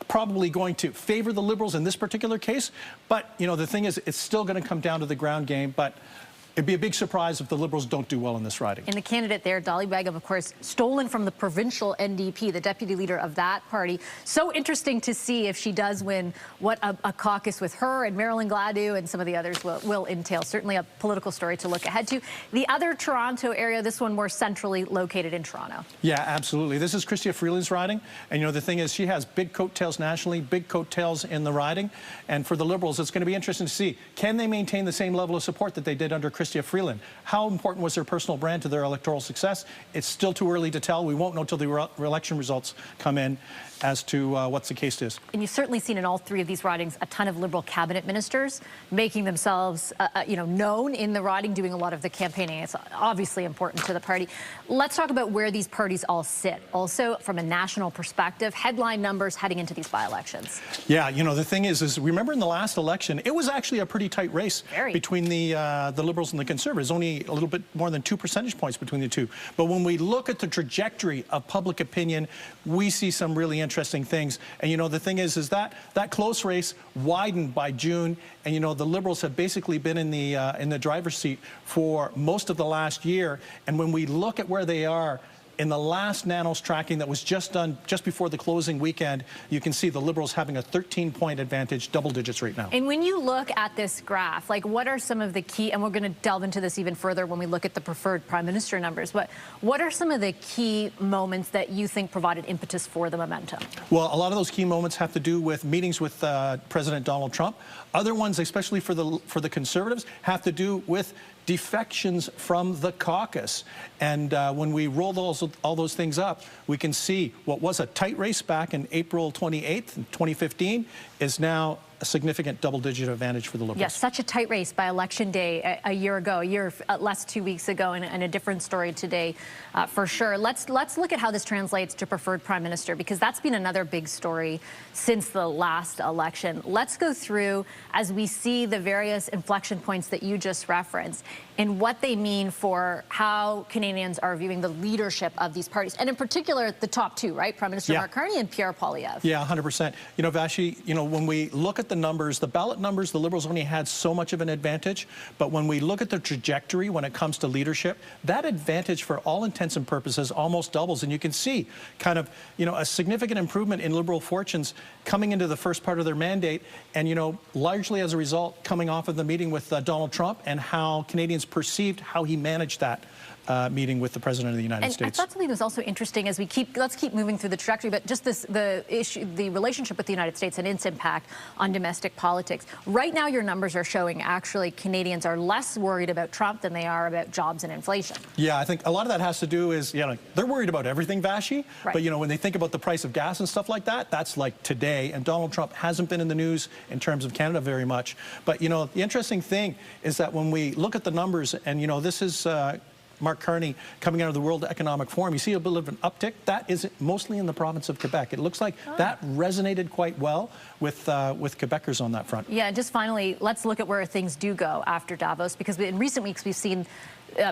probably going to favor the Liberals in this particular case. But, you know, the thing is, it's still going to come down to the ground game. But it'd be a big surprise if the Liberals don't do well in this riding. And the candidate there, Dolly Begum, of course, stolen from the provincial NDP, the deputy leader of that party. So interesting to see if she does win, what a caucus with her and Marilyn Gladu and some of the others will entail. Certainly a political story to look ahead to. The other Toronto area, this one more centrally located in Toronto. Yeah, absolutely. This is Chrystia Freeland's riding. And, you know, the thing is, she has big coattails nationally, big coattails in the riding. And for the Liberals, it's going to be interesting to see, can they maintain the same level of support that they did under Chrystia Freeland? How important was their personal brand to their electoral success? It's still too early to tell. We won't know until the election results come in as to what's the case is. And you've certainly seen in all three of these ridings a ton of Liberal cabinet ministers making themselves, you know, known in the riding, doing a lot of the campaigning. It's obviously important to the party. Let's talk about where these parties all sit. Also, from a national perspective, headline numbers heading into these by-elections. Yeah, you know, the thing is remember in the last election, it was actually a pretty tight race between the Liberals and the Conservatives, only a little bit more than 2 percentage points between the two. But when we look at the trajectory of public opinion, we see some really interesting things. And, you know, the thing is that close race widened by June, and, you know, the Liberals have basically been in the driver's seat for most of the last year. And when we look at where they are in the last Nanos tracking that was just done just before the closing weekend, you can see the Liberals having a 13-point advantage, double digits right now. And when you look at this graph, like, what are some of the key, and we're going to delve into this even further when we look at the preferred prime minister numbers, but what are some of the key moments that you think provided impetus for the momentum? Well, a lot of those key moments have to do with meetings with President Donald Trump. Other ones, especially for the Conservatives, have to do with defections from the caucus. And when we roll all those things up, we can see what was a tight race back in April 28th, 2015, is now a significant double-digit advantage for the Liberals. Yes, such a tight race by election day a year ago, less 2 weeks ago, and a different story today for sure. Let's look at how this translates to preferred prime minister, because that's been another big story since the last election. Let's go through as we see the various inflection points that you just referenced and what they mean for how Canadians are viewing the leadership of these parties, and in particular the top two, right? Prime Minister Mark Carney and Pierre Poilievre. Yeah, 100%. You know, Vassy, you know, when we look at the numbers, the ballot numbers, the Liberals only had so much of an advantage. But when we look at the trajectory when it comes to leadership, that advantage for all intents and purposes almost doubles. And you can see kind of, you know, a significant improvement in Liberal fortunes coming into the first part of their mandate. And, you know, largely as a result, coming off of the meeting with Donald Trump and how Canadians perceived how he managed that meeting with the President of the United States. I thought something was also interesting as let's keep moving through the trajectory, but just the relationship with the United States and its impact on domestic politics. Right now, your numbers are showing actually Canadians are less worried about Trump than they are about jobs and inflation. Yeah, I think a lot of that has to do is, you know, they're worried about everything, Vassy, but, you know, when they think about the price of gas and stuff like that, that's like today, and Donald Trump hasn't been in the news in terms of Canada very much. But, you know, the interesting thing is that when we look at the numbers, and, you know, this is Mark Carney coming out of the World Economic Forum, you see a bit of an uptick. That is mostly in the province of Quebec. It looks like that resonated quite well with Quebecers on that front. Yeah, and just finally, let's look at where things do go after Davos, because in recent weeks we've seen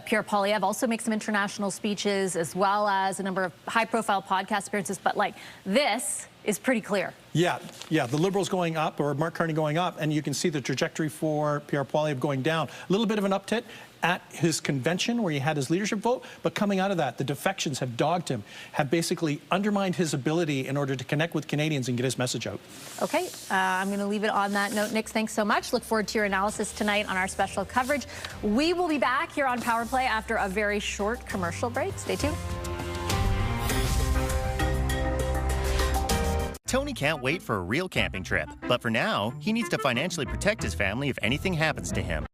Pierre Poilievre also makes some international speeches, as well as a number of high-profile podcast appearances. But like, this is pretty clear. Yeah, the Liberals going up, or Mark Carney going up, and you can see the trajectory for Pierre Poilievre going down. A little bit of an uptick at his convention where he had his leadership vote, but coming out of that, the defections have dogged him, have basically undermined his ability in order to connect with Canadians and get his message out. Okay, I'm going to leave it on that note. Nick, thanks so much. Look forward to your analysis tonight on our special coverage. We will be back here on Power Play after a very short commercial break. Stay tuned. Tony can't wait for a real camping trip, but for now, he needs to financially protect his family if anything happens to him.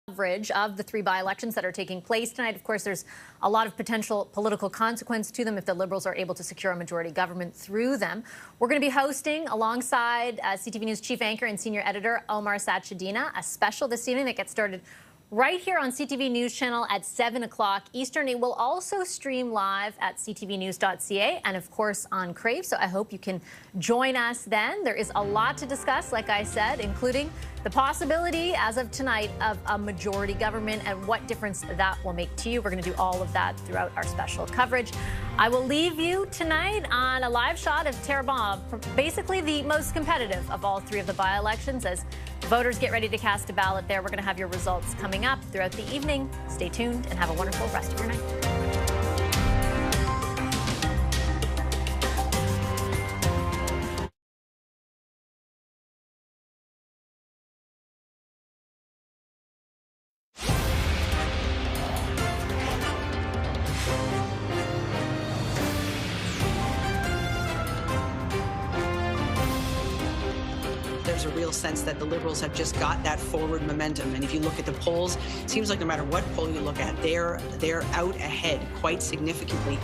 Coverage of the 3 by-elections that are taking place tonight. Of course, there's a lot of potential political consequence to them if the Liberals are able to secure a majority government through them. We're going to be hosting, alongside CTV News chief anchor and senior editor Omar Sachedina, a special this evening that gets started right here on CTV News Channel at 7 o'clock Eastern. It will also stream live at ctvnews.ca and, of course, on Crave. So I hope you can join us then. There is a lot to discuss, like I said, including the possibility, as of tonight, of a majority government and what difference that will make to you. We're going to do all of that throughout our special coverage. I will leave you tonight on a live shot of Terrebonne, basically the most competitive of all three of the by-elections, as voters get ready to cast a ballot there. We're going to have your results coming up throughout the evening. Stay tuned and have a wonderful rest of your night. There's a real sense that the Liberals have just got that forward momentum. And if you look at the polls, it seems like no matter what poll you look at, they're out ahead quite significantly.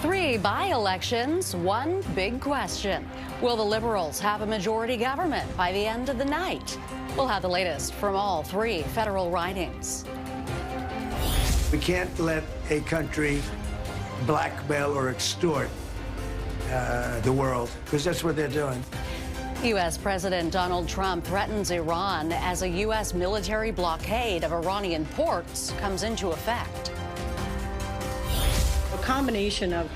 3 by-elections, one big question. Will the Liberals have a majority government by the end of the night? We'll have the latest from all 3 federal ridings. We can't let a country blackmail or extort the world, because that's what they're doing. U.S. President Donald Trump threatens Iran as a U.S. military blockade of Iranian ports comes into effect. A combination of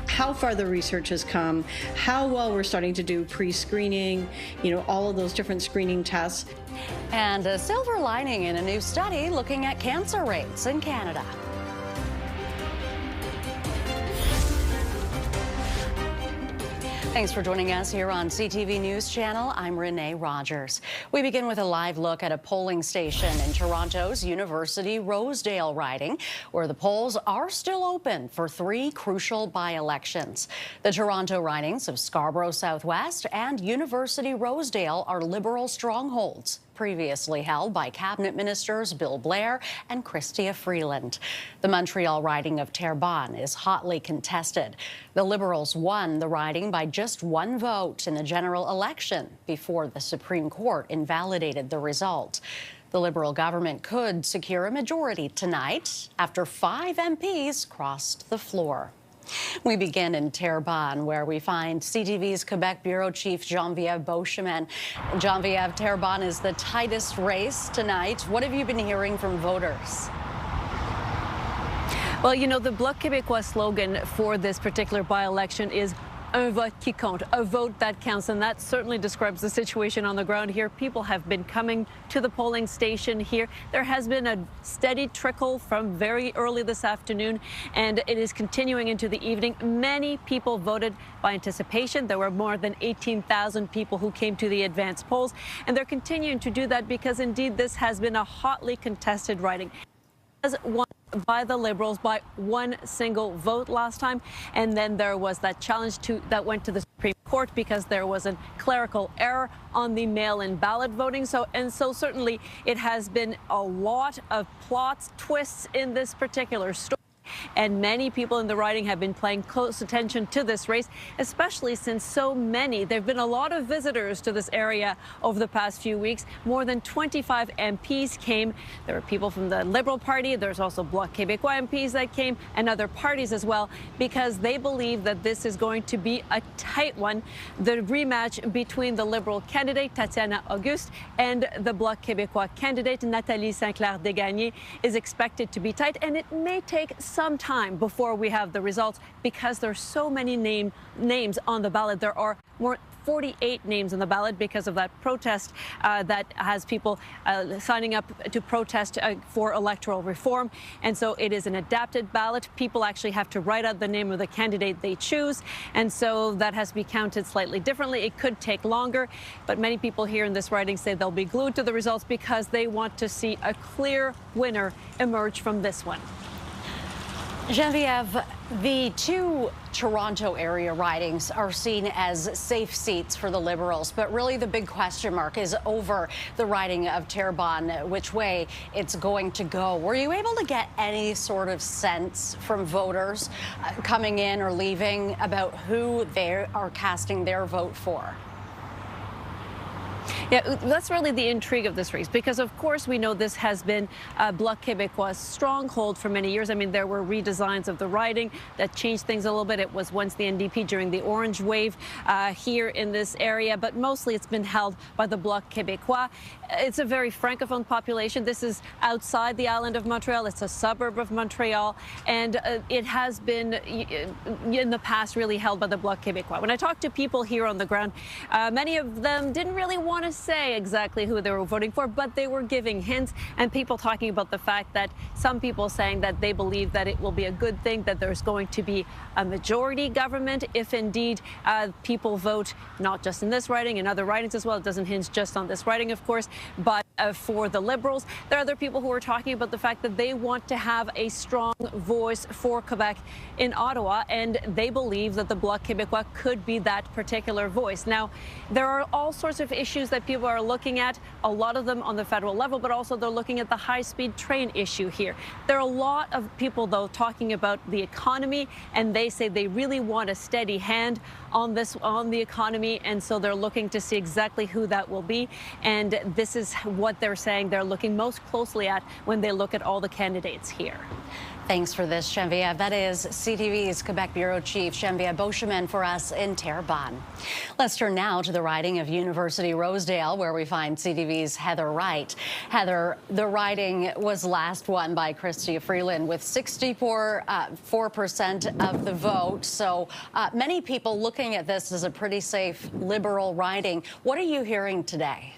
how far the research has come, how well we're starting to do pre-screening, all of those different screening tests. And a silver lining in a new study looking at cancer rates in Canada. Thanks for joining us here on CTV News Channel. I'm Renee Rogers. We begin with a live look at a polling station in Toronto's University Rosedale riding, where the polls are still open for 3 crucial by-elections. The Toronto ridings of Scarborough Southwest and University Rosedale are Liberal strongholds, previously held by cabinet ministers Bill Blair and Chrystia Freeland. The Montreal riding of Terrebonne is hotly contested. The Liberals won the riding by just 1 vote in the general election before the Supreme Court invalidated the result. The Liberal government could secure a majority tonight after 5 MPs crossed the floor. We begin in Terrebonne, where we find CTV's Quebec Bureau Chief Geneviève Beauchemin. Geneviève, Terrebonne is the tightest race tonight. What have you been hearing from voters? Well, the Bloc Québécois slogan for this particular by-election is un vote qui compte, a vote that counts, and that certainly describes the situation on the ground here. People have been coming to the polling station here. There has been a steady trickle from very early this afternoon, and it is continuing into the evening. Many people voted by anticipation. There were more than 18,000 people who came to the advance polls, and they're continuing to do that because, indeed, this has been a hotly contested riding. Won by the Liberals by 1 single vote last time, and then there was that challenge that went to the Supreme Court because there was a clerical error on the mail-in ballot voting. So certainly it has been a lot of plots, twists in this particular story. And many people in the riding have been paying close attention to this race, especially since there have been a lot of visitors to this area over the past few weeks. More than 25 MPs came. There were people from the Liberal Party. There's also Bloc Québécois MPs that came, and other parties as well, because they believe that this is going to be a tight one. The rematch between the Liberal candidate, Tatiana Auguste, and the Bloc Québécois candidate, Nathalie Sinclair-Desgagnés, is expected to be tight, and it may take some time before we have the results because there's so many names on the ballot. There are more 48 names on the ballot because of that protest that has people signing up to protest for electoral reform. And so it is an adapted ballot. People actually have to write out the name of the candidate they choose. And so that has to be counted slightly differently. It could take longer, but many people here in this riding say they'll be glued to the results because they want to see a clear winner emerge from this one. Geneviève, the 2 Toronto area ridings are seen as safe seats for the Liberals, but really the big question mark is over the riding of Terrebonne, which way it's going to go. Were you able to get any sort of sense from voters coming in or leaving about who they are casting their vote for? Yeah, that's really the intrigue of this race, because of course we know this has been Bloc Québécois' stronghold for many years. I mean, there were redesigns of the riding that changed things a little bit. It was once the NDP during the Orange Wave here in this area, but mostly it's been held by the Bloc Québécois. It's a very francophone population. This is outside the island of Montreal. It's a suburb of Montreal, and it has been in the past really held by the Bloc Québécois. When I talked to people here on the ground, many of them didn't really want to say exactly who they were voting for, but they were giving hints, and people talking about the fact that some people saying that they believe that it will be a good thing, that there's going to be a majority government if indeed people vote not just in this riding, in other ridings as well. It doesn't hinge just on this riding, of course, but for the Liberals. There are other people who are talking about the fact that they want to have a strong voice for Quebec in Ottawa, and they believe that the Bloc Québécois could be that particular voice. Now, there are all sorts of issues that people are looking at, a lot of them on the federal level, but also they're looking at the high-speed train issue here. There are a lot of people, though, talking about the economy, and they say they really want a steady hand on the economy, and so they're looking to see exactly who that will be. And this is what they're saying they're looking most closely at when they look at all the candidates here. Thanks for this, Geneviève. That is CTV's Quebec Bureau Chief Geneviève Beauchemin for us in Terrebonne. Let's turn now to the riding of University Rosedale, where we find CTV's Heather Wright. Heather, the riding was last won by Chrystia Freeland with 64% of the vote. So many people looking at this as a pretty safe Liberal riding. What are you hearing today?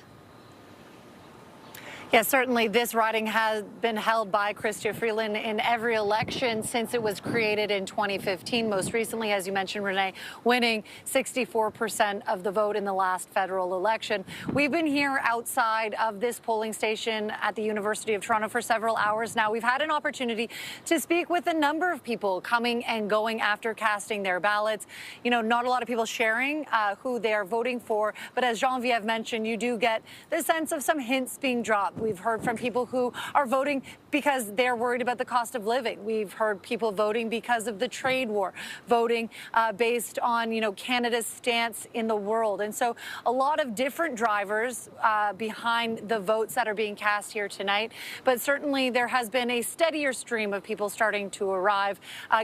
Yes, certainly this riding has been held by Chrystia Freeland in every election since it was created in 2015. Most recently, as you mentioned, Renee, winning 64% of the vote in the last federal election. We've been here outside of this polling station at the University of Toronto for several hours now. We've had an opportunity to speak with a number of people coming and going after casting their ballots. You know, not a lot of people sharing who they are voting for, but as Geneviève mentioned, you do get the sense of some hints being dropped. We've heard from people who are voting because they're worried about the cost of living. We've heard people voting because of the trade war, voting based on, you know, Canada's stance in the world. And so a lot of different drivers behind the votes that are being cast here tonight. But certainly there has been a steadier stream of people starting to arrive.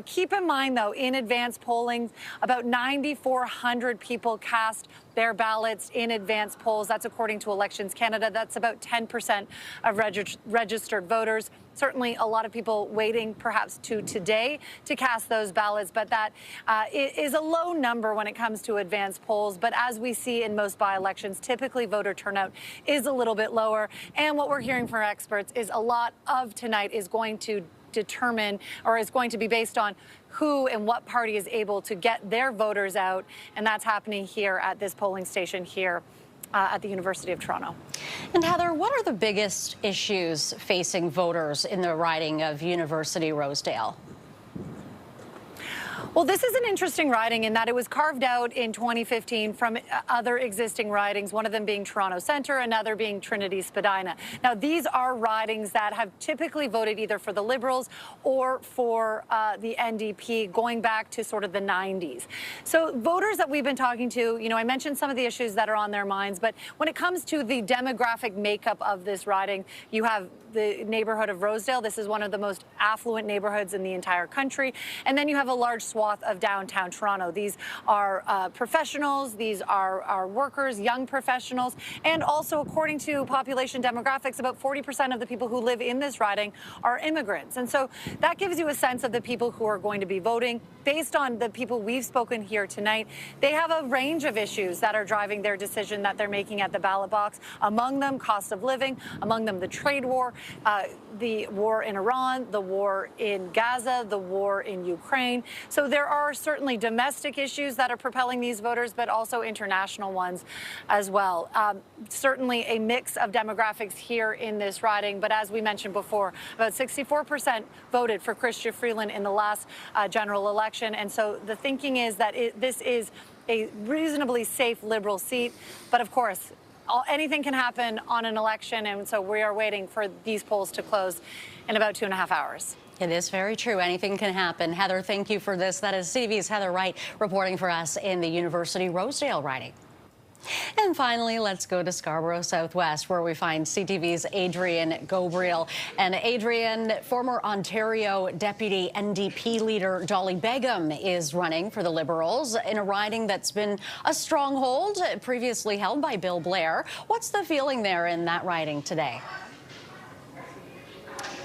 Keep in mind, though, in advance polling, about 9,400 people cast their ballots in advance polls. That's according to Elections Canada. That's about 10% of registered voters. Certainly a lot of people waiting perhaps to today to cast those ballots, but that is a low number when it comes to advance polls. But as we see in most by-elections, typically voter turnout is a little bit lower. And what we're hearing from experts is a lot of tonight is going to determine, or is going to be based on who and what party is able to get their voters out. And that's happening here at this polling station here at the University of Toronto. And Heather, what are the biggest issues facing voters in the riding of University Rosedale? Well, this is an interesting riding in that it was carved out in 2015 from other existing ridings, one of them being Toronto Centre, another being Trinity Spadina. Now, these are ridings that have typically voted either for the Liberals or for the NDP going back to sort of the 90s. So voters that we've been talking to, you know, I mentioned some of the issues that are on their minds, but when it comes to the demographic makeup of this riding, you have the neighborhood of Rosedale. This is one of the most affluent neighborhoods in the entire country. And then you have a large swath of downtown Toronto. These are professionals, these are workers, young professionals, and also according to population demographics, about 40% of the people who live in this riding are immigrants. And so that gives you a sense of the people who are going to be voting. Based on the people we've spoken here tonight, they have a range of issues that are driving their decision that they're making at the ballot box. Among them, cost of living, among them, the trade war, the war in Iran, the war in Gaza, the war in Ukraine. So there are certainly domestic issues that are propelling these voters, but also international ones as well. Certainly a mix of demographics here in this riding, but as we mentioned before, about 64% voted for Chrystia Freeland in the last general election. And so the thinking is that this is a reasonably safe Liberal seat, but of course, anything can happen on an election, and so we are waiting for these polls to close in about 2.5 hours. It is very true. Anything can happen. Heather, thank you for this. That is CTV's Heather Wright reporting for us in the University Rosedale riding. And finally, let's go to Scarborough Southwest, where we find CTV's Adrian Gobriel. And Adrian, former Ontario Deputy NDP leader Dolly Begum is running for the Liberals in a riding that's been a stronghold previously held by Bill Blair. What's the feeling there in that riding today?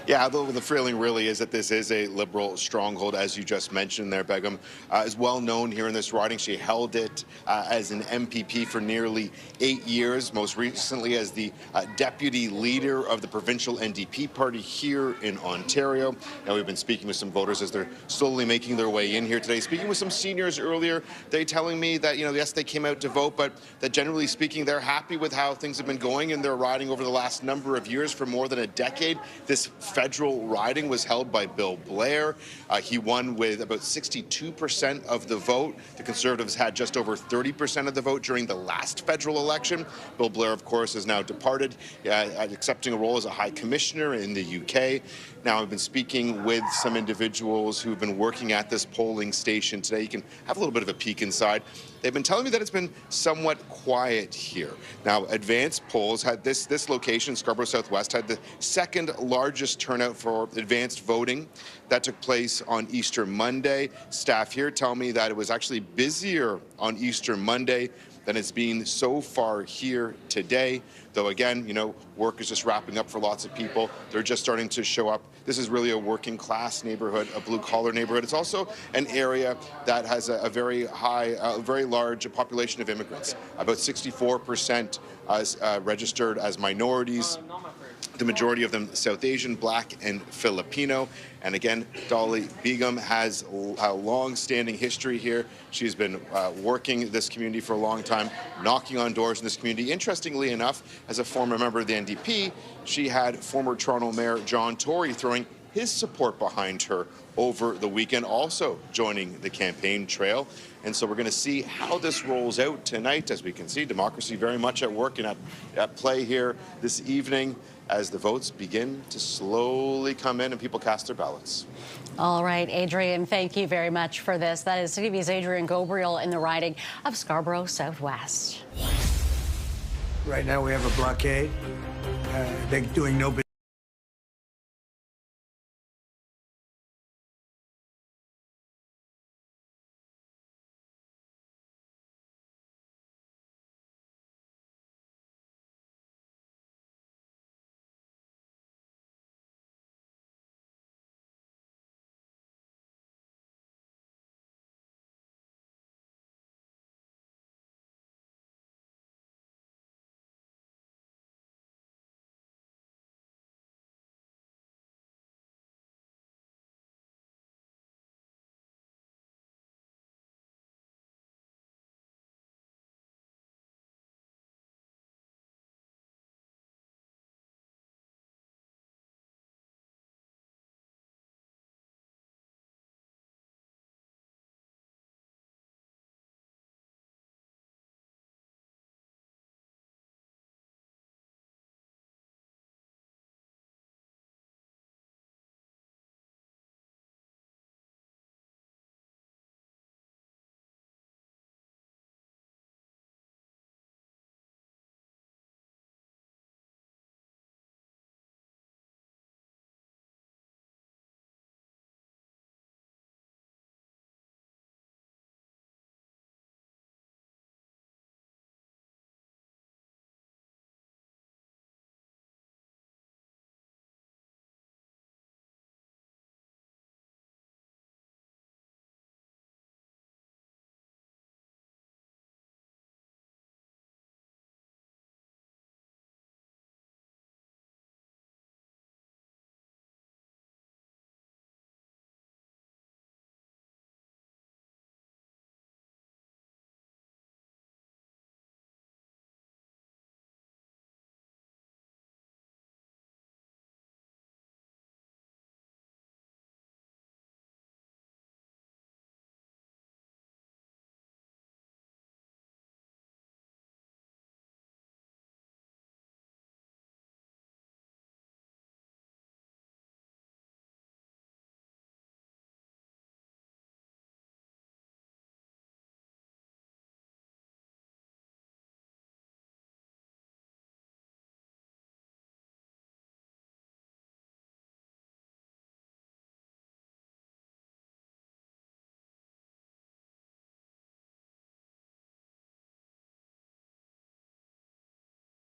Yeah, the feeling really is that this is a Liberal stronghold, as you just mentioned there. Begum is well known here in this riding. She held it as an MPP for nearly 8 years, most recently as the deputy leader of the provincial NDP party here in Ontario. Now, we've been speaking with some voters as they're slowly making their way in here today. Speaking with some seniors earlier, they telling me that, yes, they came out to vote, but that generally speaking, they're happy with how things have been going in their riding over the last number of years. For more than a decade, this federal riding was held by Bill Blair. He won with about 62% of the vote. The Conservatives had just over 30% of the vote during the last federal election. Bill Blair, of course, has now departed, accepting a role as a High Commissioner in the UK. Now, I've been speaking with some individuals who've been working at this polling station today. You can have a little bit of a peek inside. They've been telling me that it's been somewhat quiet here. Now, advanced polls had this location, Scarborough Southwest, had the second largest turnout for advanced voting. That took place on Easter Monday. Staff here tell me that it was actually busier on Easter Monday than it's been so far here today. Though again, work is just wrapping up for lots of people. They're just starting to show up. This is really a working class neighborhood, a blue collar neighborhood. It's also an area that has a very high, very large population of immigrants. About 64% registered as minorities. The majority of them South Asian, Black, and Filipino. And again, Dolly Begum has a long-standing history here. She's been working this community for a long time, knocking on doors in this community. Interestingly enough, as a former member of the NDP, she had former Toronto Mayor John Tory throwing his support behind her over the weekend, also joining the campaign trail. And so we're going to see how this rolls out tonight. As we can see, democracy very much at work and at play here this evening as the votes begin to slowly come in and people cast their ballots. All right, Adrian, thank you very much for this. That is CTV's Adrian Gobriel in the riding of Scarborough Southwest. Right now we have a blockade. They're doing no business.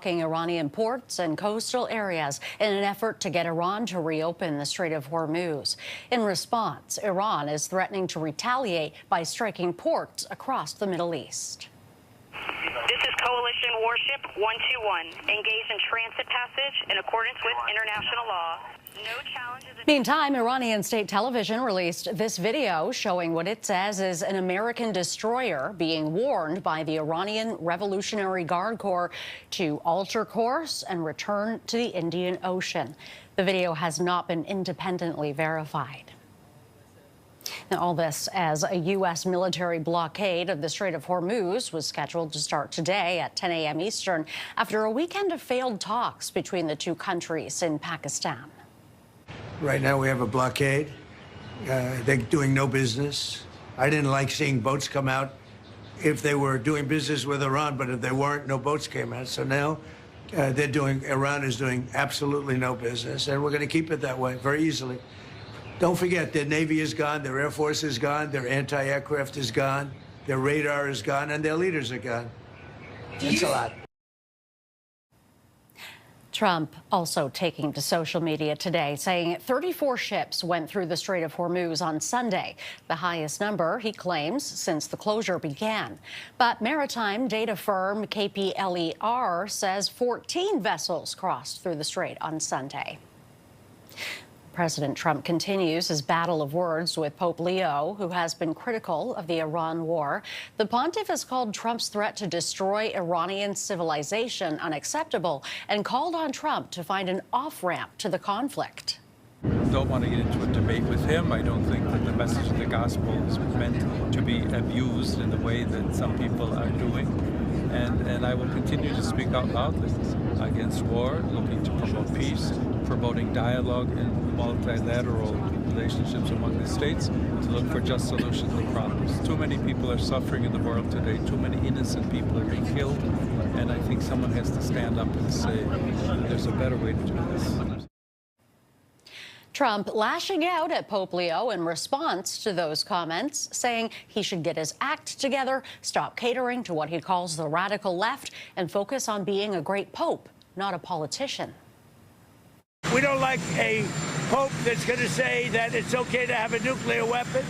Iranian ports and coastal areas in an effort to get Iran to reopen the Strait of Hormuz. In response, Iran is threatening to retaliate by striking ports across the Middle East. This is Coalition Warship 121, engaged in transit passage in accordance with international law. No challenges. Meantime, Iranian state television released this video showing what it says is an American destroyer being warned by the Iranian Revolutionary Guard Corps to alter course and return to the Indian Ocean. The video has not been independently verified. Now, all this as a U.S. military blockade of the Strait of Hormuz was scheduled to start today at 10 a.m. Eastern after a weekend of failed talks between the two countries in Pakistan. Right now we have a blockade. They're doing no business. I didn't like seeing boats come out if they were doing business with Iran, but if they weren't, no boats came out. So now Iran is doing absolutely no business, and we're going to keep it that way very easily. Don't forget, their Navy is gone, their Air Force is gone, their anti-aircraft is gone, their radar is gone, and their leaders are gone. That's a lot. Trump also taking to social media today, saying 34 ships went through the Strait of Hormuz on Sunday, the highest number, he claims, since the closure began. But maritime data firm KPLER says 14 vessels crossed through the strait on Sunday. President Trump continues his battle of words with Pope Leo, who has been critical of the Iran war. The pontiff has called Trump's threat to destroy Iranian civilization unacceptable and called on Trump to find an off-ramp to the conflict. I don't want to get into a debate with him. I don't think that the message of the gospel is meant to be abused in the way that some people are doing. And I will continue to speak out loudly against war, looking to promote peace, promoting dialogue and multilateral relationships among the states to look for just solutions to problems. Too many people are suffering in the world today. Too many innocent people are being killed. And I think someone has to stand up and say, there's a better way to do this. Trump lashing out at Pope Leo in response to those comments, saying he should get his act together, stop catering to what he calls the radical left, and focus on being a great pope, not a politician. We don't like a pope that's going to say that it's okay to have a nuclear weapon.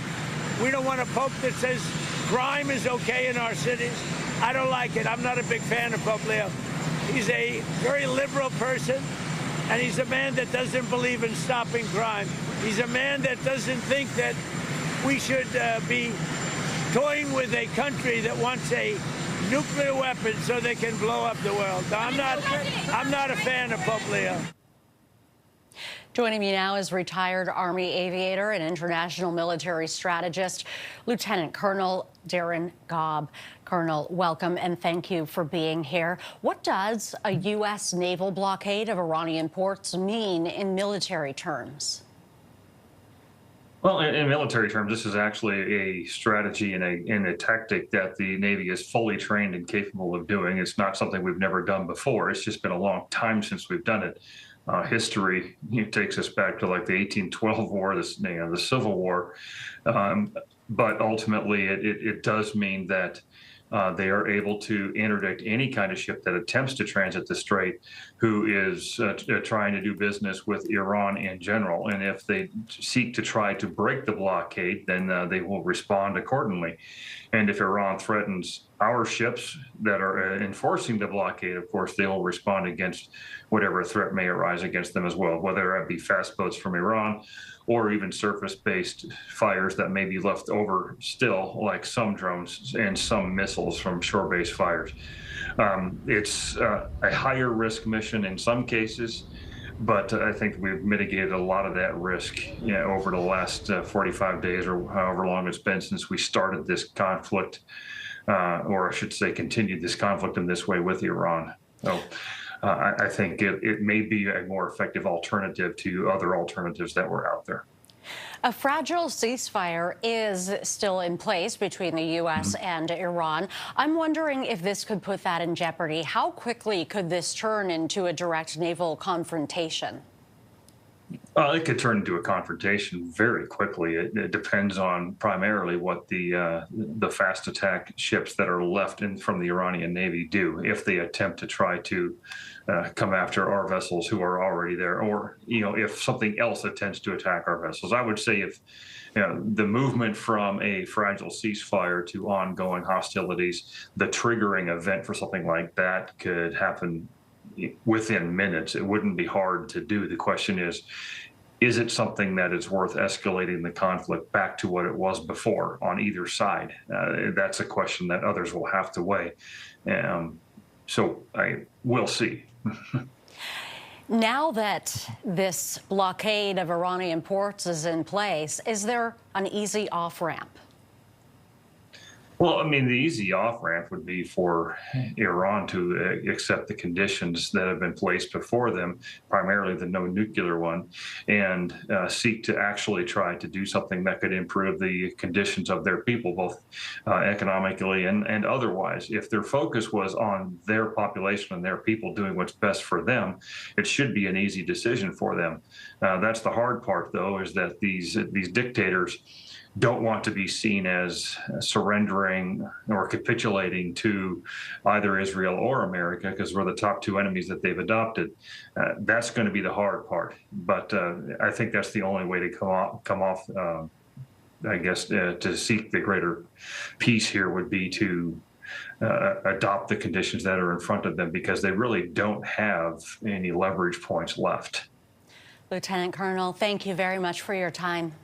We don't want a pope that says crime is okay in our cities. I don't like it. I'm not a big fan of Pope Leo. He's a very liberal person. And he's a man that doesn't believe in stopping crime. He's a man that doesn't think that we should be toying with a country that wants a nuclear weapon so they can blow up the world. I'm not a fan of Pope Leo. Joining me now is retired Army aviator and international military strategist, Lieutenant Colonel Darren Gobb. Colonel, welcome and thank you for being here. What does a U.S. naval blockade of Iranian ports mean in military terms? Well, in military terms, this is actually a strategy and a tactic that the Navy is fully trained and capable of doing. It's not something we've never done before. It's just been a long time since we've done it. History takes us back to like the 1812 war, the Civil War. But ultimately, it does mean that they are able to interdict any kind of ship that attempts to transit the strait who is trying to do business with Iran in general. And if they seek to try to break the blockade, then they will respond accordingly. And if Iran threatens our ships that are enforcing the blockade, of course, they will respond against whatever threat may arise against them as well, whether it be fast boats from Iran or even surface-based fires that may be left over still, like some drones and some missiles from shore-based fires. It's a higher risk mission in some cases, but I think we've mitigated a lot of that risk over the last 45 days or however long it's been since we started this conflict, or I should say continued this conflict in this way with Iran. So I think it may be a more effective alternative to other alternatives that were out there. A fragile ceasefire is still in place between the U.S. and Iran. I'm wondering if this could put that in jeopardy. How quickly could this turn into a direct naval confrontation? It could turn into a confrontation very quickly. It depends on primarily what the fast attack ships that are left from the Iranian Navy do if they attempt to try to come after our vessels who are already there, or if something else attempts to attack our vessels. I would say if the movement from a fragile ceasefire to ongoing hostilities, the triggering event for something like that could happen within minutes. It wouldn't be hard to do. The question is it something that is worth escalating the conflict back to what it was before on either side? That's a question that others will have to weigh. So we'll see. Now that this blockade of Iranian ports is in place, is there an easy off-ramp? Well, I mean, the easy off-ramp would be for Iran to accept the conditions that have been placed before them, primarily the no nuclear one, and seek to actually try to do something that could improve the conditions of their people, both economically and otherwise. If their focus was on their population and their people doing what's best for them, it should be an easy decision for them. That's the hard part, though, is that these dictators don't want to be seen as surrendering or capitulating to either Israel or America, because we're the top two enemies that they've adopted. That's going to be the hard part. But I think that's the only way to come off I guess, to seek the greater peace here would be to adopt the conditions that are in front of them, because they really don't have any leverage points left. Lieutenant Colonel, thank you very much for your time.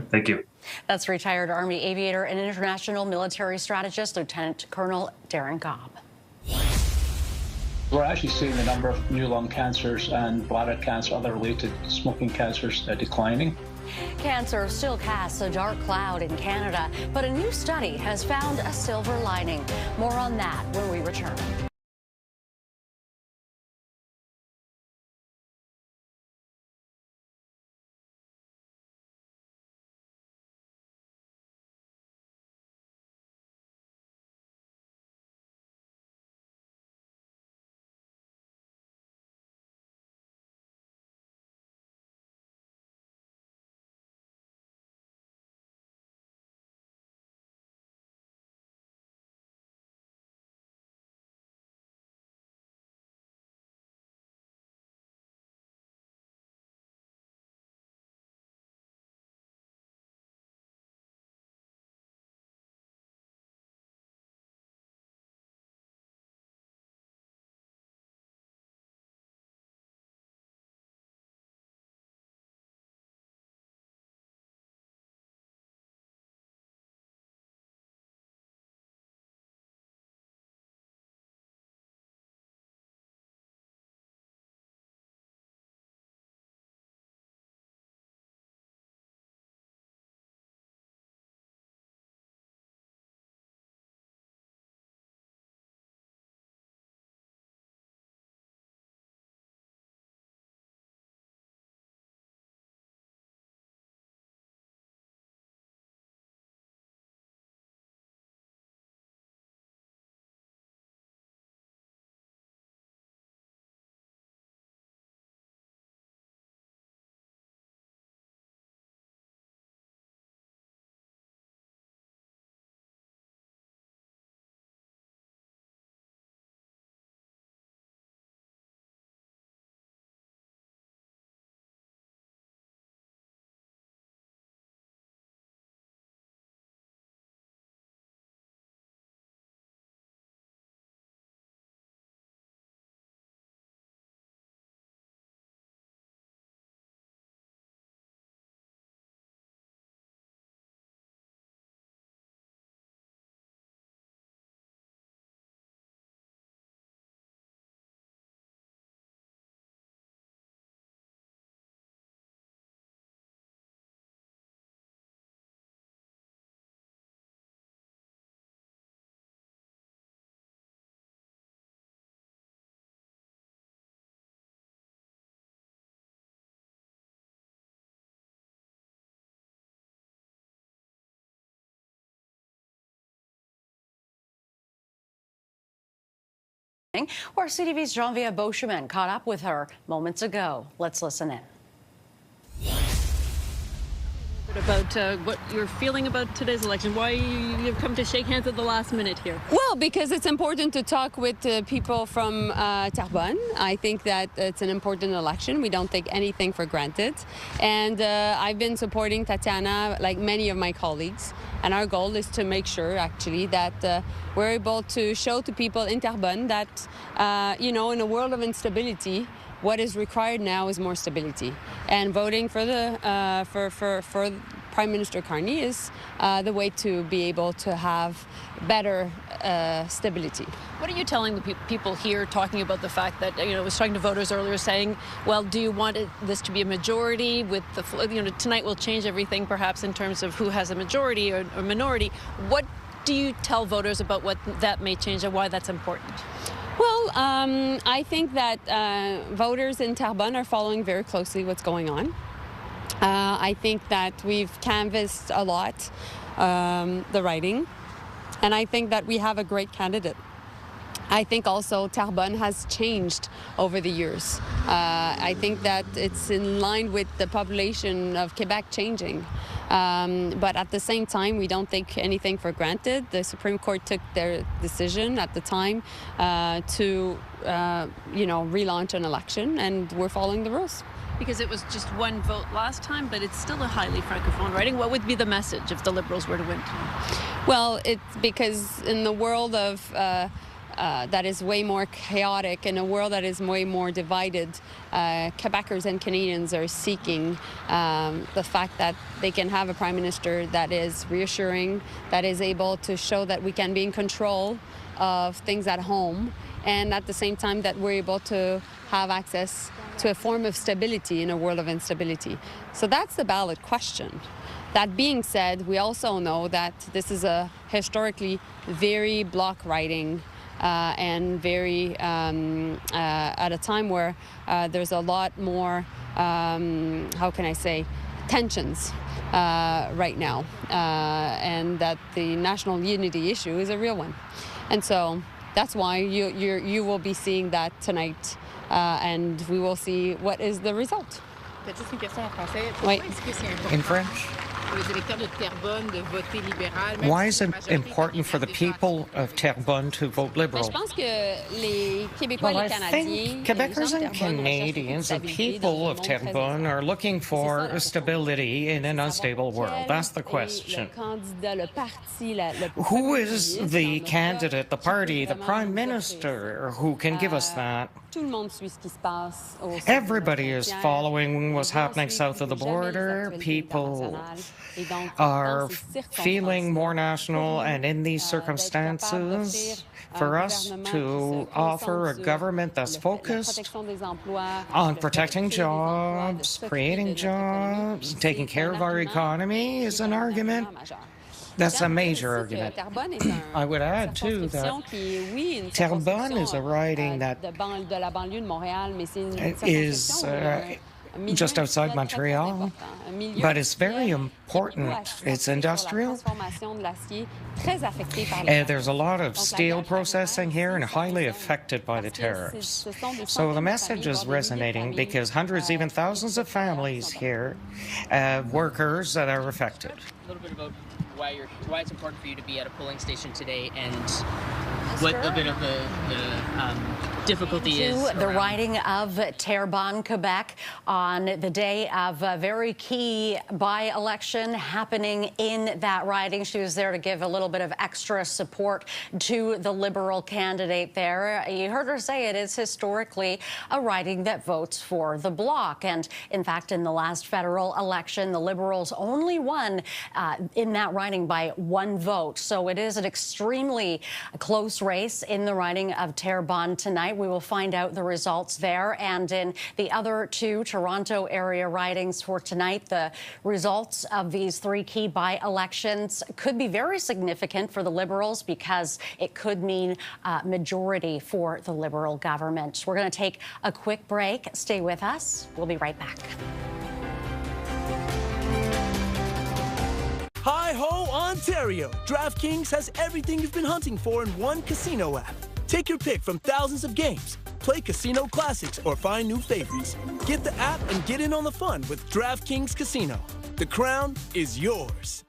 Thank you. That's retired Army aviator and international military strategist, Lieutenant Colonel Darren Gobb. We're actually seeing the number of new lung cancers and bladder cancer, other related smoking cancers declining. Cancer still casts a dark cloud in Canada, but a new study has found a silver lining. More on that when we return. Where CTV's Jean-Pierre Beauchemin caught up with her moments ago. Let's listen in. about what you're feeling about today's election. Why you've come to shake hands at the last minute here? Well, because it's important to talk with people from Terrebonne. I think that it's an important election. We don't take anything for granted. And I've been supporting Tatiana like many of my colleagues. And our goal is to make sure, actually, that we're able to show to people in Terrebonne that, you know, in a world of instability, what is required now is more stability. And voting for the for Prime Minister Carney is the way to be able to have better stability. What are you telling the people here talking about the fact that, you know, I was talking to voters earlier saying, well, do you want this to be a majority with the, you know, tonight will change everything perhaps in terms of who has a majority or minority. What do you tell voters about what that may change and why that's important? Well, I think that voters in Terrebonne are following very closely what's going on. I think that we've canvassed a lot the riding, and I think that we have a great candidate. I think also Terrebonne has changed over the years. I think that it's in line with the population of Quebec changing. But at the same time, we don't take anything for granted. The Supreme Court took their decision at the time to, you know, relaunch an election, and we're following the rules. Because it was just one vote last time, but it's still a highly francophone riding. What would be the message if the Liberals were to win tonight? Well, it's because in the world of that is way more chaotic, in a world that is way more divided, Quebecers and Canadians are seeking the fact that they can have a Prime Minister that is reassuring, that is able to show that we can be in control of things at home, and at the same time that we're able to have access to a form of stability in a world of instability. So that's the ballot question. That being said, we also know that this is a historically very bloc riding and very at a time where there's a lot more, how can I say, tensions right now, and that the national unity issue is a real one. And so that's why you will be seeing that tonight, and we will see what is the result. Oui. In French? Why is it important for the people of Terrebonne to vote Liberal? Well, I think Quebecers and Canadians, the people of Terrebonne, are looking for stability in an unstable world. That's the question. Who is the candidate, the party, the Prime Minister who can give us that? Everybody is following what's happening south of the border. People are feeling more national, and in these circumstances, for us to offer a government that's focused on protecting jobs, creating jobs, taking care of our economy is an argument. That's a major argument. I would add, too, that Terrebonne is a riding that is just outside Montreal, but it's very important. It's industrial. There's a lot of steel processing here and highly affected by the tariffs. So the message is resonating because hundreds, even thousands of families here, workers that are affected. A little bit about why it's important for you to be at a polling station today, and what a bit of the difficulty is. The riding of Terrebonne, Quebec, on the day of a very key by-election happening in that riding. She was there to give a little bit of extra support to the Liberal candidate there. You heard her say it is historically a riding that votes for the Bloc. And in fact, in the last federal election, the Liberals only won in that riding by one vote. So it is an extremely close race in the riding of Terrebonne tonight. We will find out the results there. And in the other two Toronto area ridings for tonight, the results of these three key by-elections could be very significant for the Liberals because it could mean a majority for the Liberal government. We're going to take a quick break. Stay with us. We'll be right back. Hi-ho, Ontario! DraftKings has everything you've been hunting for in one casino app. Take your pick from thousands of games. Play casino classics or find new favorites. Get the app and get in on the fun with DraftKings Casino. The crown is yours.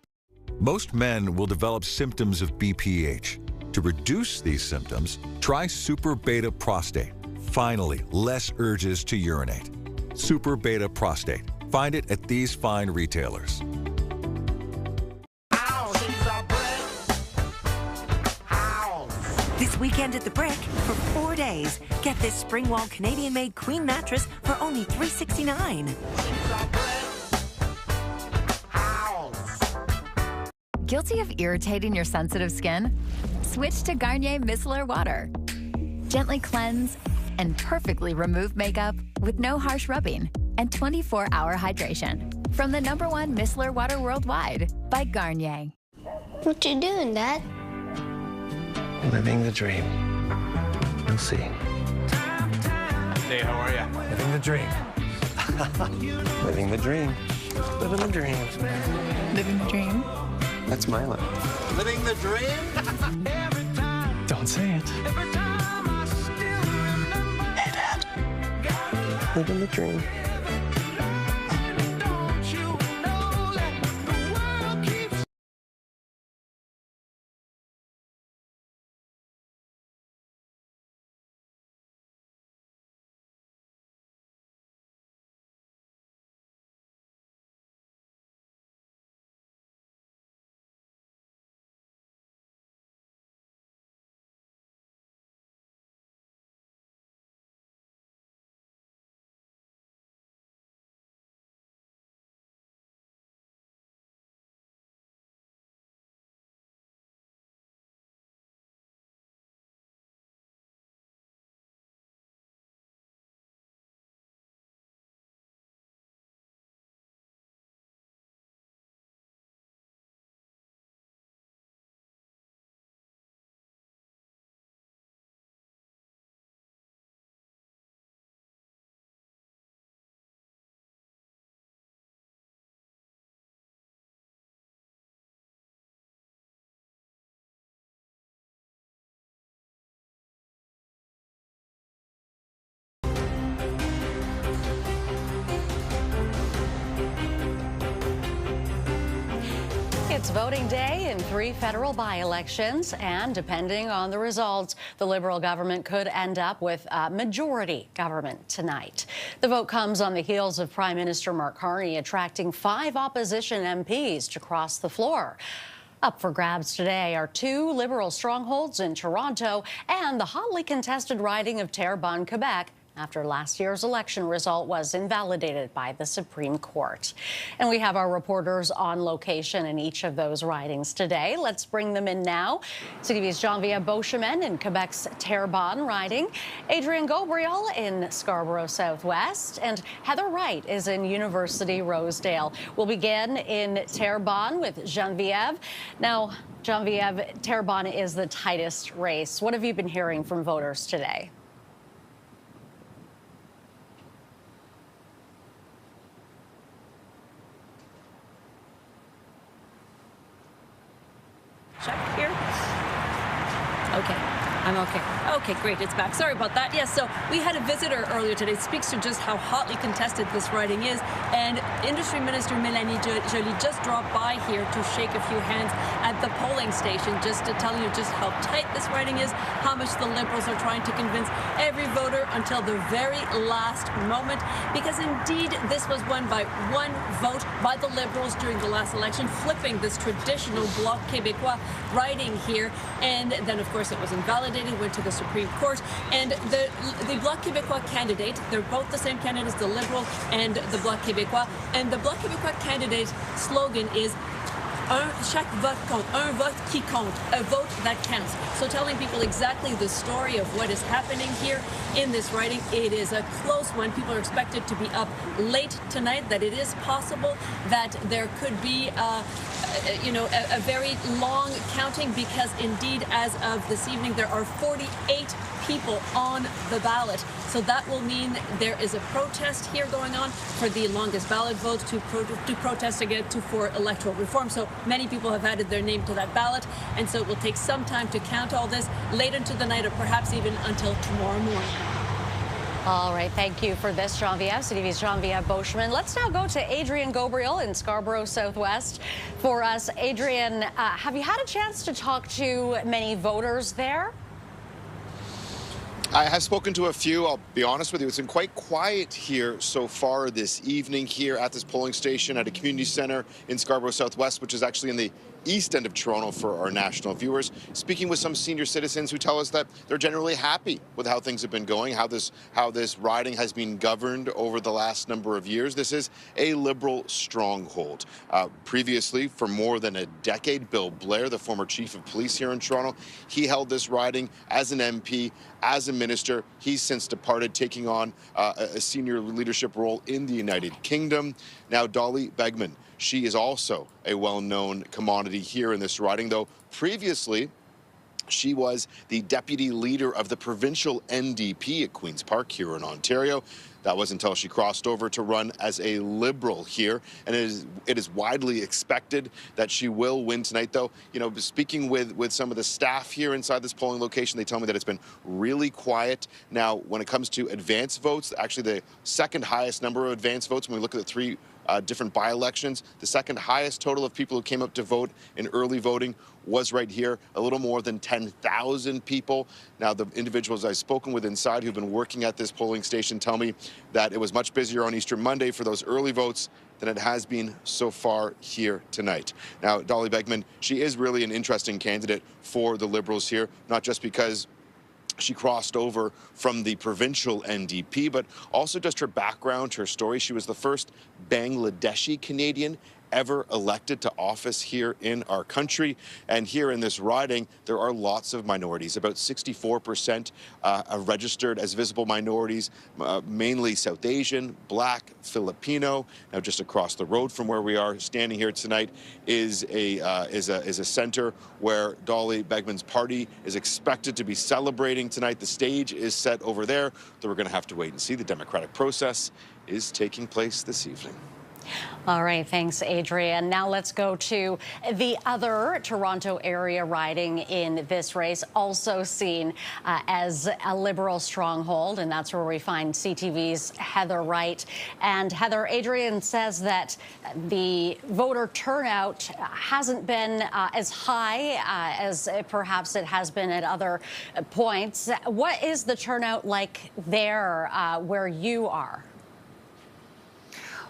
Most men will develop symptoms of BPH. To reduce these symptoms, try Super Beta Prostate. Finally, less urges to urinate. Super Beta Prostate. Find it at these fine retailers. This weekend at the Brick, for 4 days, get this Springwall Canadian-made queen mattress for only $369. Guilty of irritating your sensitive skin? Switch to Garnier Micellar Water. Gently cleanse and perfectly remove makeup with no harsh rubbing and 24-hour hydration. From the #1 micellar water worldwide by Garnier. What you doing, Dad? Living the dream. You'll see. Hey, how are you? Living the dream. Living the dream. Living the dream. Living the dream. That's my life. Living the dream? Don't say it. Hey, Dad. Living the dream. It's voting day in 3 federal by-elections, and depending on the results, the Liberal government could end up with a majority government tonight. The vote comes on the heels of Prime Minister Mark Carney attracting 5 opposition MPs to cross the floor. Up for grabs today are 2 Liberal strongholds in Toronto and the hotly contested riding of Terrebonne, Quebec, after last year's election result was invalidated by the Supreme Court. And we have our reporters on location in each of those ridings today. Let's bring them in now. CTV's Geneviève Beauchemin in Quebec's Terrebonne riding, Adrian Gabriel in Scarborough Southwest, and Heather Wright is in University Rosedale. We'll begin in Terrebonne with Geneviève. Now, Geneviève, Terrebonne is the tightest race. What have you been hearing from voters today? Check here. Okay, I'm okay. Okay, great, it's back. Sorry about that. Yes, so we had a visitor earlier today. It speaks to just how hotly contested this riding is. And Industry Minister Mélanie Joly just dropped by here to shake a few hands at the polling station, just to tell you just how tight this riding is, how much the Liberals are trying to convince every voter until the very last moment. Because indeed, this was won by 1 vote by the Liberals during the last election, flipping this traditional Bloc Québécois riding here. And then, of course, it was invalidated, went to the Supreme Court. And the Bloc Québécois candidate, they're both the same candidates, the Liberal and the Bloc Québécois. And the Bloc Québécois candidate slogan is chaque vote compte, un vote qui compte, a vote that counts. So telling people exactly the story of what is happening here in this riding. It is a close one. People are expected to be up late tonight, that it is possible that there could be a very long counting, because indeed, as of this evening, there are 48 people on the ballot. So that will mean there is a protest here going on for the longest ballot vote to protest again for electoral reform. So many people have added their name to that ballot, and so it will take some time to count all this late into the night, or perhaps even until tomorrow morning. All right, thank you for this, Geneviève. CTV's Geneviève Beauchemin. Let's now go to Adrian Gabriel in Scarborough Southwest for us. Adrian, have you had a chance to talk to many voters there? I have spoken to a few. I'll be honest with you, it's been quite quiet here so far this evening here at this polling station at a community center in Scarborough Southwest, which is actually in the east end of Toronto for our national viewers. Speaking with some senior citizens who tell us that they're generally happy with how things have been going, how this riding has been governed over the last number of years. This is a Liberal stronghold. Previously, for more than a decade, Bill Blair, the former chief of police here in Toronto, he held this riding as an MP, as a minister. He's since departed, taking on a senior leadership role in the United Kingdom. Now, Dolly Begman, she is also a well-known commodity here in this riding, though previously she was the deputy leader of the provincial NDP at Queen's Park here in Ontario. That was until she crossed over to run as a Liberal here, and it is widely expected that she will win tonight, though. You know, speaking with some of the staff here inside this polling location, they tell me that it's been really quiet. Now, when it comes to advance votes, actually the second highest number of advance votes when we look at the three different by-elections, the second highest total of people who came up to vote in early voting was right here, a little more than 10,000 people. Now, the individuals I've spoken with inside who've been working at this polling station tell me that it was much busier on Easter Monday for those early votes than it has been so far here tonight. Now, Dolly Begman, she is really an interesting candidate for the Liberals here, not just because she crossed over from the provincial NDP, but also just her background, her story. She was the first Bangladeshi Canadian ever elected to office here in our country. And here in this riding, there are lots of minorities. About 64% are registered as visible minorities, mainly South Asian, Black, Filipino. Now, just across the road from where we are standing here tonight is a center where Dolly Begman's party is expected to be celebrating tonight. The stage is set over there, though we're going to have to wait and see. The democratic process is taking place this evening. All right, thanks, Adrian. Now let's go to the other Toronto area riding in this race, also seen as a Liberal stronghold, and that's where we find CTV's Heather Wright. And Heather, Adrian says that the voter turnout hasn't been as high as perhaps it has been at other points. What is the turnout like there where you are?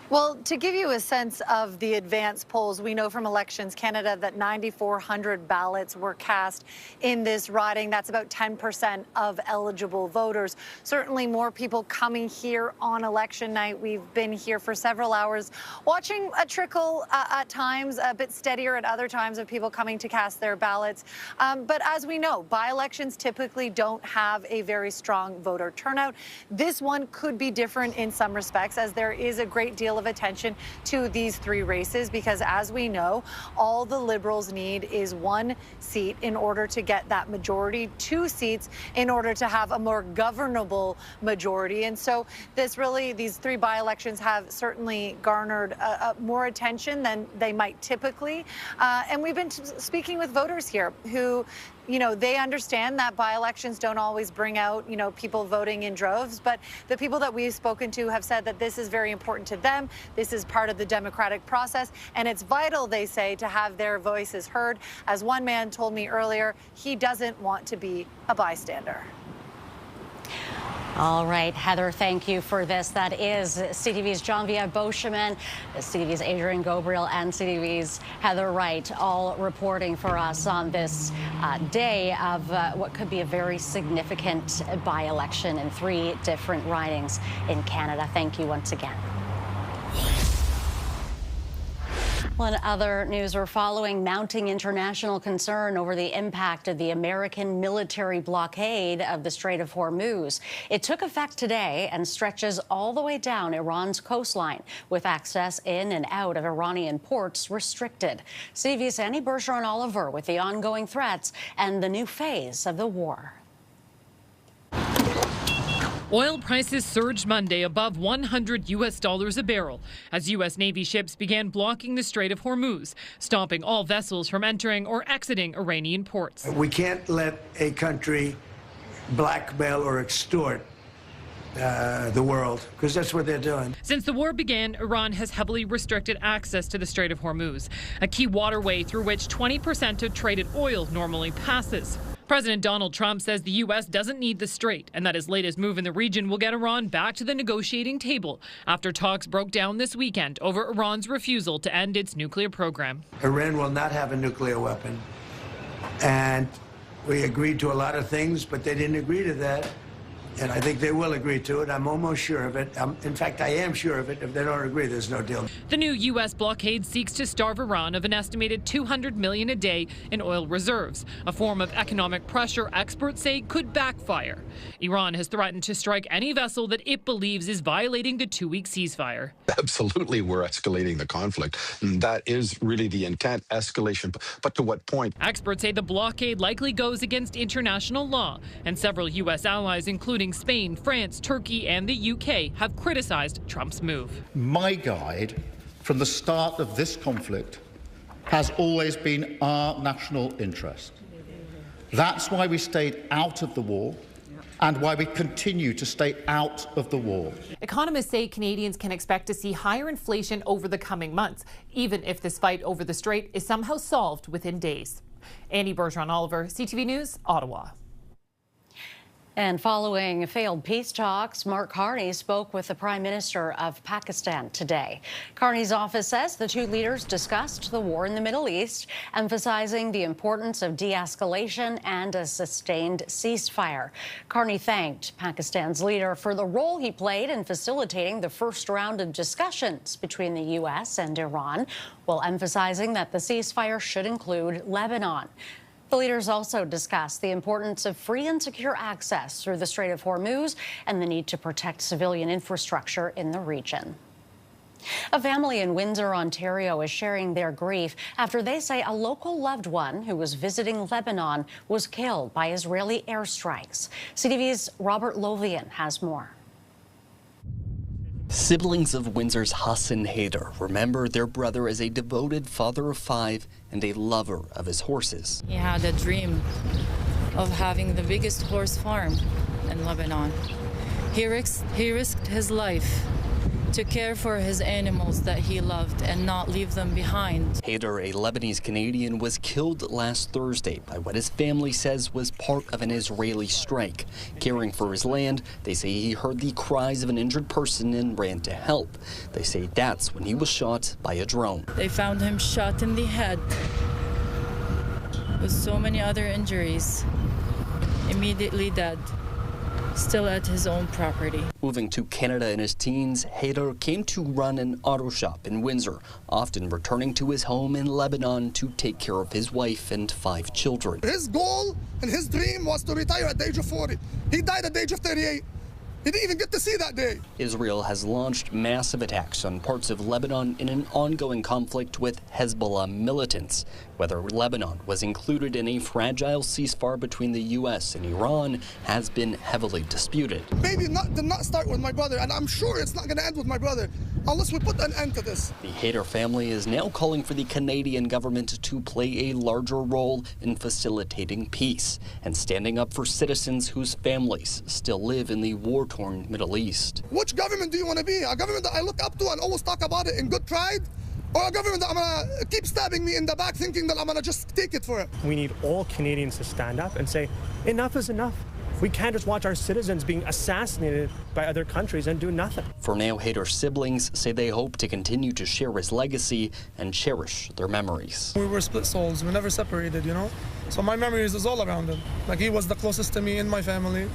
Well, to give you a sense of the advance polls, we know from Elections Canada that 9,400 ballots were cast in this riding. That's about 10% of eligible voters. Certainly more people coming here on election night. We've been here for several hours watching a trickle at times, a bit steadier at other times of people coming to cast their ballots. But as we know, by-elections typically don't have a very strong voter turnout. This one could be different in some respects, as there is a great deal of attention to these three races, because as we know, all the Liberals need is one seat in order to get that majority, 2 seats in order to have a more governable majority. And so these three by-elections have certainly garnered more attention than they might typically. And we've been speaking with voters here who, you know, they understand that by-elections don't always bring out, you know, people voting in droves, but the people that we've spoken to have said that this is very important to them. This is part of the democratic process, and it's vital, they say, to have their voices heard. As one man told me earlier, he doesn't want to be a bystander. All right, Heather, thank you for this. That is CTV's Geneviève Beauchemin, CTV's Adrian Gabriel, and CTV's Heather Wright, all reporting for us on this day of what could be a very significant by-election in 3 different ridings in Canada. Thank you once again. Well, in other news, we're following mounting international concern over the impact of the American military blockade of the Strait of Hormuz. It took effect today and stretches all the way down Iran's coastline, with access in and out of Iranian ports restricted. CTV's Annie Bergeron-Oliver with the ongoing threats and the new phase of the war. Oil prices surged Monday above $100 a barrel as U.S. Navy ships began blocking the Strait of Hormuz, stopping all vessels from entering or exiting Iranian ports. We can't let a country blackmail or extort the world, because that's what they're doing. Since the war began, Iran has heavily restricted access to the Strait of Hormuz, a key waterway through which 20% of traded oil normally passes. President Donald Trump says the U.S. doesn't need the strait and that his latest move in the region will get Iran back to the negotiating table after talks broke down this weekend over Iran's refusal to end its nuclear program. Iran will not have a nuclear weapon. And we agreed to a lot of things, but they didn't agree to that. And I think they will agree to it. I'm almost sure of it. In fact, I am sure of it. If they don't agree, there's no deal. The new U.S. blockade seeks to starve Iran of an estimated $200 million a day in oil reserves, a form of economic pressure experts say could backfire. Iran has threatened to strike any vessel that it believes is violating the 2-week ceasefire. Absolutely, we're escalating the conflict. And that is really the intent, escalation. But to what point? Experts say the blockade likely goes against international law, and several U.S. allies, including Spain, France, Turkey, and the UK, have criticized Trump's move. My guide from the start of this conflict has always been our national interest. That's why we stayed out of the war and why we continue to stay out of the war. Economists say Canadians can expect to see higher inflation over the coming months, even if this fight over the strait is somehow solved within days. Annie Bergeron-Oliver, CTV News, Ottawa. And following failed peace talks, Mark Carney spoke with the Prime Minister of Pakistan today. Carney's office says the two leaders discussed the war in the Middle East, emphasizing the importance of de-escalation and a sustained ceasefire. Carney thanked Pakistan's leader for the role he played in facilitating the first round of discussions between the U.S. and Iran, while emphasizing that the ceasefire should include Lebanon. The leaders also discussed the importance of free and secure access through the Strait of Hormuz and the need to protect civilian infrastructure in the region. A family in Windsor, Ontario is sharing their grief after they say a local loved one who was visiting Lebanon was killed by Israeli airstrikes. CTV's Robert Lovian has more. Siblings of Windsor's Hassan Haider remember their brother as a devoted father of 5 and a lover of his horses. He had a dream of having the biggest horse farm in Lebanon. He risked his life to care for his animals that he loved and not leave them behind. Haider, a Lebanese Canadian, was killed last Thursday by what his family says was part of an Israeli strike. Caring for his land, they say he heard the cries of an injured person and ran to help. They say that's when he was shot by a drone. They found him shot in the head with so many other injuries, immediately dead. Still at his own property. Moving to Canada in his teens, Haider came to run an auto shop in Windsor, often returning to his home in Lebanon to take care of his wife and 5 children. His goal and his dream was to retire at the age of 40. He died at the age of 38. He didn't even get to see that day. Israel has launched massive attacks on parts of Lebanon in an ongoing conflict with Hezbollah militants. Whether Lebanon was included in a fragile ceasefire between the U.S. and Iran has been heavily disputed. Maybe did not start with my brother, and I'm sure it's not going to end with my brother unless we put an end to this. The Haider family is now calling for the Canadian government to play a larger role in facilitating peace and standing up for citizens whose families still live in the war-torn Middle East. Which government do you want to be? A government that I look up to and always talk about it in good pride? Or a government that I'm going to keep stabbing me in the back thinking that I'm going to just take it for it? We need all Canadians to stand up and say, enough is enough. We can't just watch our citizens being assassinated by other countries and do nothing. For now, Haider's siblings say they hope to continue to share his legacy and cherish their memories. We were split souls. We never separated, you know? So my memories is all around him. Like, he was the closest to me in my family.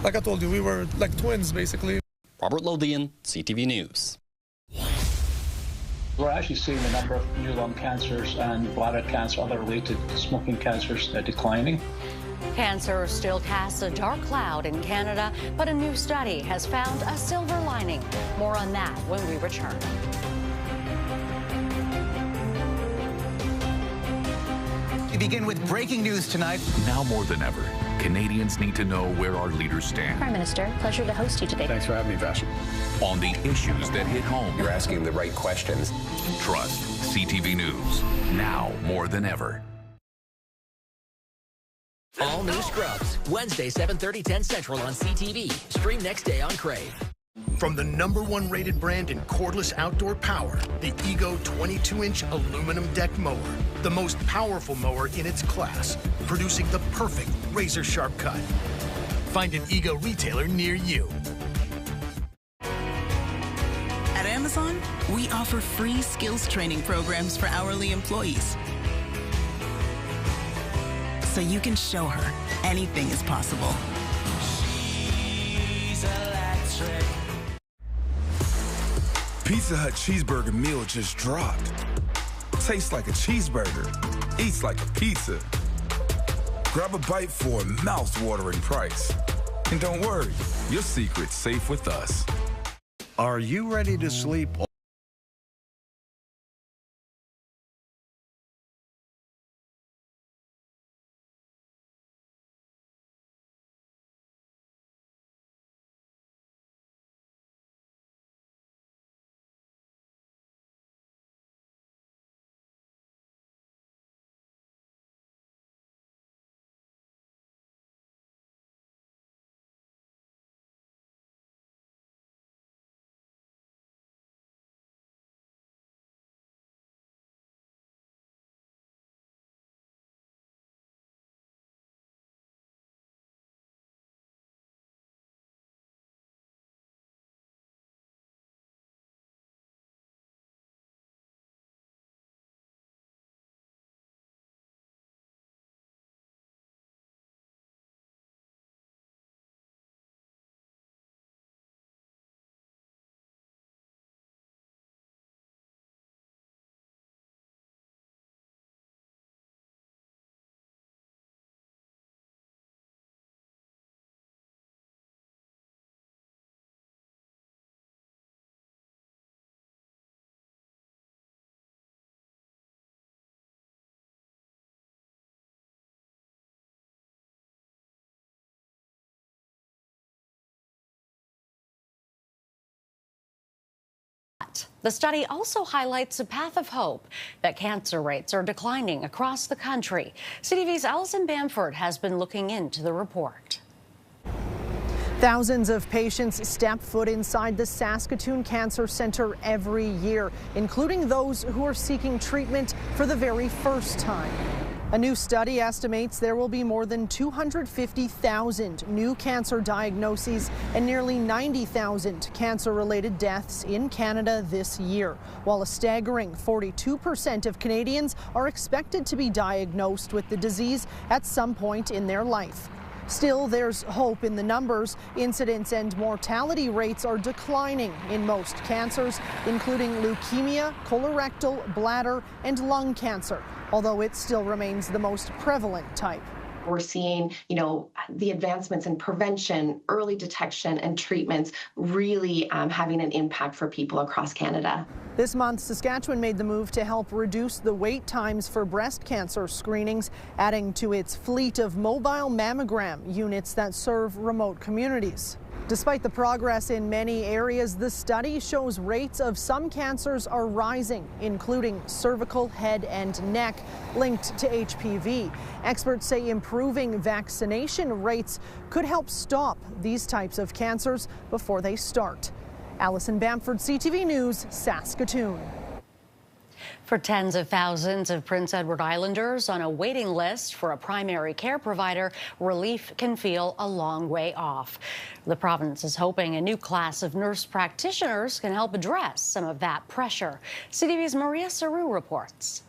Like I told you, we were like twins, basically. Robert Lothian, CTV News. We're actually seeing the number of new lung cancers and bladder cancer, other related smoking cancers, declining. Cancer still casts a dark cloud in Canada, but a new study has found a silver lining. More on that when we return. We begin with breaking news tonight. Now more than ever, Canadians need to know where our leaders stand. Prime Minister, pleasure to host you today. Thanks for having me, Vassy. On the issues that hit home. You're asking the right questions. Trust CTV News, now more than ever. All new Scrubs, Wednesday, 7:30, 10 Central on CTV. Stream next day on Crave. From the #1 rated brand in cordless outdoor power, the Ego 22-inch aluminum deck mower. The most powerful mower in its class, producing the perfect razor-sharp cut. Find an Ego retailer near you. At Amazon, we offer free skills training programs for hourly employees. So you can show her anything is possible. She's electric. Pizza Hut cheeseburger meal just dropped. Tastes like a cheeseburger. Eats like a pizza. Grab a bite for a mouth-watering price. And don't worry, your secret's safe with us. Are you ready to sleep? The study also highlights a path of hope that cancer rates are declining across the country. CTV's Allison Bamford has been looking into the report. Thousands of patients step foot inside the Saskatoon Cancer Centre every year, including those who are seeking treatment for the very first time. A new study estimates there will be more than 250,000 new cancer diagnoses and nearly 90,000 cancer-related deaths in Canada this year, while a staggering 42% of Canadians are expected to be diagnosed with the disease at some point in their life. Still, there's hope in the numbers. Incidence and mortality rates are declining in most cancers, including leukemia, colorectal, bladder, and lung cancer, although it still remains the most prevalent type. We're seeing, the advancements in prevention, early detection, and treatments really having an impact for people across Canada. This month, Saskatchewan made the move to help reduce the wait times for breast cancer screenings, adding to its fleet of mobile mammogram units that serve remote communities. Despite the progress in many areas, the study shows rates of some cancers are rising, including cervical, head, and neck, linked to HPV. Experts say improving vaccination rates could help stop these types of cancers before they start. Allison Bamford, CTV News, Saskatoon. For tens of thousands of Prince Edward Islanders on a waiting list for a primary care provider, relief can feel a long way off. The province is hoping a new class of nurse practitioners can help address some of that pressure. CTV's Maria Saru reports.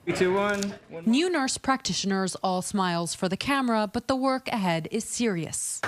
3, 2, 1. New nurse practitioners, all smiles for the camera, but the work ahead is serious.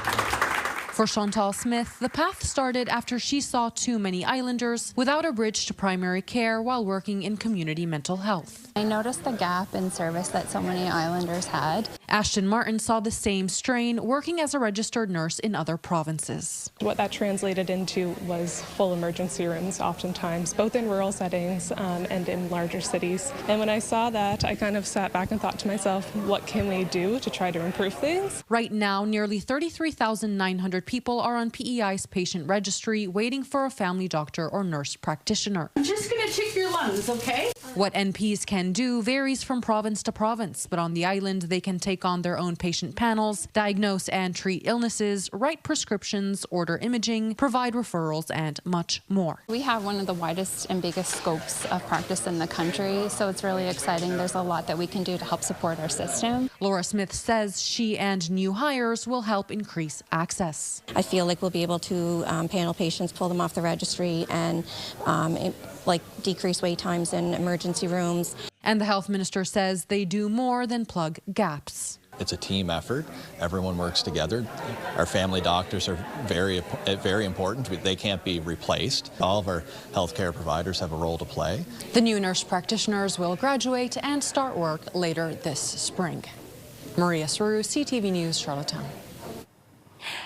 For Chantal Smith, the path started after she saw too many Islanders without a bridge to primary care while working in community mental health. I noticed the gap in service that so many Islanders had. Ashton Martin saw the same strain working as a registered nurse in other provinces. What that translated into was full emergency rooms oftentimes, both in rural settings and in larger cities. And when I saw that, I kind of sat back and thought to myself, what can we do to try to improve things? Right now, nearly 33,900 people are on PEI's patient registry waiting for a family doctor or nurse practitioner. I'm just going to check your lungs, okay? What NPs can do varies from province to province, but on the island, they can take on their own patient panels, diagnose and treat illnesses, write prescriptions, order imaging, provide referrals, and much more. We have one of the widest and biggest scopes of practice in the country, so it's really exciting. There's a lot that we can do to help support our system. Laura Smith says she and new hires will help increase access. I feel like we'll be able to panel patients, pull them off the registry, and decrease wait times in emergency rooms. And the health minister says they do more than plug gaps. It's a team effort. Everyone works together. Our family doctors are very important. They can't be replaced. All of our healthcare providers have a role to play. The new nurse practitioners will graduate and start work later this spring. Maria Saru, CTV News, Charlottetown.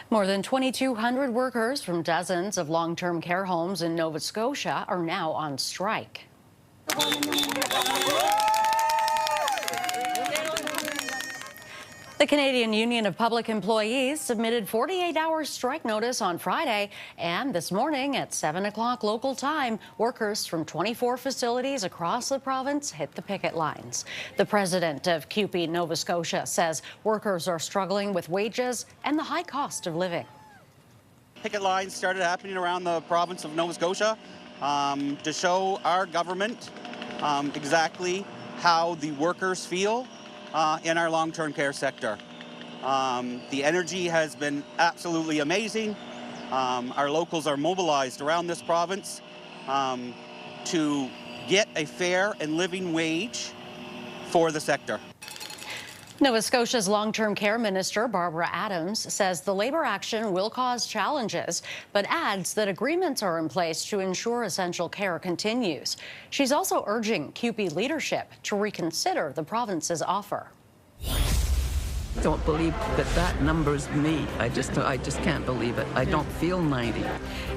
More than 2,200 workers from dozens of long-term care homes in Nova Scotia are now on strike. The Canadian Union of Public Employees submitted 48-hour strike notice on Friday, and this morning at 7 o'clock local time, workers from 24 facilities across the province hit the picket lines. The president of CUPE Nova Scotia says workers are struggling with wages and the high cost of living. Picket lines started happening around the province of Nova Scotia to show our government exactly how the workers feel in our long-term care sector. The energy has been absolutely amazing. Our locals are mobilized around this province to get a fair and living wage for the sector. Nova Scotia's long-term care minister, Barbara Adams, says the labor action will cause challenges, but adds that agreements are in place to ensure essential care continues. She's also urging CUPE leadership to reconsider the province's offer. Don't believe that number's me. I just can't believe it. I don't feel 90.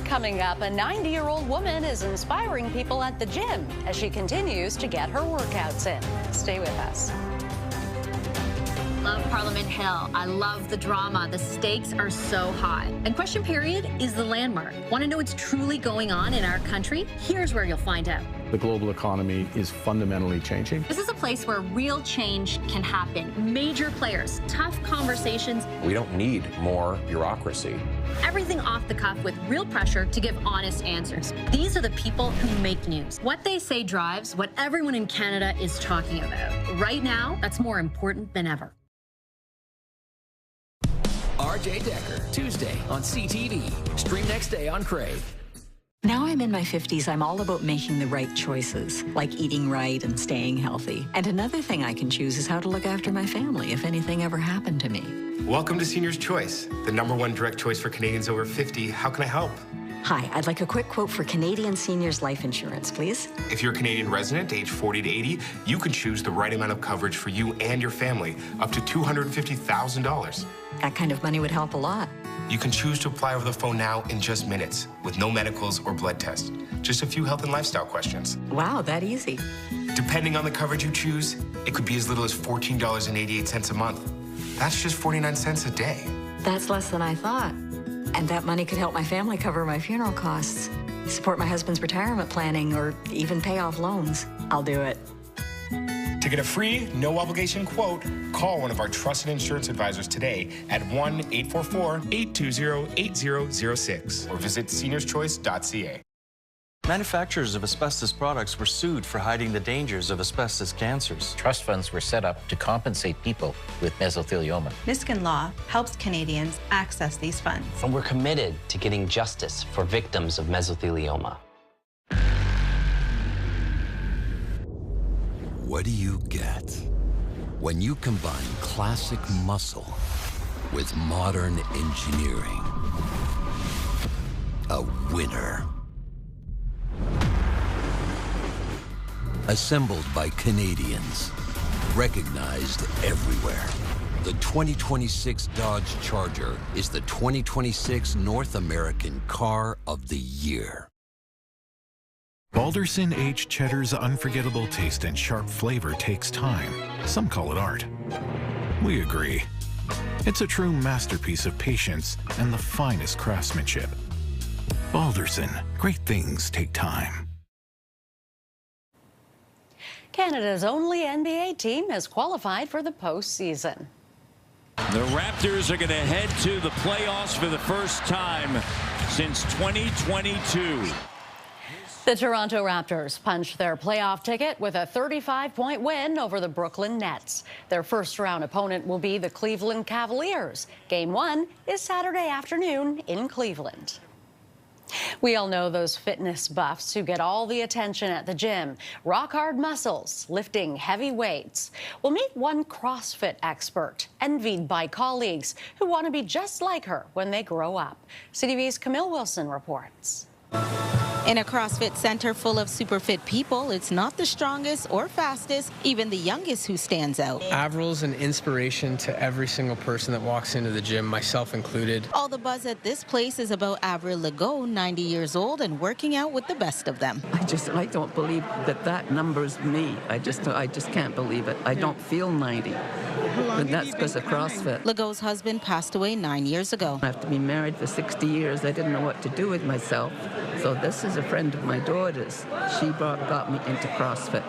Coming up, a 90-year-old woman is inspiring people at the gym as she continues to get her workouts in. Stay with us. Love Parliament Hill. I love the drama. The stakes are so high. And Question Period is the landmark. Want to know what's truly going on in our country? Here's where you'll find out. The global economy is fundamentally changing. This is a place where real change can happen. Major players, tough conversations. We don't need more bureaucracy. Everything off the cuff with real pressure to give honest answers. These are the people who make news. What they say drives what everyone in Canada is talking about. Right now, that's more important than ever. RJ Decker, Tuesday on CTV. Stream next day on Crave. Now I'm in my 50s, I'm all about making the right choices, like eating right and staying healthy. And another thing I can choose is how to look after my family if anything ever happened to me. Welcome to Senior's Choice, the #1 direct choice for Canadians over 50. How can I help? Hi, I'd like a quick quote for Canadian Seniors Life Insurance, please. If you're a Canadian resident, age 40 to 80, you can choose the right amount of coverage for you and your family, up to $250,000. That kind of money would help a lot. You can choose to apply over the phone now in just minutes, with no medicals or blood tests. Just a few health and lifestyle questions. Wow, that easy. Depending on the coverage you choose, it could be as little as $14.88 a month. That's just 49 cents a day. That's less than I thought. And that money could help my family cover my funeral costs, support my husband's retirement planning, or even pay off loans. I'll do it. To get a free, no-obligation quote, call one of our trusted insurance advisors today at 1-844-820-8006 or visit seniorschoice.ca. Manufacturers of asbestos products were sued for hiding the dangers of asbestos cancers. Trust funds were set up to compensate people with mesothelioma. Niskin Law helps Canadians access these funds. And we're committed to getting justice for victims of mesothelioma. What do you get when you combine classic muscle with modern engineering? A winner. Assembled by Canadians, recognized everywhere. The 2026 Dodge Charger is the 2026 North American Car of the Year. Balderson aged cheddar's unforgettable taste and sharp flavor takes time. Some call it art. We agree. It's a true masterpiece of patience and the finest craftsmanship. Balderson, great things take time. Canada's only NBA team has qualified for the postseason. The Raptors are going to head to the playoffs for the first time since 2022. The Toronto Raptors punched their playoff ticket with a 35-point win over the Brooklyn Nets. Their first-round opponent will be the Cleveland Cavaliers. Game 1 is Saturday afternoon in Cleveland. We all know those fitness buffs who get all the attention at the gym. Rock-hard muscles, lifting heavy weights. We'll meet one CrossFit expert, envied by colleagues who want to be just like her when they grow up. CTV's Camille Wilson reports. In a CrossFit center full of super fit people, it's not the strongest or fastest, even the youngest who stands out. Avril's an inspiration to every single person that walks into the gym, myself included. All the buzz at this place is about Avril Legault, 90 years old and working out with the best of them. I don't believe that number's me. I just can't believe it. I don't feel 90. And that's because of CrossFit. Legault's husband passed away 9 years ago. After being married for 60 years, I didn't know what to do with myself. So this is a friend of my daughter's. She got me into CrossFit,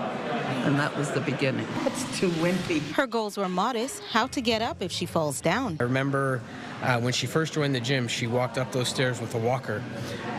and that was the beginning. It's too wimpy. Her goals were modest: how to get up if she falls down. I remember when she first joined the gym, she walked up those stairs with a walker.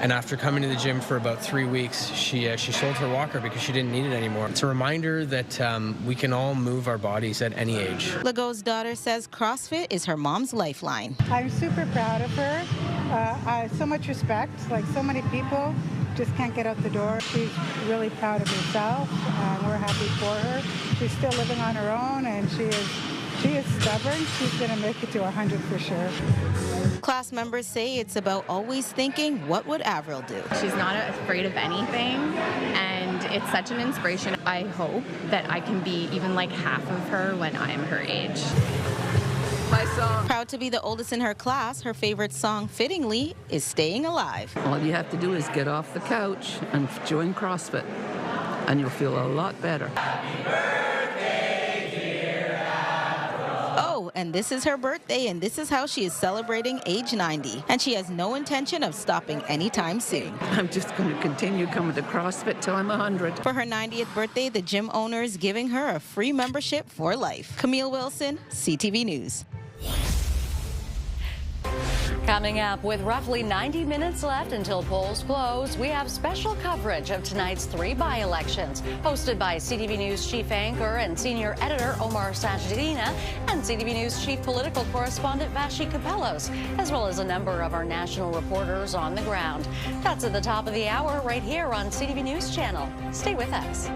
And after coming to the gym for about 3 weeks, she sold her walker because she didn't need it anymore. It's a reminder that we can all move our bodies at any age. Legault's daughter says CrossFit is her mom's lifeline. I'm super proud of her. I have so much respect. Like, so many people just can't get out the door. She's really proud of herself, and we're happy for her. She's still living on her own, and she is stubborn. She's going to make it to 100 for sure. Class members say it's about always thinking, what would Avril do? She's not afraid of anything, and it's such an inspiration. I hope that I can be even like half of her when I'm her age. My song. Proud to be the oldest in her class, her favorite song, fittingly, is Staying Alive. All you have to do is get off the couch and join CrossFit, and you'll feel a lot better. Oh, and this is her birthday, and this is how she is celebrating age 90. And she has no intention of stopping anytime soon. I'm just going to continue coming to CrossFit till I'm 100. For her 90th birthday, the gym owner is giving her a free membership for life. Camille Wilson, CTV News. Coming up, with roughly 90 minutes left until polls close, we have special coverage of tonight's 3 by-elections, hosted by CTV News chief anchor and senior editor Omar Sachedina and CTV News chief political correspondent Vassy Kapelos, as well as a number of our national reporters on the ground. That's at the top of the hour right here on CTV News Channel. Stay with us.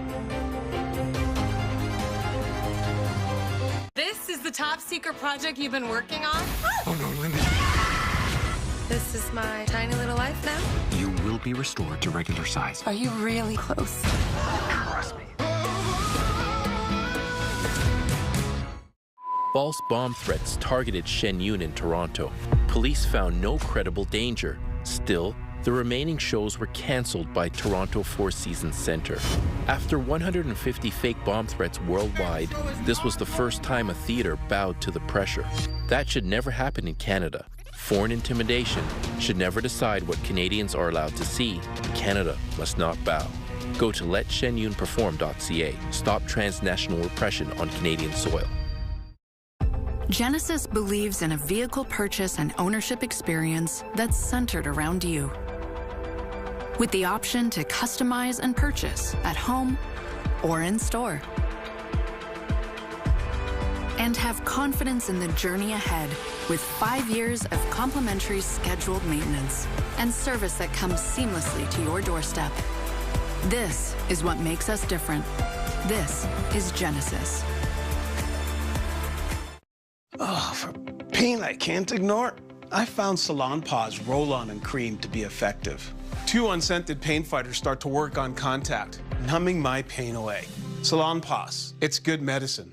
This is the top secret project you've been working on? Oh no, Linda. This is my tiny little life now? You will be restored to regular size. Are you really close? Trust me. False bomb threats targeted Shen Yun in Toronto. Police found no credible danger. Still, the remaining shows were cancelled by Toronto Four Seasons Centre. After 150 fake bomb threats worldwide, this was the first time a theatre bowed to the pressure. That should never happen in Canada. Foreign intimidation should never decide what Canadians are allowed to see. Canada must not bow. Go to letshenyunperform.ca. Stop transnational repression on Canadian soil. Genesis believes in a vehicle purchase and ownership experience that's centered around you. With the option to customize and purchase at home or in store. And have confidence in the journey ahead with 5 years of complimentary scheduled maintenance and service that comes seamlessly to your doorstep. This is what makes us different. This is Genesis. Oh, for pain I can't ignore, I found Salon Paws Roll-On and Cream to be effective. 2 unscented pain fighters start to work on contact, numbing my pain away. Salon Paws, it's good medicine.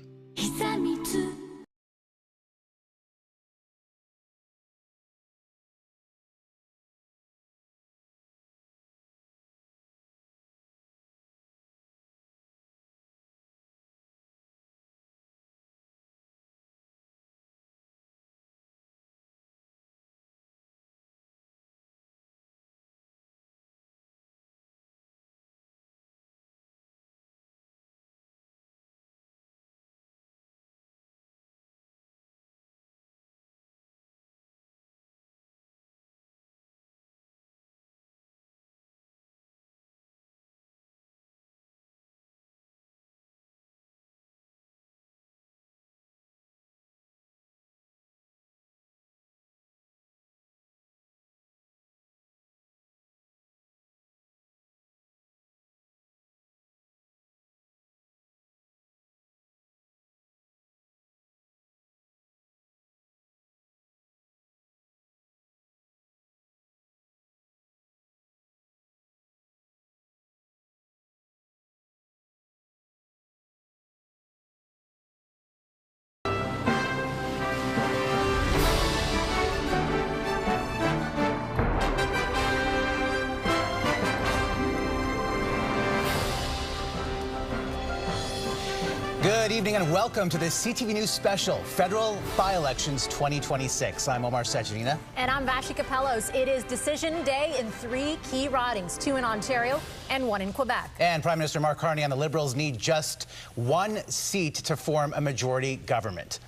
Good evening and welcome to the CTV News Special, Federal Byelections 2026. I'm Omar Sachedina. And I'm Vassy Kapelos. It is decision day in 3 key ridings, 2 in Ontario and 1 in Quebec. And Prime Minister Mark Carney and the Liberals need just 1 seat to form a majority government.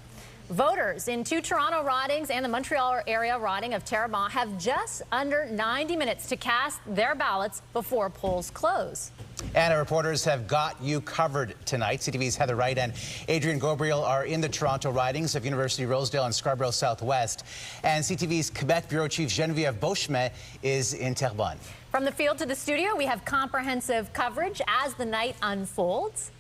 Voters in 2 Toronto ridings and the Montreal area riding of Terrebonne have just under 90 minutes to cast their ballots before polls close. And our reporters have got you covered tonight. CTV's Heather Wright and Adrian Gabriel are in the Toronto ridings of University Rosedale and Scarborough Southwest. And CTV's Quebec Bureau Chief Geneviève Beauchemin is in Terrebonne. From the field to the studio, we have comprehensive coverage as the night unfolds.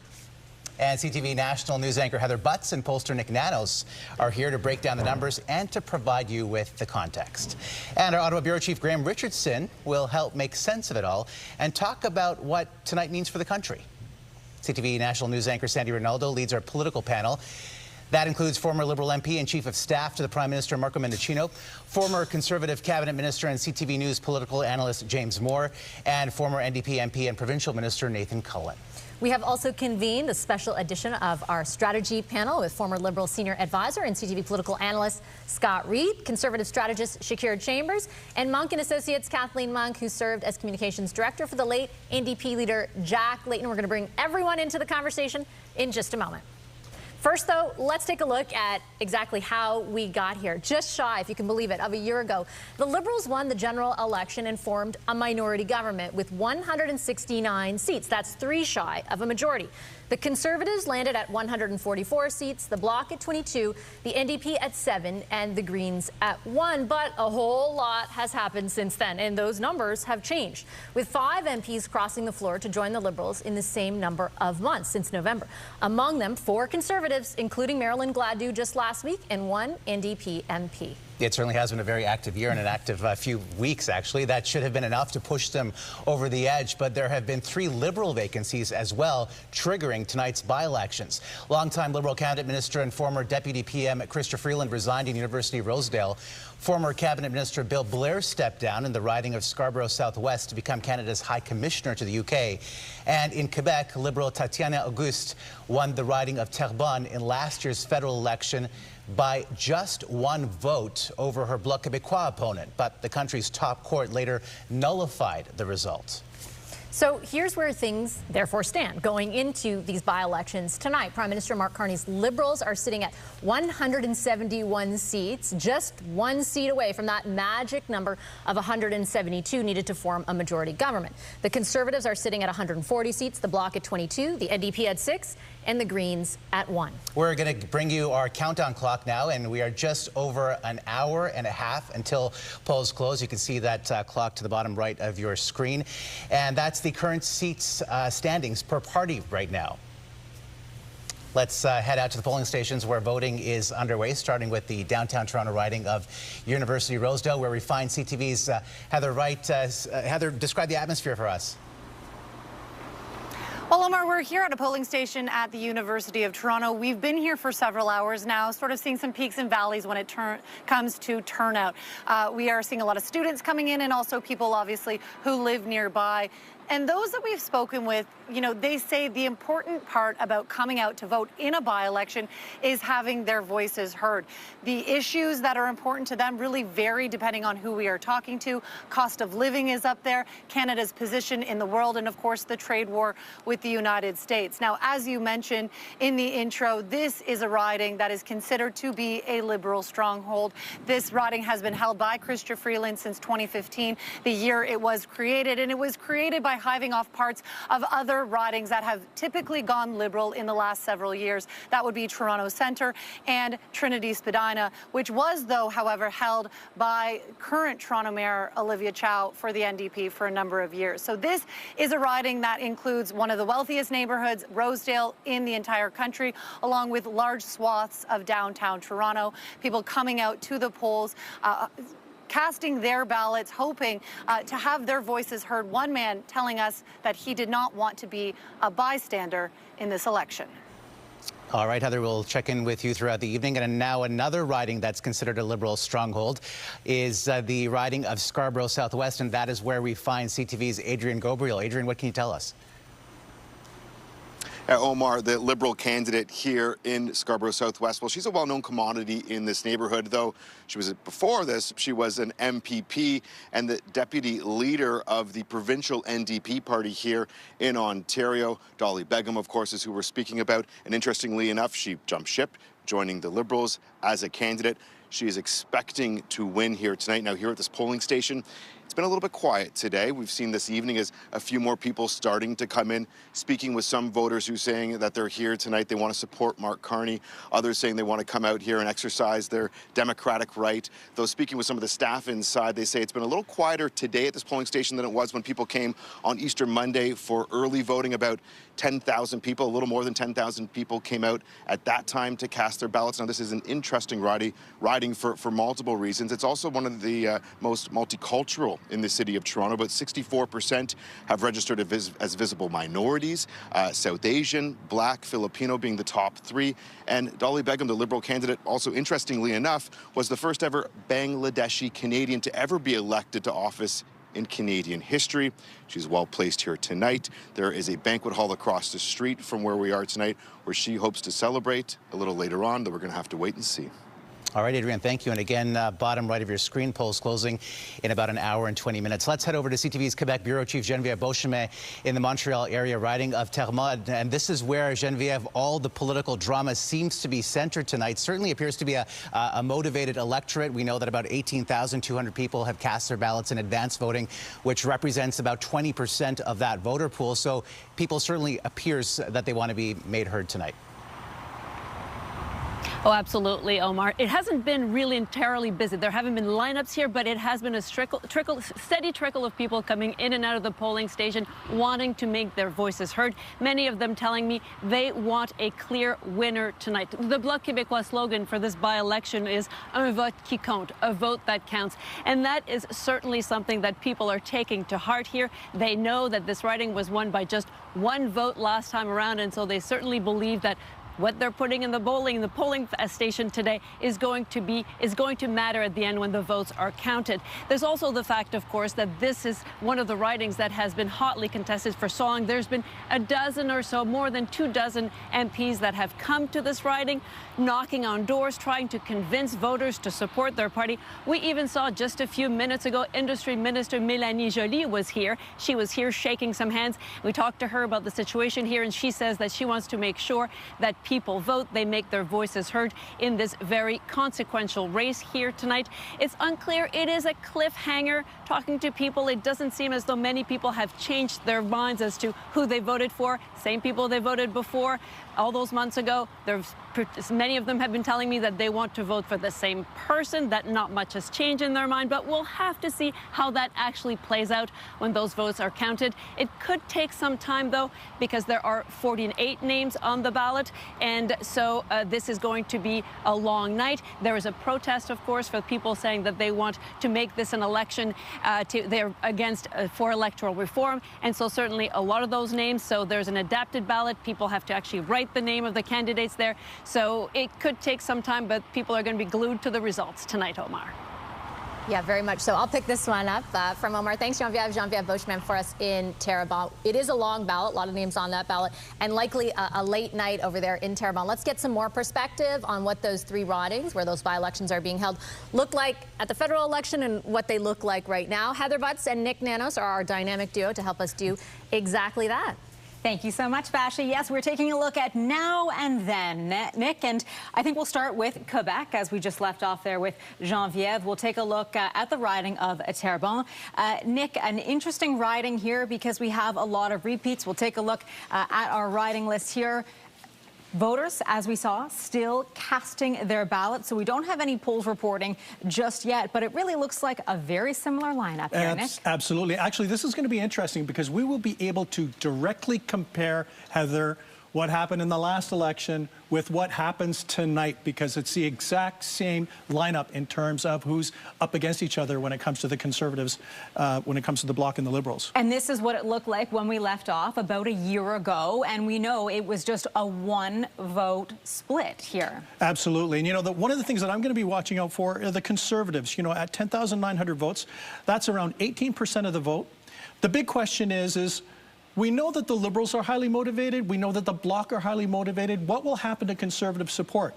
And CTV National News anchor Heather Butts and pollster Nick Nanos are here to break down the numbers and to provide you with the context. And our Ottawa Bureau Chief Graham Richardson will help make sense of it all and talk about what tonight means for the country. CTV National News anchor Sandy Ronaldo leads our political panel. That includes former Liberal MP and Chief of Staff to the Prime Minister Marco Mendicino, former Conservative Cabinet Minister and CTV News political analyst James Moore, and former NDP MP and Provincial Minister Nathan Cullen. We have also convened a special edition of our strategy panel with former Liberal senior advisor and CTV political analyst Scott Reed, Conservative strategist Shakira Chambers, and Monk & Associates Kathleen Monk, who served as communications director for the late NDP leader Jack Layton. We're going to bring everyone into the conversation in just a moment. First, though, let's take a look at exactly how we got here. Just shy, if you can believe it, of a year ago, the Liberals won the general election and formed a minority government with 169 seats. That's 3 shy of a majority. The Conservatives landed at 144 seats, the Bloc at 22, the NDP at 7, and the Greens at 1. But a whole lot has happened since then, and those numbers have changed, with 5 MPs crossing the floor to join the Liberals in the same number of months since November. Among them, 4 Conservatives, including Marilyn Gladue just last week, and 1 NDP MP. It certainly has been a very active year and an active few weeks, actually. That should have been enough to push them over the edge, but there have been 3 Liberal vacancies as well, triggering tonight's by-elections. Longtime Liberal Cabinet Minister and former Deputy PM Chrystia Freeland resigned in University Rosedale. Former Cabinet Minister Bill Blair stepped down in the riding of Scarborough Southwest to become Canada's High Commissioner to the UK. And in Quebec, Liberal Tatiana Auguste won the riding of Terrebonne in last year's federal election by just 1 vote over her Bloc Québécois opponent. But the country's top court later nullified the result. So here's where things therefore stand going into these by-elections tonight. Prime Minister Mark Carney's Liberals are sitting at 171 seats, just 1 seat away from that magic number of 172 needed to form a majority government. The Conservatives are sitting at 140 seats, the Bloc at 22, the NDP at 6, and the Greens at 1. We're going to bring you our countdown clock now, and we are just over an hour and a half until polls close. You can see that clock to the bottom right of your screen, and that's the current seats standings per party right now. Let's head out to the polling stations where voting is underway, starting with the downtown Toronto riding of University Rosedale, where we find CTV's Heather Wright. Heather, describe the atmosphere for us. Well, Omar, we're here at a polling station at the University of Toronto. We've been here for several hours now, sort of seeing some peaks and valleys when it comes to turnout. We are seeing a lot of students coming in and also people, obviously, who live nearby. And those that we've spoken with, you know, they say the important part about coming out to vote in a by-election is having their voices heard. The issues that are important to them really vary depending on who we are talking to. Cost of living is up there, Canada's position in the world, and of course the trade war with the United States. Now, as you mentioned in the intro, this is a riding that is considered to be a Liberal stronghold. This riding has been held by Chrystia Freeland since 2015, the year it was created, and it was created by hiving off parts of other ridings that have typically gone Liberal in the last several years. That would be Toronto Centre and Trinity Spadina, which was, though, however, held by current Toronto Mayor Olivia Chow for the NDP for a number of years. So this is a riding that includes one of the wealthiest neighbourhoods, Rosedale, in the entire country, along with large swaths of downtown Toronto. People coming out to the polls, casting their ballots, hoping to have their voices heard. One man telling us that he did not want to be a bystander in this election. All right, Heather, we'll check in with you throughout the evening. And now another riding that's considered a Liberal stronghold is the riding of Scarborough Southwest, and that is where we find CTV's Adrian Gabriel. Adrian, what can you tell us? Omar, the Liberal candidate here in Scarborough Southwest, well, she's a well-known commodity in this neighborhood, though before this, she was an MPP and the deputy leader of the provincial NDP party here in Ontario. Dolly Begum, of course, is who we're speaking about. And interestingly enough, she jumped ship, joining the Liberals as a candidate. She is expecting to win here tonight. Now, here at this polling station, it's been a little bit quiet today. We've seen this evening as a few more people starting to come in, speaking with some voters who are saying that they're here tonight. They want to support Mark Carney. Others saying they want to come out here and exercise their democratic right. Though speaking with some of the staff inside, they say it's been a little quieter today at this polling station than it was when people came on Easter Monday for early voting. About 10,000 people, a little more than 10,000 people came out at that time to cast their ballots. Now, this is an interesting riding for multiple reasons. It's also one of the most multicultural in the city of Toronto. About 64% have registered as visible minorities, South Asian, Black, Filipino being the top three. And Dolly Begum, the Liberal candidate, also interestingly enough, was the first ever Bangladeshi Canadian to ever be elected to office in Canadian history. She's well placed here tonight. There is a banquet hall across the street from where we are tonight where she hopes to celebrate a little later on, though we're going to have to wait and see. All right, Adrian, thank you. And again, bottom right of your screen, polls closing in about an hour and 20 minutes. Let's head over to CTV's Quebec Bureau Chief Geneviève Beauchemin in the Montreal area riding of Terrebonne. And this is where, Geneviève, all the political drama seems to be centered tonight. Certainly appears to be a motivated electorate. We know that about 18,200 people have cast their ballots in advance voting, which represents about 20% of that voter pool. So people certainly appears that they want to be made heard tonight. Oh, absolutely, Omar. It hasn't been really entirely busy. There haven't been lineups here, but it has been a steady trickle of people coming in and out of the polling station wanting to make their voices heard. Many of them telling me they want a clear winner tonight. The Bloc Québécois slogan for this by-election is un vote qui compte, a vote that counts. And that is certainly something that people are taking to heart here. They know that this riding was won by just one vote last time around, and so they certainly believe that what they're putting in the polling station today is going to matter at the end when the votes are counted. There's also the fact, of course, that this is one of the ridings that has been hotly contested for so long. There's been a dozen or so, more than 24 MPs that have come to this riding, knocking on doors, trying to convince voters to support their party. We even saw just a few minutes ago, Industry Minister Mélanie Joly was here. She was here shaking some hands. We talked to her about the situation here, and she says that she wants to make sure that people vote, they make their voices heard in this very consequential race here tonight. It's unclear. It is a cliffhanger. Talking to people, it doesn't seem as though many people have changed their minds as to who they voted for. Same people they voted before all those months ago. Many of them have been telling me that they want to vote for the same person, that not much has changed in their mind, but we'll have to see how that actually plays out when those votes are counted. It could take some time, though, because there are 48 names on the ballot, and so this is going to be a long night. There is a protest, of course, for people saying that they want to make this an election. They're against for electoral reform, and so certainly a lot of those names. So there's an adapted ballot. People have to actually write the name of the candidates there. So it could take some time, but people are going to be glued to the results tonight, Omar. Yeah, very much so. I'll pick this one up from Omar. Thanks, Geneviève Beauchemin, for us in Terrebonne. It is a long ballot, a lot of names on that ballot, and likely a late night over there in Terrebonne. Let's get some more perspective on what those three ridings, where those by-elections are being held, look like at the federal election and what they look like right now. Heather Butts and Nick Nanos are our dynamic duo to help us do exactly that. Thank you so much, Vassy. Yes, we're taking a look at now and then, Nick, and I think we'll start with Quebec, as we just left off there with Geneviève. We'll take a look at the riding of Terrebonne. Nick, an interesting riding here because we have a lot of repeats. We'll take a look at our riding list here. Voters, as we saw, still casting their ballots, so we don't have any polls reporting just yet, but it really looks like a very similar lineup here, Nick. Absolutely. Actually, this is going to be interesting because we will be able to directly compare, Heather, what happened in the last election with what happens tonight, because it's the exact same lineup in terms of who's up against each other when it comes to the Conservatives, when it comes to the Bloc and the Liberals. And this is what it looked like when we left off about a year ago, and we know it was just a one-vote split here. Absolutely. And, you know, one of the things that I'm going to be watching out for are the Conservatives. You know, at 10,900 votes, that's around 18% of the vote. The big question is We know that the Liberals are highly motivated. We know that the Bloc are highly motivated. What will happen to Conservative support?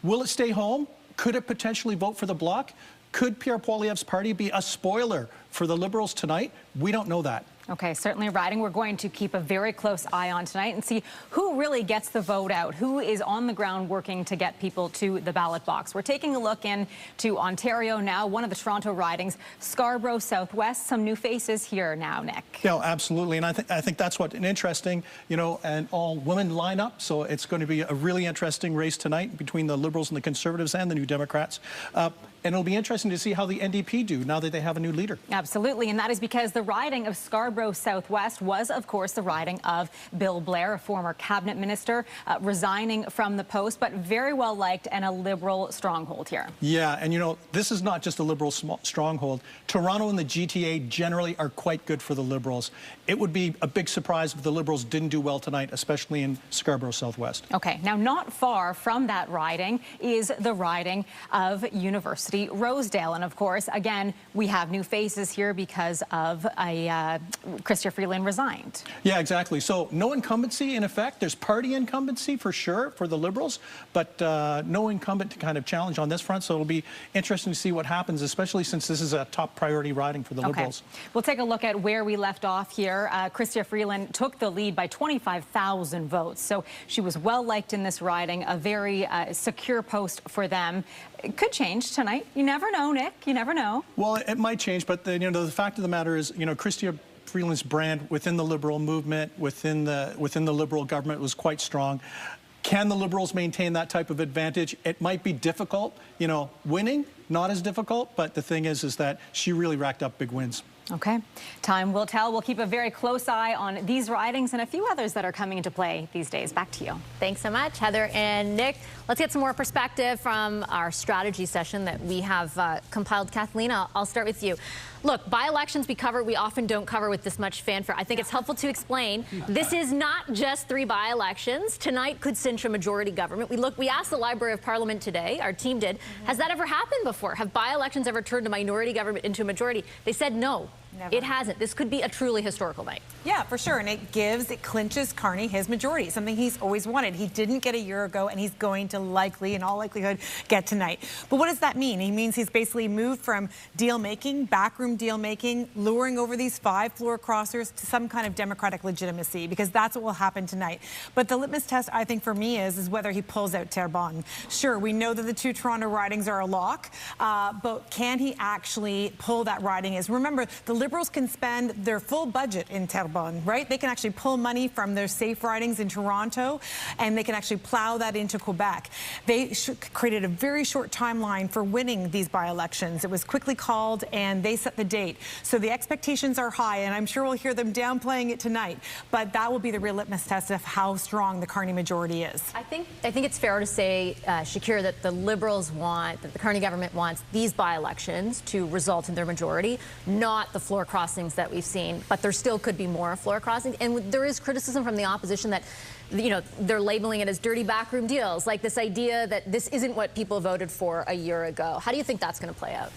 Will it stay home? Could it potentially vote for the Bloc? Could Pierre Poilievre's party be a spoiler for the Liberals tonight? We don't know that. Okay, certainly riding. We're going to keep a very close eye on tonight and see who really gets the vote out, who is on the ground working to get people to the ballot box. We're taking a look into Ontario now, one of the Toronto ridings, Scarborough Southwest. Some new faces here now, Nick. Yeah, absolutely, and I think that's what an interesting, an all-women lineup. So it's going to be a really interesting race tonight between the Liberals and the Conservatives and the New Democrats. And it'll be interesting to see how the NDP do now that they have a new leader. Absolutely, and that is because the riding of Scarborough Southwest was, of course, the riding of Bill Blair, a former cabinet minister, resigning from the post, but very well liked and a Liberal stronghold here. Yeah, and this is not just a Liberal stronghold. Toronto and the GTA generally are quite good for the Liberals. It would be a big surprise if the Liberals didn't do well tonight, especially in Scarborough Southwest. Okay, now not far from that riding is the riding of University Rosedale. And of course, again, we have new faces here because of Chrystia Freeland resigned. Yeah, exactly. So no incumbency in effect. There's party incumbency for sure for the Liberals, but no incumbent to kind of challenge on this front. So it'll be interesting to see what happens, especially since this is a top priority riding for the Liberals. We'll take a look at where we left off here. Chrystia Freeland took the lead by 25,000 votes. So she was well liked in this riding, a very secure post for them. It could change tonight. You never know, Nick. You never know. Well, it might change, but the fact of the matter is, Chrystia Freeland's brand within the Liberal movement, within the Liberal government was quite strong. Can the Liberals maintain that type of advantage? It might be difficult. Winning, not as difficult, but the thing is that she really racked up big wins. Okay. Time will tell. We'll keep a very close eye on these ridings and a few others that are coming into play these days. Back to you. Thanks so much, Heather and Nick. Let's get some more perspective from our strategy session that we have compiled. Kathleen, I'll start with you. Look, by-elections we often don't cover with this much fanfare. I think it's helpful to explain this is not just 3 by-elections. Tonight could cinch a majority government. We asked the Library of Parliament today, our team did, has that ever happened before? Have by-elections ever turned a minority government into a majority? They said no. Never. It hasn't. This could be a truly historical night. Yeah, for sure. And it clinches Carney his majority, something he's always wanted. He didn't get a year ago, and he's going to likely, in all likelihood, get tonight. But what does that mean? He means he's basically moved from deal-making, backroom deal-making, luring over these 5 floor crossers to some kind of democratic legitimacy, because that's what will happen tonight. But the litmus test, I think, for me is whether he pulls out Terrebonne. Sure, we know that the 2 Toronto ridings are a lock, but can he actually pull that riding? Remember, the Liberals can spend their full budget in Terrebonne, right? They can actually pull money from their safe ridings in Toronto, and they can actually plow that into Quebec. They created a very short timeline for winning these by-elections. It was quickly called, and they set the date. So the expectations are high, and I'm sure we'll hear them downplaying it tonight. But that will be the real litmus test of how strong the Carney majority is. I think it's fair to say, Shakira, that the Liberals that the Carney government wants these by-elections to result in their majority, not the floor crossings that we've seen, but there still could be more floor crossings. And there is criticism from the opposition that, they're labeling it as dirty backroom deals, like this idea that this isn't what people voted for a year ago. How do you think that's going to play out?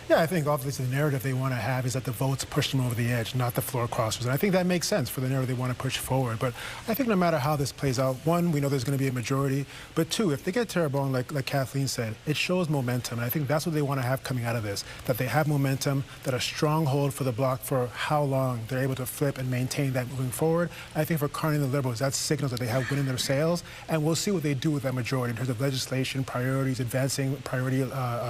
Yeah, I think obviously the narrative they want to have is that the votes push them over the edge, not the floor crossers. And I think that makes sense for the narrative they want to push forward. But I think no matter how this plays out, 1, we know there's going to be a majority. But 2, if they get Terrebonne, like Kathleen said, it shows momentum. And I think that's what they want to have coming out of this, that they have momentum, that a stronghold for the Bloc for how long they're able to flip and maintain that moving forward. I think for Carney and the Liberals, that signals that they have wind in their sails. And we'll see what they do with that majority in terms of legislation, priorities, advancing priority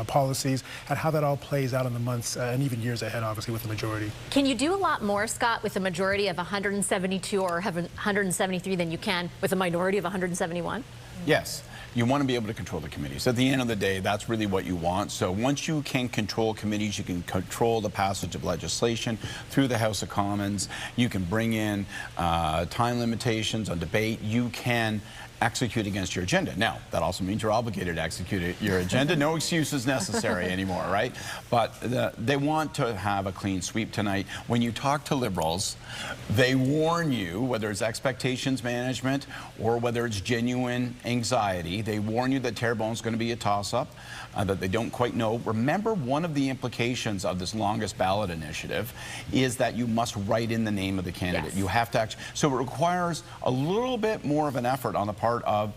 policies, and how that all plays out in the months and even years ahead, obviously, with the majority. Can you do a lot more, Scott, with a majority of 172 or 173 than you can with a minority of 171? Yes. You want to be able to control the committees. At the end of the day, that's really what you want. So once you can control committees, you can control the passage of legislation through the House of Commons. You can bring in time limitations on debate. You can execute against your agenda. Now, that also means you're obligated to execute your agenda. No excuses necessary anymore, right? But they want to have a clean sweep tonight. When you talk to Liberals, they warn you, whether it's expectations management or whether it's genuine anxiety, they warn you that Terrebonne is going to be a toss-up, that they don't quite know. Remember, one of the implications of this longest ballot initiative is that you must write in the name of the candidate. Yes. You have to actually, so it requires a little bit more of an effort on the part of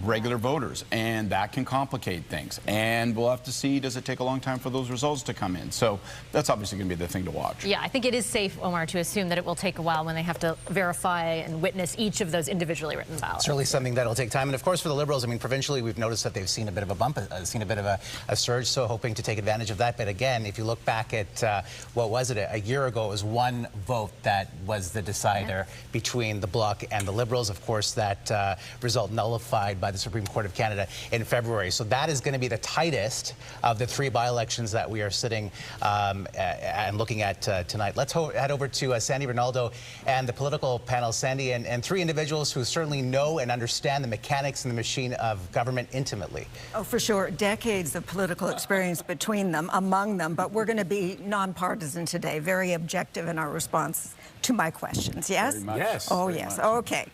regular voters, and that can complicate things. And we'll have to see, does it take a long time for those results to come in? So that's obviously going to be the thing to watch. Yeah, I think it is safe, Omar, to assume that it will take a while when they have to verify and witness each of those individually written ballots. Certainly something that'll take time. And of course, for the Liberals, I mean, provincially, we've noticed that they've seen a bit of a bump, seen a bit of a surge, so hoping to take advantage of that. But again, if you look back at, what was it, a year ago, it was one vote that was the decider between the Bloc and the Liberals. Of course, that result nullified by the Supreme Court of Canada in February. So that is going to be the tightest of the 3 by-elections that we are sitting and looking at tonight. Let's head over to Sandy Ronaldo and the political panel. Sandy, and 3 individuals who certainly know and understand the mechanics and the machine of government intimately. Oh, for sure. Decades of political experience between them, among them. But we're going to be nonpartisan today, very objective in our response to my questions. Yes? Very much. Yes. Oh, yes. Okay.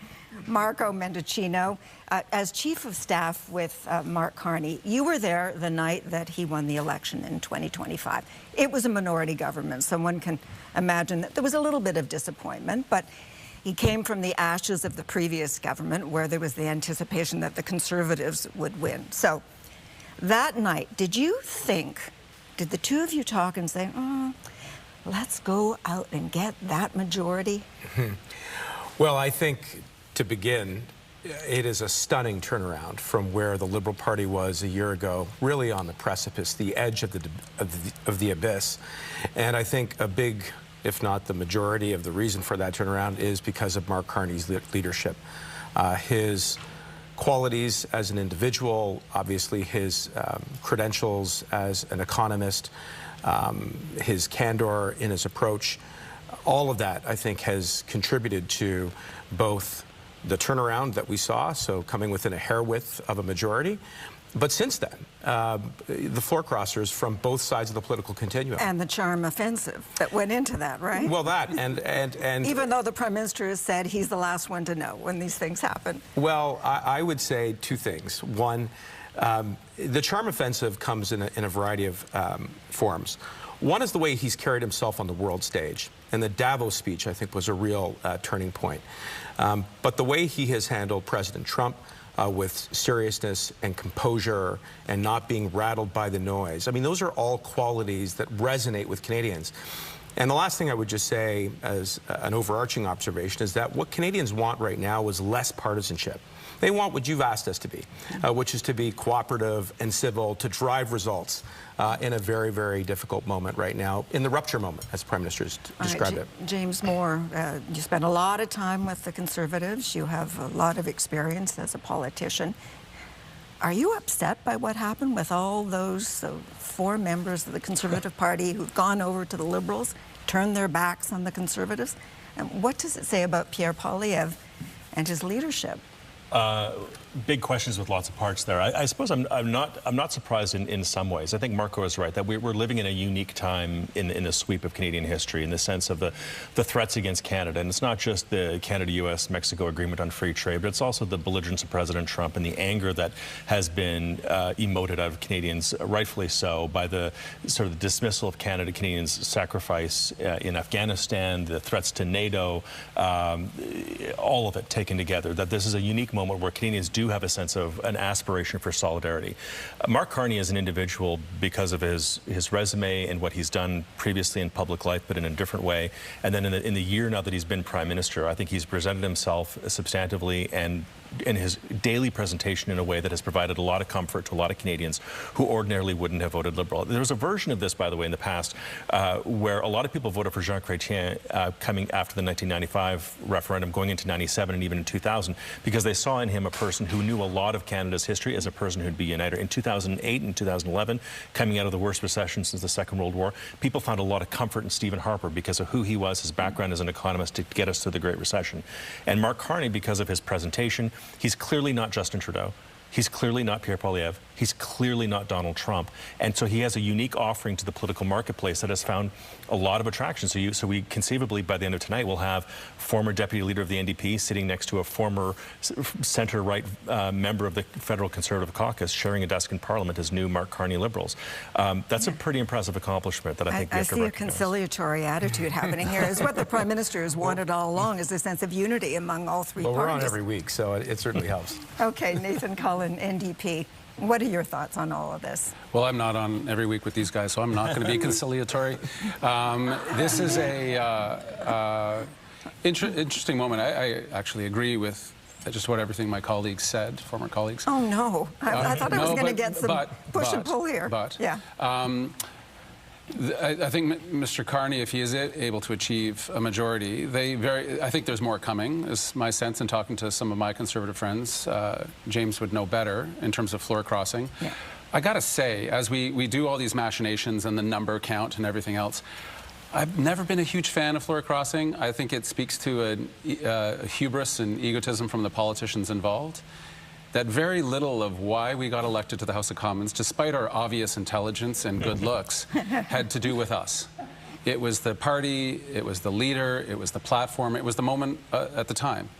Marco Mendocino, as Chief of Staff with Mark Carney, you were there the night that he won the election in 2025. It was a minority government, so one can imagine that there was a little bit of disappointment, but he came from the ashes of the previous government where there was the anticipation that the Conservatives would win. So that night, did you think, did the two of you talk and say, let's go out and get that majority? Well, I think, to begin, it is a stunning turnaround from where the Liberal Party was a year ago, really on the precipice, the edge of the abyss. And I think a big, if not the majority of the reason for that turnaround is because of Mark Carney's leadership. His qualities as an individual, obviously his credentials as an economist, his candor in his approach, all of that, I think, has contributed to both the turnaround that we saw, so coming within a hair width of a majority. But since then, the floor crossers from both sides of the political continuum. And the charm offensive that went into that, right? Well, that, and even though the Prime Minister has said he's the last one to know when these things happen. Well, I would say 2 things. One, the charm offensive comes in a variety of forms. One is the way he's carried himself on the world stage. And the Davos speech, I think, was a real turning point. But the way he has handled President Trump with seriousness and composure and not being rattled by the noise, I mean, those are all qualities that resonate with Canadians. And the last thing I would just say as an overarching observation is that what Canadians want right now is less partisanship. They want what you've asked us to be, which is to be cooperative and civil, to drive results in a very, very difficult moment right now, in the rupture moment, as the Prime Minister has described it. James Moore, you spent a lot of time with the Conservatives. You have a lot of experience as a politician. Are you upset by what happened with all those 4 members of the Conservative Party who've gone over to the Liberals, turned their backs on the Conservatives? And what does it say about Pierre Poilievre and his leadership? Big questions with lots of parts there. I suppose I'm not surprised in some ways. I think Marco is right that we're living in a unique time in the sweep of Canadian history in the sense of the threats against Canada. And it's not just the Canada-US-Mexico agreement on free trade, but it's also the belligerence of President Trump and the anger that has been emoted out of Canadians, rightfully so, by the sort of dismissal of Canadians' sacrifice in Afghanistan, the threats to NATO, all of it taken together, that this is a unique moment where Canadians do have a sense of an aspiration for solidarity. Mark Carney is an individual because of his resume and what he's done previously in public life, but in a different way. And then in the year now that he's been Prime Minister, I think he's presented himself substantively and in his daily presentation in a way that has provided a lot of comfort to a lot of Canadians who ordinarily wouldn't have voted Liberal. There was a version of this, by the way, in the past where a lot of people voted for Jean Chrétien coming after the 1995 referendum, going into 97 and even in 2000, because they saw in him a person who knew a lot of Canada's history as a person who'd be uniter. In 2008 and 2011, coming out of the worst recession since the Second World War, people found a lot of comfort in Stephen Harper because of who he was, his background as an economist to get us through the Great Recession. And Mark Carney, because of his presentation, He's clearly not Justin Trudeau. He's clearly not Pierre Poilievre. He's clearly not Donald Trump. And so he has a unique offering to the political marketplace that has found a lot of attraction. So we conceivably, by the end of tonight, will have former deputy leader of the NDP sitting next to a former center-right member of the Federal Conservative Caucus sharing a desk in Parliament as new Mark Carney Liberals. That's a pretty impressive accomplishment that I think we have to recognize. I see a conciliatory attitude happening here. Is what the Prime Minister has wanted all along, is a sense of unity among all three parties. Well, we're on every week, so it certainly helps. Okay, Nathan Cullen, NDP. What are your thoughts on all of this? Well, I'm not on every week with these guys, so I'm not going to be conciliatory. This is a interesting moment. I actually agree with just what everything my colleagues said, former colleagues. Oh, no. I thought I was going to get some push and pull here. Yeah. I think Mr. Carney, if he is able to achieve a majority, I think there's more coming, is my sense in talking to some of my Conservative friends. James would know better in terms of floor crossing. Yeah. I got to say, as we do all these machinations and the number count and everything else, I've never been a huge fan of floor crossing. I think it speaks to a hubris and egotism from the politicians involved. That very little of why we got elected to the House of Commons, despite our obvious intelligence and good looks, had to do with us. It was the party, it was the leader, it was the platform, it was the moment at the time.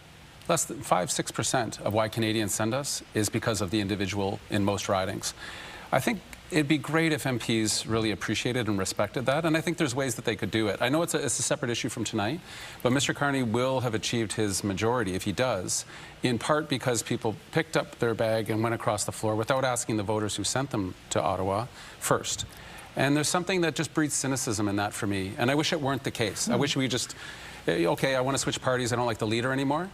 Less than 5–6% of why Canadians send us is because of the individual in most ridings. I think it'd be great if MPs really appreciated and respected that, and I think there's ways that they could do it. I know it's a separate issue from tonight, but Mr. Carney will have achieved his majority if he does, in part because people picked up their bag and went across the floor without asking the voters who sent them to Ottawa first. And there's something that just breeds cynicism in that for me, and I wish it weren't the case. I wish we just, okay, I want to switch parties, I don't like the leader anymore.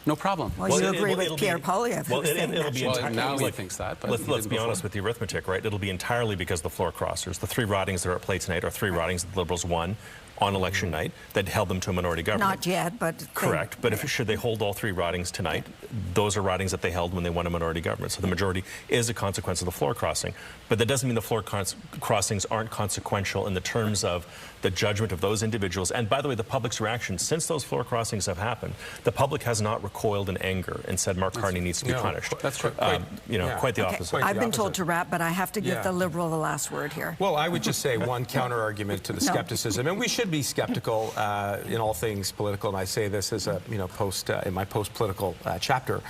No problem. Well, you agree with Pierre Poilievre. Well, it'll be entirely. Now he thinks that. But let's be honest with the arithmetic, right? It'll be entirely because of the floor crossers. The three ridings that are at play tonight are three ridings that the Liberals won on election night that held them to a minority government. Not yet, but... Correct. But should they hold all three ridings tonight, those are ridings that they held when they won a minority government. So the majority is a consequence of the floor crossing. But that doesn't mean the floor crossings aren't consequential in the terms of the judgment of those individuals. And by the way, the public's reaction since those floor crossings have happened, the public has not recoiled in anger and said Mark Carney needs to be punished. That's true. Quite the opposite. I've been told to wrap, but I have to give the Liberal the last word here. Well, I would just say one counter-argument to the skepticism, and we should be skeptical in all things political, and I say this as a in my post-political chapter,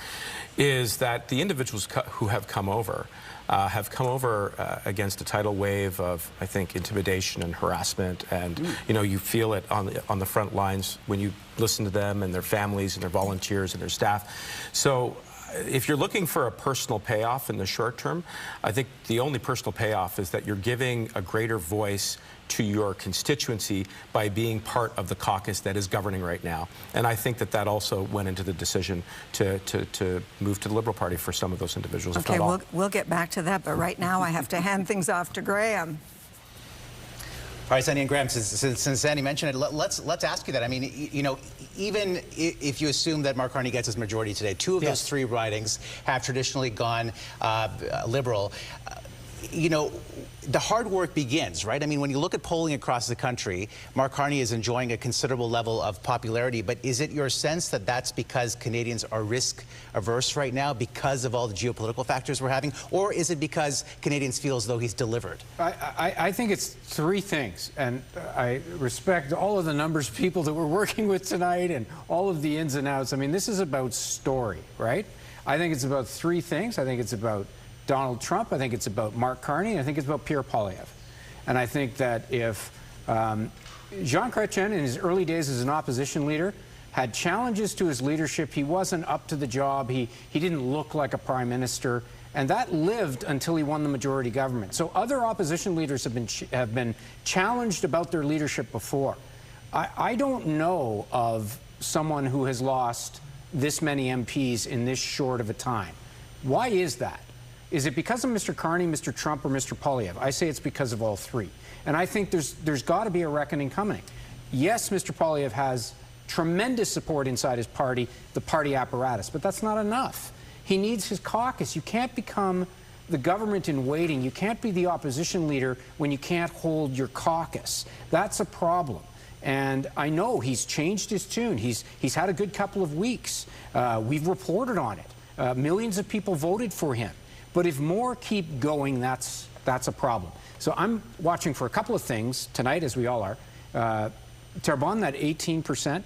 is that the individuals who have come over against a tidal wave of, I think, intimidation and harassment, and you feel it on the front lines when you listen to them and their families and their volunteers and their staff. So if you're looking for a personal payoff in the short term, I think the only personal payoff is that you're giving a greater voice to your constituency by being part of the caucus that is governing right now. And I think that also went into the decision to move to the Liberal Party for some of those individuals. Okay, we'll get back to that, but right now I have to hand things off to Graham. All right, Sandy and Graham, since Sandy mentioned it, let's ask you that. I mean, even if you assume that Mark Carney gets his majority today, two of those three ridings have traditionally gone Liberal. The hard work begins, right? I mean, when you look at polling across the country, Mark Carney is enjoying a considerable level of popularity, but is it your sense that that's because Canadians are risk-averse right now because of all the geopolitical factors we're having, or is it because Canadians feel as though he's delivered? I think it's three things, and I respect all of the numbers of people that we're working with tonight and all of the ins and outs. I mean, this is about story, right? I think it's about three things. I think it's about Donald Trump, I think it's about Mark Carney, and I think it's about Pierre Poilievre. And I think that if Jean Chrétien, in his early days as an opposition leader, had challenges to his leadership, he wasn't up to the job, he didn't look like a prime minister, and that lived until he won the majority government. So other opposition leaders have been challenged about their leadership before. I don't know of someone who has lost this many MPs in this short of a time. Why is that? Is it because of Mr. Carney, Mr. Trump, or Mr. Poilievre? I say it's because of all three. And I think there's got to be a reckoning coming. Yes, Mr. Poilievre has tremendous support inside his party, the party apparatus, but that's not enough. He needs his caucus. You can't become the government in waiting. You can't be the opposition leader when you can't hold your caucus. That's a problem. And I know he's changed his tune. He's had a good couple of weeks. We've reported on it. Millions of people voted for him. But if more keep going, that's a problem. So I'm watching for a couple of things tonight, as we all are. Terrebonne, that 18%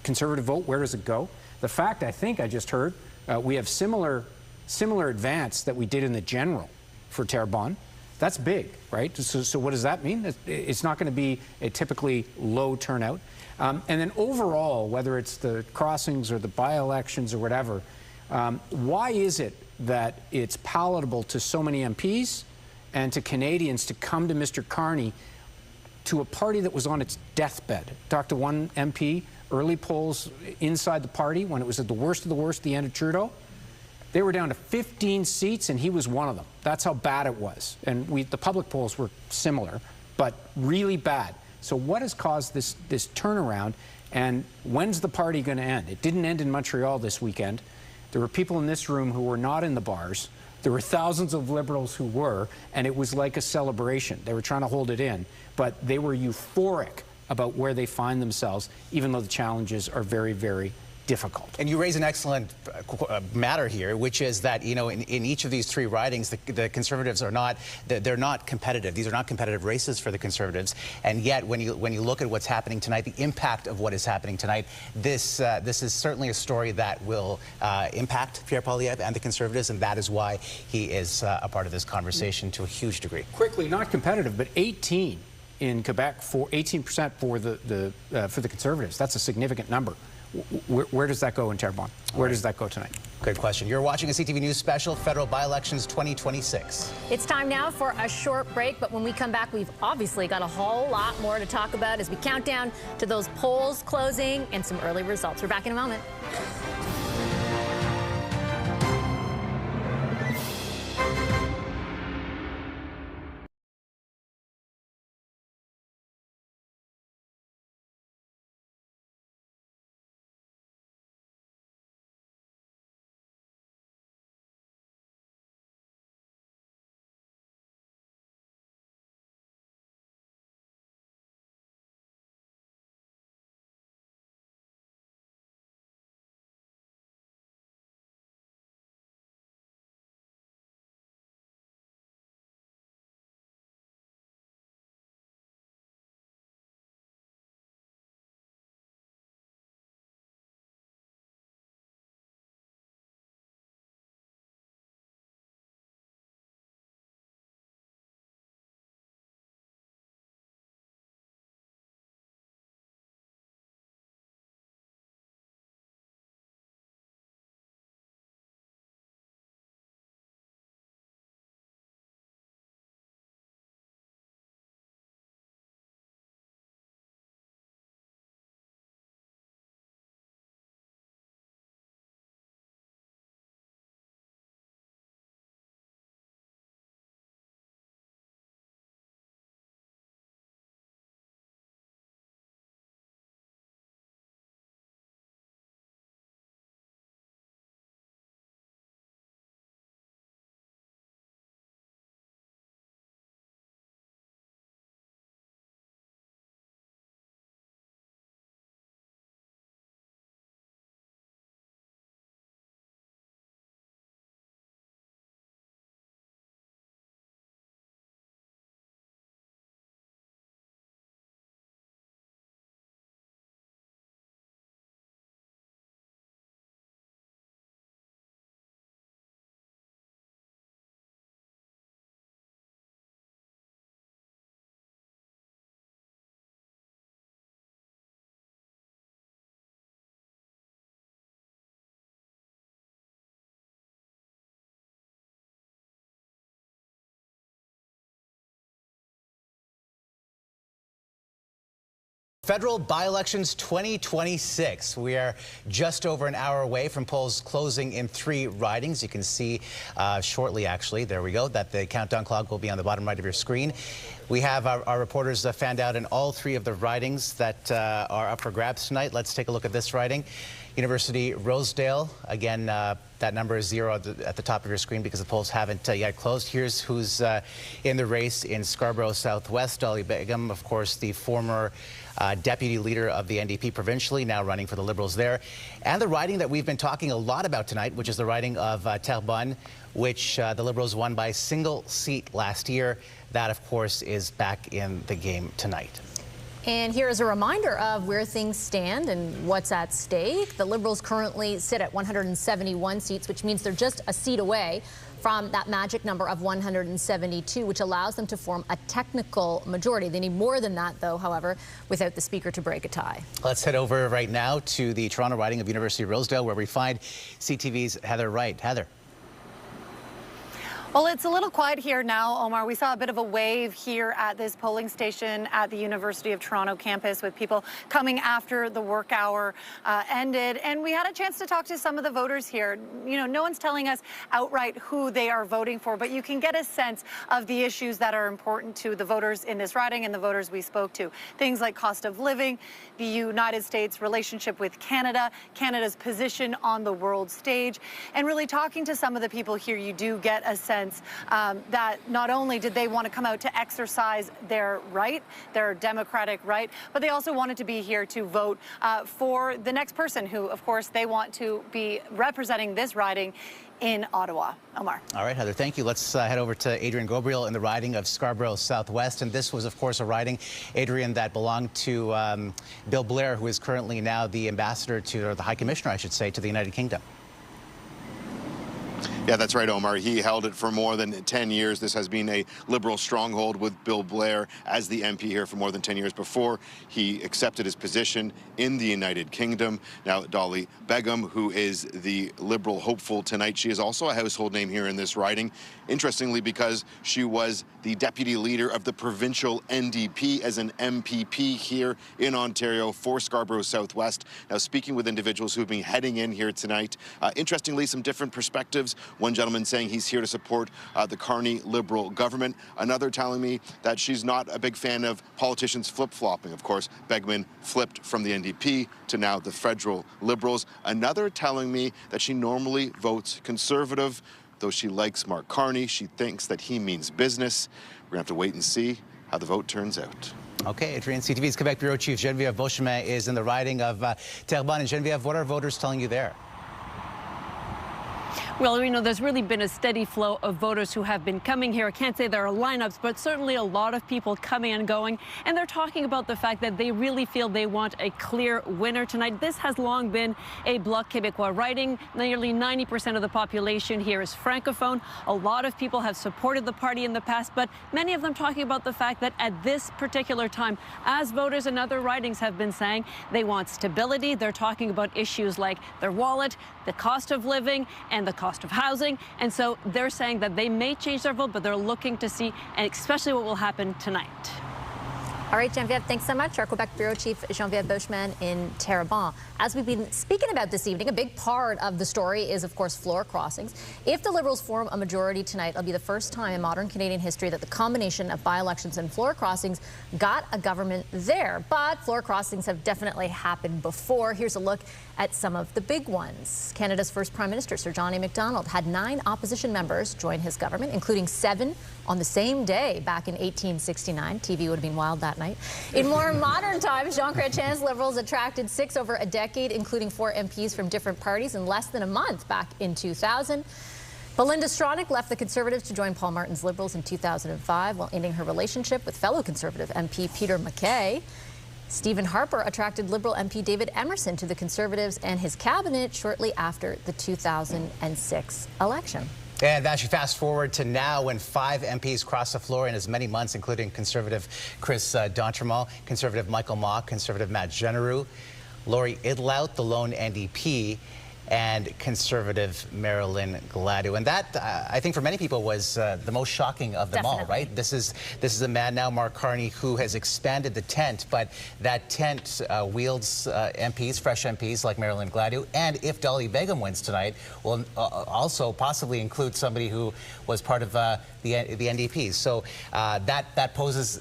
Conservative vote, where does it go? The fact, I think I just heard, we have similar advance that we did in the general for Terrebonne. That's big, right? So what does that mean? It's not going to be a typically low turnout. And then overall, whether it's the crossings or the by-elections or whatever, why is it that it's palatable to so many MPs and to Canadians to come to Mr. Carney, to a party that was on its deathbed? Talked to one MP, early polls inside the party when it was at the worst of the worst, the end of Trudeau. They were down to 15 seats, and he was one of them. That's how bad it was. And the public polls were similar, but really bad. So what has caused this turnaround, and when's the party going to end? It didn't end in Montreal this weekend. There were people in this room who were not in the bars. There were thousands of Liberals who were, and it was like a celebration. They were trying to hold it in, but they were euphoric about where they find themselves, even though the challenges are very, very difficult. And you raise an excellent matter here, which is that, you know, in each of these three ridings, the Conservatives are not, they're not competitive. These are not competitive races for the Conservatives. And yet, when you look at what's happening tonight, the impact of what is happening tonight, this is certainly a story that will impact Pierre Poilievre and the Conservatives, and that is why he is a part of this conversation to a huge degree. Quickly, not competitive, but 18 in Quebec, 18% for the Conservatives. That's a significant number. Where does that go in Terrebonne? Where does that go tonight? Good question. You're watching a CTV News Special, Federal By-Elections 2026. It's time now for a short break, but when we come back, we've obviously got a whole lot more to talk about as we count down to those polls closing and some early results. We're back in a moment. Federal By-Elections 2026. We are just over an hour away from polls closing in 3 ridings. You can see shortly, actually, there we go, that the countdown clock will be on the bottom right of your screen. We have our reporters fanned out in all 3 of the ridings that are up for grabs tonight. Let's take a look at this riding. University Rosedale, again, that number is 0 at the top of your screen because the polls haven't yet closed. Here's who's in the race in Scarborough Southwest. Ali Begum, of course, the former deputy leader of the NDP provincially, now running for the Liberals there. And the riding that we've been talking a lot about tonight, which is the riding of Terrebonne, which the Liberals won by a single seat last year. That, of course, is back in the game tonight. And here is a reminder of where things stand and what's at stake. The Liberals currently sit at 171 seats, which means they're just a seat away from that magic number of 172, which allows them to form a technical majority. They need more than that, though, however, without the Speaker to break a tie. Let's head over right now to the Toronto riding of University of Rosedale, where we find CTV's Heather Wright. Heather. Well, it's a little quiet here now, Omar. We saw a bit of a wave here at this polling station at the University of Toronto campus with people coming after the work hour ended. And we had a chance to talk to some of the voters here. You know, no one's telling us outright who they are voting for, but you can get a sense of the issues that are important to the voters in this riding and the voters we spoke to. Things like cost of living, the United States' relationship with Canada, Canada's position on the world stage, and really talking to some of the people here, you do get a sense that not only did they want to come out to exercise their right, their democratic right, but they also wanted to be here to vote for the next person who, of course, they want to be representing this riding in Ottawa. Omar. All right, Heather, thank you. Let's head over to Adrian Gabriel in the riding of Scarborough Southwest. And this was, of course, a riding, Adrian, that belonged to Bill Blair, who is currently now the ambassador to, or the High Commissioner, I should say, to the United Kingdom. Yeah, that's right, Omar. He held it for more than 10 years. This has been a Liberal stronghold with Bill Blair as the MP here for more than 10 years before he accepted his position in the United Kingdom. Now, Dolly Begum, who is the Liberal hopeful tonight, she is also a household name here in this riding. Interestingly, because she was the deputy leader of the provincial NDP as an MPP here in Ontario for Scarborough Southwest. Now, speaking with individuals who've been heading in here tonight, interestingly, some different perspectives. One gentleman saying he's here to support the Carney Liberal government. Another telling me that she's not a big fan of politicians flip-flopping. Of course, Begman flipped from the NDP to now the federal Liberals. Another telling me that she normally votes Conservative. Though she likes Mark Carney, she thinks that he means business. We're going to have to wait and see how the vote turns out. Okay, Adrian, CTV's Quebec Bureau Chief Geneviève Beauchemin is in the riding of Terrebonne. And Geneviève, what are voters telling you there? Well, you know, there's really been a steady flow of voters who have been coming here. I can't say there are lineups, but certainly a lot of people coming and going. And they're talking about the fact that they really feel they want a clear winner tonight. This has long been a Bloc Québécois riding. Nearly 90% of the population here is Francophone. A lot of people have supported the party in the past, but many of them talking about the fact that at this particular time, as voters in other ridings have been saying, they want stability. They're talking about issues like their wallet, the cost of living, and the cost of housing. And so they're saying that they may change their vote, but they're looking to see, and especially what will happen tonight. All right, Geneviève, thanks so much. Our Quebec Bureau Chief, Geneviève Beauchemin in Terrebonne. As we've been speaking about this evening, a big part of the story is, of course, floor crossings. If the Liberals form a majority tonight, it'll be the first time in modern Canadian history that the combination of by-elections and floor crossings got a government there. But floor crossings have definitely happened before. Here's a look at some of the big ones. Canada's first Prime Minister, Sir John A. Macdonald, had 9 opposition members join his government, including 7 on the same day back in 1869. TV would have been wild that night. In more modern times, Jean Chrétien's Liberals attracted 6 over a decade, including 4 MPs from different parties in less than a month back in 2000. Belinda Stronach left the Conservatives to join Paul Martin's Liberals in 2005 while ending her relationship with fellow Conservative MP Peter MacKay. Stephen Harper attracted Liberal MP David Emerson to the Conservatives and his cabinet shortly after the 2006 election. And actually fast forward to now when 5 MPs crossed the floor in as many months, including Conservative Chris D'Entremont, Conservative Michael Mock, Conservative Matt Genereux, Laurie Idlout, the lone NDP, and Conservative Marilyn Gladu. And that, I think for many people, was the most shocking of them all, right? This is a man now, Mark Carney, who has expanded the tent, but that tent wields MPs, fresh MPs like Marilyn Gladu, and if Dolly Begum wins tonight, will also possibly include somebody who was part of the NDP. So that poses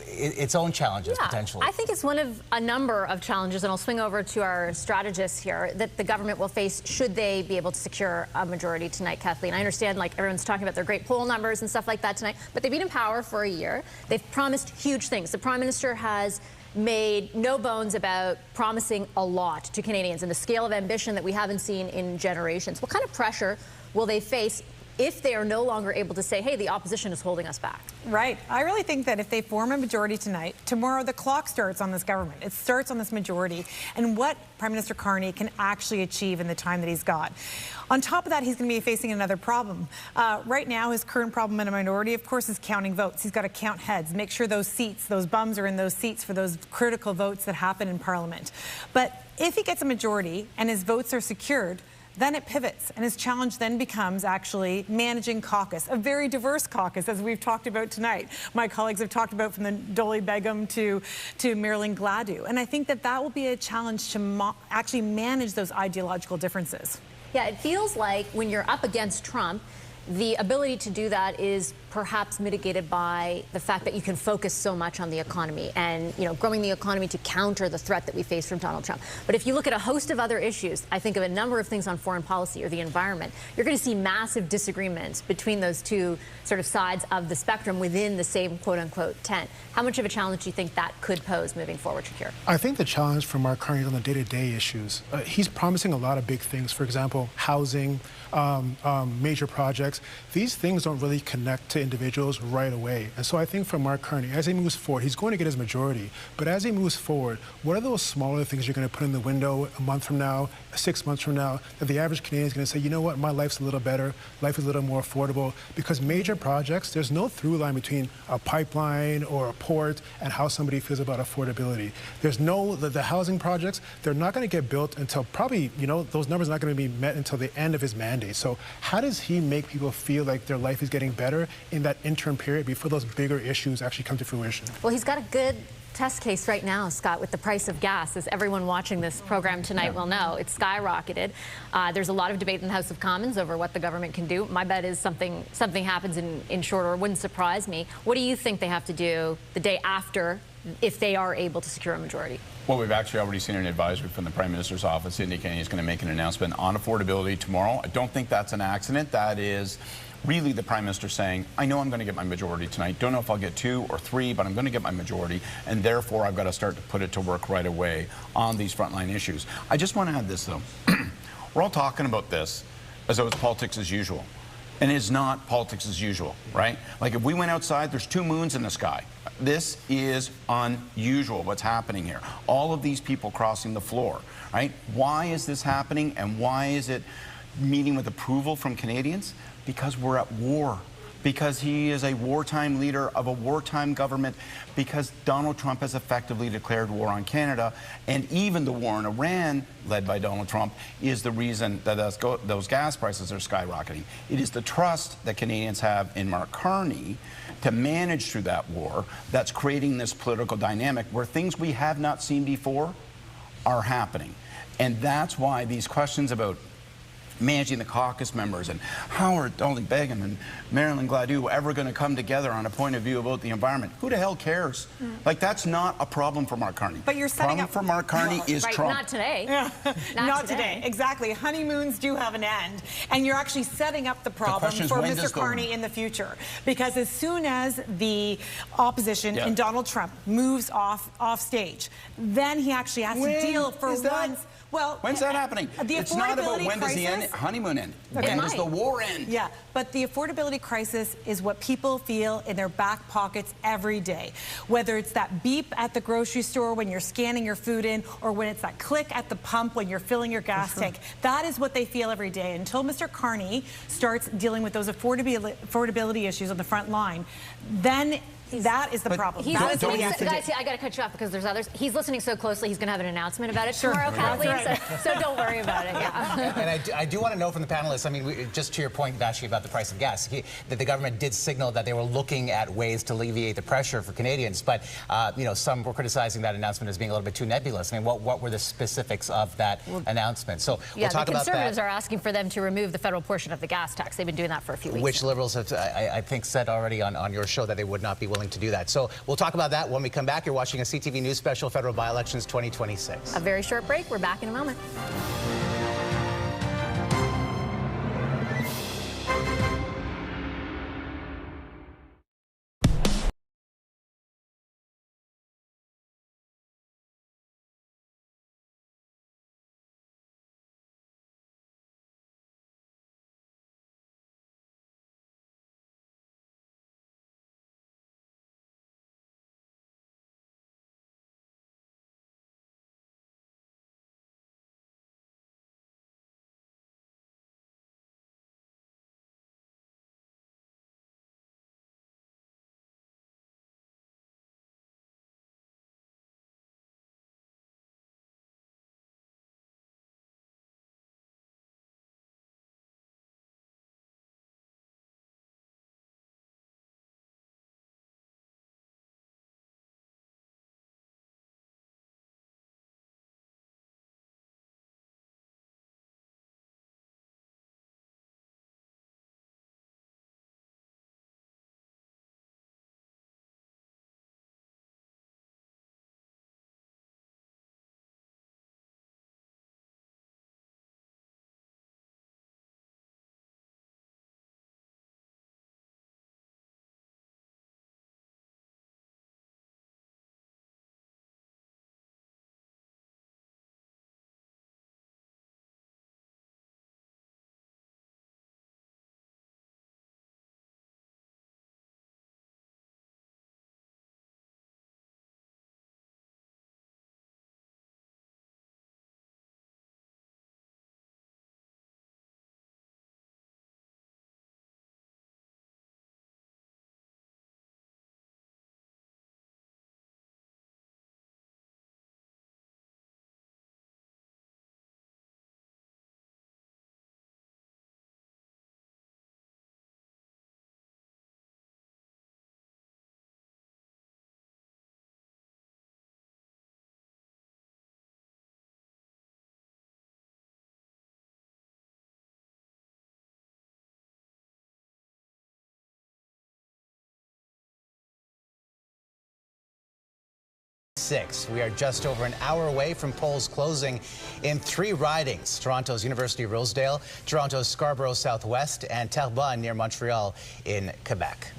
its own challenges, potentially. I think it's one of a number of challenges, and I'll swing over to our strategists here, that the government will face should they be able to secure a majority tonight, Kathleen. I understand, like, everyone's talking about their great poll numbers and stuff like that tonight, but they've been in power for a year. They've promised huge things. The Prime Minister has made no bones about promising a lot to Canadians and the scale of ambition that we haven't seen in generations. What kind of pressure will they face if they are no longer able to say, hey, the opposition is holding us back? Right. I really think that if they form a majority tonight, tomorrow the clock starts on this government. It starts on this majority and what Prime Minister Carney can actually achieve in the time that he's got. On top of that, he's going to be facing another problem. Right now, his current problem in a minority, of course, is counting votes. He's got to count heads, make sure those seats, those bums are in those seats for those critical votes that happen in Parliament. But if he gets a majority and his votes are secured, then it pivots, and his challenge then becomes actually managing caucus, a very diverse caucus, as we've talked about tonight. My colleagues have talked about from the Dolly Begum to Marilyn Gladu. And I think that that will be a challenge to actually manage those ideological differences. Yeah, it feels like when you're up against Trump, the ability to do that is perhaps mitigated by the fact that you can focus so much on the economy and, you know, growing the economy to counter the threat that we face from Donald Trump. But if you look at a host of other issues, I think of a number of things on foreign policy or the environment, you're going to see massive disagreements between those two sort of sides of the spectrum within the same quote-unquote tent. How much of a challenge do you think that could pose moving forward, Shakir? I think the challenge for Mark Carney is on the day-to-day issues. He's promising a lot of big things. For example, housing, major projects. These things don't really connect to individuals right away. And so I think for Mark Carney, as he moves forward, he's going to get his majority. But as he moves forward, what are those smaller things you're going to put in the window a month from now, 6 months from now, that the average Canadian is going to say, you know what, my life's a little better, life is a little more affordable? Because major projects, there's no through line between a pipeline or a port and how somebody feels about affordability. There's no, the housing projects, they're not going to get built until probably, you know, those numbers are not going to be met until the end of his mandate. So how does he make people feel like their life is getting better in that interim period before those bigger issues actually come to fruition? Well, he's got a good test case right now, Scott, with the price of gas. As everyone watching this program tonight will know, it's skyrocketed. There's a lot of debate in the House of Commons over what the government can do. My bet is something happens in short order. Wouldn't surprise me. What do you think they have to do the day after if they are able to secure a majority? Well, we've actually already seen an advisory from the Prime Minister's office indicating he's going to make an announcement on affordability tomorrow. I don't think that's an accident. That is really the Prime Minister saying, I know I'm going to get my majority tonight. Don't know if I'll get 2 or 3, but I'm going to get my majority, and therefore I've got to start to put it to work right away on these frontline issues. I just want to add this, though. We're all talking about this as though it's politics as usual. And it's not politics as usual, right? Like if we went outside, there's 2 moons in the sky. This is unusual, what's happening here. All of these people crossing the floor, right? Why is this happening, and why is it meeting with approval from Canadians? Because we're at war. Because he is a wartime leader of a wartime government, because Donald Trump has effectively declared war on Canada, and even the war in Iran, led by Donald Trump, is the reason that those gas prices are skyrocketing. It is the trust that Canadians have in Mark Carney to manage through that war that's creating this political dynamic where things we have not seen before are happening. And that's why these questions about managing the caucus members and how are Dolly Begum and Marilyn Gladu ever going to come together on a point of view about the environment? Who the hell cares? Like, that's not a problem for Mark Carney. But you're setting up for Mark Carney is right, Trump. Not today. Yeah. Not today. today. Exactly. Honeymoons do have an end, and you're actually setting up the problem for Mr. Carney in the future. Because as soon as the opposition and Donald Trump moves off stage, then he actually has to deal for once. Well, when's that happening? It's not about when does the honeymoon end. When does the war end? Yeah, but the affordability crisis is what people feel in their back pockets every day. Whether it's that beep at the grocery store when you're scanning your food in, or when it's that click at the pump when you're filling your gas tank. That is what they feel every day. Until Mr. Carney starts dealing with those affordability issues on the front line, then that is the problem. He's listening. Guys, I got to cut you off because there's others. He's listening so closely, he's going to have an announcement about it tomorrow, Kathleen. Right. So don't worry about it. Yeah. And I do want to know from the panelists, I mean, just to your point, Vassy, about the price of gas, that the government did signal that they were looking at ways to alleviate the pressure for Canadians. But, you know, some were criticizing that announcement as being a little bit too nebulous. I mean, what were the specifics of that announcement? So we'll talk about that. The Conservatives are asking for them to remove the federal portion of the gas tax. They've been doing that for a few weeks. Which Liberals have, I think, said already on your show that they would not be willing to do that. So we'll talk about that when we come back. You're watching a CTV News Special, Federal Byelections 2026. A very short break. We're back in a moment. 46. We are just over an hour away from polls closing in 3 ridings: Toronto's University Rosedale, Toronto's Scarborough Southwest, and Terrebonne near Montreal in Quebec.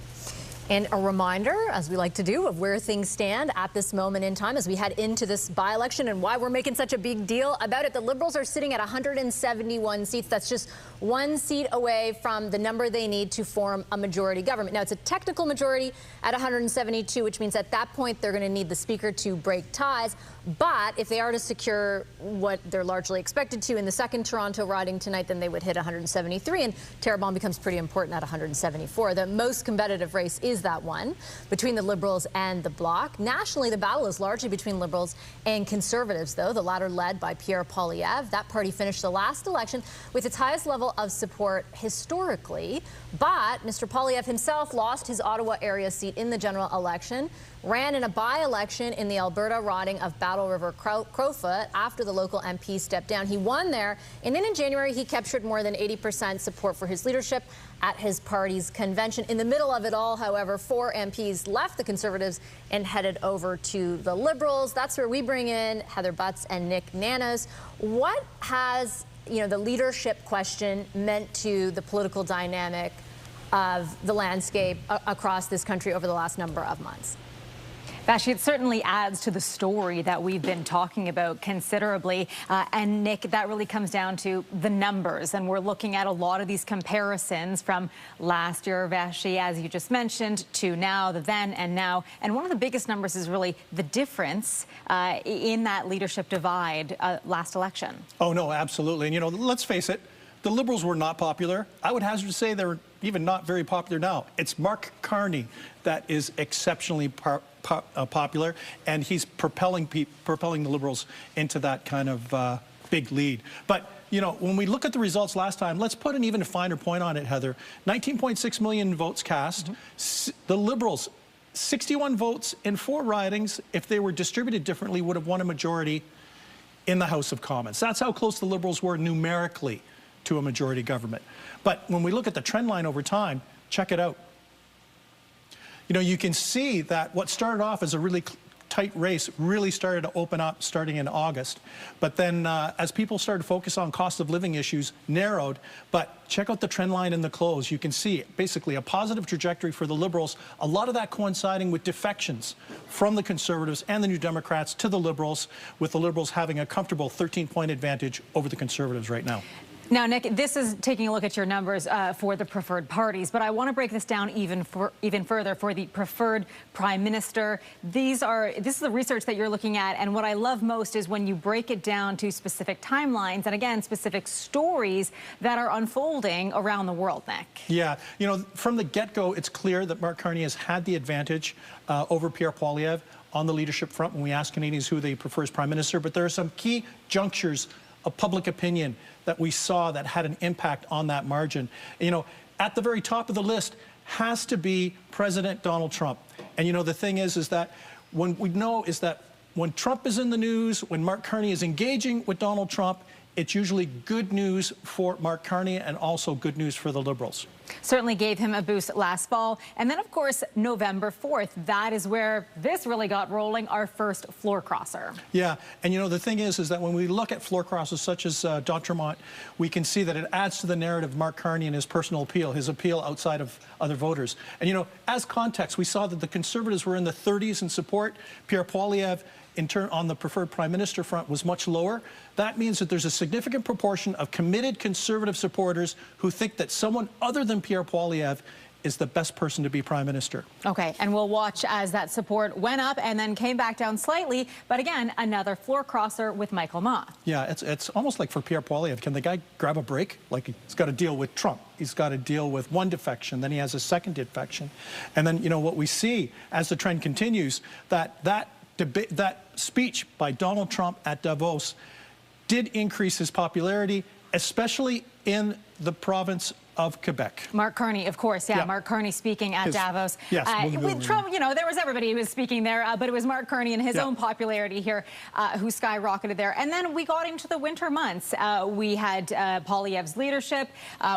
And a reminder, as we like to do, of where things stand at this moment in time as we head into this by-election and why we're making such a big deal about it. The Liberals are sitting at 171 seats. That's just 1 seat away from the number they need to form a majority government. Now, it's a technical majority at 172, which means at that point they're going to need the Speaker to break ties. But if they are to secure what they're largely expected to in the second Toronto riding tonight, then they would hit 173, and Terrebonne becomes pretty important at 174. The most competitive race is that one between the Liberals and the Bloc. Nationally, the battle is largely between Liberals and Conservatives, though, the latter led by Pierre Poilievre. That party finished the last election with its highest level of support historically. But Mr. Poilievre himself lost his Ottawa area seat in the general election, ran in a by-election in the Alberta riding of Battle River Crowfoot after the local MP stepped down. He won there, and then in January he captured more than 80% support for his leadership at his party's convention. In the middle of it all, however, 4 MPs left the Conservatives and headed over to the Liberals. That's where we bring in Heather Butts and Nick Nanas. What has, the leadership question meant to the political dynamic of the landscape across this country over the last number of months? Vassy, it certainly adds to the story that we've been talking about considerably. And Nick, that really comes down to the numbers. And we're looking at a lot of these comparisons from last year, Vassy, as you just mentioned, to now, the then and now. And one of the biggest numbers is really the difference in that leadership divide last election. Oh, no, absolutely. And, let's face it, the Liberals were not popular. I would hazard to say they're even not very popular now. It's Mark Carney that is exceptionally popular, and he's propelling the Liberals into that kind of big lead. But, when we look at the results last time, let's put an even finer point on it, Heather. 19.6 million votes cast. The Liberals, 61 votes in 4 ridings, if they were distributed differently, would have won a majority in the House of Commons. That's how close the Liberals were numerically to a majority government. But when we look at the trend line over time, check it out. You can see that what started off as a really tight race really started to open up starting in August. But then as people started to focus on cost of living issues, narrowed. But check out the trend line in the close. You can see basically a positive trajectory for the Liberals, a lot of that coinciding with defections from the Conservatives and the New Democrats to the Liberals, with the Liberals having a comfortable 13-point advantage over the Conservatives right now. Now, Nick, this is taking a look at your numbers for the preferred parties, but I want to break this down even further for the preferred prime minister. This is the research that you're looking at, and what I love most is when you break it down to specific timelines and, again, specific stories that are unfolding around the world, Nick. Yeah, from the get-go, it's clear that Mark Carney has had the advantage over Pierre Poilievre on the leadership front when we ask Canadians who they prefer as prime minister, but there are some key junctures of public opinion that we saw that had an impact on that margin. At the very top of the list has to be President Donald Trump. And the thing is that when Trump is in the news, when Mark Carney is engaging with Donald Trump, it's usually good news for Mark Carney and also good news for the Liberals. Certainly gave him a boost last fall. And then, of course, November 4th, that is where this really got rolling, our first floor crosser. Yeah, and the thing is that when we look at floor crossers such as Dr. Mott, we can see that it adds to the narrative of Mark Carney and his personal appeal, his appeal outside of other voters. And as context, we saw that the Conservatives were in the 30s in support. Pierre Poilievre, in turn, on the preferred prime minister front, was much lower. That means that there's a significant proportion of committed Conservative supporters who think that someone other than Pierre Poilievre is the best person to be prime minister. Okay, and we'll watch as that support went up and then came back down slightly. But again, another floor crosser with Michael Ma. Yeah, it's almost like for Pierre Poilievre, can the guy grab a break? Like, he's got to deal with Trump. He's got to deal with one defection, then he has a second defection. And then, what we see as the trend continues, that speech by Donald Trump at Davos did increase his popularity, especially in the province of Quebec. Mark Carney, of course, yeah. Mark Carney speaking at Davos. Yes. With Trump, you know, there was everybody who was speaking there, but it was Mark Carney and his own popularity here who skyrocketed there. And then we got into the winter months. We had Poilievre's leadership.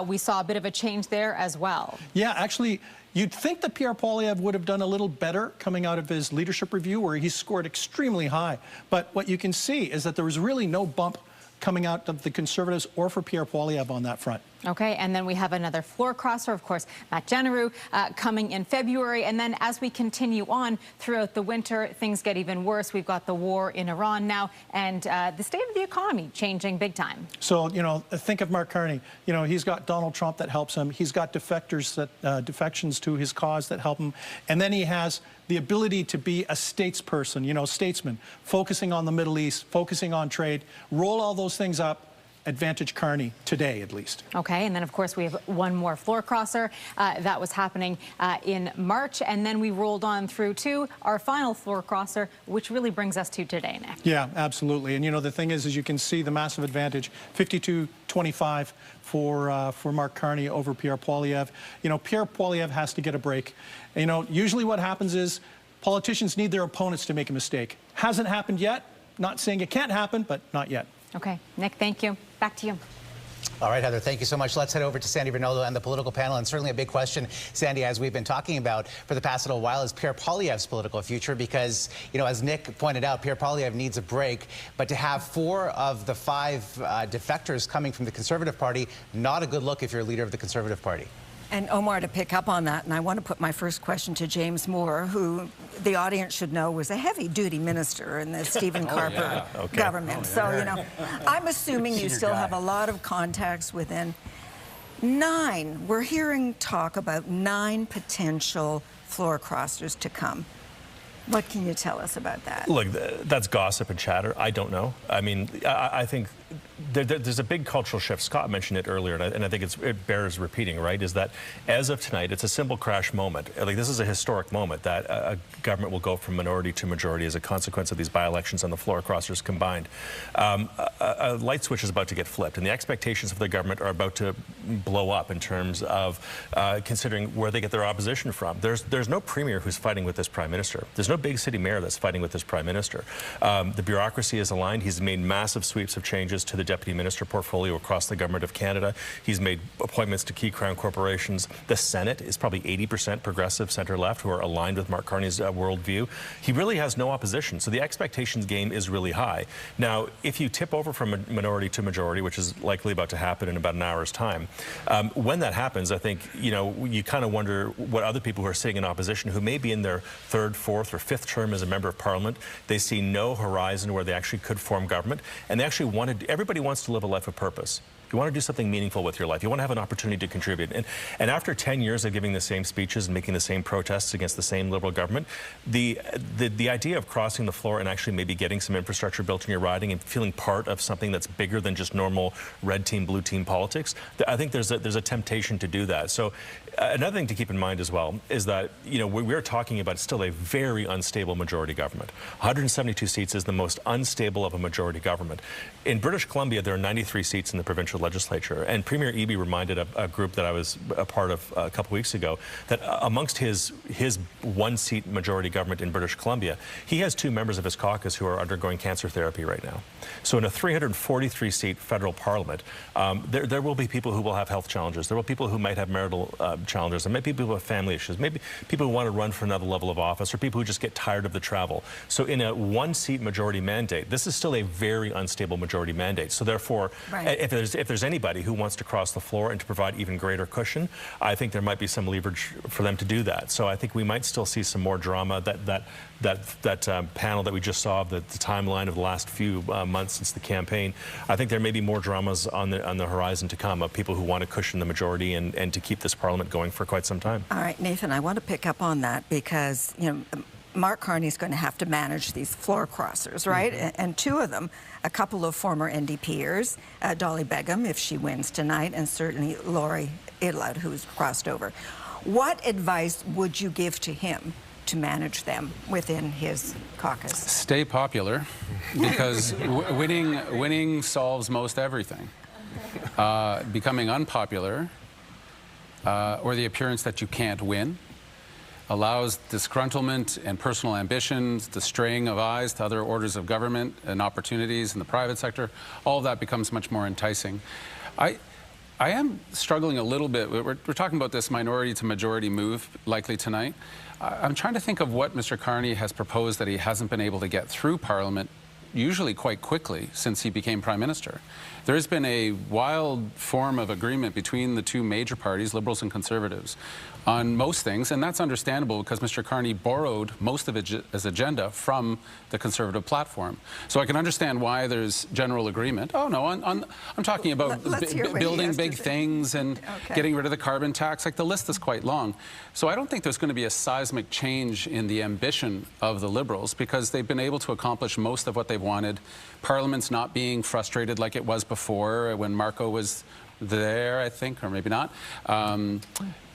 We saw a bit of a change there as well. Yeah, actually, you'd think that Pierre Poilievre would have done a little better coming out of his leadership review, where he scored extremely high. But what you can see is that there was really no bump coming out of the Conservatives or for Pierre Poilievre on that front. Okay, and then we have another floor crosser, of course, Matt Genereux, coming in February. And then as we continue on throughout the winter, things get even worse. We've got the war in Iran now and the state of the economy changing big time. So, you know, think of Mark Carney. You know, he's got Donald Trump that helps him. He's got defectors that, defections to his cause that help him. And then he has the ability to be a statesperson, you know, statesman, focusing on the Middle East, focusing on trade. Roll all those things up. Advantage Carney today, at least. Okay, and then of course we have one more floor crosser that was happening in March, and then we rolled on through to our final floor crosser, which really brings us to today, Nick. Yeah, absolutely. And you know, the thing is you can see the massive advantage, 52-25 for Mark Carney over Pierre Poilievre. You know, Pierre Poilievre has to get a break. You know, usually what happens is politicians need their opponents to make a mistake. Hasn't happened yet. Not saying it can't happen, but not yet. Okay, Nick, thank you. Back to you. All right, Heather, thank you so much. Let's head over to Sandy Vernolo and the political panel. And certainly a big question, Sandy, as we've been talking about for the past little while, is Pierre Poilievre's political future. Because, you know, as Nick pointed out, Pierre Poilievre needs a break. But to have 4 of the 5 defectors coming from the Conservative Party, not a good look if you're a leader of the Conservative Party. And Omar, to pick up on that, and I want to put my first question to James Moore, who the audience should know was a heavy-duty minister in the Stephen Harper government. So, you know, I'm assuming you still have a lot of contacts within. 9, we're hearing talk about 9 potential floor crossers to come. What can you tell us about that? Look, that's gossip and chatter. I don't know. I mean, I think there's a big cultural shift. Scott mentioned it earlier, and I think it bears repeating, right, is that as of tonight, it's a symbol crash moment. Like, this is a historic moment that a government will go from minority to majority as a consequence of these by-elections and the floor crossers combined. A light switch is about to get flipped, and the expectations of the government are about to blow up in terms of considering where they get their opposition from. There's no premier who's fighting with this prime minister. There's no big city mayor that's fighting with this prime minister. The bureaucracy is aligned. He's made massive sweeps of changes to the deputy minister portfolio across the government of Canada. He's made appointments to key crown corporations. The Senate is probably 80% progressive center-left who are aligned with Mark Carney's worldview. He really has no opposition, so the expectations game is really high. Now, if you tip over from minority to majority, which is likely about to happen in about an hour's time, when that happens, I think, you know, you kind of wonder what other people who are sitting in opposition, who may be in their 3rd, 4th, or 5th term as a member of Parliament, they see no horizon where they actually could form government, and they actually everybody wants to live a life of purpose. You want to do something meaningful with your life. You want to have an opportunity to contribute. And after 10 years of giving the same speeches and making the same protests against the same Liberal government, the idea of crossing the floor and actually maybe getting some infrastructure built in your riding and feeling part of something that's bigger than just normal red team, blue team politics, I think there's a temptation to do that. So another thing to keep in mind as well is that, you know, we're talking about still a very unstable majority government. 172 seats is the most unstable of a majority government. In British Columbia, there are 93 seats in the provincial legislature, and Premier Eby reminded a group that I was a part of a couple weeks ago that amongst his 1-seat majority government in British Columbia, he has 2 members of his caucus who are undergoing cancer therapy right now. So in a 343-seat federal parliament, there will be people who will have health challenges. There will be people who might have marital challenges. There may be people who have family issues. Maybe people who want to run for another level of office, or people who just get tired of the travel. So in a 1-seat majority mandate, this is still a very unstable majority mandate. So therefore, if there's anybody who wants to cross the floor and to provide even greater cushion, I think there might be some leverage for them to do that. So I think we might still see some more drama. That panel that we just saw, the timeline of the last few months since the campaign, I think there may be more dramas on the horizon to come of people who want to cushion the majority and to keep this parliament going for quite some time. All right, Nathan, I want to pick up on that because, you know, Mark Carney's going to have to manage these floor crossers, right? And 2 of them, a couple of former NDPers, Dolly Begum, if she wins tonight, and certainly Laurie Idlott, who's crossed over. What advice would you give to him to manage them within his caucus? Stay popular, because winning solves most everything. becoming unpopular, or the appearance that you can't win, allows disgruntlement and personal ambitions, the straying of eyes to other orders of government and opportunities in the private sector. All of that becomes much more enticing. I am struggling a little bit. We're talking about this minority to majority move likely tonight. I'm trying to think of what Mr. Carney has proposed that he hasn't been able to get through Parliament, usually quite quickly, since he became Prime Minister. There has been a wild form of agreement between the two major parties, Liberals and Conservatives, on most things, and that's understandable because Mr. Carney borrowed most of his agenda from the Conservative platform. So I can understand why there's general agreement. Oh, no, I'm talking about building big things and getting rid of the carbon tax. Like, the list is quite long. So I don't think there's going to be a seismic change in the ambition of the Liberals because they've been able to accomplish most of what they've wanted. Parliament's not being frustrated like it was before when Marco was there, I think, or maybe not.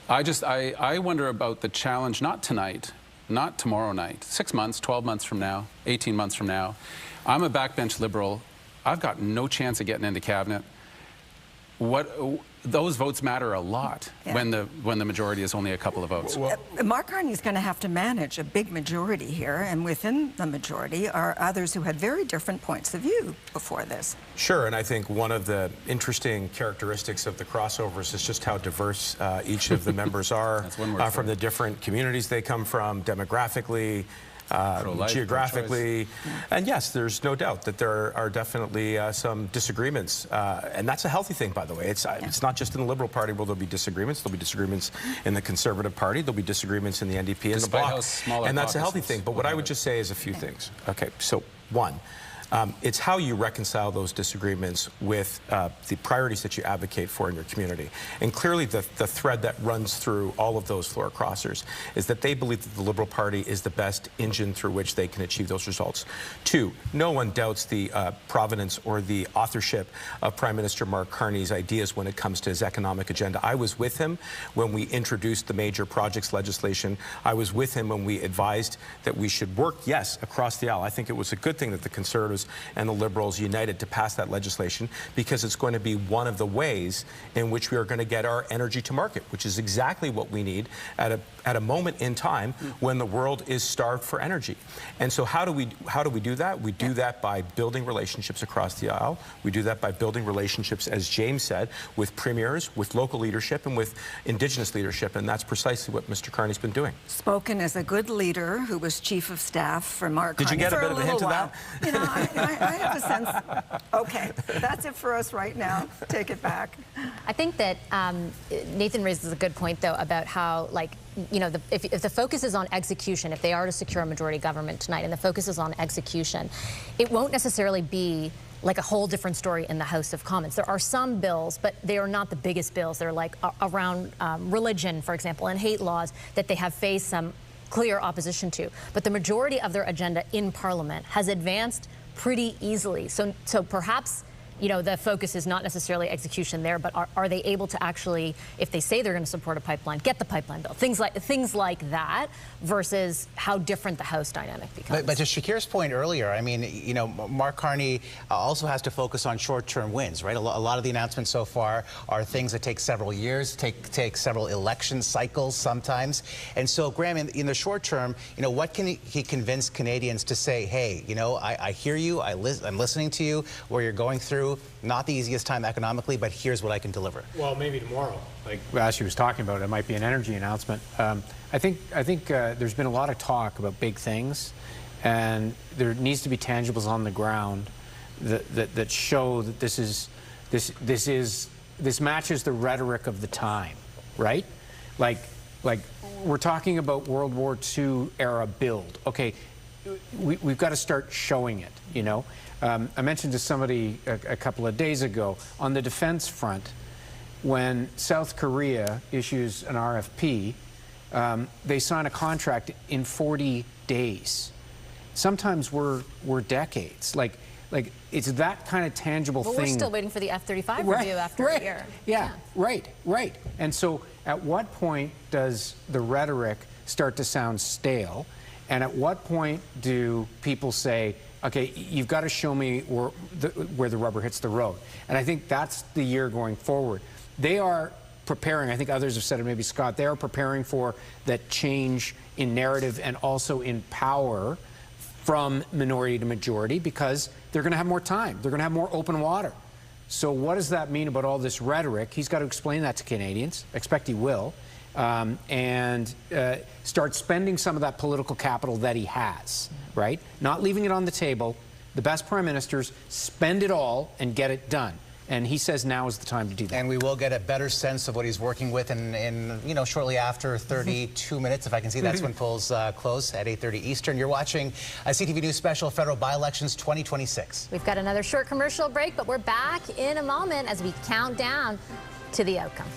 I wonder about the challenge, not tonight, not tomorrow night, 6 months, 12 months from now, 18 months from now. I'm a backbench Liberal. I've got no chance of getting into cabinet. Those votes matter a lot when the majority is only a couple of votes. Mark Carney's going to have to manage a big majority here, and within the majority are others who had very different points of view before this. Sure, and I think one of the interesting characteristics of the crossovers is just how diverse each of the members are from the different communities they come from, demographically, geographically, and yes, there's no doubt that there are definitely some disagreements, and that's a healthy thing, by the way. It's not just in the Liberal Party where there'll be disagreements. There'll be disagreements in the Conservative Party. There'll be disagreements in the NDP and the Bloc, and that's a healthy thing. But what I would just say is a few things. Okay, so one. It's how you reconcile those disagreements with the priorities that you advocate for in your community. And clearly the thread that runs through all of those floor crossers is that they believe that the Liberal Party is the best engine through which they can achieve those results. Two, no one doubts the provenance or the authorship of Prime Minister Mark Carney's ideas when it comes to his economic agenda. I was with him when we introduced the major projects legislation. I was with him when we advised that we should work, yes, across the aisle. I think it was a good thing that the Conservatives and the Liberals united to pass that legislation because it's going to be one of the ways in which we are going to get our energy to market, which is exactly what we need at a moment in time when the world is starved for energy. And so how do we do that? We do that by building relationships across the aisle. We do that by building relationships, as James said, with premiers, with local leadership, and with Indigenous leadership, and that's precisely what Mr. Carney's been doing. Spoken as a good leader who was Chief of Staff for Mark Carney. Did you get a bit of a hint of that? You know, I have a sense. Okay, that's it for us right now. Take it back. I think that Nathan raises a good point, though, about how, like, you know, if the focus is on execution, if they are to secure a majority government tonight, and the focus is on execution, it won't necessarily be like a whole different story in the House of Commons. There are some bills, but they are not the biggest bills. They're like around religion, for example, and hate laws that they have faced some clear opposition to. But the majority of their agenda in Parliament has advanced pretty easily. So perhaps, you know, the focus is not necessarily execution there, but are they able to actually, if they say they're going to support a pipeline, get the pipeline bill? Things like that, versus how different the House dynamic becomes. But to Shakir's point earlier, I mean, you know, Mark Carney also has to focus on short-term wins, right? A lot of the announcements so far are things that take several years, take several election cycles sometimes. And so, Graham, in the short term, you know, what can he convince Canadians to say, hey, you know, I hear you, I'm listening to you, where you're going through. Not the easiest time economically, but here's what I can deliver. Well, maybe tomorrow, like Vassy was talking about, it might be an energy announcement. I think there's been a lot of talk about big things, and there needs to be tangibles on the ground that show that this matches the rhetoric of the time, right? Like we're talking about World War II era build. Okay, we've got to start showing it, you know. I mentioned to somebody a couple of days ago, on the defense front, when South Korea issues an RFP, they sign a contract in 40 days. Sometimes we're decades. Like it's that kind of tangible thing. We're still waiting for the F-35 review after a year. Yeah, right. And so at what point does the rhetoric start to sound stale? And at what point do people say, okay, you've got to show me where the rubber hits the road? And I think that's the year going forward. They are preparing, I think others have said it, maybe Scott, they are preparing for that change in narrative and also in power from minority to majority, because they're going to have more time. They're going to have more open water. So what does that mean about all this rhetoric? He's got to explain that to Canadians. I expect he will. And start spending some of that political capital that he has, right? Not leaving it on the table. The best prime ministers spend it all and get it done. And he says now is the time to do that. And we will get a better sense of what he's working with in you know, shortly after 32 minutes, if I can see. That's when polls close at 8:30 Eastern. You're watching a CTV News Special, Federal Byelections 2026. We've got another short commercial break, but we're back in a moment as we count down to the outcome.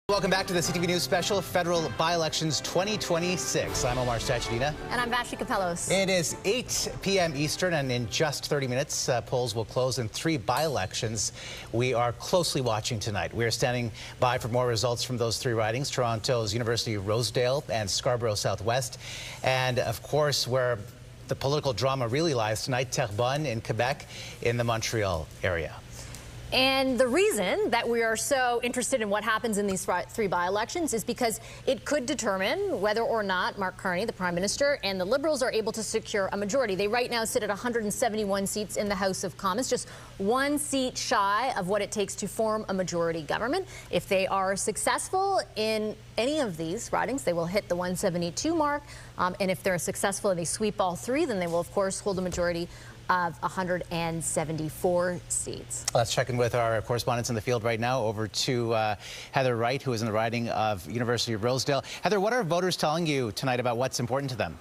Welcome back to the CTV News Special, Federal Byelections 2026. I'm Omar Sachedina. And I'm Vassy Kapelos. It is 8 p.m. Eastern, and in just 30 minutes, polls will close in 3 by-elections we are closely watching tonight. We are standing by for more results from those 3 ridings, Toronto's University of Rosedale and Scarborough Southwest. And, of course, where the political drama really lies tonight, Terrebonne in Quebec in the Montreal area. And the reason that we are so interested in what happens in these 3 by-elections is because it could determine whether or not Mark Carney, the Prime Minister, and the Liberals are able to secure a majority. They right now sit at 171 seats in the House of Commons, just 1 seat shy of what it takes to form a majority government. If they are successful in any of these ridings, they will hit the 172 mark. And if they're successful and they sweep all 3, then they will, of course, hold a majority of 174 seats. Let's check in with our correspondents in the field right now. Over to Heather Wright, who is in the riding of University of Rosedale. Heather, what are voters telling you tonight about what's important to them?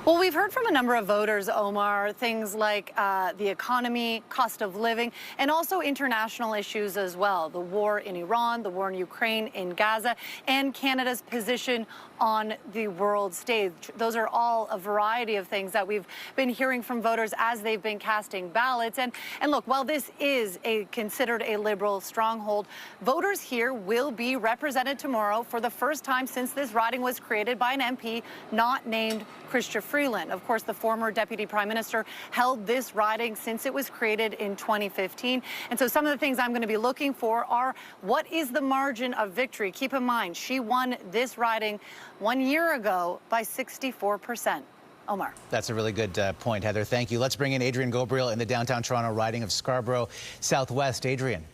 Well, we've heard from a number of voters, Omar, things like the economy, cost of living, and also international issues as well. The war in Iran, the war in Ukraine, in Gaza, and Canada's position on the world stage. Those are all a variety of things that we've been hearing from voters as they've been casting ballots. And look, while this is considered a Liberal stronghold, voters here will be represented tomorrow for the first time since this riding was created by an MP not named Chrystia Freeland. Of course, the former Deputy Prime Minister held this riding since it was created in 2015. And so some of the things I'm going to be looking for are, what is the margin of victory? Keep in mind, she won this riding 1 year ago by 64%. Omar. That's a really good point, Heather. Thank you. Let's bring in Adrian Gobriel in the downtown Toronto riding of Scarborough Southwest. Adrian.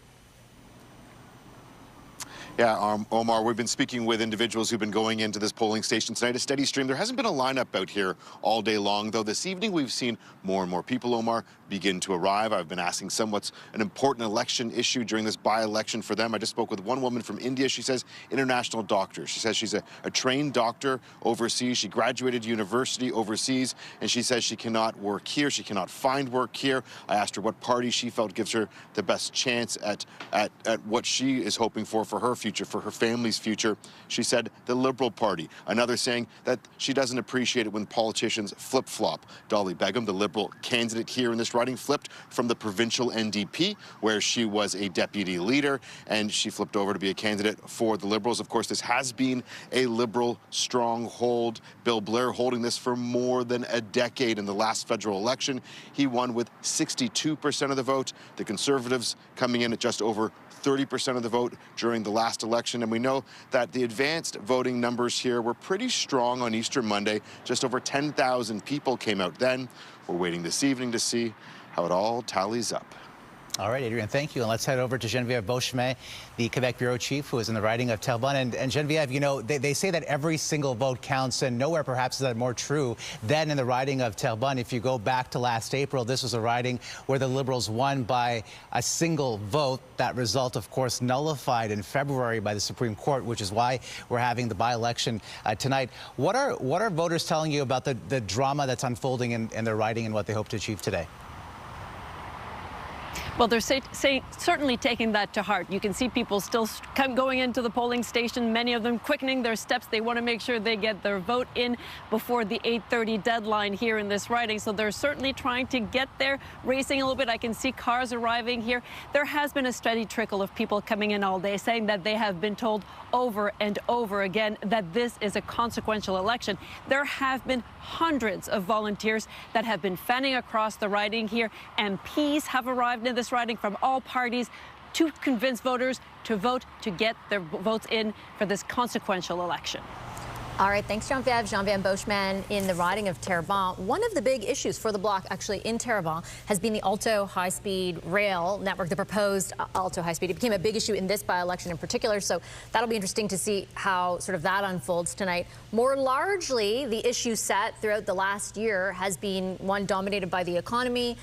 Yeah, Omar, we've been speaking with individuals who've been going into this polling station tonight, a steady stream. There hasn't been a lineup out here all day long, though this evening we've seen more and more people, Omar, begin to arrive. I've been asking some what's an important election issue during this by-election for them. I just spoke with one woman from India. She says international doctor. She says she's a trained doctor overseas. She graduated university overseas, and she says she cannot work here. She cannot find work here. I asked her what party she felt gives her the best chance at what she is hoping for her future, for her family's future. She said the Liberal Party. Another saying that she doesn't appreciate it when politicians flip-flop. Dolly Begum, the Liberal candidate here in this riding, flipped from the provincial NDP, where she was a deputy leader, and she flipped over to be a candidate for the Liberals. Of course, this has been a Liberal stronghold. Bill Blair holding this for more than a decade. In the last federal election, he won with 62% of the vote. The Conservatives coming in at just over 30% of the vote during the last election. And we know that the advanced voting numbers here were pretty strong on Easter Monday. Just over 10,000 people came out then. We're waiting this evening to see how it all tallies up. All right, Adrian, thank you. And let's head over to Geneviève Beauchemin, the Quebec bureau chief, who is in the riding of Terrebonne. And Geneviève, you know, they say that every single vote counts, and nowhere perhaps is that more true than in the riding of Terrebonne. If you go back to last April, this was a riding where the Liberals won by a single vote. That result, of course, nullified in February by the Supreme Court, which is why we're having the by-election tonight. What are voters telling you about the drama that's unfolding in their riding and what they hope to achieve today? Well, they're certainly taking that to heart. You can see people still going into the polling station, many of them quickening their steps. They want to make sure they get their vote in before the 8:30 deadline here in this riding. So they're certainly trying to get there, racing a little bit. I can see cars arriving here. There has been a steady trickle of people coming in all day saying that they have been told over and over again that this is a consequential election. There have been hundreds of volunteers that have been fanning across the riding here. MPs have arrived in this riding from all parties to convince voters to vote to get their votes in for this consequential election. All right, thanks, Geneviève Beauchemin in the riding of Terrebonne. One of the big issues for the Bloc, actually, in Terrebonne has been the Alto high-speed rail network, the proposed Alto high-speed. It became a big issue in this by-election in particular, so that'll be interesting to see how sort of that unfolds tonight. More largely, the issue set throughout the last year has been one dominated by the economy,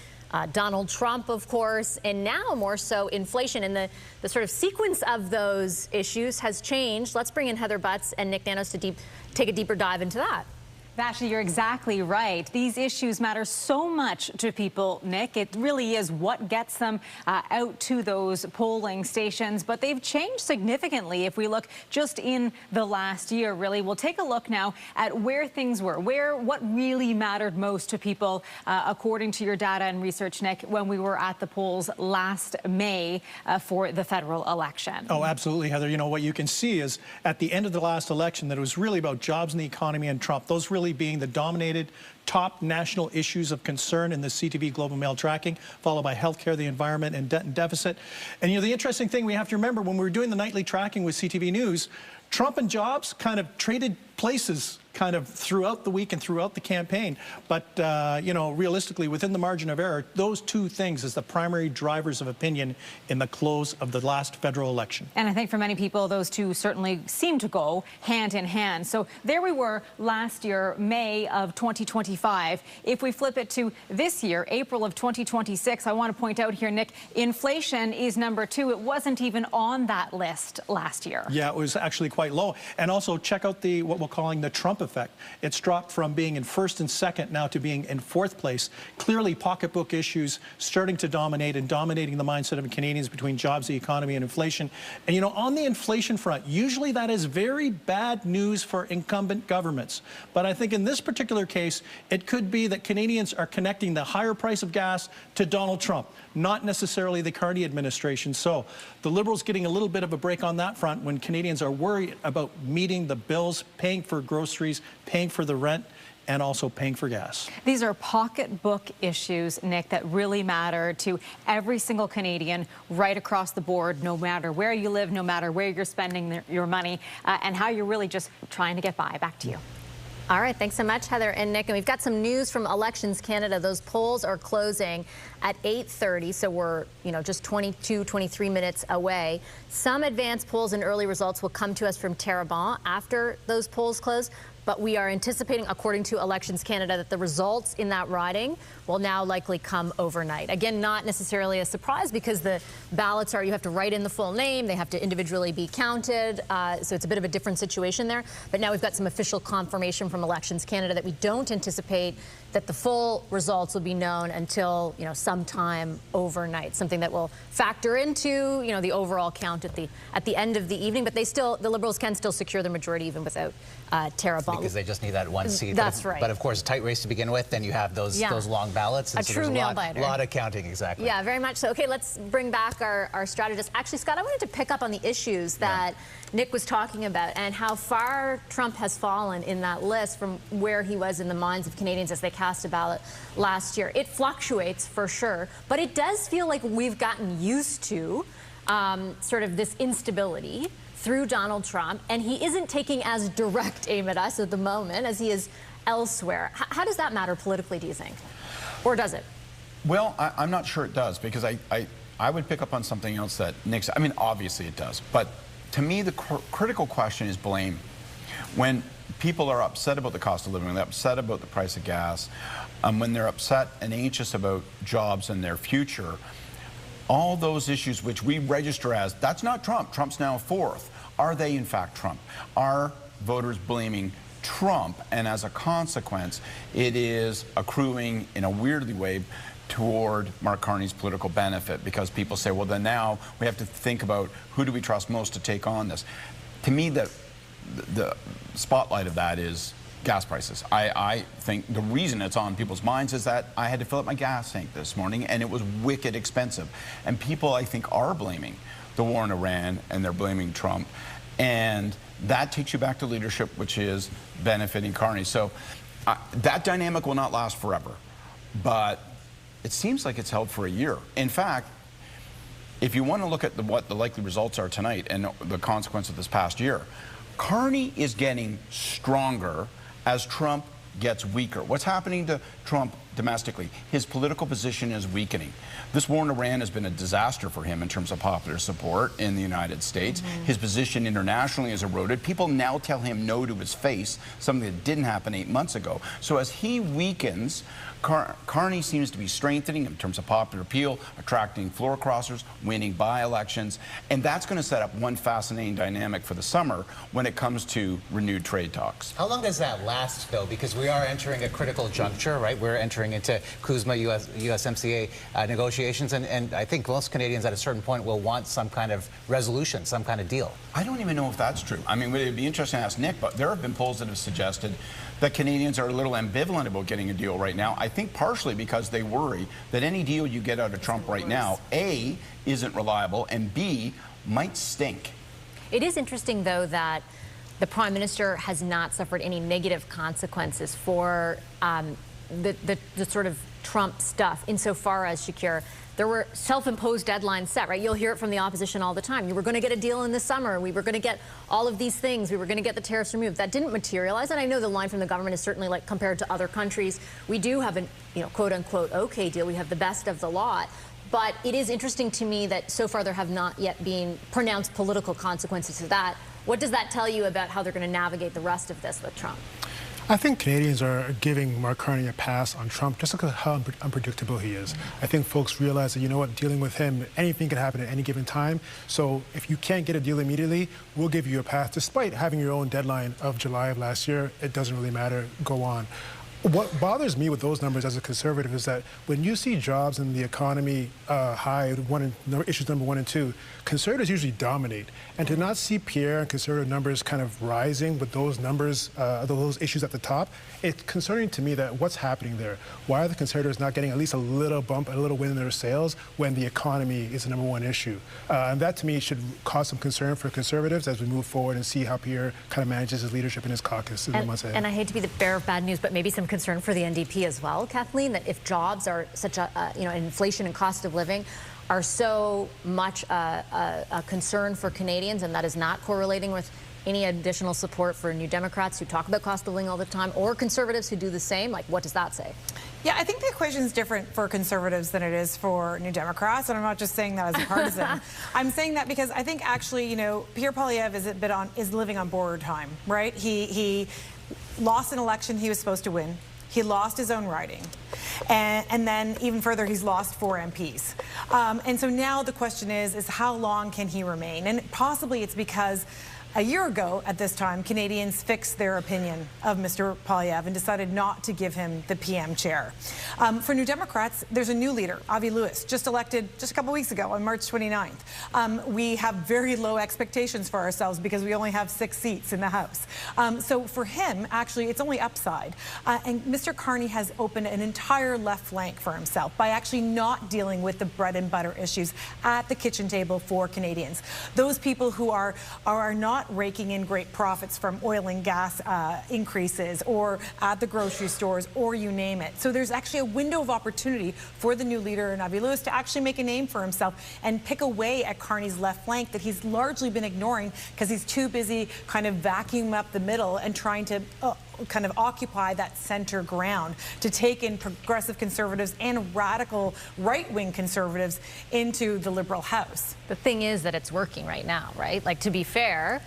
Donald Trump, of course, and now more so inflation. And the sort of sequence of those issues has changed. Let's bring in Heather Butts and Nick Nanos to take a deeper dive into that. Vassy, you're exactly right. These issues matter so much to people, Nick. It really is what gets them out to those polling stations. But they've changed significantly if we look just in the last year, really. We'll take a look now at where things were, what really mattered most to people, according to your data and research, Nick, when we were at the polls last May for the federal election. Oh, absolutely, Heather. You know, what you can see is at the end of the last election that it was really about jobs and the economy and Trump. Those really being the dominated top national issues of concern in the CTV Global Mail tracking, followed by healthcare, the environment, and debt and deficit. And, you know, the interesting thing we have to remember when we were doing the nightly tracking with CTV News, Trump and jobs kind of traded places kind of throughout the week and throughout the campaign. But, you know, realistically, within the margin of error, those two things is the primary drivers of opinion in the close of the last federal election. And I think for many people, those two certainly seem to go hand in hand. So there we were last year, May of 2025. If we flip it to this year, April of 2026, I want to point out here, Nick, inflation is number 2. It wasn't even on that list last year. Yeah, it was actually quite low. And also check out what we're calling the Trump Trump effect. It's dropped from being in first and second now to being in fourth place. Clearly, pocketbook issues starting to dominate and dominating the mindset of Canadians between jobs, the economy, and inflation. And, you know, on the inflation front, usually that is very bad news for incumbent governments. But I think in this particular case, it could be that Canadians are connecting the higher price of gas to Donald Trump, not necessarily the Carney administration. So the Liberals getting a little bit of a break on that front when Canadians are worried about meeting the bills, paying for groceries, paying for the rent, and also paying for gas. These are pocketbook issues, Nick, that really matter to every single Canadian right across the board, no matter where you live, no matter where you're spending your money, and how you're really just trying to get by. Back to you. All right, thanks so much, Heather and Nick. And we've got some news from Elections Canada. Those polls are closing at 8:30, so we're, you know, just 22, 23 minutes away. Some advanced polls and early results will come to us from Terrebonne after those polls close. But we are anticipating, according to Elections Canada, that the results in that riding will now likely come overnight. Again, not necessarily a surprise because the ballots are, you have to write in the full name, they have to individually be counted, so it's a bit of a different situation there. But now we've got some official confirmation from Elections Canada that we don't anticipate that the full results will be known until, you know, sometime overnight, something that will factor into, you know, the overall count at the end of the evening. But the Liberals can still secure the majority even without Terrebonne. Because they just need that one seat. That's right. But of course, a tight race to begin with. Then you have those long ballots. And a true nail biter. A lot of counting, exactly. Yeah, very much so. Okay, let's bring back our strategist. Actually, Scott, I wanted to pick up on the issues that Nick was talking about and how far Trump has fallen in that list from where he was in the minds of Canadians as they cast a ballot last year. It fluctuates for sure, but it does feel like we've gotten used to sort of this instability through Donald Trump, and he isn't taking as direct aim at us at the moment as he is elsewhere. How does that matter politically, do you think? Or does it? Well, I'm not sure it does, because I would pick up on something else that Nick said. I mean, obviously it does, but to me, the critical question is blame. When people are upset about the cost of living, when they're upset about the price of gas, when they're upset and anxious about jobs and their future, all those issues which we register as, that's not Trump, Trump's now fourth. Are they in fact Trump? Are voters blaming Trump? And as a consequence, it is accruing in a weirdly way toward Mark Carney's political benefit, because people say, well, then now we have to think about who do we trust most to take on this. To me, the spotlight of that is gas prices. I think the reason it's on people's minds is that I had to fill up my gas tank this morning and it was wicked expensive. And people, I think, are blaming the war in Iran and they're blaming Trump. And that takes you back to leadership, which is benefiting Carney. So that dynamic will not last forever. But it seems like it's held for a year. In fact, if you want to look at what the likely results are tonight and the consequence of this past year, Carney is getting stronger as Trump gets weaker. What's happening to Trump domestically? His political position is weakening. This war in Iran has been a disaster for him in terms of popular support in the United States. His position internationally has eroded. People now tell him no to his face, something that didn't happen 8 months ago. So as he weakens, Carney seems to be strengthening in terms of popular appeal, attracting floor crossers, winning by-elections, and that's going to set up one fascinating dynamic for the summer when it comes to renewed trade talks. How long does that last, though? Because we are entering a critical juncture, right? We're entering into CUSMA, USMCA negotiations, and I think most Canadians at a certain point will want some kind of resolution, some kind of deal. I don't even know if that's true. I mean, it would be interesting to ask Nick, but there have been polls that have suggested that Canadians are a little ambivalent about getting a deal right now. I think partially because they worry that any deal you get out of Trump right now, A, isn't reliable, and B, might stink. It is interesting, though, that the Prime Minister has not suffered any negative consequences for the sort of Trump stuff, insofar as, Shakir, there were self-imposed deadlines set, right? You'll hear it from the opposition all the time. You were going to get a deal in the summer. We were going to get all of these things. We were going to get the tariffs removed. That didn't materialize. And I know the line from the government is certainly, like, compared to other countries, we do have an, you know, quote unquote, okay deal. We have the best of the lot. But it is interesting to me that so far there have not yet been pronounced political consequences to that. What does that tell you about how they're going to navigate the rest of this with Trump? I think Canadians are giving Mark Carney a pass on Trump just because of how unpredictable he is. I think folks realize that, you know what, dealing with him, anything can happen at any given time. So if you can't get a deal immediately, we'll give you a pass. Despite having your own deadline of July of last year, it doesn't really matter. Go on. What bothers me with those numbers as a conservative is that when you see jobs and the economy high, issues number 1 and 2, conservatives usually dominate. And to not see Pierre and conservative numbers kind of rising with those numbers, those issues at the top, it's concerning to me that what's happening there. Why are the conservatives not getting at least a little bump, a little win in their sales when the economy is the number 1 issue? And that to me should cause some concern for conservatives as we move forward and see how Pierre kind of manages his leadership in his caucus in the months ahead. And I hate to be the bearer of bad news, but maybe some concern for the NDP as well, Kathleen, that if jobs are such a, inflation and cost of living are so much a concern for Canadians, and that is not correlating with any additional support for New Democrats who talk about cost of living all the time, or conservatives who do the same, like what does that say? Yeah, I think the equation is different for conservatives than it is for New Democrats, and I'm not just saying that as a partisan. I'm saying that because I think actually, Pierre Poilievre is living on borrowed time, right? He lost an election he was supposed to win. He lost his own riding. And then even further, he's lost 4 MPs. And so now the question is how long can he remain? And possibly it's because a year ago at this time, Canadians fixed their opinion of Mr. Poilievre and decided not to give him the PM chair. For New Democrats, there's a new leader, Avi Lewis, just elected just a couple weeks ago on March 29th. We have very low expectations for ourselves because we only have 6 seats in the House. So for him, actually, it's only upside. And Mr. Carney has opened an entire left flank for himself by actually not dealing with the bread and butter issues at the kitchen table for Canadians. Those people who are not raking in great profits from oil and gas increases or at the grocery stores or you name it. So there's actually a window of opportunity for the new leader in Avi Lewis to actually make a name for himself and pick away at Carney's left flank that he's largely been ignoring because he's too busy kind of vacuuming up the middle and trying to kind of occupy that center ground to take in progressive conservatives and radical right-wing conservatives into the Liberal House. The thing is that it's working right now, right? Like, to be fair,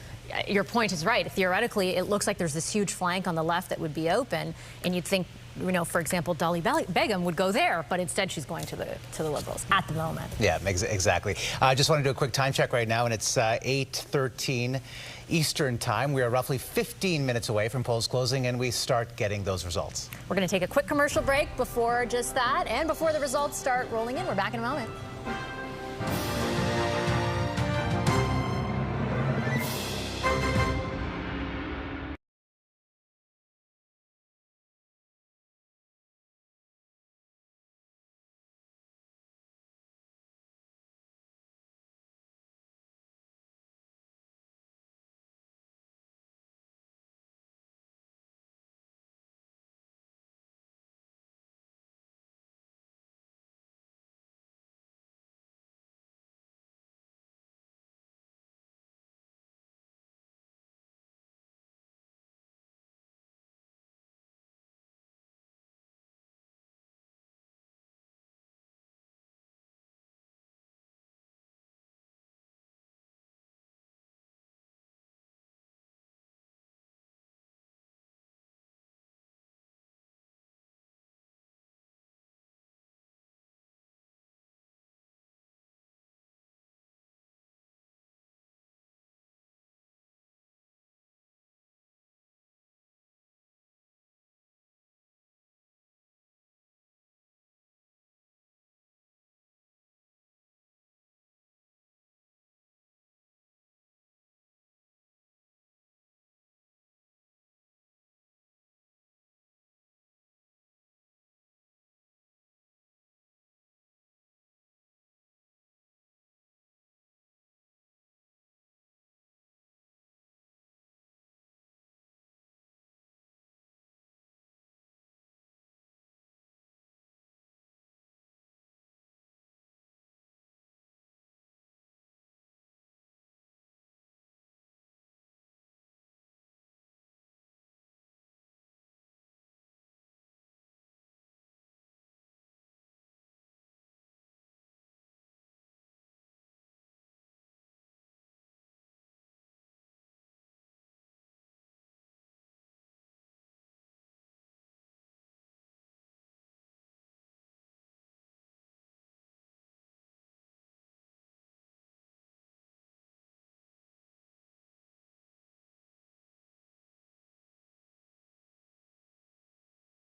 your point is right. Theoretically, it looks like there's this huge flank on the left that would be open, and you'd think, for example, Dolly Begum would go there, but instead she's going to the Liberals at the moment. Yeah, exactly. I just want to do a quick time check right now, and it's 8:13 Eastern time. We are roughly 15 minutes away from polls closing, and we start getting those results. We're going to take a quick commercial break before just that, and before the results start rolling in. We're back in a moment.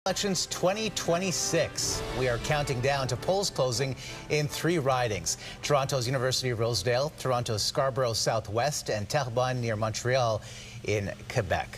Elections 2026. We are counting down to polls closing in 3 ridings. Toronto's University of Rosedale, Toronto's Scarborough Southwest, and Terrebonne near Montreal in Quebec.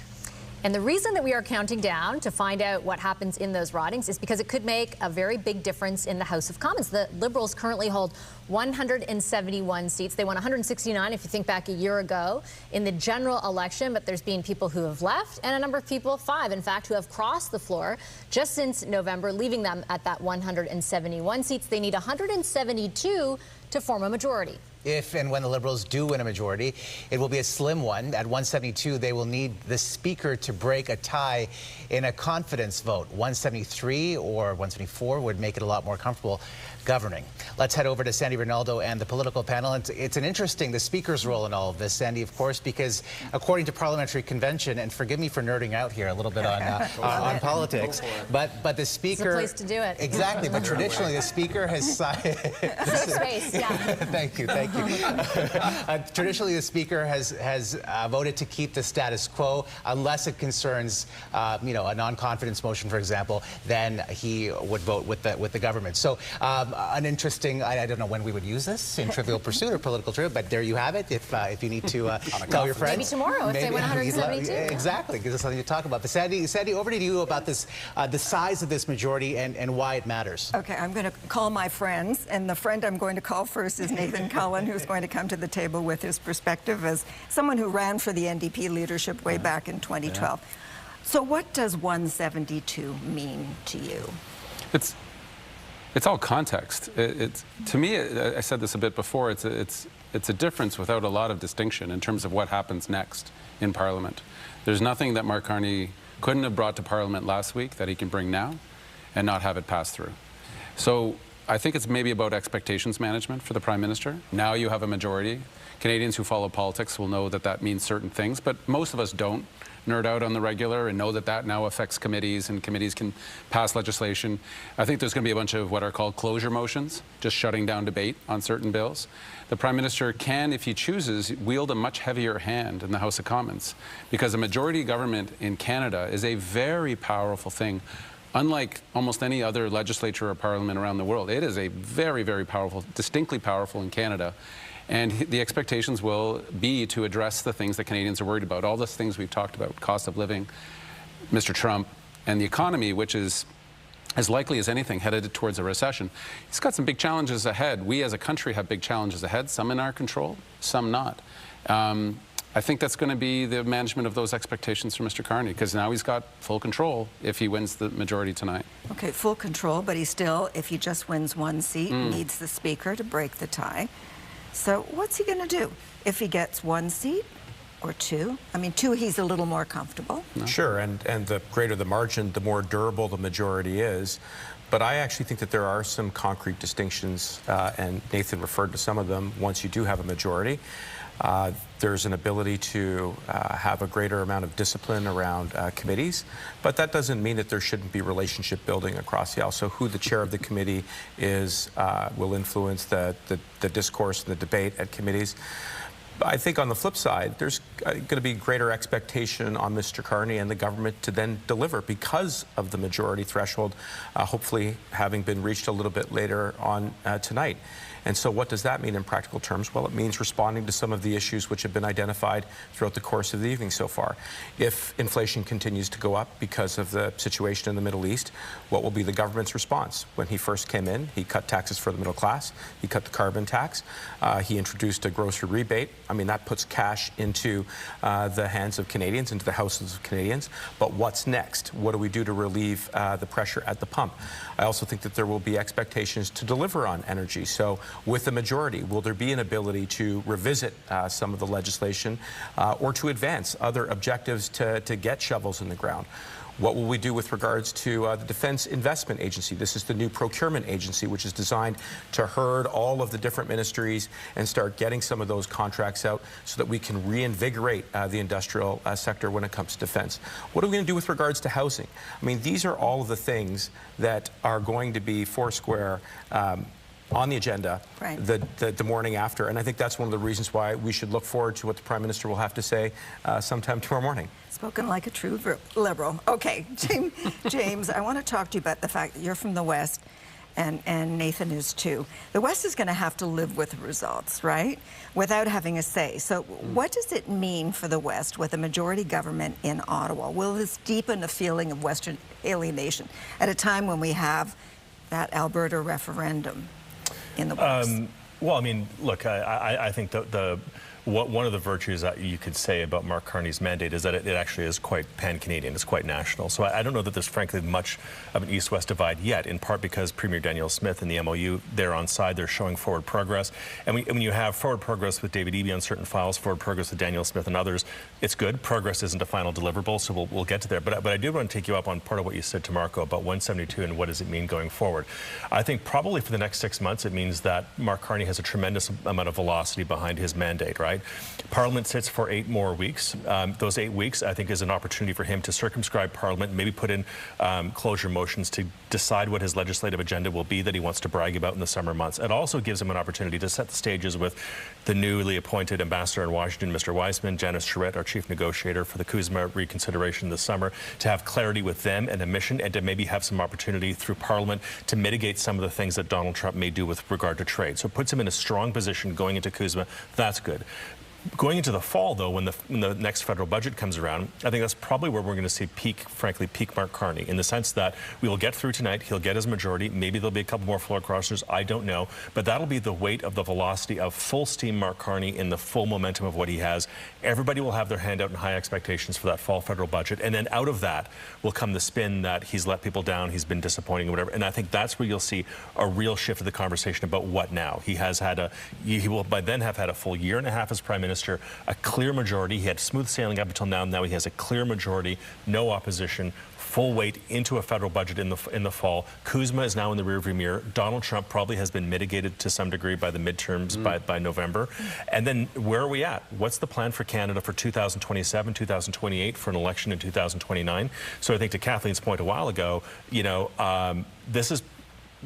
And the reason that we are counting down to find out what happens in those ridings is because it could make a very big difference in the House of Commons. The Liberals currently hold 171 seats. They won 169 if you think back a year ago in the general election, but there's been people who have left and a number of people, 5 in fact, who have crossed the floor just since November, leaving them at that 171 seats. They need 172 to form a majority. If and when the Liberals do win a majority, it will be a slim one. At 172, they will need the Speaker to break a tie in a confidence vote. 173 or 174 would make it a lot more comfortable governing. Let's head over to Sandy Ronaldo and the political panel. It's an interesting, the Speaker's role in all of this, Sandy, of course, because according to parliamentary convention, and forgive me for nerding out here a little bit on politics, but the Speaker... It's a place to do it. Exactly, but traditionally the Speaker has signed... Safe space, yeah. Thank you. Traditionally, the Speaker has voted to keep the status quo unless it concerns, you know, a non-confidence motion, for example. Then he would vote with the government. So an interesting. I don't know when we would use this in Trivial Pursuit or Political Trivia, but there you have it. If you need to tell your friends, maybe tomorrow if they win 172. Exactly, gives us something to talk about. But Sandy, over to you about this, the size of this majority and why it matters. Okay, I'm going to call my friends, and the friend I'm going to call first is Nathan Cullen, who's going to come to the table with his perspective as someone who ran for the NDP leadership way back in 2012. Yeah. So what does 172 mean to you? It's all context. To me, I said this a bit before, it's a difference without a lot of distinction in terms of what happens next in Parliament. There's nothing that Mark Carney couldn't have brought to Parliament last week that he can bring now and not have it pass through. So I think it's maybe about expectations management for the Prime Minister. Now you have a majority. Canadians who follow politics will know that that means certain things, but most of us don't nerd out on the regular and know that that now affects committees, and committees can pass legislation. I think there's going to be a bunch of what are called closure motions, just shutting down debate on certain bills. The Prime Minister can, if he chooses, wield a much heavier hand in the House of Commons, because a majority government in Canada is a very powerful thing. Unlike almost any other legislature or parliament around the world, it is a very, very powerful, distinctly powerful in Canada. And the expectations will be to address the things that Canadians are worried about. All those things we've talked about, cost of living, Mr. Trump, and the economy, which is as likely as anything headed towards a recession. He's got some big challenges ahead. We as a country have big challenges ahead, some in our control, some not. I think that's going to be the management of those expectations for Mr. Carney, because now he's got full control if he wins the majority tonight. Okay, full control, but he still, if he just wins 1 seat, needs the Speaker to break the tie. So what's he going to do if he gets 1 seat or 2? I mean, 2, he's a little more comfortable. No. Sure, and the greater the margin, the more durable the majority is. But I actually think that there are some concrete distinctions, and Nathan referred to some of them. Once you do have a majority, there's an ability to have a greater amount of discipline around committees, but that doesn't mean that there shouldn't be relationship building across the aisle. So who the chair of the committee is will influence the discourse and the debate at committees. I think on the flip side, there's going to be greater expectation on Mr. Carney and the government to then deliver because of the majority threshold, hopefully having been reached a little bit later on tonight. And so what does that mean in practical terms? Well, it means responding to some of the issues which have been identified throughout the course of the evening so far. If inflation continues to go up because of the situation in the Middle East, what will be the government's response? When he first came in, he cut taxes for the middle class. He cut the carbon tax. He introduced a grocery rebate. I mean, that puts cash into the hands of Canadians, into the houses of Canadians. But what's next? What do we do to relieve the pressure at the pump? I also think that there will be expectations to deliver on energy. So with the majority, will there be an ability to revisit some of the legislation or to advance other objectives to get shovels in the ground? What will we do with regards to the Defense Investment Agency? This is the new procurement agency, which is designed to herd all of the different ministries and start getting some of those contracts out so that we can reinvigorate the industrial sector when it comes to defense. What are we going to do with regards to housing? I mean, these are all of the things that are going to be foursquare on the agenda right. the morning after. And I think that's one of the reasons why we should look forward to what the Prime Minister will have to say sometime tomorrow morning. Spoken like a true liberal. Okay, James, I want to talk to you about the fact that you're from the West, and Nathan is too. The West is going to have to live with the results, right? Without having a say. So what does it mean for the West with a majority government in Ottawa? Will this deepen a feeling of Western alienation at a time when we have that Alberta referendum in the works? Well, I mean, look, I think one of the virtues that you could say about Mark Carney's mandate is that it actually is quite pan-Canadian. It's quite national. So I don't know that there's, frankly, much of an East-West divide yet, in part because Premier Danielle Smith and the MOU, they're on side. They're showing forward progress. And when you have forward progress with David Eby on certain files, forward progress with Danielle Smith and others, it's good. Progress isn't a final deliverable, so we'll get to there. But I do want to take you up on part of what you said to Marco about 172 and what does it mean going forward. I think probably for the next 6 months, it means that Mark Carney has a tremendous amount of velocity behind his mandate, right? Parliament sits for 8 more weeks. Those 8 weeks, I think, is an opportunity for him to circumscribe Parliament, maybe put in closure motions to decide what his legislative agenda will be that he wants to brag about in the summer months. It also gives him an opportunity to set the stages with the newly appointed ambassador in Washington, Mr. Weissman, Janice Charette, our chief negotiator for the CUSMA reconsideration this summer, to have clarity with them and a mission, and to maybe have some opportunity through Parliament to mitigate some of the things that Donald Trump may do with regard to trade. So it puts him in a strong position going into CUSMA. That's good. Going into the fall, though, when the next federal budget comes around, I think that's probably where we're going to see peak Mark Carney, in the sense that we will get through tonight, he'll get his majority, maybe there'll be a couple more floor crossers, I don't know, but that'll be the weight of the velocity of full steam Mark Carney in the full momentum of what he has. Everybody will have their hand out in high expectations for that fall federal budget, and then out of that will come the spin that he's let people down, he's been disappointing, or whatever, and I think that's where you'll see a real shift of the conversation about what now. He will by then have had a full year and a half as Prime Minister, a clear majority. He had smooth sailing up until now. Now he has a clear majority, no opposition, full weight into a federal budget in the fall. CUSMA is now in the rearview mirror. Donald Trump probably has been mitigated to some degree by the midterms by November. And then where are we at? What's the plan for Canada for 2027, 2028, for an election in 2029? So I think to Kathleen's point a while ago, you know, this is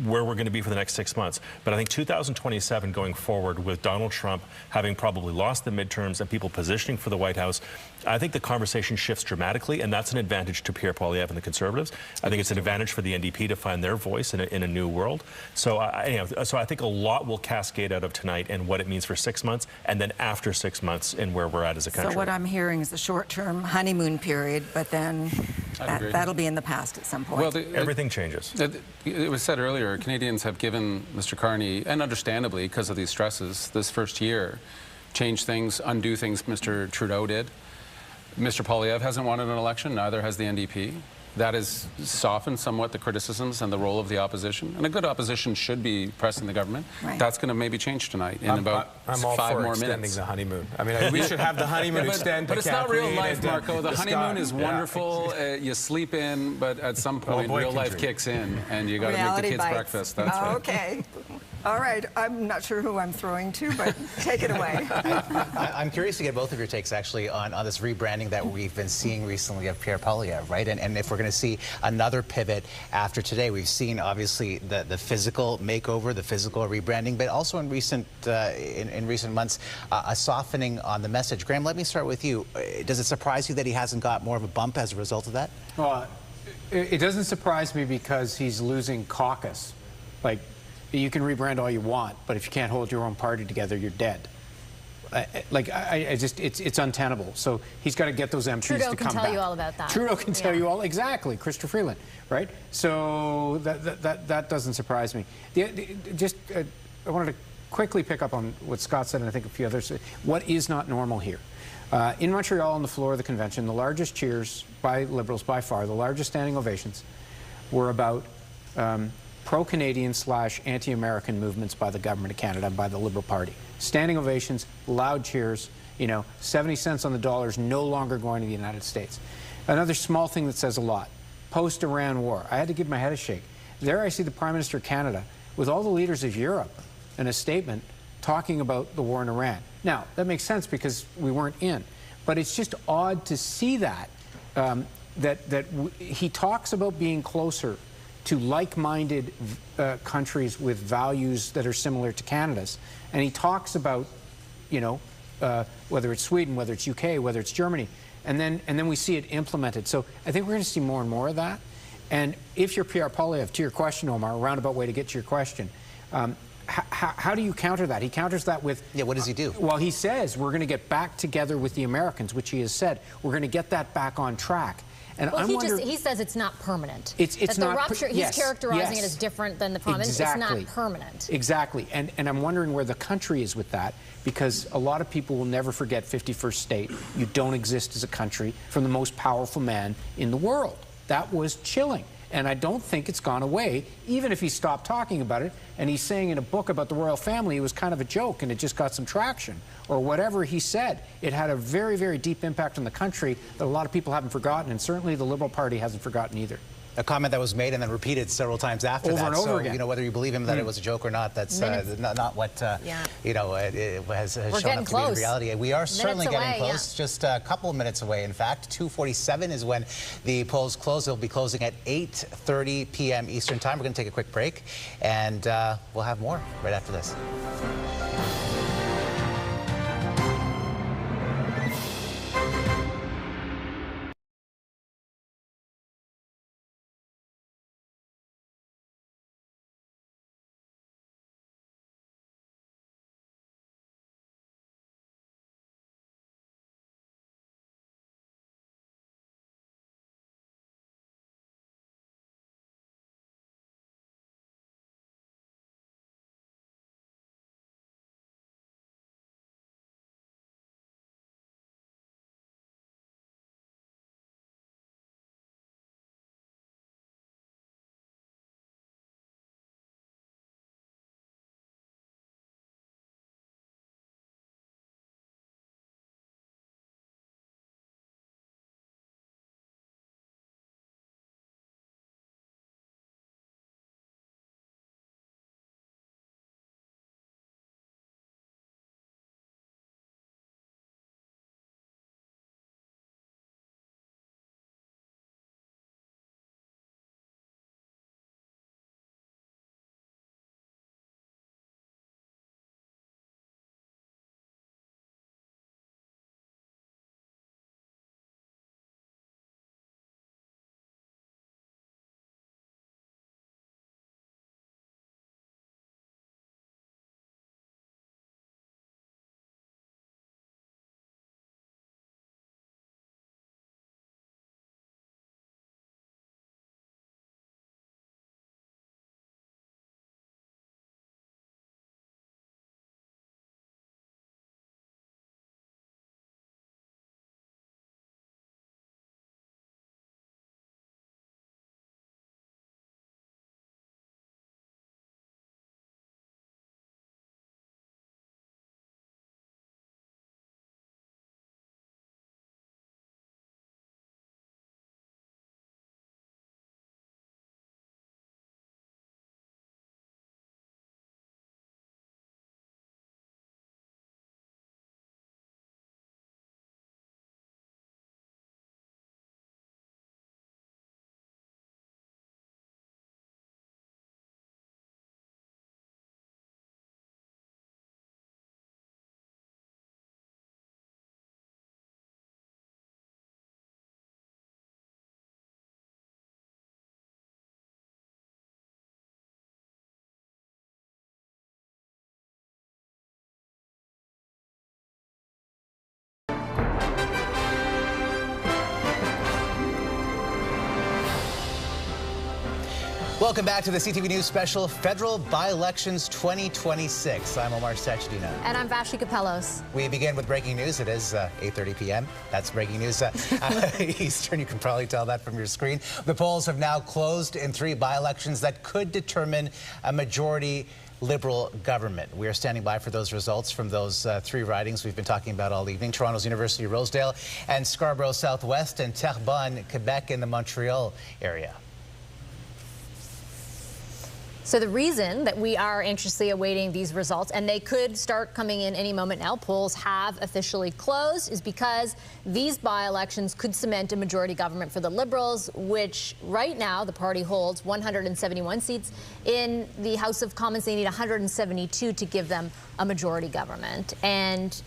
where we're going to be for the next 6 months. But I think 2027 going forward, with Donald Trump having probably lost the midterms and people positioning for the White House, I think the conversation shifts dramatically, and that's an advantage to Pierre Poilievre and the Conservatives. I think it's an advantage for the NDP to find their voice in a new world. So, so I think a lot will cascade out of tonight and what it means for 6 months, and then after 6 months and where we're at as a country. So what I'm hearing is a short-term honeymoon period, but then that'll be in the past at some point. Well, everything changes. It was said earlier, Canadians have given Mr. Carney, and understandably because of these stresses, this first year, change things, undo things Mr. Trudeau did. Mr. Poilievre hasn't wanted an election, neither has the NDP. That has softened somewhat the criticisms and the role of the opposition. And a good opposition should be pressing the government. Right. That's going to maybe change tonight in about I'm all 5 for more extending minutes. The honeymoon. I mean, we should have the honeymoon extend but to it's not real life, Kathleen Marco. The honeymoon is wonderful. You sleep in, but at some point, real life kicks in, and you got to make the kids breakfast. That's right. Okay. All right. I'm not sure who I'm throwing to, but take it away. I'm curious to get both of your takes, actually, on this rebranding that we've been seeing recently of Pierre Poilievre, right? And if we're going to see another pivot after today. We've seen, obviously, the physical makeover, the physical rebranding, but also in recent months, a softening on the message. Graham, let me start with you. Does it surprise you that he hasn't got more of a bump as a result of that? Well, it doesn't surprise me because he's losing caucus. Like, you can rebrand all you want, but if you can't hold your own party together, you're dead. It's untenable. So he's got to get those MPs to come back. Trudeau can tell you all about that. Trudeau can tell you all, exactly. Christopher Freeland, right? So that doesn't surprise me. I wanted to quickly pick up on what Scott said, and I think a few others. What is not normal here? In Montreal, on the floor of the convention, the largest cheers by Liberals, by far, the largest standing ovations, were about pro-Canadian / anti-American movements by the government of Canada and by the Liberal Party. Standing ovations, loud cheers, 70 cents on the dollar is no longer going to the United States. Another small thing that says a lot, post-Iran war. I had to give my head a shake. There I see the Prime Minister of Canada with all the leaders of Europe in a statement talking about the war in Iran. Now, that makes sense because we weren't in, but it's just odd to see that, he talks about being closer to like-minded countries with values that are similar to Canada's. And he talks about, you know, whether it's Sweden, whether it's UK, whether it's Germany, and then we see it implemented. So I think we're going to see more and more of that. And if you're Pierre Poilievre, to your question, Omar, a roundabout way to get to your question, how do you counter that? He counters that with... Yeah, what does he do? Well, he says we're going to get back together with the Americans, which he has said. We're going to get that back on track. And well, he says it's not permanent. It's that not... The rupture, he's characterizing it as different than the promise. Exactly. It's not permanent. Exactly. And I'm wondering where the country is with that, because a lot of people will never forget 51st State. You don't exist as a country from the most powerful man in the world. That was chilling. And I don't think it's gone away, even if he stopped talking about it. And he's saying in a book about the royal family it was kind of a joke and it just got some traction. Or whatever he said, it had a very, very deep impact on the country that a lot of people haven't forgotten, and certainly the Liberal Party hasn't forgotten either. A comment that was made and then repeated several times after over that. and over so, again. you know, whether you believe him that it was a joke or not, that's not what, you know, it has shown up to be in reality. We are certainly getting close, just a couple of minutes away. In fact, 2:47 is when the polls close. They'll be closing at 8:30 p.m. Eastern Time. We're going to take a quick break, and we'll have more right after this. Welcome back to the CTV News Special, Federal Byelections 2026. I'm Omar Sachedina. And I'm Vassy Kapelos. We begin with breaking news. It is 8:30 p.m. That's breaking news Eastern. You can probably tell that from your screen. The polls have now closed in 3 by-elections that could determine a majority Liberal government. We are standing by for those results from those 3 ridings we've been talking about all evening. Toronto's University Rosedale and Scarborough Southwest, and Terrebonne, Quebec in the Montreal area. So the reason that we are anxiously awaiting these results, and they could start coming in any moment now, polls have officially closed, is because these by-elections could cement a majority government for the Liberals, which right now the party holds 171 seats. In the House of Commons, they need 172 to give them a majority government. And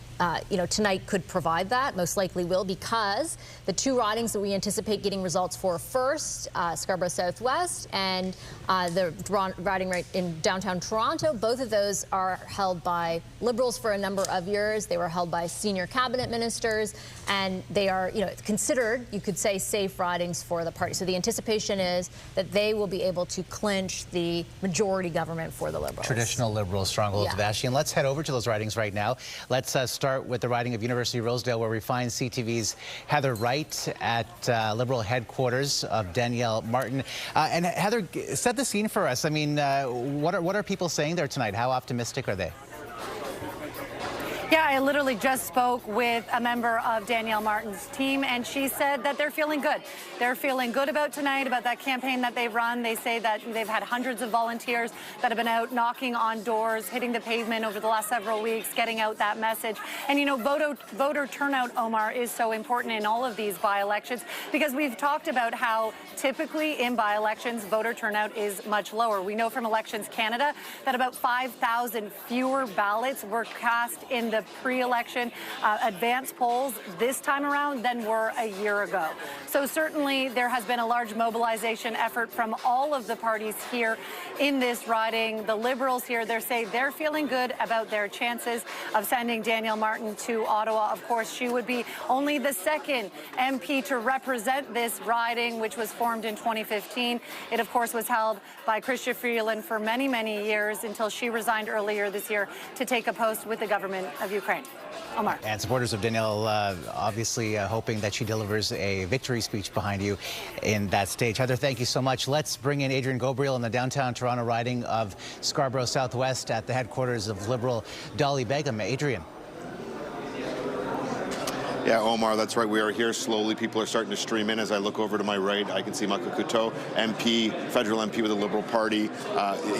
you know, tonight could provide that, most likely will, because the two ridings that we anticipate getting results for first, Scarborough Southwest and the riding right in downtown Toronto, both of those are held by Liberals for a number of years. They were held by senior cabinet ministers, and they are, you know, considered, you could say, safe ridings for the party. So the anticipation is that they will be able to clinch the majority government for the Liberals. Traditional Liberal strongholds, Yeah. Vassy. And let's head over to those ridings right now. Let's start with the riding of University of Rosedale, where we find CTV's Heather Wright at Liberal headquarters of Danielle Martin. And Heather, set the scene for us. I mean, what are people saying there tonight? How optimistic are they? Yeah, I literally just spoke with a member of Danielle Martin's team, and she said that they're feeling good. They're feeling good about tonight, about that campaign that they've run. They say that they've had hundreds of volunteers that have been out knocking on doors, hitting the pavement over the last several weeks, getting out that message. And, you know, voter turnout, Omar, is so important in all of these by-elections, because we've talked about how typically in by-elections, voter turnout is much lower. We know from Elections Canada that about 5,000 fewer ballots were cast in the pre-election advance polls this time around than were a year ago. So certainly there has been a large mobilization effort from all of the parties here in this riding. The Liberals here, they say they're feeling good about their chances of sending Danielle Martin to Ottawa. Of course, she would be only the second MP to represent this riding, which was formed in 2015. It, of course, was held by Chrystia Freeland for many, many years until she resigned earlier this year to take a post with the government of Ukraine. Omar. And supporters of Danielle obviously hoping that she delivers a victory speech behind you in that stage. Heather, thank you so much. Let's bring in Adrian Gobriel in the downtown Toronto riding of Scarborough Southwest at the headquarters of Liberal Dolly Begum. Adrian. Yeah, Omar, that's right. We are here slowly. People are starting to stream in. As I look over to my right, I can see Michael Couteau, MP, federal MP with the Liberal Party,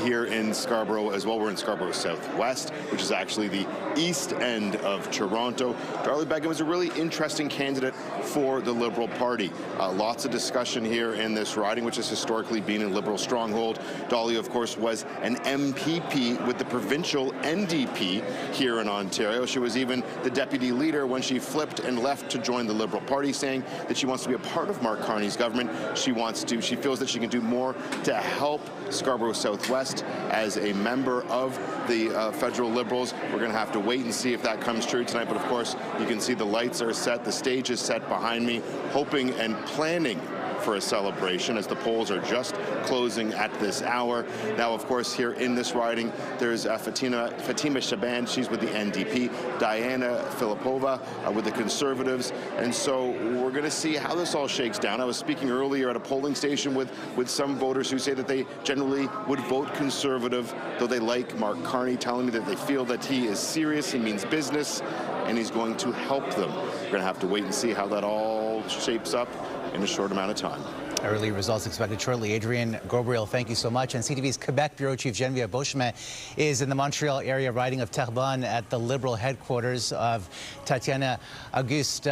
here in Scarborough as well. We're in Scarborough Southwest, which is actually the east end of Toronto. Dolly Begum is a really interesting candidate for the Liberal Party. Lots of discussion here in this riding, which has historically been a Liberal stronghold. Dolly, of course, was an MPP with the provincial NDP here in Ontario. She was even the deputy leader when she flipped and left to join the Liberal Party, saying that she wants to be a part of Mark Carney's government. She feels that she can do more to help Scarborough Southwest as a member of the federal Liberals. We're going to have to wait and see if that comes true tonight. But of course, you can see the lights are set, the stage is set behind me, hoping and planning for a celebration as the polls are just closing at this hour. Now, of course, here in this riding, there's Fatima Shaban. She's with the NDP. Diana Filipova with the Conservatives. And so we're going to see how this all shakes down. I was speaking earlier at a polling station with some voters who say that they generally would vote Conservative, though they like Mark Carney, telling me that they feel that he is serious, he means business, and he's going to help them. We're going to have to wait and see how that all shapes up in a short amount of time. Early results expected shortly. Adrian Gobriel, thank you so much. And CTV's Quebec Bureau Chief Geneviève Beauchemin is in the Montreal area riding of Terrebonne at the Liberal headquarters of Tatiana Auguste.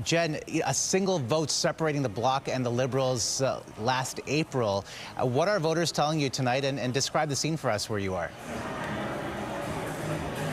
Jen, a single vote separating the Bloc and the Liberals last April. What are voters telling you tonight? And describe the scene for us where you are.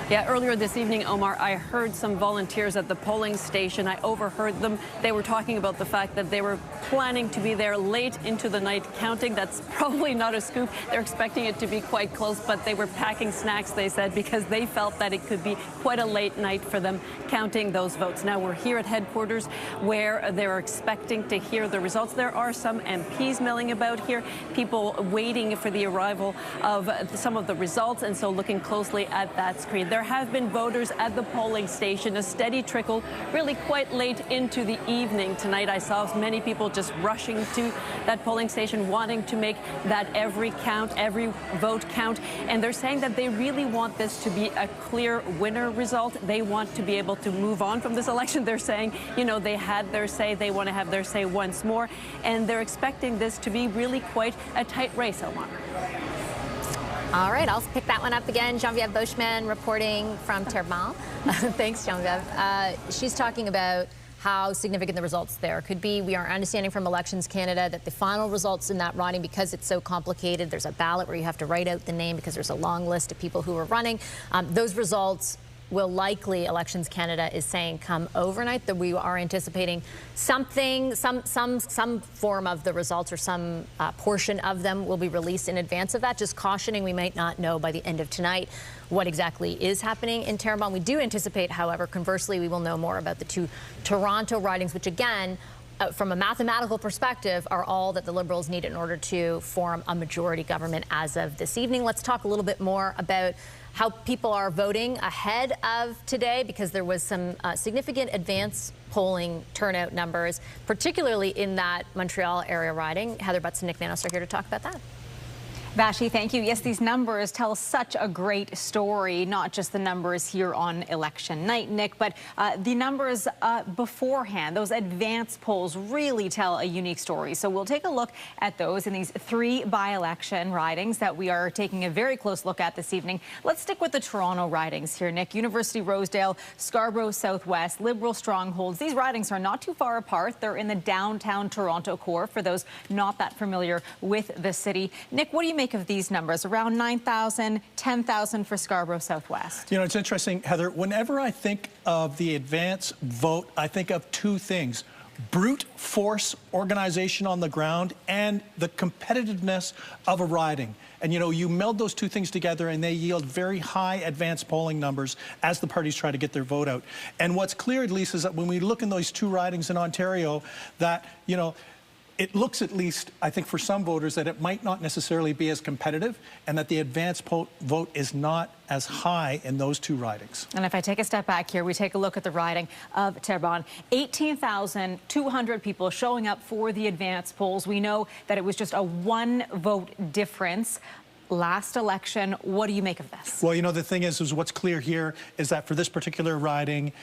Yeah, earlier this evening, Omar, I heard some volunteers at the polling station. I overheard them. They were talking about the fact that they were planning to be there late into the night counting. That's probably not a scoop. They're expecting it to be quite close, but they were packing snacks, they said, because they felt that it could be quite a late night for them counting those votes. Now, we're here at headquarters where they're expecting to hear the results. There are some MPs milling about here, people waiting for the arrival of some of the results, and so looking closely at that screen. There have been voters at the polling station, a steady trickle, really quite late into the evening tonight. I saw many people just rushing to that polling station, wanting to make that every vote count. And they're saying that they really want this to be a clear winner result. They want to be able to move on from this election. They're saying, you know, they had their say, they want to have their say once more. And they're expecting this to be really quite a tight race, Omar. All right, I'll pick that one up again. Geneviève Beauchemin reporting from Terrebonne. Thanks, Geneviève. She's talking about how significant the results there could be. We are understanding from Elections Canada that the final results in that riding, because it's so complicated, there's a ballot where you have to write out the name because there's a long list of people who are running. Those results will likely, Elections Canada is saying, come overnight. That we are anticipating something, some form of the results or some portion of them will be released in advance of that. Just cautioning, we might not know by the end of tonight what exactly is happening in Terrebonne. We do anticipate, however, conversely, we will know more about the 2 Toronto ridings, which again, from a mathematical perspective, are all that the Liberals need in order to form a majority government as of this evening. Let's talk a little bit more about how people are voting ahead of today, because there was some significant advance polling turnout numbers, particularly in that Montreal area riding. Heather Butts and Nick Nanos are here to talk about that. Vassy, thank you. Yes, these numbers tell such a great story, not just the numbers here on election night, Nick, but the numbers beforehand. Those advance polls really tell a unique story. So we'll take a look at those in these 3 by-election ridings that we are taking a very close look at this evening. Let's stick with the Toronto ridings here, Nick. University Rosedale, Scarborough Southwest, Liberal strongholds. These ridings are not too far apart. They're in the downtown Toronto core, for those not that familiar with the city. Nick, what do you make of these numbers? Around 9,000, 10,000 for Scarborough Southwest. You know, it's interesting, Heather. Whenever I think of the advance vote, I think of 2 things: brute force organization on the ground and the competitiveness of a riding. And, you know, you meld those 2 things together and they yield very high advance polling numbers as the parties try to get their vote out. And what's clear, at least, is that when we look in those 2 ridings in Ontario, that, you know, it looks, at least, I think, for some voters, that it might not necessarily be as competitive, and that the advance vote is not as high in those 2 ridings. And if I take a step back here, we take a look at the riding of Terrebonne. 18,200 people showing up for the advance polls. We know that it was just a 1-vote difference last election. What do you make of this? Well, you know, the thing is what's clear here is that for this particular riding,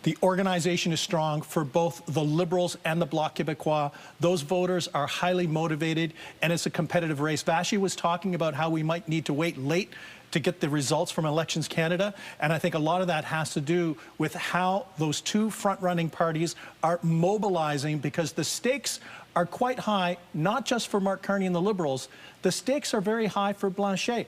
the organization is strong for both the Liberals and the Bloc Québécois. Those voters are highly motivated, and it's a competitive race. Vassy was talking about how we might need to wait late to get the results from Elections Canada, and I think a lot of that has to do with how those 2 front-running parties are mobilizing, because the stakes are quite high, not just for Mark Carney and the Liberals. The stakes are very high for Blanchet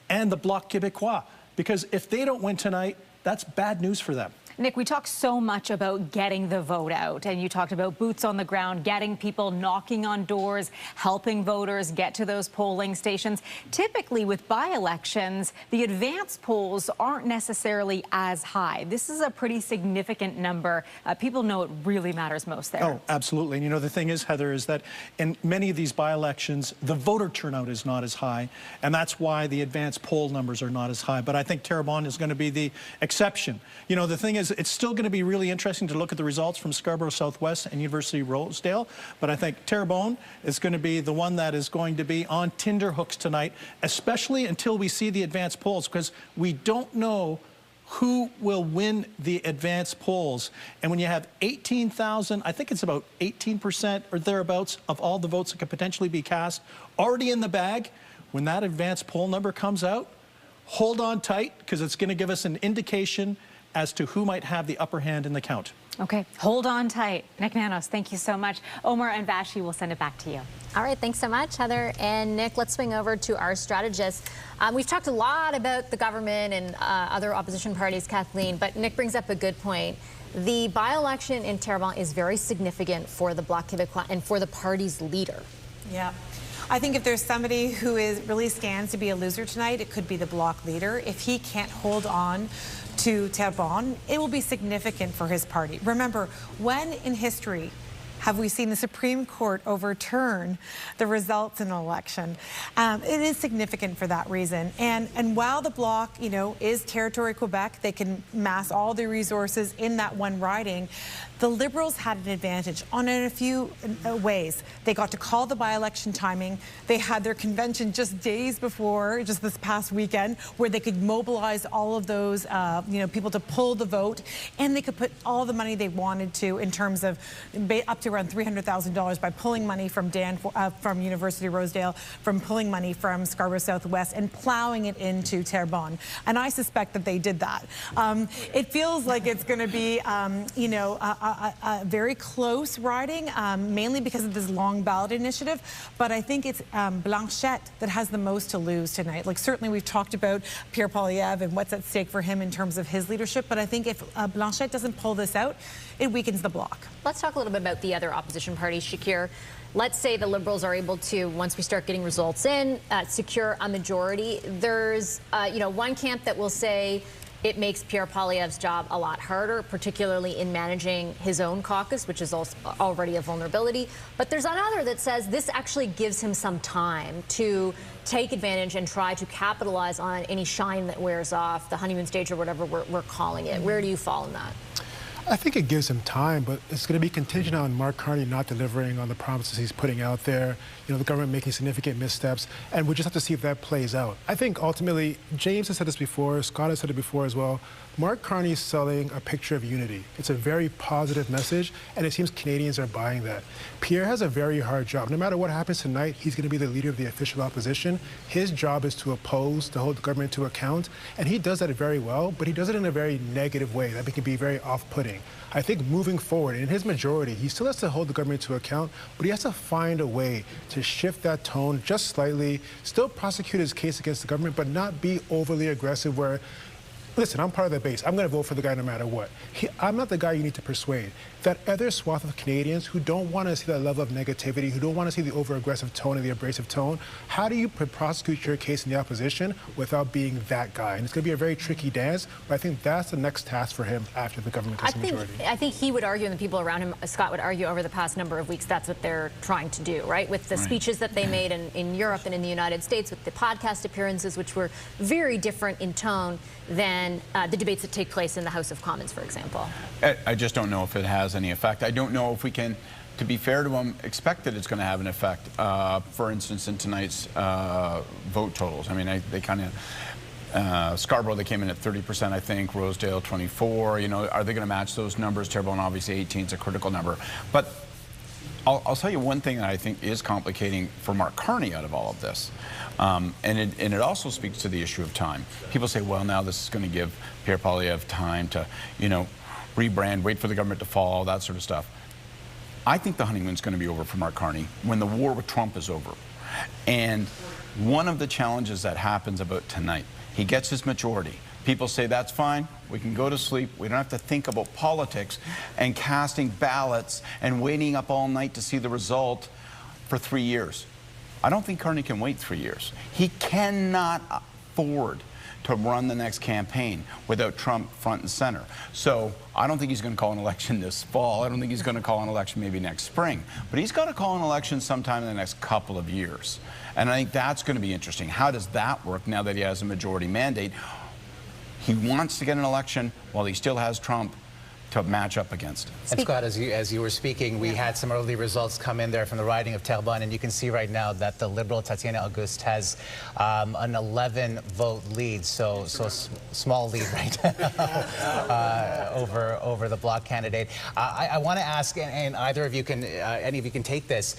and the Bloc Québécois, because if they don't win tonight, that's bad news for them. Nick, we talk so much about getting the vote out, and you talked about boots on the ground, getting people knocking on doors, helping voters get to those polling stations. Typically, with by-elections, the advance polls aren't necessarily as high. This is a pretty significant number. People know it really matters most there. Oh, absolutely. And you know, the thing is, Heather, is that in many of these by-elections, the voter turnout is not as high, and that's why the advance poll numbers are not as high. But I think Terrebonne is going to be the exception. You know, the thing is, it's still going to be really interesting to look at the results from Scarborough Southwest and University Rosedale, but I think Terrebonne is going to be the one that is going to be on tenterhooks tonight, especially until we see the advance polls, because we don't know who will win the advance polls. And when you have 18,000, I think it's about 18% or thereabouts of all the votes that could potentially be cast already in the bag, when that advance poll number comes out, hold on tight, because it's going to give us an indication as to who might have the upper hand in the count. Okay, hold on tight. Nick Nanos, thank you so much. Omar and Vassy, will send it back to you. All right, thanks so much, Heather and Nick. Let's swing over to our strategists. We've talked a lot about the government and other opposition parties, Kathleen, but Nick brings up a good point. The by-election in Terrebonne is very significant for the Bloc Québécois and for the party's leader. Yeah. I think if there's somebody who really stands to be a loser tonight, it could be the Bloc leader. If he can't hold on to Terrebonne, it will be significant for his party. Remember, when in history have we seen the Supreme Court overturn the results in an election? It is significant for that reason. And while the Bloc, you know, is territory Quebec, they can mass all their resources in that one riding. The Liberals had an advantage in a few ways. They got to call the by-election timing. They had their convention just days before, just this past weekend, where they could mobilize all of those, you know, people to pull the vote, and they could put all the money they wanted to in terms of up to to around $300,000 by pulling money from from University Rosedale, from pulling money from Scarborough Southwest and plowing it into Terrebonne. And I suspect that they did that. It feels like it's going to be, you know, a very close riding, mainly because of this long ballot initiative. But I think it's Blanchette that has the most to lose tonight. Like, certainly we've talked about Pierre Poilievre and what's at stake for him in terms of his leadership. But I think if Blanchette doesn't pull this out, it weakens the bloc. Let's talk a little bit about the other opposition parties, Shakir. Let's say the Liberals are able to, once we start getting results in, secure a majority. There's, you know, one camp that will say it makes Pierre Poilievre's job a lot harder, particularly in managing his own caucus, which is also already a vulnerability. But there's another that says this actually gives him some time to take advantage and try to capitalize on any shine that wears off, the honeymoon stage or whatever we're calling it. Where do you fall in that? I think it gives him time, but it's going to be contingent on Mark Carney not delivering on the promises he's putting out there, you know, the government making significant missteps, and we just have to see if that plays out. I think ultimately, James has said this before, Scott has said it before as well, Mark Carney is selling a picture of unity. It's a very positive message, and it seems Canadians are buying that. Pierre has a very hard job. No matter what happens tonight, he's going to be the leader of the official opposition. His job is to oppose, to hold the government to account, and he does that very well, but he does it in a very negative way that can be very off-putting. I think moving forward, in his majority, he still has to hold the government to account, but he has to find a way to shift that tone just slightly, still prosecute his case against the government, but not be overly aggressive where, listen, I'm part of the base. I'm going to vote for the guy no matter what. I'm not the guy you need to persuade. That other swath of Canadians who don't want to see that level of negativity, who don't want to see the over-aggressive tone and the abrasive tone, how do you prosecute your case in the opposition without being that guy? And it's going to be a very tricky dance, but I think that's the next task for him after the government gets a majority. I think he would argue, and the people around him, Scott would argue over the past number of weeks, that's what they're trying to do, right? With the speeches that they made in Europe and in the United States, with the podcast appearances, which were very different in tone than the debates that take place in the House of Commons, for example. I just don't know if it has any effect. I don't know if we can, to be fair to him, expect that it's going to have an effect. For instance, in tonight's vote totals. I mean, they kind of, Scarborough, they came in at 30%, I think. Rosedale, 24. You know, are they going to match those numbers? Terrebonne, obviously, 18 is a critical number. But I'll tell you one thing that I think is complicating for Mark Carney out of all of this. And it also speaks to the issue of time. People say, well, now this is going to give Pierre Poilievre time to, you know, rebrand, wait for the government to fall, that sort of stuff. I think the honeymoon's going to be over for Mark Carney when the war with Trump is over. And one of the challenges that happens about tonight, he gets his majority. People say, that's fine, we can go to sleep, we don't have to think about politics and casting ballots and waiting up all night to see the result for 3 years. I don't think Carney can wait 3 years. He cannot afford to run the next campaign without Trump front and center. So I don't think he's going to call an election this fall. I don't think he's going to call an election maybe next spring. But he's got to call an election sometime in the next couple of years. And I think that's going to be interesting. How does that work now that he has a majority mandate? He wants to get an election while he still has Trump to match up against. And Scott, as you were speaking, we had some early results come in there from the riding of Terrebonne, and you can see right now that the Liberal Tatiana Auguste has an 11-vote lead, so small lead right now over the Bloc candidate. I want to ask, and either of you can, any of you can take this.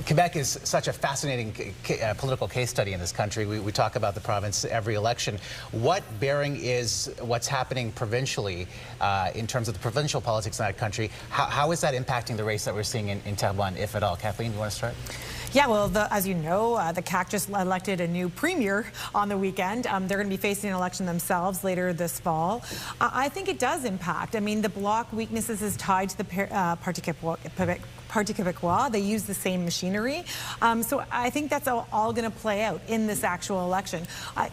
Quebec is such a fascinating political case study in this country. We talk about the province every election. What bearing is what's happening provincially in terms of the provincial politics in that country? How is that impacting the race that we're seeing in Terrebonne, if at all? Kathleen, you want to start? Yeah, well, as you know, the CAQ just elected a new premier on the weekend. They're going to be facing an election themselves later this fall. I think it does impact. I mean, the Bloc weaknesses is tied to the Parti Québécois. They use the same machinery. So I think that's all going to play out in this actual election.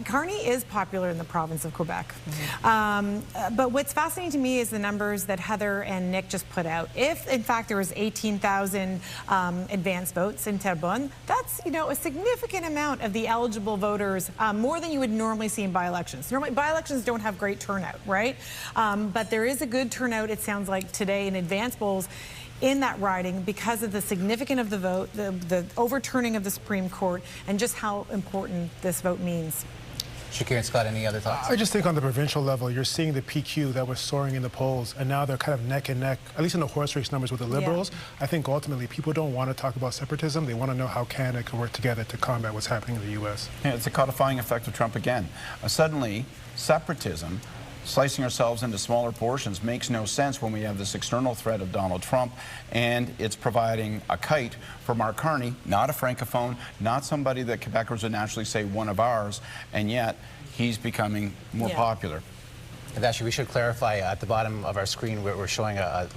Carney is popular in the province of Quebec. But what's fascinating to me is the numbers that Heather and Nick just put out. If, in fact, there was 18,000 advance votes in Terrebonne, that's, you know, a significant amount of the eligible voters, more than you would normally see in by-elections. Normally, by-elections don't have great turnout, right? But there is a good turnout, it sounds like, today in advance polls in that riding because of the significance of the vote, the overturning of the Supreme Court, and just how important this vote means. Shakir and Scott, any other thoughts? I just think on the provincial level, you're seeing the PQ that was soaring in the polls, and now they're kind of neck and neck, at least in the horse race numbers with the Liberals. I think ultimately people don't want to talk about separatism. They want to know how Canada can work together to combat what's happening in the U.S. Yeah, it's a codifying effect of Trump again. Suddenly, separatism, slicing ourselves into smaller portions, makes no sense when we have this external threat of Donald Trump, and it's providing a kite for Mark Carney, not a francophone, not somebody that Quebecers would naturally say one of ours, and yet he's becoming more popular. And actually, we should clarify at the bottom of our screen, we're showing a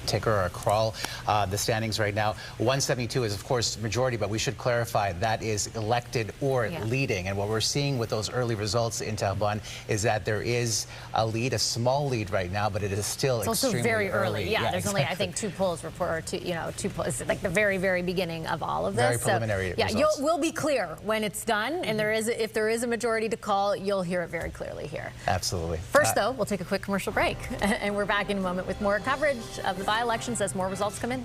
ticker or a crawl, the standings right now. 172 is, of course, majority, but we should clarify that is elected or leading. And what we're seeing with those early results in Terrebonne is that there is a lead, a small lead right now, but it is still extremely also very early. Yeah, there's exactly. only, I think, 2 polls report, or 2 polls, like the very, very beginning of all of this. Very preliminary results. We'll be clear when it's done, and if there is a majority to call, you'll hear it very clearly here. Absolutely. First, though, we'll take a quick commercial break, and we're back in a moment with more coverage of the by-elections as more results come in.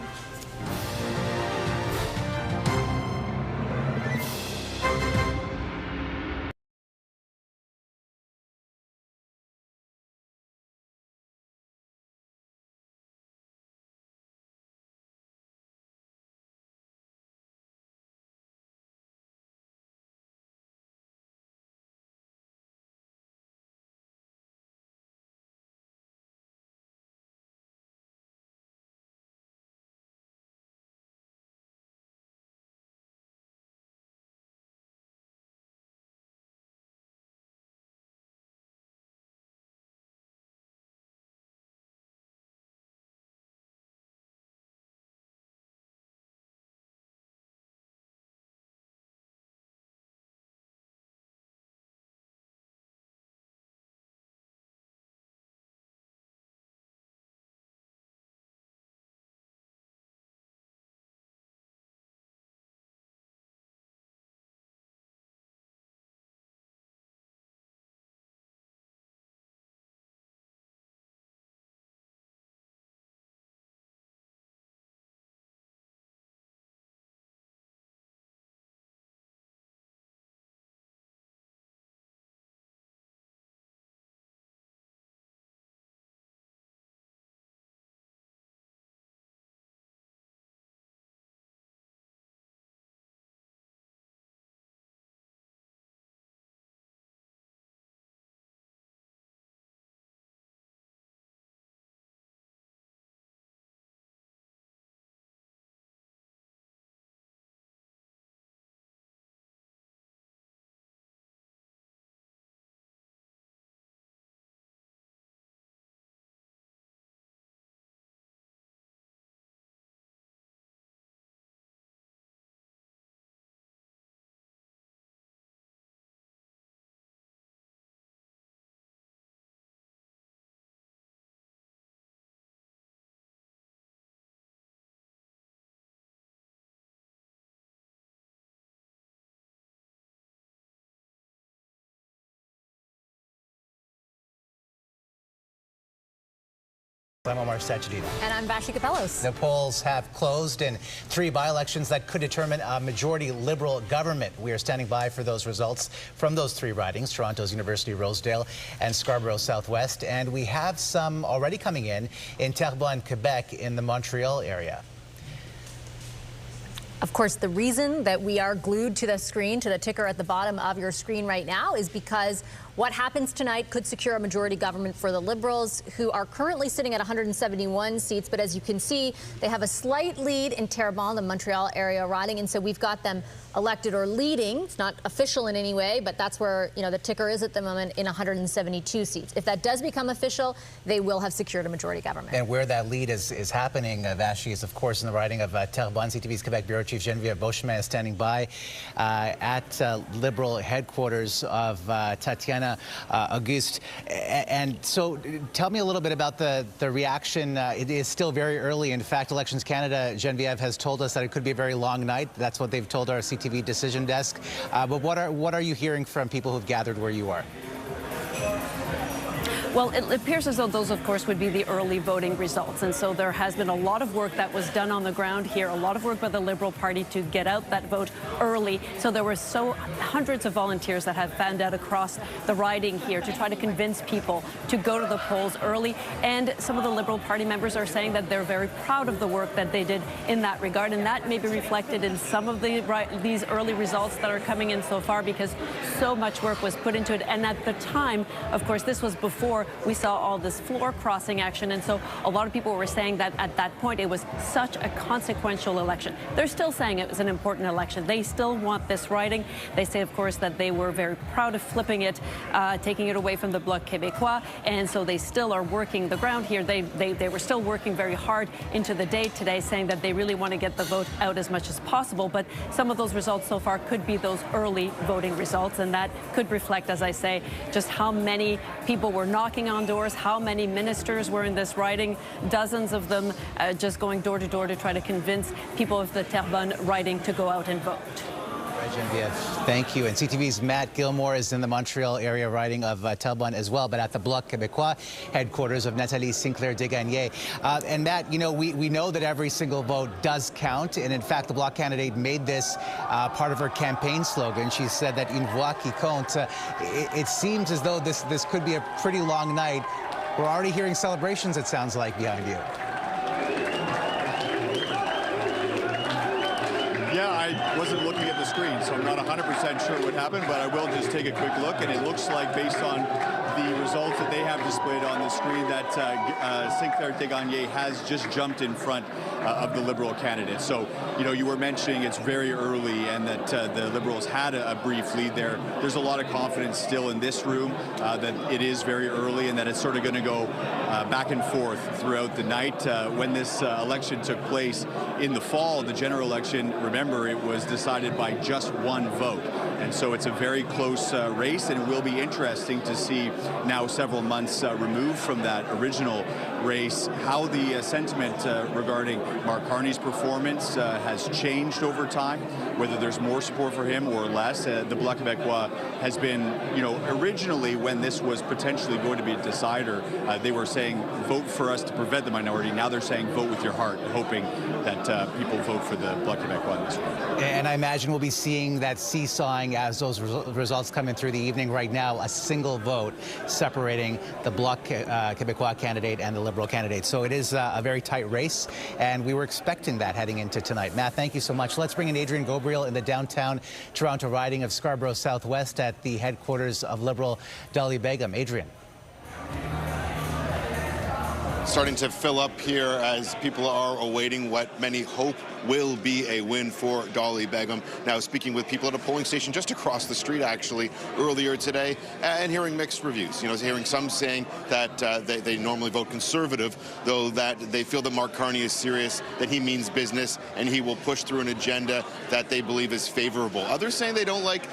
I'm Omar Sachedina. And I'm Vassy Kapelos. The polls have closed in 3 by-elections that could determine a majority Liberal government. We are standing by for those results from those 3 ridings, Toronto's University Rosedale and Scarborough Southwest. And we have some already coming in Terrebonne, Quebec, in the Montreal area. Of course, the reason that we are glued to the screen, to the ticker at the bottom of your screen right now, is because what happens tonight could secure a majority government for the Liberals, who are currently sitting at 171 seats. But as you can see, they have a slight lead in Terrebonne, the Montreal area riding. And so we've got them elected or leading. It's not official in any way, but that's where, the ticker is at the moment, in 172 seats. If that does become official, they will have secured a majority government. And where that lead is happening, Vassy, is, of course, in the riding of Terrebonne. CTV's Quebec Bureau Chief Geneviève Beauchemin is standing by at Liberal headquarters of Tatiana Auguste. And so tell me a little bit about the reaction. It is still very early. In fact, Elections Canada, Geneviève, has told us that it could be a very long night. That's what they've told our CTV decision desk. But what are you hearing from people who've gathered where you are? Well, it appears as though those, of course, would be the early voting results. And so there has been a lot of work that was done on the ground here, a lot of work by the Liberal Party to get out that vote early. So there were hundreds of volunteers that have fanned out across the riding here to try to convince people to go to the polls early. And some of the Liberal Party members are saying that they're very proud of the work that they did in that regard. And that may be reflected in some of these early results that are coming in so far, because so much work was put into it. And at the time, of course, this was before we saw all this floor crossing action. And so a lot of people were saying that at that point it was such a consequential election. They're still saying it was an important election. They still want this riding. They say, of course, that they were very proud of flipping it, taking it away from the Bloc Québécois. And so they still are working the ground here. They were still working very hard into the day today, saying that they really want to get the vote out as much as possible. But some of those results so far could be those early voting results. And that could reflect, as I say, just how many people were knocking on doors, how many ministers were in this riding, dozens of them just going door to door to try to convince people of the Terrebonne riding to go out and vote. Geneviève, thank you. And CTV's Matt Gilmore is in the Montreal area riding of Terrebonne as well, but at the Bloc Québécois headquarters of Nathalie Sinclair-Desgagnés. And Matt, you know, we know that every single vote does count. And in fact, the Bloc candidate made this part of her campaign slogan. She said that une voix qui compte. It seems as though this could be a pretty long night. We're already hearing celebrations, it sounds like, behind you. Yeah, I wasn't looking at the screen, so I'm not 100% sure what happened, but I will just take a quick look, and it looks like, based on the results that they have displayed on the screen, that Sinclair-Desgagnés has just jumped in front of the Liberal candidate. So, you know, you were mentioning it's very early and that the Liberals had a brief lead there. There's a lot of confidence still in this room that it is very early and that it's sort of going to go back and forth throughout the night. When this election took place in the fall, the general election, remember, it was decided by just one vote. And so it's a very close race, and it will be interesting to see now, several months removed from that original race, how the sentiment regarding Mark Carney's performance has changed over time, whether there's more support for him or less. The Bloc Québécois has been, you know, originally when this was potentially going to be a decider, they were saying vote for us to prevent the minority. Now they're saying vote with your heart, hoping that people vote for the Bloc Québécois in this one. And I imagine we'll be seeing that seesawing as those results come in through the evening. Right now, a single vote separating the Bloc Québécois candidate and the Liberal candidate. So it is a very tight race, and we were expecting that heading into tonight. Matt, thank you so much. Let's bring in Adrian Gabriel in the downtown Toronto riding of Scarborough Southwest at the headquarters of Liberal Dolly Begum. Adrian. Starting to fill up here as people are awaiting what many hope will be a win for Dolly Begum. Now, speaking with people at a polling station just across the street, actually, earlier today, and hearing mixed reviews. You know, hearing some saying that they normally vote Conservative, though that they feel that Mark Carney is serious, that he means business, and he will push through an agenda that they believe is favorable. Others saying they don't like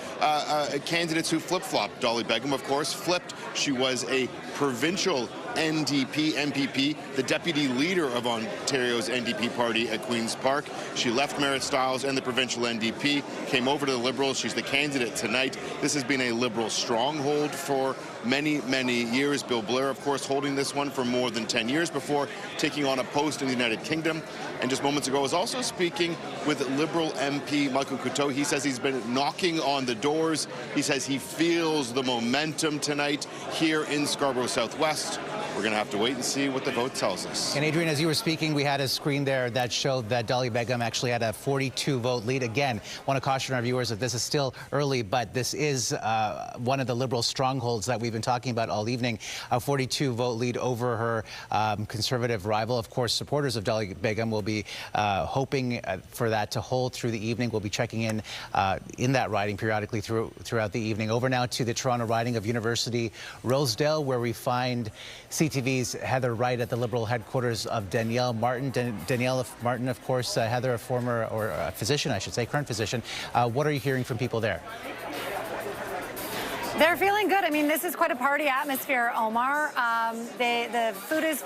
candidates who flip-flop. Dolly Begum, of course, flipped. She was a provincial NDP, MPP, the deputy leader of Ontario's NDP party at Queen's Park. She left Merritt Stiles and the provincial NDP, came over to the Liberals. She's the candidate tonight. This has been a Liberal stronghold for many, many years. Bill Blair, of course, holding this one for more than 10 years before taking on a post in the United Kingdom. And just moments ago was also speaking with Liberal MP Michael Couteau. He says he's been knocking on the doors. He says he feels the momentum tonight here in Scarborough Southwest. We're going to have to wait and see what the vote tells us. And Adrian, as you were speaking, we had a screen there that showed that Dolly Begum actually had a 42-vote lead. Again, want to caution our viewers that this is still early, but this is one of the Liberal strongholds that we've been talking about all evening. A 42-vote lead over her Conservative rival. Of course, supporters of Dolly Begum will be hoping for that to hold through the evening. We'll be checking in that riding periodically throughout the evening. Over now to the Toronto riding of University Rosedale, where we find CTV's Heather Wright at the Liberal headquarters of Danielle Martin. Danielle Martin, of course, Heather, a former, or a physician, I should say, current physician. What are you hearing from people there? They're feeling good. I mean, this is quite a party atmosphere, Omar. The food is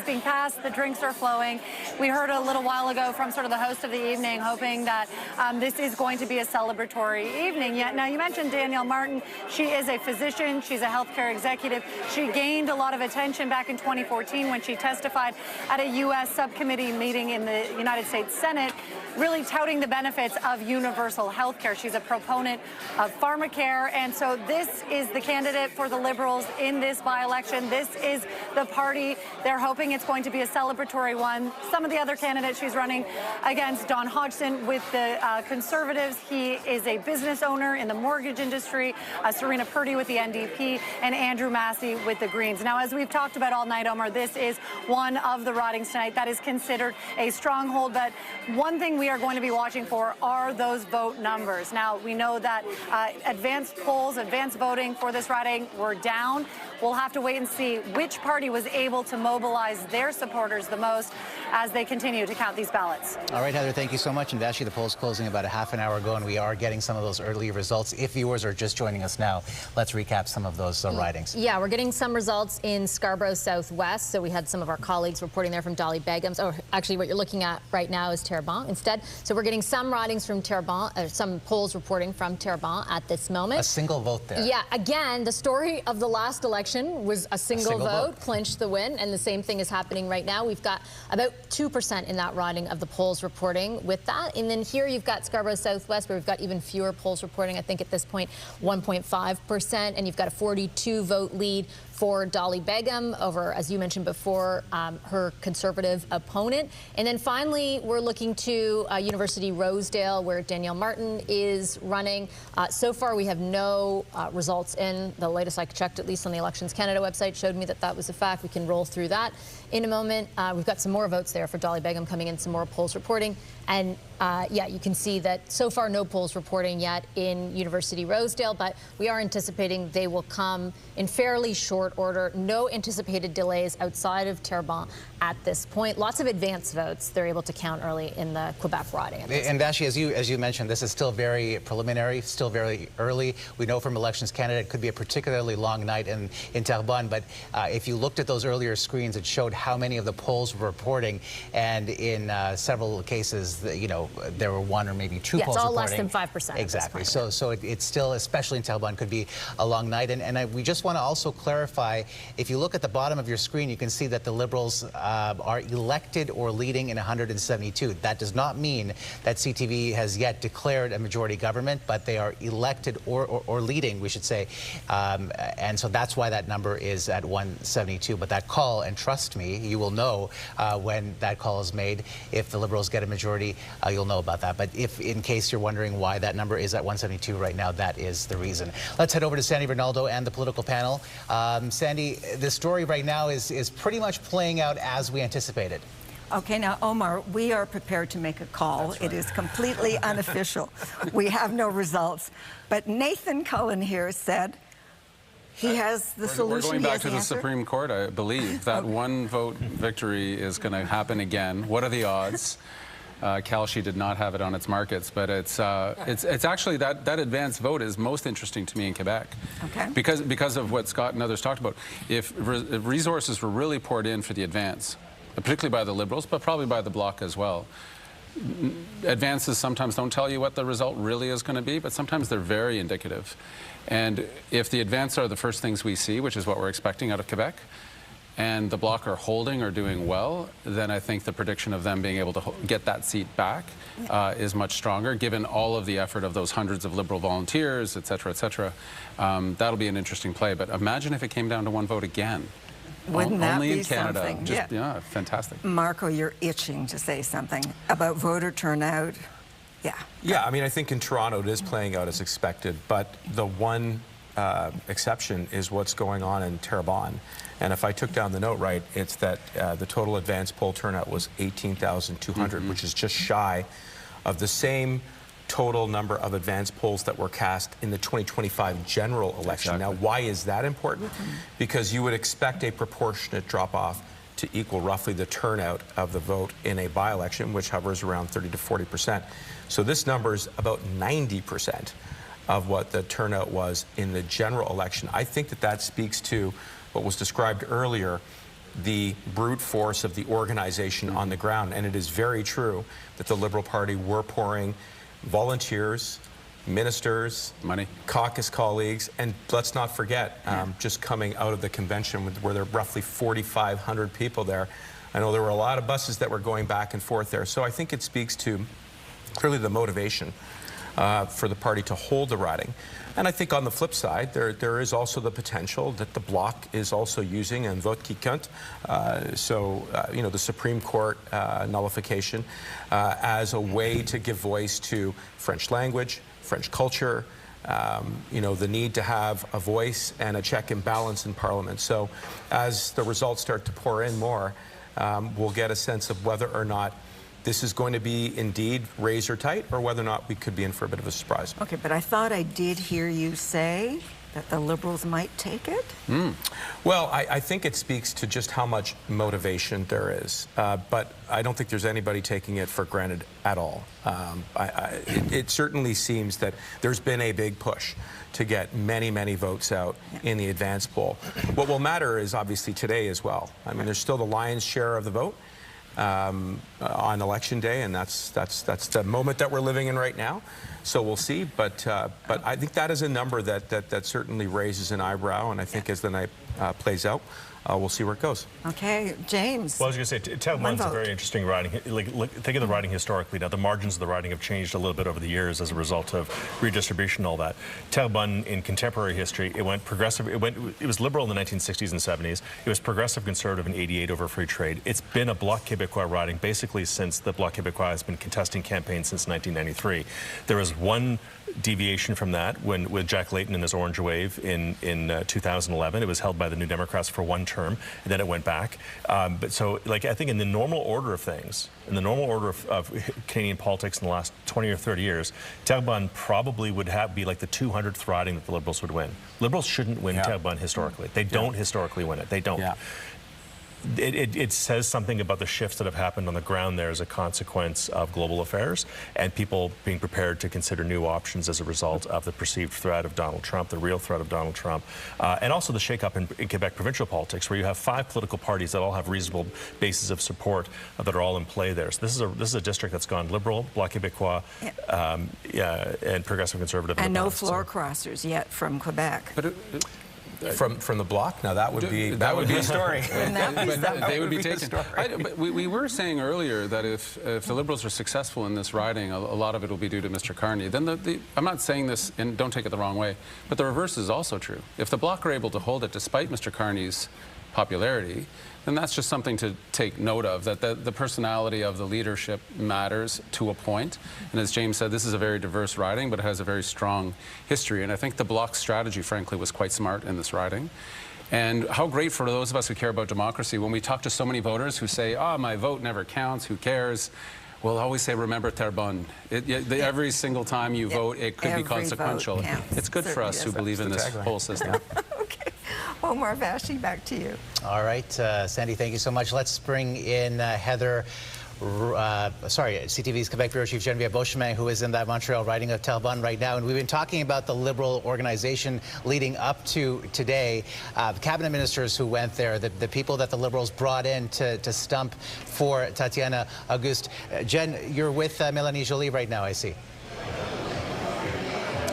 being passed, the drinks are flowing. We heard a little while ago from sort of the host of the evening, hoping that this is going to be a celebratory evening. Yet, now you mentioned Danielle Martin. She is a physician. She's a healthcare executive. She gained a lot of attention back in 2014 when she testified at a U.S. subcommittee meeting in the United States Senate, really touting the benefits of universal health care. She's a proponent of pharmacare, and so this is the candidate for the Liberals in this by-election. This is the party. They're hoping it's going to be a celebratory one. Some of the other candidates she's running against, Don Hodgson with the Conservatives. He is a business owner in the mortgage industry. Serena Purdy with the NDP, and Andrew Massey with the Greens. Now, as we've talked about all night, Omar, this is one of the ridings tonight that is considered a stronghold, but one thing we are going to be watching for are those vote numbers. Now, we know that advanced polls, advanced voting for this riding were down. We'll have to wait and see which party was able to mobilize their supporters the most as they continue to count these ballots. All right, Heather, thank you so much. And Vassy, the poll's closing about a half an hour ago, and we are getting some of those early results. If viewers are just joining us now, let's recap some of those ridings. Yeah, we're getting some results in Scarborough Southwest. So we had some of our colleagues reporting there from Byelections. Oh, actually, what you're looking at right now is Terrebonne instead. So we're getting some ridings from Terrebonne, some polls reporting from Terrebonne at this moment. A single vote there. Yeah, again, the story of the last election was a single vote clinched the win, and the same thing is happening right now. We've got about 2% in that riding of the polls reporting with that. And then here you've got Scarborough Southwest, where we've got even fewer polls reporting. I think at this point, 1.5%, and you've got a 42-vote lead for Dolly Begum over, as you mentioned before, her Conservative opponent. And then finally, we're looking to University Rosedale, where Danielle Martin is running. So far, we have no results in. The latest I checked, at least on the Elections Canada website, showed me that that was a fact. We can roll through that in a moment. We've got some more votes there for Dolly Begum coming in, some more polls reporting. And yeah, you can see that so far no polls reporting yet in University Rosedale, but we are anticipating they will come in fairly short order. No anticipated delays outside of Terrebonne at this point. Lots of advance votes they're able to count early in the Quebec riding. And Vassy, as you mentioned, this is still very preliminary, still very early. We know from Elections Canada it could be a particularly long night in Terrebonne, but if you looked at those earlier screens, it showed how many of the polls were reporting, and in several cases, you know, there were one or maybe two polls reporting. It's all less than 5%. Exactly. So it's still, especially in Terrebonne, could be a long night. And we just want to also clarify, if you look at the bottom of your screen, you can see that the Liberals are elected or leading in 172. That does not mean that CTV has yet declared a majority government, but they are elected or leading, we should say. And so that's why that number is at 172. But that call, and trust me, you will know when that call is made. If the Liberals get a majority, you'll know about that. But if, in case you're wondering why that number is at 172 right now, that is the reason. Let's head over to Sandy Bernaldo and the political panel. Sandy, the story right now is pretty much playing out as we anticipated. Okay, now, Omar, we are prepared to make a call. Right. It is completely unofficial. We have no results. But Nathan Cullen here said he has the solution. We're going back to the Supreme Court, I believe. That one vote victory is going to happen again. What are the odds? Calshi did not have it on its markets, but it's actually that advance vote is most interesting to me in Quebec. Okay. Because of what Scott and others talked about. If resources were really poured in for the advance, particularly by the Liberals, but probably by the Bloc as well. Advances sometimes don't tell you what the result really is going to be, but sometimes they're very indicative. And if the advance are the first things we see, which is what we're expecting out of Quebec, and the Bloc are holding or doing well, then I think the prediction of them being able to get that seat back is much stronger, given all of the effort of those hundreds of Liberal volunteers, et cetera, et cetera. That'll be an interesting play. But imagine if it came down to one vote again. Wouldn't that only be in Canada. something? Just, yeah, fantastic. Marco, you're itching to say something about voter turnout. Yeah, I mean, I think in Toronto it is playing out as expected, but the one exception is what's going on in Terrebonne. And if I took down the note right, it's that the total advanced poll turnout was 18,200, which is just shy of the same total number of advanced polls that were cast in the 2025 general election. Exactly. Now, why is that important? Because you would expect a proportionate drop-off to equal roughly the turnout of the vote in a by-election, which hovers around 30 to 40%. So this number is about 90%. of what the turnout was in the general election. I think that that speaks to what was described earlier, the brute force of the organization on the ground. And it is very true that the Liberal Party were pouring volunteers, ministers, money, caucus colleagues, and let's not forget, just coming out of the convention where there were roughly 4,500 people there, I know there were a lot of buses that were going back and forth there. So I think it speaks to clearly the motivation for the party to hold the riding. And I think on the flip side, there is also the potential that the Bloc is also using un vote qui compte, you know, the Supreme Court nullification as a way to give voice to French language, French culture, you know, the need to have a voice and a check and balance in Parliament. So as the results start to pour in more, we'll get a sense of whether or not this is going to be indeed razor tight, or whether or not we could be in for a bit of a surprise. Okay, but I thought I did hear you say that the Liberals might take it? Well, I think it speaks to just how much motivation there is. But I don't think there's anybody taking it for granted at all. It certainly seems that there's been a big push to get many, many votes out in the advance poll. What will matter is obviously today as well. I mean, there's still the lion's share of the vote on election day, and that's the moment that we're living in right now. So we'll see, but I think that is a number that certainly raises an eyebrow, and I think as the night plays out, we'll see where it goes. Okay, James. Well, I was going to say, Talbot's a very interesting riding. Think of the riding historically. Now, the margins of the riding have changed a little bit over the years as a result of redistribution and all that. Talbot, in contemporary history, it went progressive. It was liberal in the 1960s and 70s. It was progressive conservative in '88 over free trade. It's been a Bloc Québécois riding basically since the Bloc Québécois has been contesting campaigns since 1993. There was one deviation from that with Jack Layton and his Orange Wave in 2011. It was held by the New Democrats for one term, and then it went back. But so, like, I think in the normal order of things, in the normal order of Canadian politics in the last 20 or 30 years, Terrebonne probably would be like the 200th riding that the Liberals would win. Liberals shouldn't win Terrebonne historically. They don't historically win it. They don't. It says something about the shifts that have happened on the ground there as a consequence of global affairs and people being prepared to consider new options as a result of the perceived threat of Donald Trump, the real threat of Donald Trump, and also the shakeup in Quebec provincial politics, where you have 5 political parties that all have reasonable bases of support that are all in play there. So this is a district that's gone Liberal, Bloc Québécois, and Progressive Conservative. And no floor crossers yet from Quebec. But from the Bloc? Now that would be a story. They would be taken. But we were saying earlier that if the Liberals are successful in this riding, a lot of it will be due to Mr. Carney. Then I'm not saying this, and don't take it the wrong way, but the reverse is also true. If the Bloc are able to hold it despite Mr. Carney's popularity, then that's just something to take note of, that the personality of the leadership matters to a point. And as James said, this is a very diverse riding, but it has a very strong history. And I think the Bloc's strategy, frankly, was quite smart in this riding. And how great for those of us who care about democracy, when we talk to so many voters who say, oh, my vote never counts, who cares? We'll always say, remember Terrebonne. Every single time you vote, it could be consequential. It's good for us who believe in this whole system. Okay. Omar, Vassy, back to you. All right, Sandy, thank you so much. Let's bring in Heather, CTV's Quebec Bureau Chief Geneviève Beauchemin, who is in that Montreal riding of Talbot right now. And we've been talking about the Liberal organization leading up to today. Cabinet ministers who went there, the people that the Liberals brought in to stump for Tatiana Auguste. Jen, you're with Mélanie Joly right now, I see.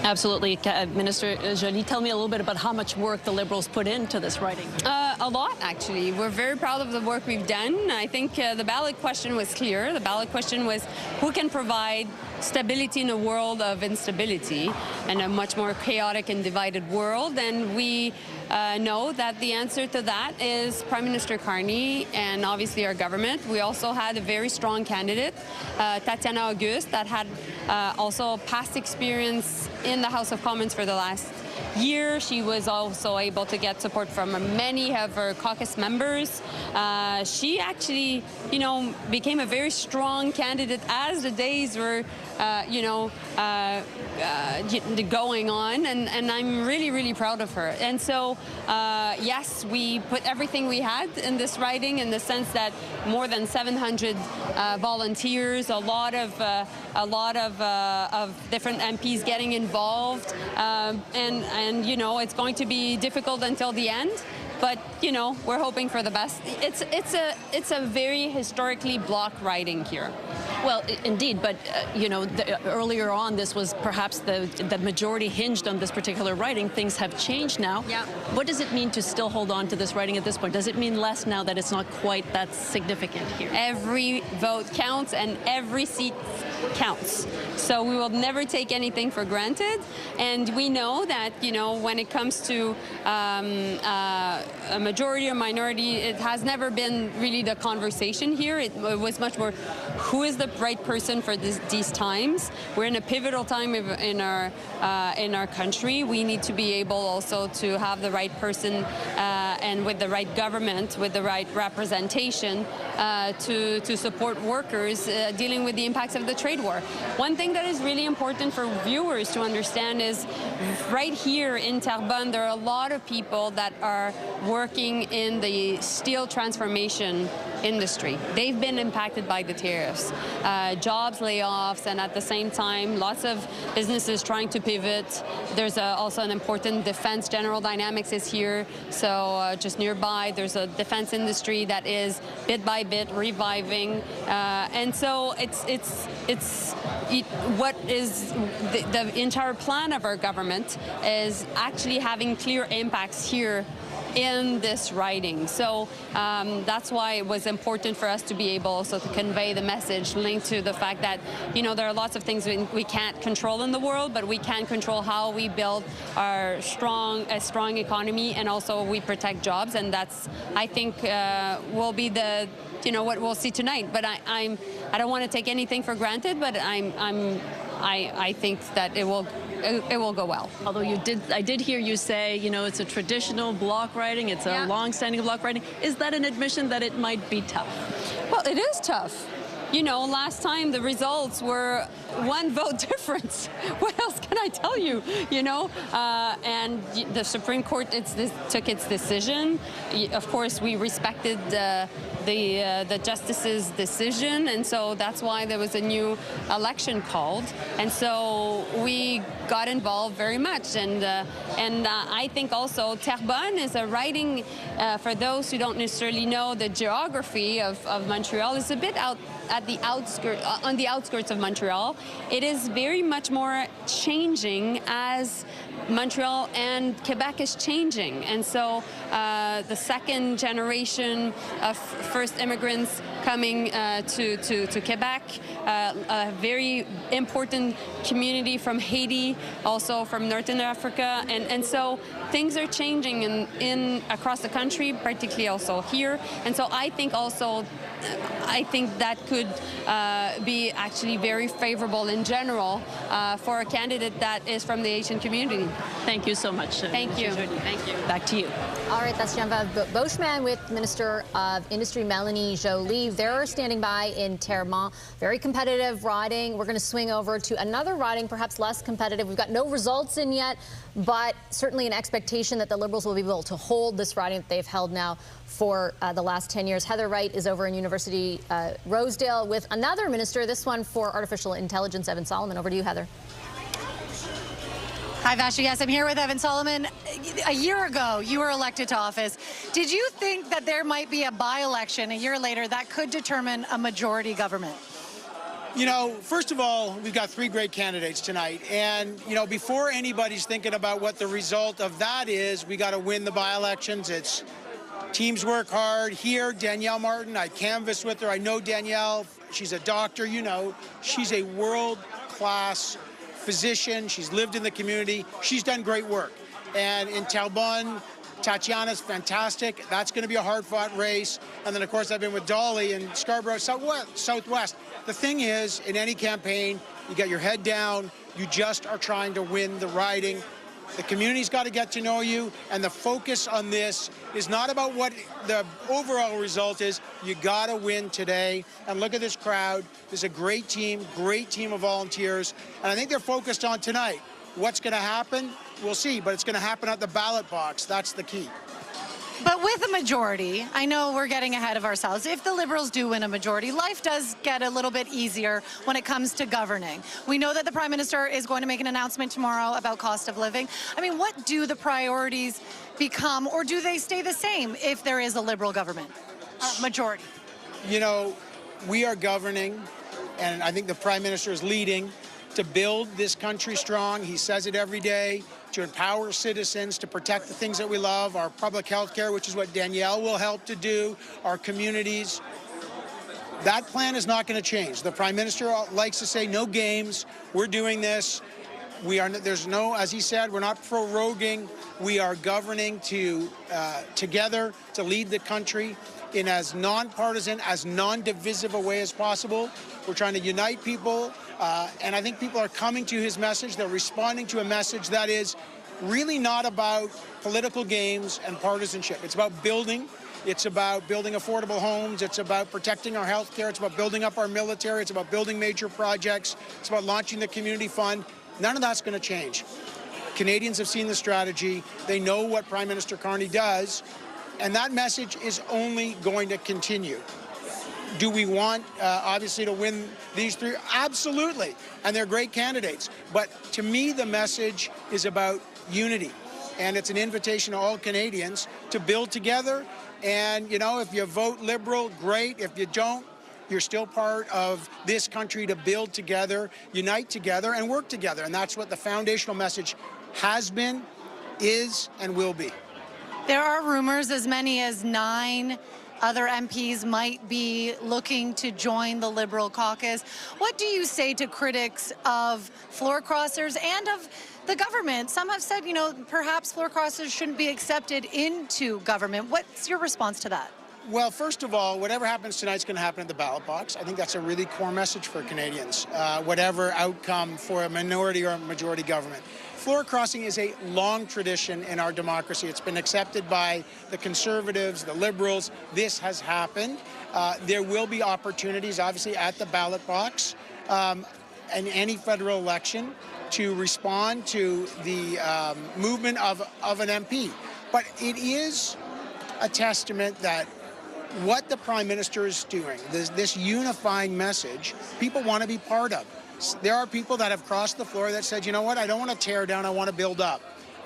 Absolutely. Minister Joly, tell me a little bit about how much work the Liberals put into this riding. A lot, actually. We're very proud of the work we've done. I think the ballot question was clear. The ballot question was who can provide stability in a world of instability and a much more chaotic and divided world. And we know that the answer to that is Prime Minister Carney and obviously our government. We also had a very strong candidate, Tatiana Auguste, that had also past experience in the House of Commons for the last year. She was also able to get support from many of her caucus members. She actually, became a very strong candidate as the days were going on, and I'm really, really proud of her. And so, yes, we put everything we had in this riding, in the sense that more than 700 volunteers, a lot of different MPs getting involved, and it's going to be difficult until the end. But we're hoping for the best. It's a very historically block riding here. Well, indeed, but earlier on, this was perhaps the majority hinged on this particular riding. Things have changed now. Yeah. What does it mean to still hold on to this riding at this point? Does it mean less now that it's not quite that significant here? Every vote counts, and every seat counts. So we will never take anything for granted, and we know that when it comes to a majority or minority, it has never been really the conversation here. It was much more, who is the right person for these times? We're in a pivotal time in our country. We need to be able also to have the right person and with the right government, with the right representation to support workers dealing with the impacts of the trade war. One thing that is really important for viewers to understand is right here in Terrebonne, there are a lot of people that are working in the steel transformation industry. They've been impacted by the tariffs, jobs layoffs, and at the same time, lots of businesses trying to pivot. There's also an important defense. General Dynamics is here, so just nearby, there's a defense industry that is bit by bit reviving, and so what is the entire plan of our government is actually having clear impacts here in this riding. So that's why it was important for us to be able also to convey the message linked to the fact that, there are lots of things we can't control in the world, but we can control how we build a strong economy, and also we protect jobs. And that's, I think, will be the, what we'll see tonight. But I don't want to take anything for granted, but I think that it will go well. Although I did hear you say, it's a traditional block riding, it's a long-standing block riding. Is that an admission that it might be tough? Well, it is tough. Last time the results were one vote difference. What else can I tell you? And the Supreme Court took its decision. Of course, we respected the justice's decision, and so that's why there was a new election called. And so we got involved very much. And I think also Terrebonne is a riding, for those who don't necessarily know the geography of Montreal, is a bit out at the on the outskirts of Montreal. It is very much more changing as Montreal and Quebec is changing. And so the second generation of first immigrants coming to Quebec, a very important community from Haiti, also from Northern Africa. And so things are changing in across the country, particularly also here. And so I think that could be actually very favorable in general for a candidate that is from the Asian community. Thank you so much. Thank you. Thank you. Back to you. All right, that's Geneviève Beauchemin with Minister of Industry Melanie Joly. They're standing by in Terrebonne. Very competitive riding. We're going to swing over to another riding, perhaps less competitive. We've got no results in yet, but certainly an expectation that the Liberals will be able to hold this riding that they've held now for the last 10 years. Heather Wright is over in University Rosedale with another minister, this one for artificial intelligence, Evan Solomon. Over to you, Heather. Hi, Vassy. Yes, I'm here with Evan Solomon. A year ago, you were elected to office. Did you think that there might be a by-election a year later that could determine a majority government? First of all, we've got three great candidates tonight. And, before anybody's thinking about what the result of that is, we got to win the by-elections. It's teams work hard. Here, Danielle Martin, I canvassed with her. I know Danielle. She's a doctor, She's a world-class physician. She's lived in the community. She's done great work. And in Terrebonne, Tatiana's fantastic. That's going to be a hard-fought race. And then, of course, I've been with Dolly in Scarborough Southwest. The thing is, in any campaign, you get your head down. You just are trying to win the riding. The community's got to get to know you, and the focus on this is not about what the overall result is. You got to win today. And look at this crowd. There's a great team of volunteers, and I think they're focused on tonight. What's going to happen? We'll see, but it's going to happen at the ballot box. That's the key. But with a majority, I know we're getting ahead of ourselves. If the Liberals do win a majority, life does get a little bit easier when it comes to governing. We know that the Prime Minister is going to make an announcement tomorrow about cost of living. I mean, what do the priorities become, or do they stay the same if there is a Liberal government majority? You know, we are governing, and I think the Prime Minister is leading to build this country strong. He says it every day, to empower citizens, to protect the things that we love, our public health care, which is what Danielle will help to do, our communities. That plan is not going to change. The Prime Minister likes to say, no games, we're doing this. There's no, as he said, we're not proroguing. We are governing together to lead the country in as nonpartisan, as non-divisive a way as possible. We're trying to unite people, and I think people are coming to his message. They're responding to a message that is really not about political games and partisanship. It's about building. It's about building affordable homes. It's about protecting our health care. It's about building up our military. It's about building major projects. It's about launching the community fund. None of that's going to change. Canadians have seen the strategy. They know what Prime Minister Carney does, and that message is only going to continue. Do we want, obviously, to win these three? Absolutely. And they're great candidates. But to me, the message is about unity. And it's an invitation to all Canadians to build together. And, you know, if you vote Liberal, great. If you don't, you're still part of this country to build together, unite together, and work together. And that's what the foundational message has been, is, and will be. There are rumors as many as 9 other MPs might be looking to join the Liberal caucus. What do you say to critics of floor crossers and of the government? Some have said, you know, perhaps floor crossers shouldn't be accepted into government. What's your response to that? Well, first of all, whatever happens tonight is going to happen at the ballot box. I think that's a really core message for Canadians, whatever outcome for a minority or a majority government. Floor crossing is a long tradition in our democracy. It's been accepted by the Conservatives, the Liberals. This has happened. There will be opportunities, obviously, at the ballot box in any federal election to respond to the movement of an MP. But it is a testament that what the Prime Minister is doing, this unifying message, people want to be part of. There are people that have crossed the floor that said, you know what, I don't want to tear down, I want to build up.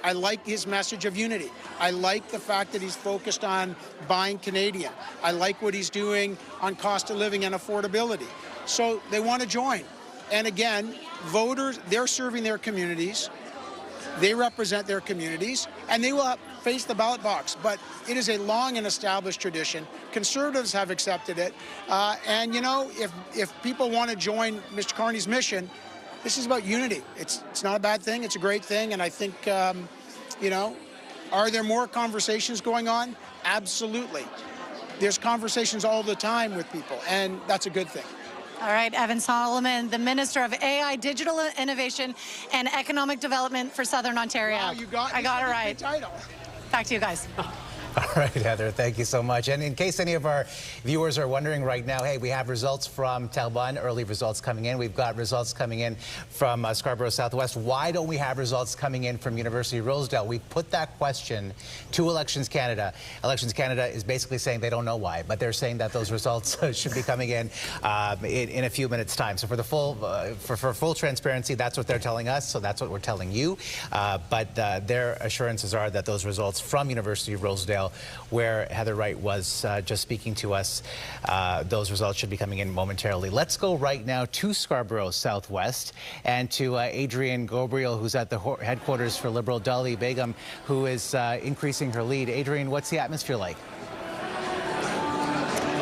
I like his message of unity. I like the fact that he's focused on buying Canadian. I like what he's doing on cost of living and affordability. So they want to join. And again, voters, they're serving their communities. They represent their communities, and they will face the ballot box. But it is a long and established tradition. Conservatives have accepted it. And, you know, if people want to join Mr. Carney's mission, this is about unity. It's not a bad thing. It's a great thing. And I think, you know, are there more conversations going on? Absolutely. There's conversations all the time with people, and that's a good thing. All right, Evan Solomon, the Minister of AI, Digital Innovation and Economic Development for Southern Ontario. Wow, I got it right. Title. Back to you guys. All right, Heather, thank you so much. And in case any of our viewers are wondering right now, hey, we have results from Talbot, early results coming in. We've got results coming in from Scarborough Southwest. Why don't we have results coming in from University of Rosedale? We put that question to Elections Canada. Elections Canada is basically saying they don't know why, but they're saying that those results should be coming in a few minutes' time. So for the full transparency, that's what they're telling us. So that's what we're telling you. But their assurances are that those results from University of Rosedale, where Heather Wright was just speaking to us, those results should be coming in momentarily. Let's go right now to Scarborough Southwest and to Adrienne Gabriel, who's at the headquarters for Liberal Dali Begum, who is increasing her lead. Adrienne, what's the atmosphere like?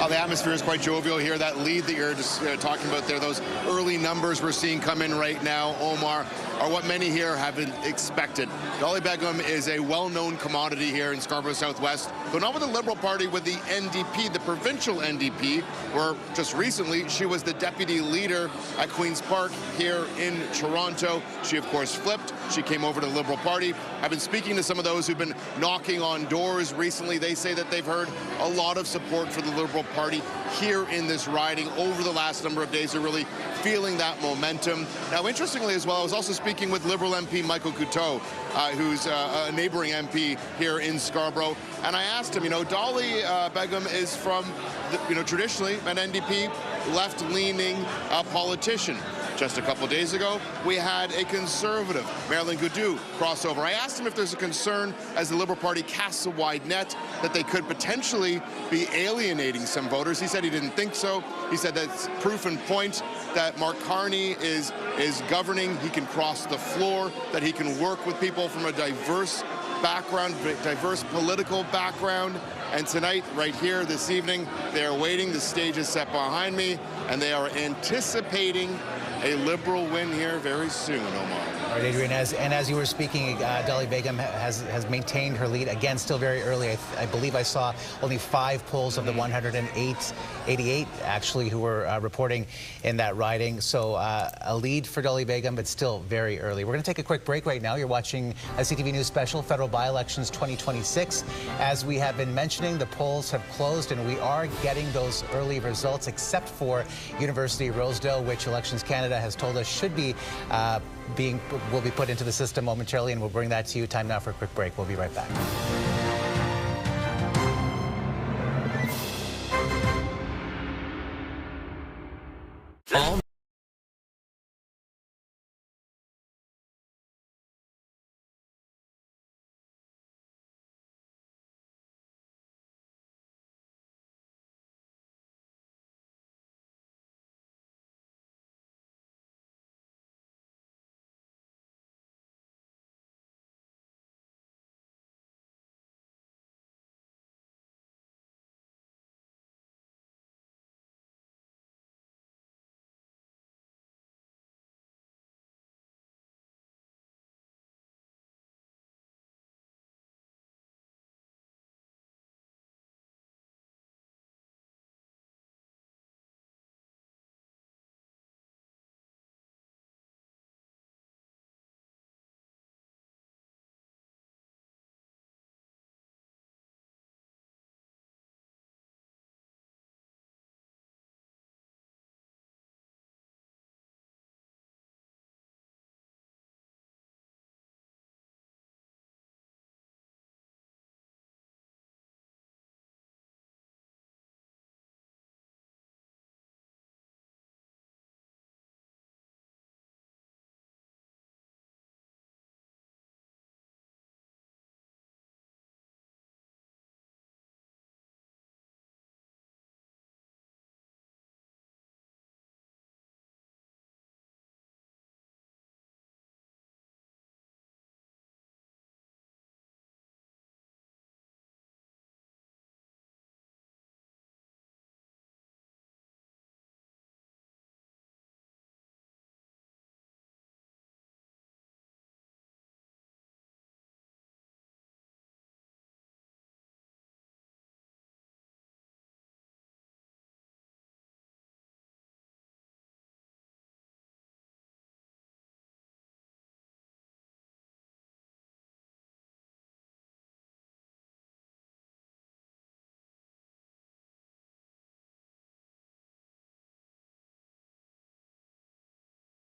The atmosphere is quite jovial here. That lead that you're just talking about there, those early numbers we're seeing come in right now, Omar, are what many here have been expected. Dolly Begum is a well-known commodity here in Scarborough Southwest, though not with the Liberal Party, with the NDP, the provincial NDP, where just recently she was the deputy leader at Queen's Park here in Toronto. She, of course, flipped. She came over to the Liberal Party. I've been speaking to some of those who've been knocking on doors recently. They say that they've heard a lot of support for the Liberal Party here in this riding over the last number of days. They're really feeling that momentum. Now, interestingly as well, I was also speaking with Liberal MP Michael Couteau, who's a neighboring MP here in Scarborough, and I asked him, Dolly Begum is from, traditionally an NDP left-leaning politician. Just a couple days ago, we had a Conservative, Marilyn Goudou, crossover. I asked him if there's a concern as the Liberal Party casts a wide net that they could potentially be alienating some voters. He said he didn't think so. He said that's proof and point that Mark Carney is governing. He can cross the floor, that he can work with people from a diverse background, diverse political background. And tonight, right here this evening, they are waiting. The stage is set behind me, and they are anticipating a Liberal win here very soon, Omar. All right, Adrian, as you were speaking, Dolly Begum has maintained her lead. Again, still very early. I believe I saw only 5 polls of the 188 actually who were reporting in that riding. So a lead for Dolly Begum, but still very early. We're going to take a quick break right now. You're watching a CTV News Special, Federal By-Elections 2026. As we have been mentioning, the polls have closed, and we are getting those early results, except for University of Rosedale, which Elections Canada has told us should be will be put into the system momentarily, and we'll bring that to you. Time now for a quick break. We'll be right back.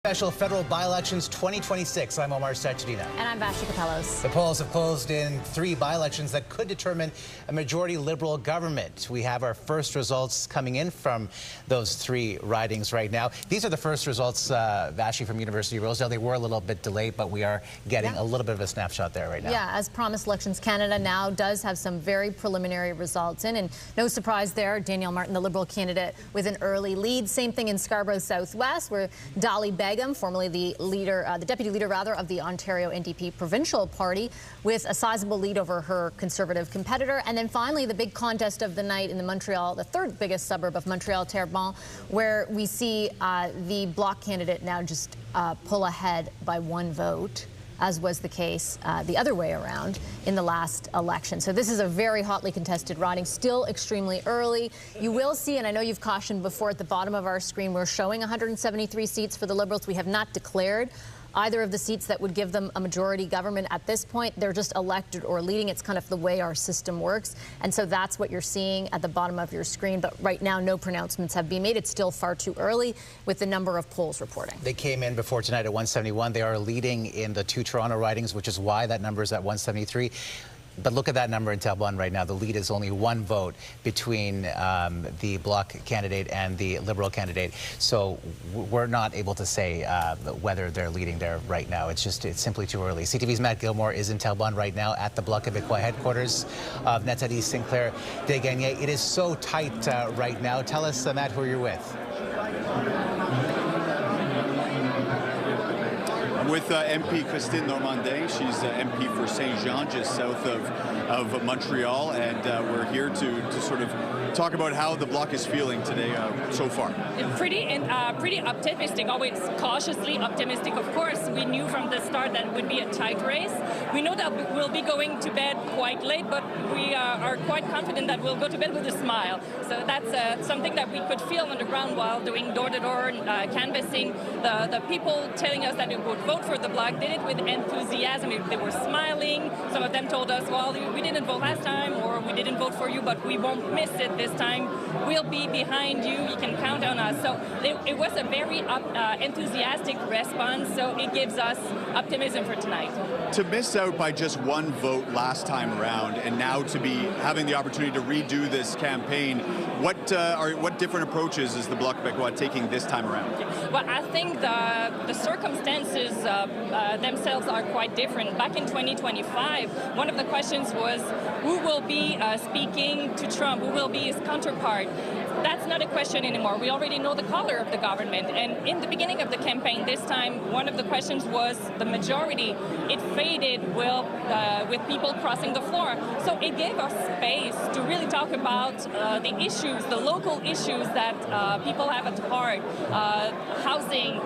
Special Federal By-Elections 2026. I'm Omar Sachedina. And I'm Vassy Kapelos. The polls have closed in 3 by-elections that could determine a majority Liberal government. We have our first results coming in from those 3 ridings right now. These are the first results, Vassy, from University of Rosedale. They were a little bit delayed, but we are getting a little bit of a snapshot there right now. Yeah, as promised, Elections Canada now does have some very preliminary results in, and no surprise there, Danielle Martin, the Liberal candidate, with an early lead. Same thing in Scarborough Southwest, where Dolly Begum Begum, formerly the leader, the deputy leader rather, of the Ontario NDP provincial party, with a sizable lead over her Conservative competitor. And then finally, the big contest of the night in the Montreal, the third biggest suburb of Montreal, Terrebonne, where we see the Bloc candidate now just pull ahead by 1 vote, as was the case the other way around in the last election. So this is a very hotly contested riding, still extremely early. You will see, and I know you've cautioned before, at the bottom of our screen, we're showing 173 seats for the Liberals. We have not declared either of the seats that would give them a majority government at this point. They're just elected or leading. It's kind of the way our system works. And so that's what you're seeing at the bottom of your screen. But right now, no pronouncements have been made. It's still far too early with the number of polls reporting. They came in before tonight at 171. They are leading in the 2 Toronto ridings, which is why that number is at 173. But look at that number in Terrebonne right now. The lead is only 1 vote between the Bloc candidate and the Liberal candidate. So we're not able to say whether they're leading there right now. It's simply too early. CTV's Matt Gilmore is in Terrebonne right now at the Bloc Québécois headquarters of Nathalie Sinclair Desgagnés. It is so tight right now. Tell us, Matt, who you're with. With MP Christine Normandin. She's MP for Saint-Jean, just south of Montreal, and we're here to sort of talk about how the Bloc is feeling today so far. Pretty optimistic, always cautiously optimistic. Of course, we knew from the start that it would be a tight race. We know that we'll be going to bed quite late, but we are quite confident that we'll go to bed with a smile. So that's something that we could feel on the ground while doing door-to-door canvassing. The people telling us that they would vote for the Bloc did it with enthusiasm. They were smiling. Some of them told us, well, we didn't vote last time, or we didn't vote for you, but we won't miss it this time. We'll be behind you. You can count on us. So it was a very enthusiastic response, so it gives us optimism for tonight. To miss out by just 1 vote last time around, and now to be having the opportunity to redo this campaign, what different approaches is the Bloc Québécois taking this time around? Well, I think the circumstances themselves are quite different. Back in 2025, one of the questions was who will be speaking to Trump, who will be his counterpart. That's not a question anymore. We already know the color of the government. And in the beginning of the campaign this time, one of the questions was the majority. It faded with people crossing the floor. So it gave us space to really talk about the issues, the local issues that people have at heart. Housing,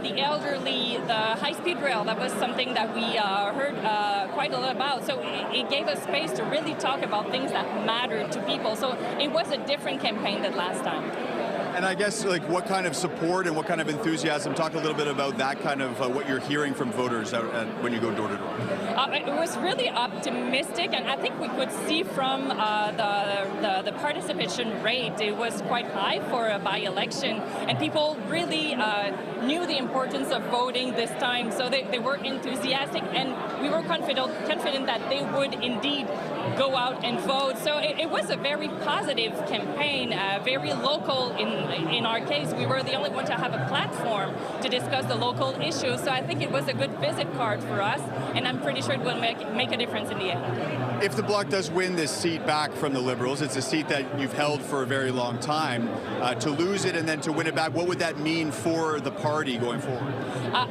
the elderly, the high-speed rail. That was something that we heard quite a lot about. So it gave us space to really talk about things that mattered to people. So it was a different campaign than last time. And I guess, like, what kind of support and what kind of enthusiasm? Talk a little bit about that kind of what you're hearing from voters when you go door to door. It was really optimistic, and I think we could see from the participation rate, it was quite high for a by-election, and people really knew the importance of voting this time, so they were enthusiastic, and we were confident that they would indeed go out and vote. So it was a very positive campaign, very local. In our case, we were the only one to have a platform to discuss the local issues. So I think it was a good visit card for us, and I'm pretty sure it will make a difference in the end. If the Bloc does win this seat back from the Liberals, it's a seat that you've held for a very long time. To lose it and then to win it back, what would that mean for the party going forward?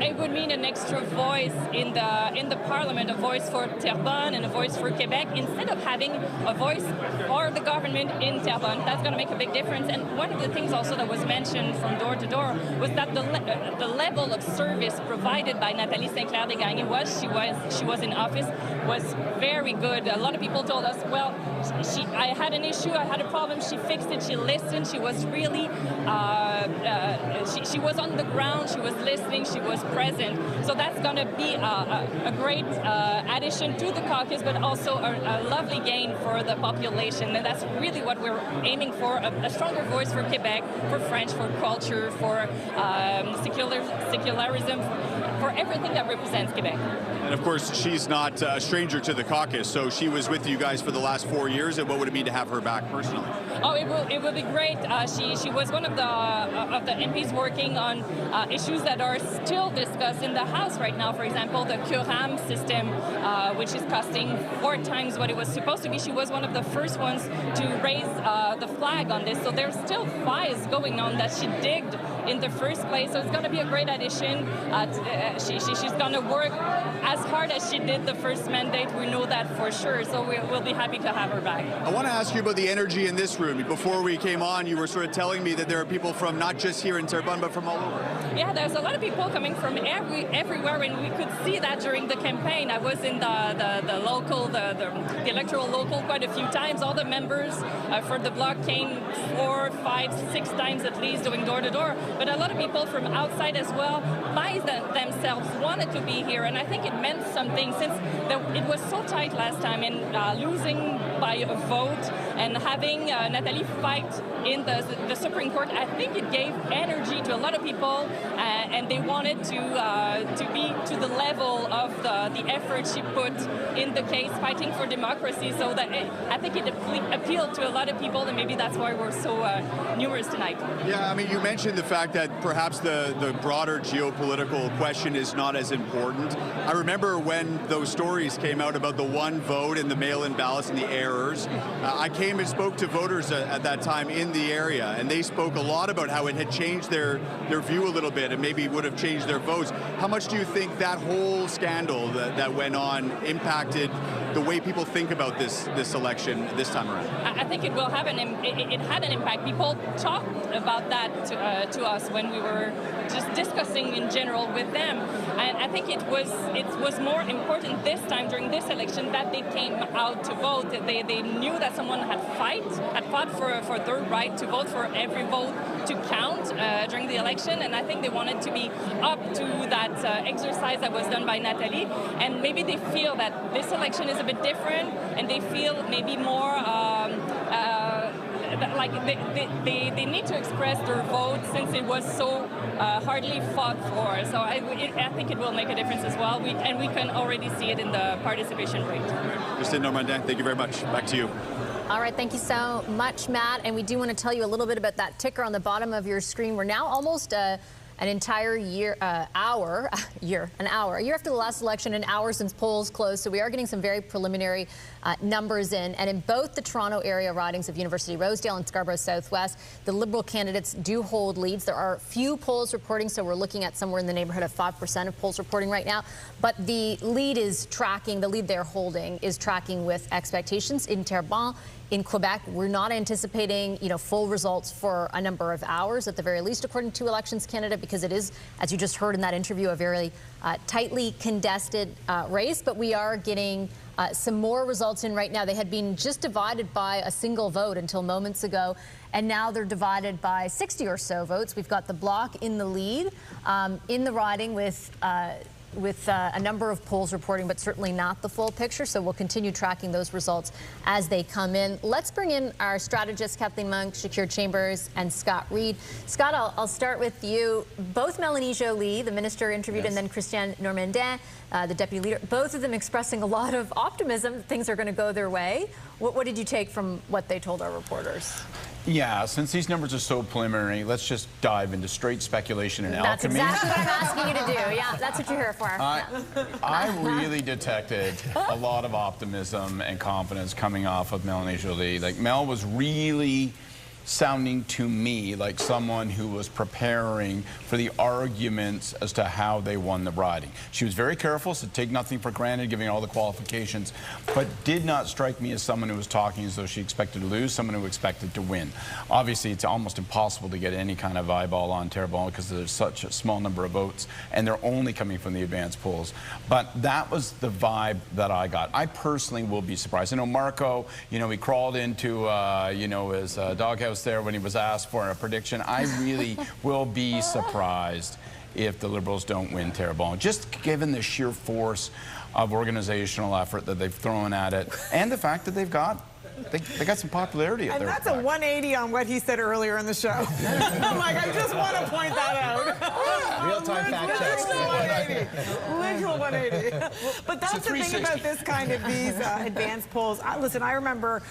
It would mean an extra voice in the Parliament, a voice for Terrebonne and a voice for Quebec, instead of having a voice for the government in Terrebonne. That's going to make a big difference. And one of the things also that was mentioned from door to door was that the level of service provided by Nathalie Sinclair Desgagnés she was in office was very good. A lot of people told us, well, I had an issue, I had a problem, she fixed it, she listened, she was really, she was on the ground, she was listening, she was present. So that's going to be a great addition to the caucus, but also a lovely gain for the population. And that's really what we're aiming for, a stronger voice for Quebec, for French, for culture, for secularism, for everything that represents Quebec. And of course, she's not a stranger to the caucus, so she was with you guys for the last 4 years, and what would it mean to have her back personally? Oh, it will be great. She was one of the MPs working on issues that are still discussed in the House right now. For example, the Curam system, which is costing 4 times what it was supposed to be. She was one of the first ones to raise the flag on this. So there's still fights going on that she digged in the first place. So it's going to be a great addition. She's going to work as hard as she did the first mandate. We know that for sure. So we'll be happy to have her back. I want to ask you about the energy in this room. Before we came on, you were sort of telling me that there are people from not just here in Terrebonne, but from all over. Yeah, there's a lot of people coming from everywhere, and we could see that during the campaign. I was in the local, the electoral local quite a few times. All the members for the bloc came 4, 5, 6 times at least doing door to door. But a lot of people from outside as well, by themselves, wanted to be here, and I think it meant something since it was so tight last time, and losing by a vote and having Nathalie fight in the Supreme Court. I think it gave energy to a lot of people, and they wanted to be to the level of the effort she put in the case fighting for democracy. So that I think it appealed to a lot of people, and maybe that's why we're so numerous tonight. Yeah, I mean, you mentioned the fact that perhaps the broader geopolitical question is not as important. I remember when those stories came out about the one vote and the mail-in ballots and the errors. I came and spoke to voters at that time in the area, and they spoke a lot about how it had changed their view a little bit and maybe would have changed their votes. How much do you think that whole scandal that went on impacted the way people think about this election this time around? I think it will have it had an impact. People talked about that to us when we were just discussing in general with them, and I think it was more important this time during this election that they came out to vote. They knew that someone had fought for their right to vote, for every vote to count during the election, and I think they wanted to be up to that exercise that was done by Nathalie, and maybe they feel that this election is a bit different, and they feel maybe more like they need to express their vote since it was so hardly fought for. So I think it will make a difference as well, and we can already see it in the participation rate. Christine Normandin, thank you very much. Back to you. All right, thank you so much, Matt. And we do want to tell you a little bit about that ticker on the bottom of your screen. We're now almost an entire year, an hour after the last election, an hour since polls closed. So we are getting some very preliminary numbers in. And in both the Toronto area ridings of University Rosedale and Scarborough Southwest, the Liberal candidates do hold leads. There are few polls reporting, so we're looking at somewhere in the neighborhood of 5% of polls reporting right now. But the lead is tracking, the lead they're holding is tracking with expectations. In Terrebonne, in Quebec, we're not anticipating, full results for a number of hours at the very least, according to Elections Canada, because it is, as you just heard in that interview, a very tightly contested race. But we are getting some more results in right now. They had been just divided by a single vote until moments ago, and now they're divided by 60 or so votes. We've got the Bloc in the lead in the riding with a number of polls reporting, but certainly not the full picture. So we'll continue tracking those results as they come in. Let's bring in our strategists, Kathleen Monk, Shakir Chambers, and Scott Reed. Scott, I'll start with you. Both Mélanie Joly, the minister interviewed, and then Christian Normandin, the deputy leader, both of them expressing a lot of optimism that things are going to go their way. What did you take from what they told our reporters? Yeah, since these numbers are so preliminary, let's just dive into straight speculation and alchemy. That's exactly what I'm asking you to do. Yeah, that's what you're here for. I really detected a lot of optimism and confidence coming off of Mélanie Joly. Like, Mel was really sounding to me like someone who was preparing for the arguments as to how they won the riding. She was very careful, so take nothing for granted, giving all the qualifications, but did not strike me as someone who was talking as though she expected to lose, someone who expected to win. Obviously, it's almost impossible to get any kind of eyeball on Terrebonne because there's such a small number of votes, and they're only coming from the advanced polls. But that was the vibe that I got. I personally will be surprised. I know Marco, he crawled into, his doghouse there when he was asked for a prediction. I really will be surprised if the Liberals don't win Terrebonne, just given the sheer force of organizational effort that they've thrown at it and the fact that they got some popularity at and their that's a 180 on what he said earlier in the show. I'm like, I just want to point that out. Real-time fact checks. Literal 180. But that's the thing about this kind of these advanced polls. Listen, I remember,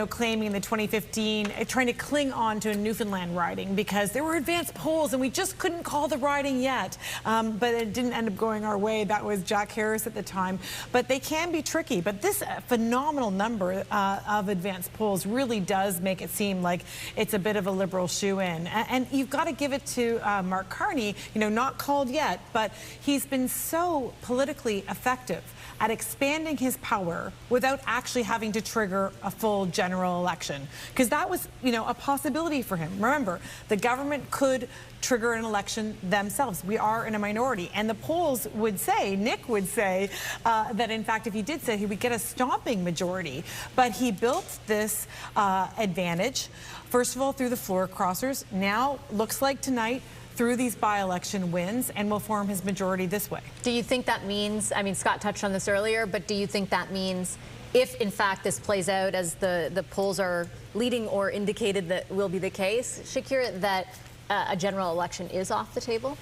claiming in the 2015, trying to cling on to a Newfoundland riding because there were advanced polls and we just couldn't call the riding yet. But it didn't end up going our way. That was Jack Harris at the time. But they can be tricky. But this phenomenal number, of advanced polls really does make it seem like it's a bit of a Liberal shoe-in. And you've got to give it to Mark Carney, not called yet, but he's been so politically effective at expanding his power without actually having to trigger a full general election. Because that was, a possibility for him. Remember, the government could trigger an election themselves. We are in a minority. And the polls would say, Nick would say, that in fact, if he did say, he would get a stomping majority. But he built this advantage, first of all, through the floor crossers. Now, looks like tonight, through these by-election wins, and will form his majority this way. Do you think that means, Scott touched on this earlier, but do you think that means if, in fact, this plays out as the polls are leading or indicated that will be the case, Shakir, that a general election is off the table?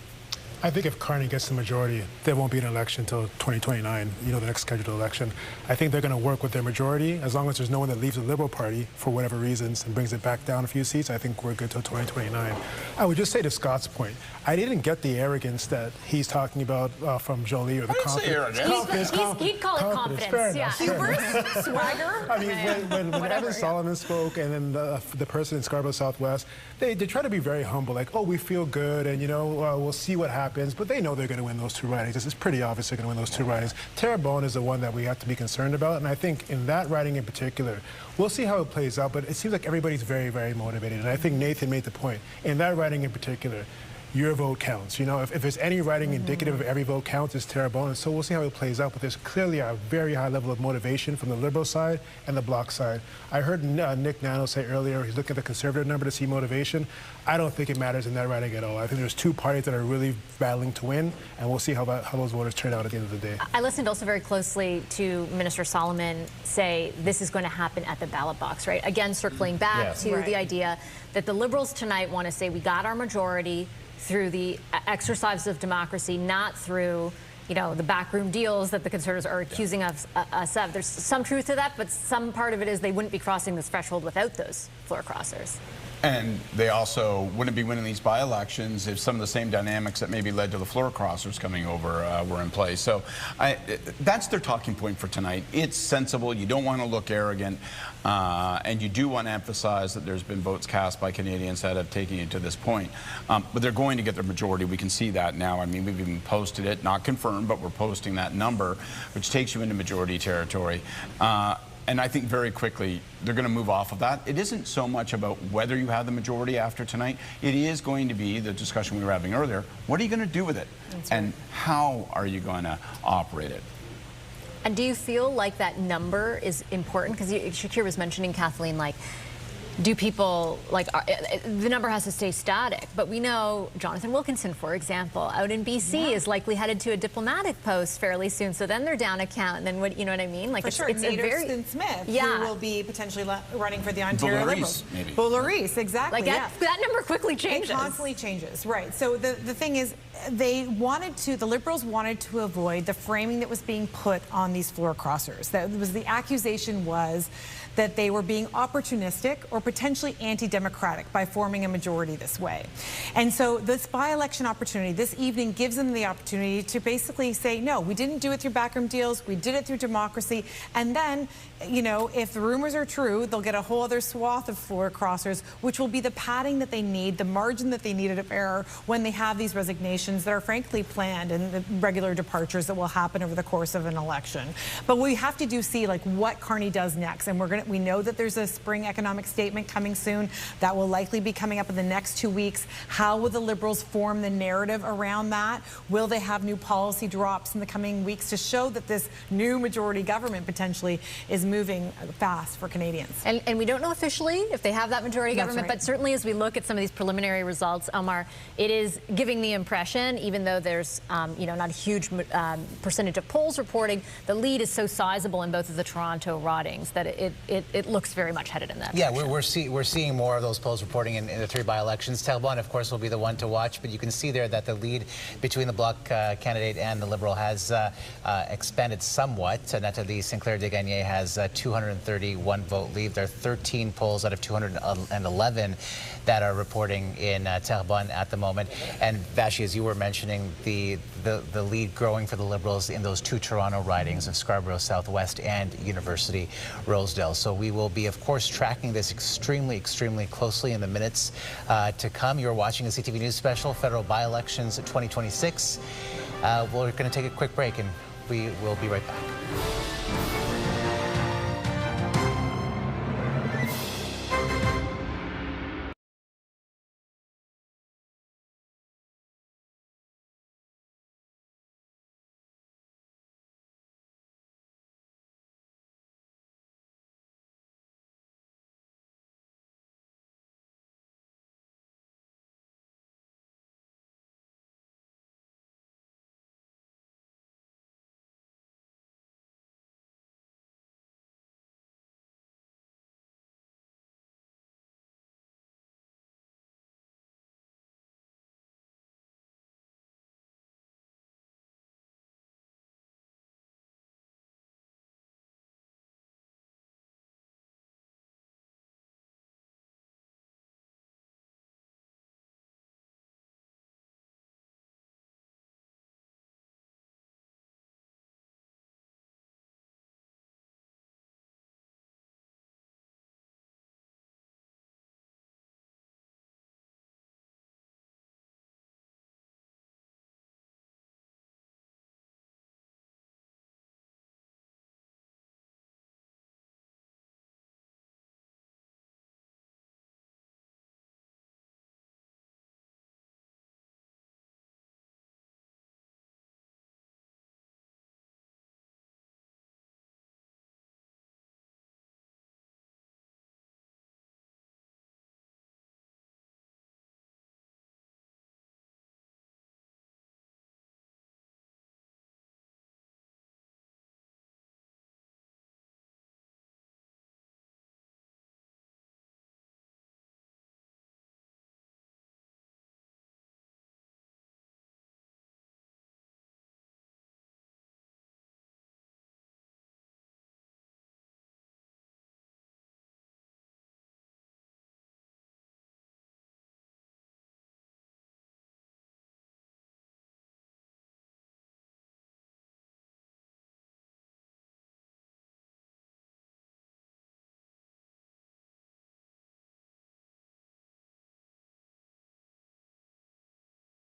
I think if Carney gets the majority, there won't be an election until 2029, the next scheduled election. I think they're going to work with their majority. As long as there's no one that leaves the Liberal Party for whatever reasons and brings it back down a few seats, I think we're good till 2029. I would just say to Scott's point, I didn't get the arrogance that he's talking about from Jolie, or the confidence. He'd call it confidence, yeah. Hubris, swagger. I mean, when Evan Solomon spoke, and then the person in Scarborough Southwest, they try to be very humble, like, oh, we feel good, and we'll see what happens. But they know they're going to win those two ridings. It's pretty obvious they're going to win those two ridings. Terrebonne is the one that we have to be concerned about, and I think in that riding in particular, we'll see how it plays out. But it seems like everybody's very, very motivated, and I think Nathan made the point. In that riding in particular, your vote counts. If there's any writing indicative of every vote counts, it's Terrebonne. And so we'll see how it plays out. But there's clearly a very high level of motivation from the Liberal side and the Bloc side. I heard Nick Nano say earlier he's looking at the Conservative number to see motivation. I don't think it matters in that riding at all. I think there's two parties that are really battling to win, and we'll see how those voters turn out at the end of the day. I listened also very closely to Minister Solomon say this is going to happen at the ballot box, right? Again, circling back to the idea that the Liberals tonight want to say we got our majority through the exercise of democracy, not through, the backroom deals that the Conservatives are accusing us of. There's some truth to that, but some part of it is they wouldn't be crossing this threshold without those floor crossers. And they also wouldn't be winning these by-elections if some of the same dynamics that maybe led to the floor crossers coming over were in place. So that's their talking point for tonight. It's sensible. You don't want to look arrogant. And you do want to emphasize that there's been votes cast by Canadians that have taken you to this point. But they're going to get their majority. We can see that now. We've even posted it, not confirmed, but we're posting that number, which takes you into majority territory. And I think very quickly they're going to move off of that. It isn't so much about whether you have the majority after tonight. It is going to be the discussion we were having earlier. What are you going to do with it? And how are you going to operate it? And do you feel like that number is important? Because Shakir was mentioning, Kathleen, like, do people, the number has to stay static, but we know Jonathan Wilkinson, for example, out in BC is likely headed to a diplomatic post fairly soon, so then they're down a count, and then what, you know what I mean? Like, for sure, it's Nader Smith, who will be potentially running for the Ontario Liberals. Maybe. Boularice, exactly. That number quickly changes. It constantly changes, right. So the thing is, the Liberals wanted to avoid the framing that was being put on these floor crossers. The accusation was that they were being opportunistic or potentially anti-democratic by forming a majority this way. And so this by-election opportunity this evening gives them the opportunity to basically say, no, we didn't do it through backroom deals, we did it through democracy, and then, if the rumors are true, they'll get a whole other swath of floor crossers, which will be the padding that they need, the margin that they needed of error when they have these resignations that are frankly planned and the regular departures that will happen over the course of an election. But we have to see what Carney does next, and we know that there's a spring economic statement coming soon that will likely be coming up in the next 2 weeks. How will the Liberals form the narrative around that? Will they have new policy drops in the coming weeks to show that this new majority government potentially is moving fast for Canadians? And we don't know officially if they have that majority government, but certainly as we look at some of these preliminary results, Omar, it is giving the impression, even though there's not a huge percentage of polls reporting, the lead is so sizable in both of the Toronto ridings that it looks very much headed in that direction. Yeah, we're we're seeing more of those polls reporting in the 3 by-elections. Terrebonne, of course, will be the one to watch, but you can see there that the lead between the Bloc candidate and the Liberal has expanded somewhat. Nathalie Sinclair-Desgagnés has 231 vote lead. There are 13 polls out of 211 that are reporting in Terrebonne at the moment. And Vassy, as you were mentioning, the lead growing for the Liberals in those 2 Toronto ridings of Scarborough Southwest and University Rosedale. So we will be, of course, tracking this extremely closely in the minutes to come. You're watching the CTV News Special, Federal By-Elections 2026. We're going to take a quick break, and we will be right back.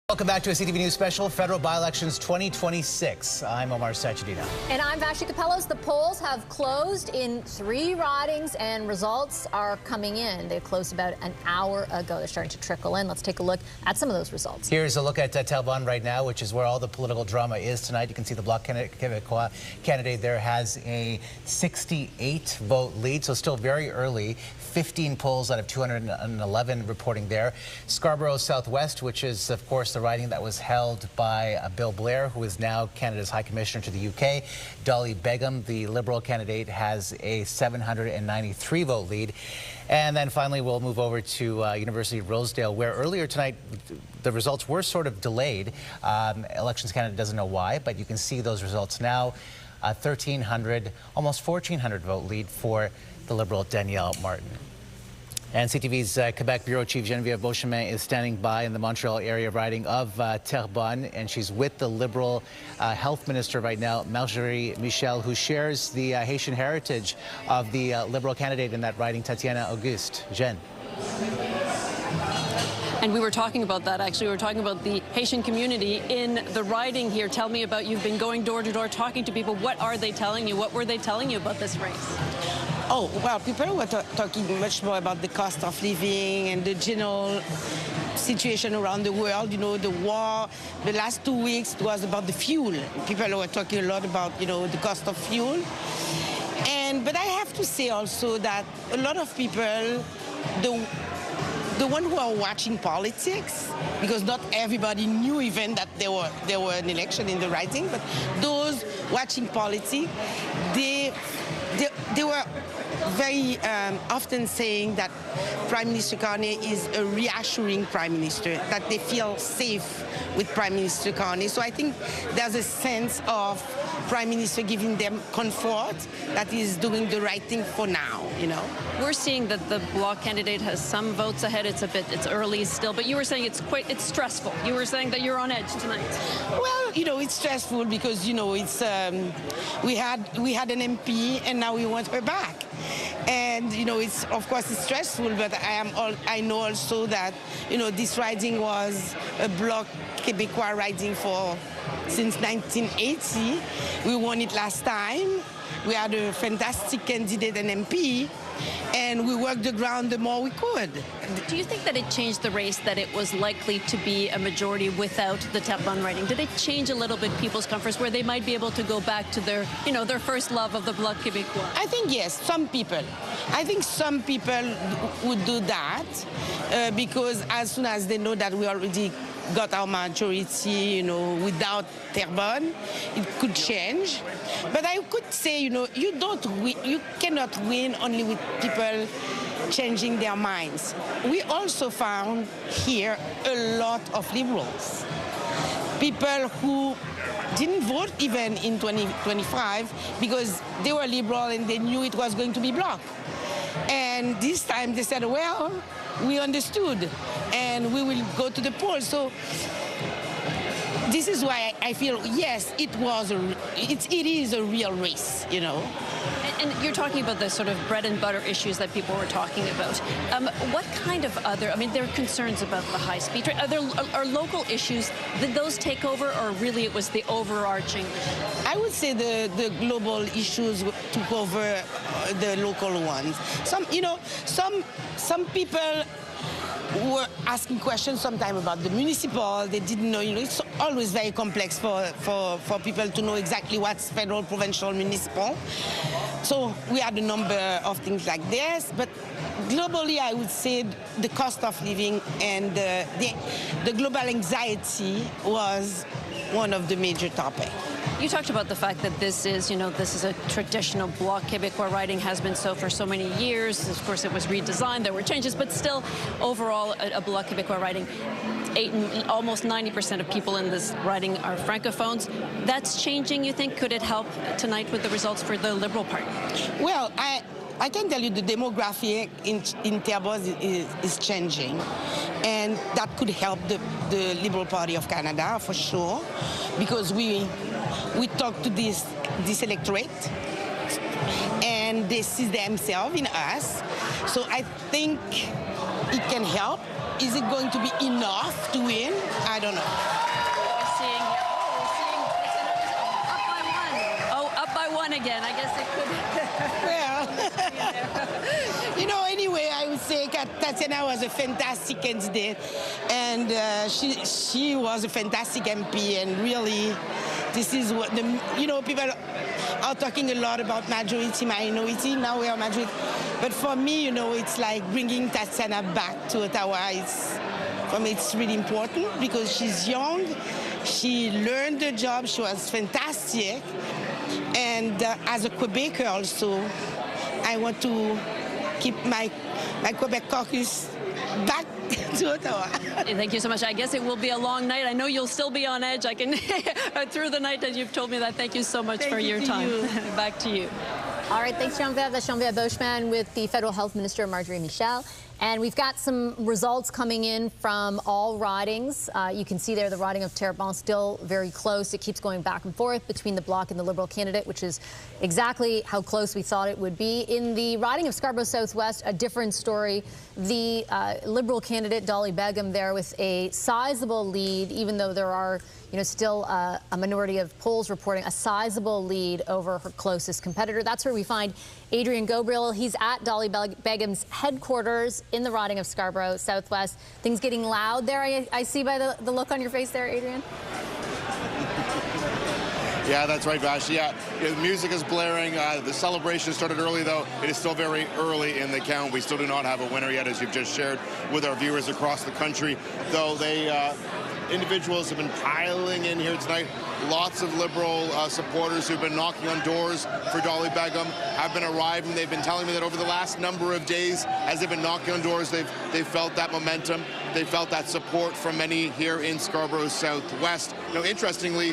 Welcome back to a CTV News Special, Federal By-Elections 2026. I'm Omar Sachedina. And I'm Vassy Kapelos. The polls have closed in 3 ridings, and results are coming in. They closed about an hour ago. They're starting to trickle in. Let's take a look at some of those results. Here's a look at Terrebonne right now, which is where all the political drama is tonight. You can see the Bloc Québécois candidate there has a 68-vote lead, so still very early. 15 polls out of 211 reporting there. Scarborough Southwest, which is, of course, the riding that was held by Bill Blair, who is now Canada's High Commissioner to the UK. Dolly Begum, the Liberal candidate, has a 793-vote lead. And then finally, we'll move over to University of Rosedale, where earlier tonight, the results were sort of delayed. Elections Canada doesn't know why, but you can see those results now. 1,300, almost 1,400 vote lead for the Liberal Danielle Martin. And CTV's Quebec Bureau Chief Geneviève Beauchemin is standing by in the Montreal area riding of Terrebonne, and she's with the Liberal Health Minister right now, Marjorie Michel, who shares the Haitian heritage of the Liberal candidate in that riding, Tatiana Auguste. Jen. And we were talking about that, actually. We were talking about the Haitian community in the riding here. Tell me about, you've been going door to door, talking to people. What are they telling you? What were they telling you about this race? Oh, well, people were talking much more about the cost of living and the general situation around the world, you know, the war. The last 2 weeks it was about the fuel. People were talking a lot about, you know, the cost of fuel. But I have to say also that a lot of people, the one who are watching politics, because not everybody knew even that there were an election in the riding, but those watching politics, they were very often saying that Prime Minister Carney is a reassuring Prime Minister, that they feel safe with Prime Minister Carney. So I think there's a sense of Prime Minister giving them comfort that he's doing the right thing for now, you know. We're seeing that the Bloc candidate has some votes ahead. It's early still, but you were saying it's stressful. You were saying that you're on edge tonight. Well, you know, it's stressful because, you know, it's we had an MP and now we want her back. And, you know, it's, of course, it's stressful, but I know also that, you know, this riding was a Bloc Québécois riding since 1980. We won it last time. We had a fantastic candidate and MP, and we worked the ground the more we could. Do you think that it changed the race, that it was likely to be a majority without the Terrebonne riding? Did it change a little bit people's comforts, where they might be able to go back to their, you know, their first love of the Bloc Québécois? I think yes, some people. I think some people would do that because as soon as they know that we already got our majority, you know, without Terrebonne, it could change. But I could say, you know, you cannot win only with people changing their minds. We also found here a lot of liberals, people who didn't vote even in 2025 because they were liberal and they knew it was going to be Bloc. And this time they said, well, we understood and we will go to the polls. So this is why I feel, yes, it is a real race, you know. And you're talking about the sort of bread and butter issues that people were talking about. What kind of other, I mean, there are concerns about the high speed train. Are local issues, did those take over, or really it was the overarching? I would say the global issues took over the local ones. Some people were asking questions sometimes about the municipal. They didn't know, you know, it's always very complex for people to know exactly what's federal, provincial, municipal. So we had a number of things like this, but globally I would say the cost of living and the global anxiety was one of the major topics. You talked about the fact that this is, you know, this is a traditional Bloc Québécois riding, has been so for so many years. Of course, it was redesigned, there were changes, but still, overall, a Bloc Québécois riding. Almost 90% of people in this riding are francophones. That's changing, you think? Could it help tonight with the results for the Liberal Party? Well, I can tell you the demographic in Terrebonne is changing, and that could help the Liberal Party of Canada for sure, because we talk to this electorate, and they see themselves in us. So I think it can help. Is it going to be enough to win? I don't know. Up by one again. I guess it could. Well, you know, anyway, I would say Tatiana was a fantastic candidate, and she was a fantastic MP, and really, this is what people are talking a lot about majority, minority. Now we are majority. But for me, you know, it's like bringing Tatiana back to Ottawa. For me, it's really important because she's young. She learned the job. She was fantastic. And as a Quebecer also, I want to keep my Quebec caucus back to Ottawa. Thank you so much. I guess it will be a long night. I know you'll still be on edge. I can through the night, as you've told me that. Thank you so much for your time. Back to you. All right, thanks, Geneviève. That's Geneviève Beauchemin with the Federal Health Minister, Marjorie Michel. And we've got some results coming in from all ridings. You can see there the riding of Terrebonne still very close. It keeps going back and forth between the Bloc and the Liberal candidate, which is exactly how close we thought it would be. In the riding of Scarborough Southwest, a different story. The Liberal candidate, Dolly Begum, there with a sizable lead, even though there are still a minority of polls reporting a sizable lead over her closest competitor. That's where we find Adrian Gabriel. He's at Dolly Begum's headquarters in the riding of Scarborough Southwest. Things getting loud there, I see by the look on your face there, Adrian. Yeah, that's right, Vassy. Yeah, the music is blaring. The celebration started early, though. It is still very early in the count. We still do not have a winner yet, as you've just shared with our viewers across the country, though they... individuals have been piling in here tonight. Lots of Liberal supporters who've been knocking on doors for Dolly Begum have been arriving. They've been telling me that over the last number of days, as they've been knocking on doors, they've felt that momentum. They felt that support from many here in Scarborough Southwest. You know, interestingly,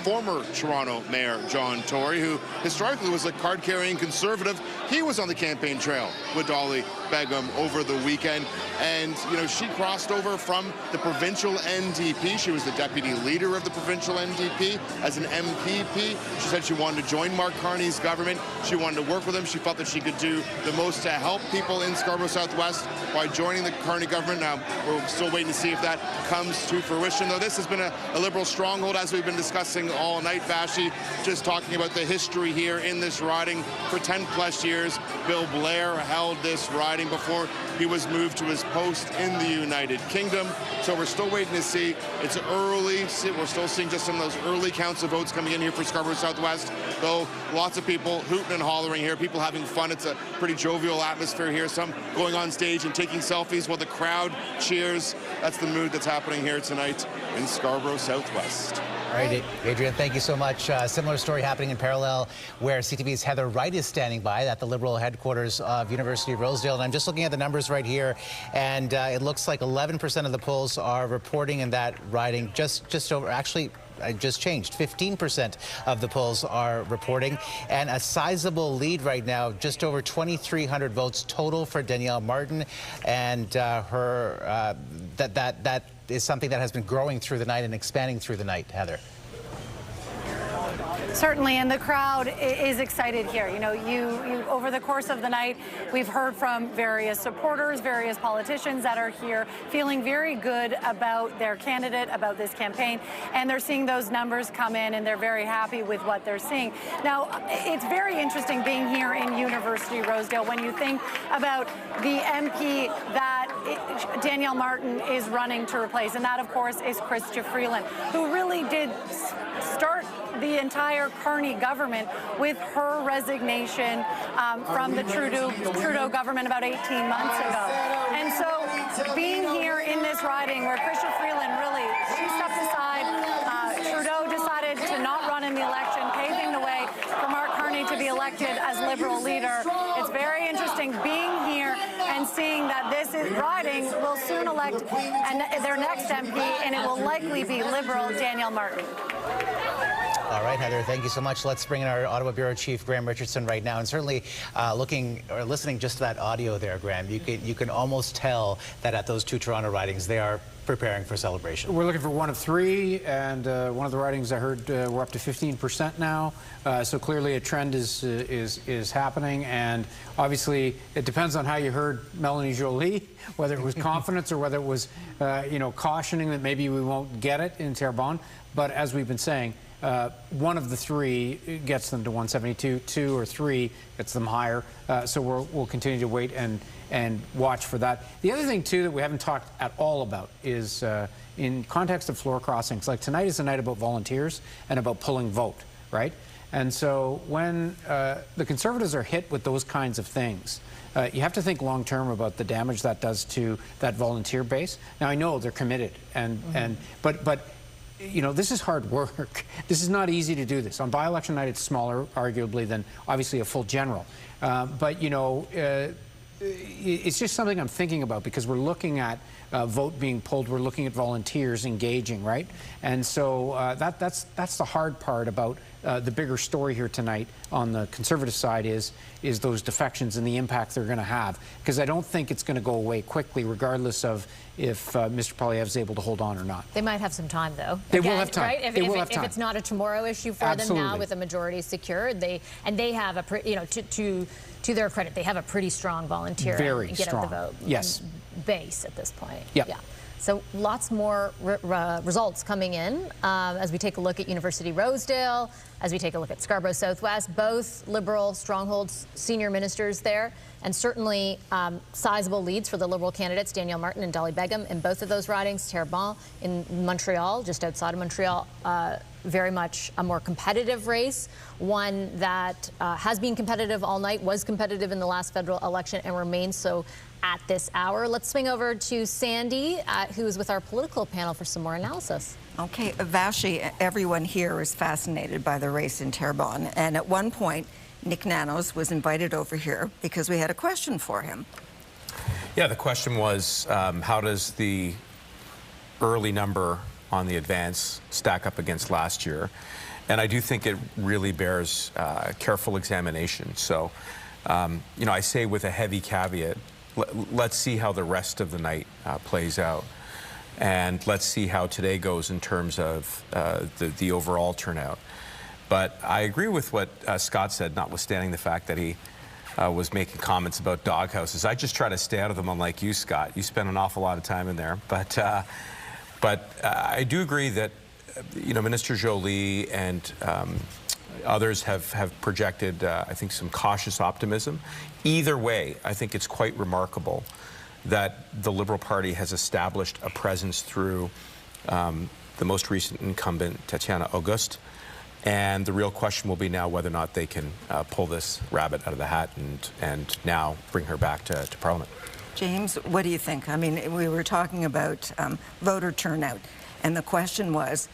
former Toronto Mayor John Tory, who historically was a card-carrying Conservative, he was on the campaign trail with Dolly Begum over the weekend. And, you know, she crossed over from the provincial NDP. She was the deputy leader of the provincial NDP as an MPP. She said she wanted to join Mark Carney's government. She wanted to work with him. She felt that she could do the most to help people in Scarborough Southwest by joining the Carney government. Now, we're still waiting to see if that comes to fruition, though this has been a Liberal stronghold, as we've been discussing all night, Vassy, just talking about the history here in this riding. For 10+ years, Bill Blair held this riding before he was moved to his post in the United Kingdom. So we're still waiting to see. It's early. We're still seeing just some of those early counts of votes coming in here for Scarborough Southwest, though lots of people hooting and hollering here, people having fun. It's a pretty jovial atmosphere here, some going on stage and taking selfies while the crowd cheers. That's the mood that's happening here tonight in Scarborough Southwest. All right, Adrian, thank you so much. Similar story happening in parallel where CTV's Heather Wright is standing by at the Liberal headquarters of University of Rosedale. And I'm just looking at the numbers right here, and it looks like 11% of the polls are reporting in that riding just over, actually, I just changed. 15% of the polls are reporting, and a sizable lead right now, just over 2,300 votes total for Danielle Martin, and that is something that has been growing through the night and expanding through the night. Heather. Certainly, and the crowd is excited here. You know, you over the course of the night, we've heard from various supporters, various politicians that are here feeling very good about their candidate, about this campaign, and they're seeing those numbers come in, and they're very happy with what they're seeing. Now, it's very interesting being here in University Rosedale when you think about the MP that Danielle Martin is running to replace, and that, of course, is Chrystia Freeland, who really did start the entire Carney government with her resignation from the Trudeau government about 18 months ago. And so being here in this riding where Chrystia Freeland really, she stepped aside, Trudeau decided to not run in the election, paving the way for Mark Carney to be elected as Liberal leader. It's very interesting being here and seeing that this riding will soon elect their next MP, and it will likely be Liberal Danielle Martin. All right, Heather, thank you so much. Let's bring in our Ottawa Bureau Chief, Graham Richardson, right now. And certainly looking or listening just to that audio there, Graham, you can almost tell that at those two Toronto ridings, they are preparing for celebration. We're looking for one of three, and one of the ridings I heard we're up to 15% now. So clearly a trend is happening, and obviously it depends on how you heard Melanie Joly, whether it was confidence or whether it was cautioning that maybe we won't get it in Terrebonne. But as we've been saying, one of the three gets them to 172, 2 or 3 gets them higher. So we'll continue to wait and watch for that. The other thing, too, that we haven't talked at all about is in context of floor crossings. Like tonight is a night about volunteers and about pulling vote, right? And so when the Conservatives are hit with those kinds of things, you have to think long-term about the damage that does to that volunteer base. Now, I know they're committed, but you know, this is hard work. This is not easy to do this. On by-election night, it's smaller, arguably, than obviously a full general. But, you know, it's just something I'm thinking about because we're looking at vote being pulled. We're looking at volunteers engaging, right? And so that's the hard part about the bigger story here tonight on the Conservative side is those defections and the impact they're going to have. Because I don't think it's going to go away quickly, regardless of if Mr. Poilievre is able to hold on or not. They might have some time, though. They will have time. Right? If it's not a tomorrow issue for them now with a majority secured, they have a to their credit, they have a pretty strong volunteer get up the vote base at this point. Yep. Yeah. So lots more results coming in as we take a look at University Rosedale, as we take a look at Scarborough Southwest, both Liberal strongholds, senior ministers there, and certainly sizable leads for the Liberal candidates, Danielle Martin and Dolly Begum, in both of those ridings. Terrebonne in Montreal, just outside of Montreal, very much a more competitive race, one that has been competitive all night, was competitive in the last federal election, and remains so at this hour. Let's swing over to Sandy, who is with our political panel for some more analysis. Okay, Vassy, everyone here is fascinated by the race in Terrebonne. And at one point, Nick Nanos was invited over here because we had a question for him. Yeah, the question was, how does the early number on the advance stack up against last year? And I do think it really bears careful examination. So, you know, I say with a heavy caveat, let's see how the rest of the night plays out. And let's see how today goes in terms of the overall turnout. But I agree with what Scott said, notwithstanding the fact that he was making comments about doghouses. I just try to stay out of them, unlike you, Scott. You spend an awful lot of time in there. But I do agree that, you know, Minister Joly and others have projected, I think, some cautious optimism. Either way, I think it's quite remarkable that the Liberal Party has established a presence through the most recent incumbent, Tatiana Auguste. And the real question will be now whether or not they can pull this rabbit out of the hat and now bring her back to Parliament. James, what do you think? I mean, we were talking about voter turnout, and the question was,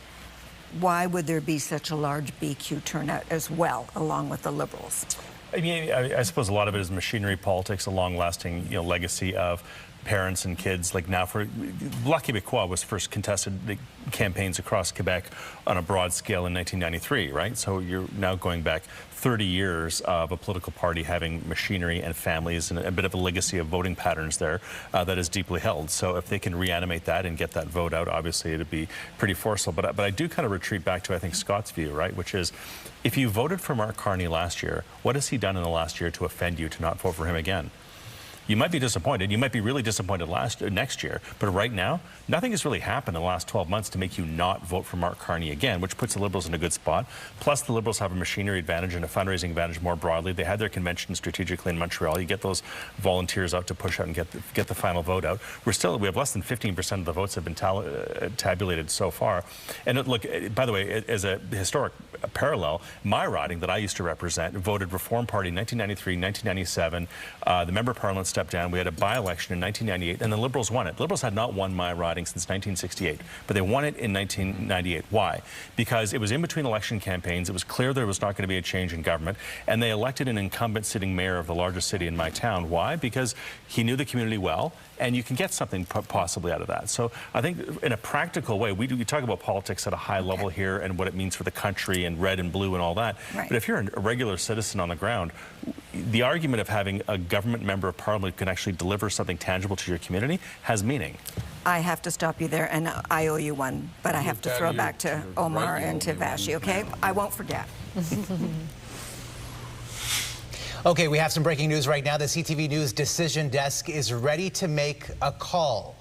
why would there be such a large BQ turnout as well, along with the Liberals? I mean, I suppose a lot of it is machinery politics, a long-lasting, you know, legacy of parents and kids. Like now, for Bloc Québécois was first contested the campaigns across Quebec on a broad scale in 1993, right? So you're now going back 30 years of a political party having machinery and families and a bit of a legacy of voting patterns there that is deeply held. So if they can reanimate that and get that vote out, obviously it'd be pretty forceful. But I do kind of retreat back to, I think, Scott's view, right? Which is, if you voted for Mark Carney last year, what has he done in the last year to offend you to not vote for him again? You might be disappointed. You might be really disappointed next year. But right now, nothing has really happened in the last 12 months to make you not vote for Mark Carney again, which puts the Liberals in a good spot. Plus, the Liberals have a machinery advantage and a fundraising advantage more broadly. They had their convention strategically in Montreal. You get those volunteers out to push out and get the final vote out. We have less than 15% of the votes have been tabulated so far. And look, by the way, as a historic parallel, my riding that I used to represent voted Reform Party in 1993, 1997. The Member of Parliament stepped down. We had a by-election in 1998, and the Liberals won it. The Liberals had not won my riding since 1968, but they won it in 1998. Why? Because it was in between election campaigns. It was clear there was not going to be a change in government, and they elected an incumbent sitting mayor of the largest city in my town. Why? Because he knew the community well, and you can get something possibly out of that. So I think in a practical way, we talk about politics at a high level here and what it means for the country and red and blue and all that. Right. But if you're a regular citizen on the ground, the argument of having a government member of parliament can actually deliver something tangible to your community has meaning. I have to stop you there, and I owe you one, but I have to throw back to Omar and to Vassy, okay? I won't forget. Okay, we have some breaking news right now. The CTV News decision desk is ready to make a call.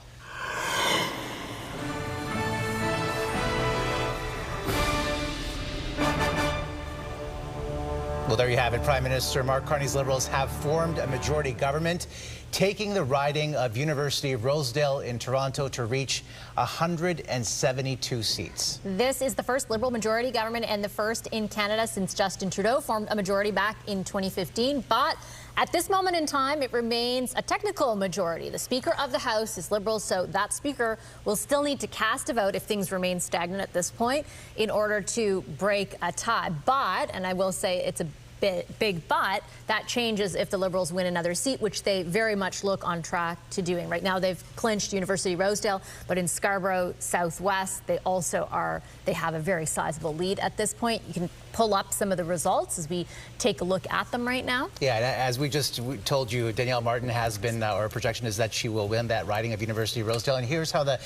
Well, there you have it. Prime Minister Mark Carney's Liberals have formed a majority government, taking the riding of University of Rosedale in Toronto to reach 172 seats. This is the first Liberal majority government and the first in Canada since Justin Trudeau formed a majority back in 2015. But at this moment in time, it remains a technical majority. The Speaker of the House is Liberal, so that Speaker will still need to cast a vote if things remain stagnant at this point in order to break a tie. But, and I will say it's a big but, that changes if the Liberals win another seat, which they very much look on track to doing. Right now they've clinched University of Rosedale, but in Scarborough Southwest they also they have a very sizable lead at this point. You can pull up some of the results as we take a look at them right now. Yeah, as we just told you, Danielle Martin has been, our projection is that she will win that riding of University of Rosedale. And here's how the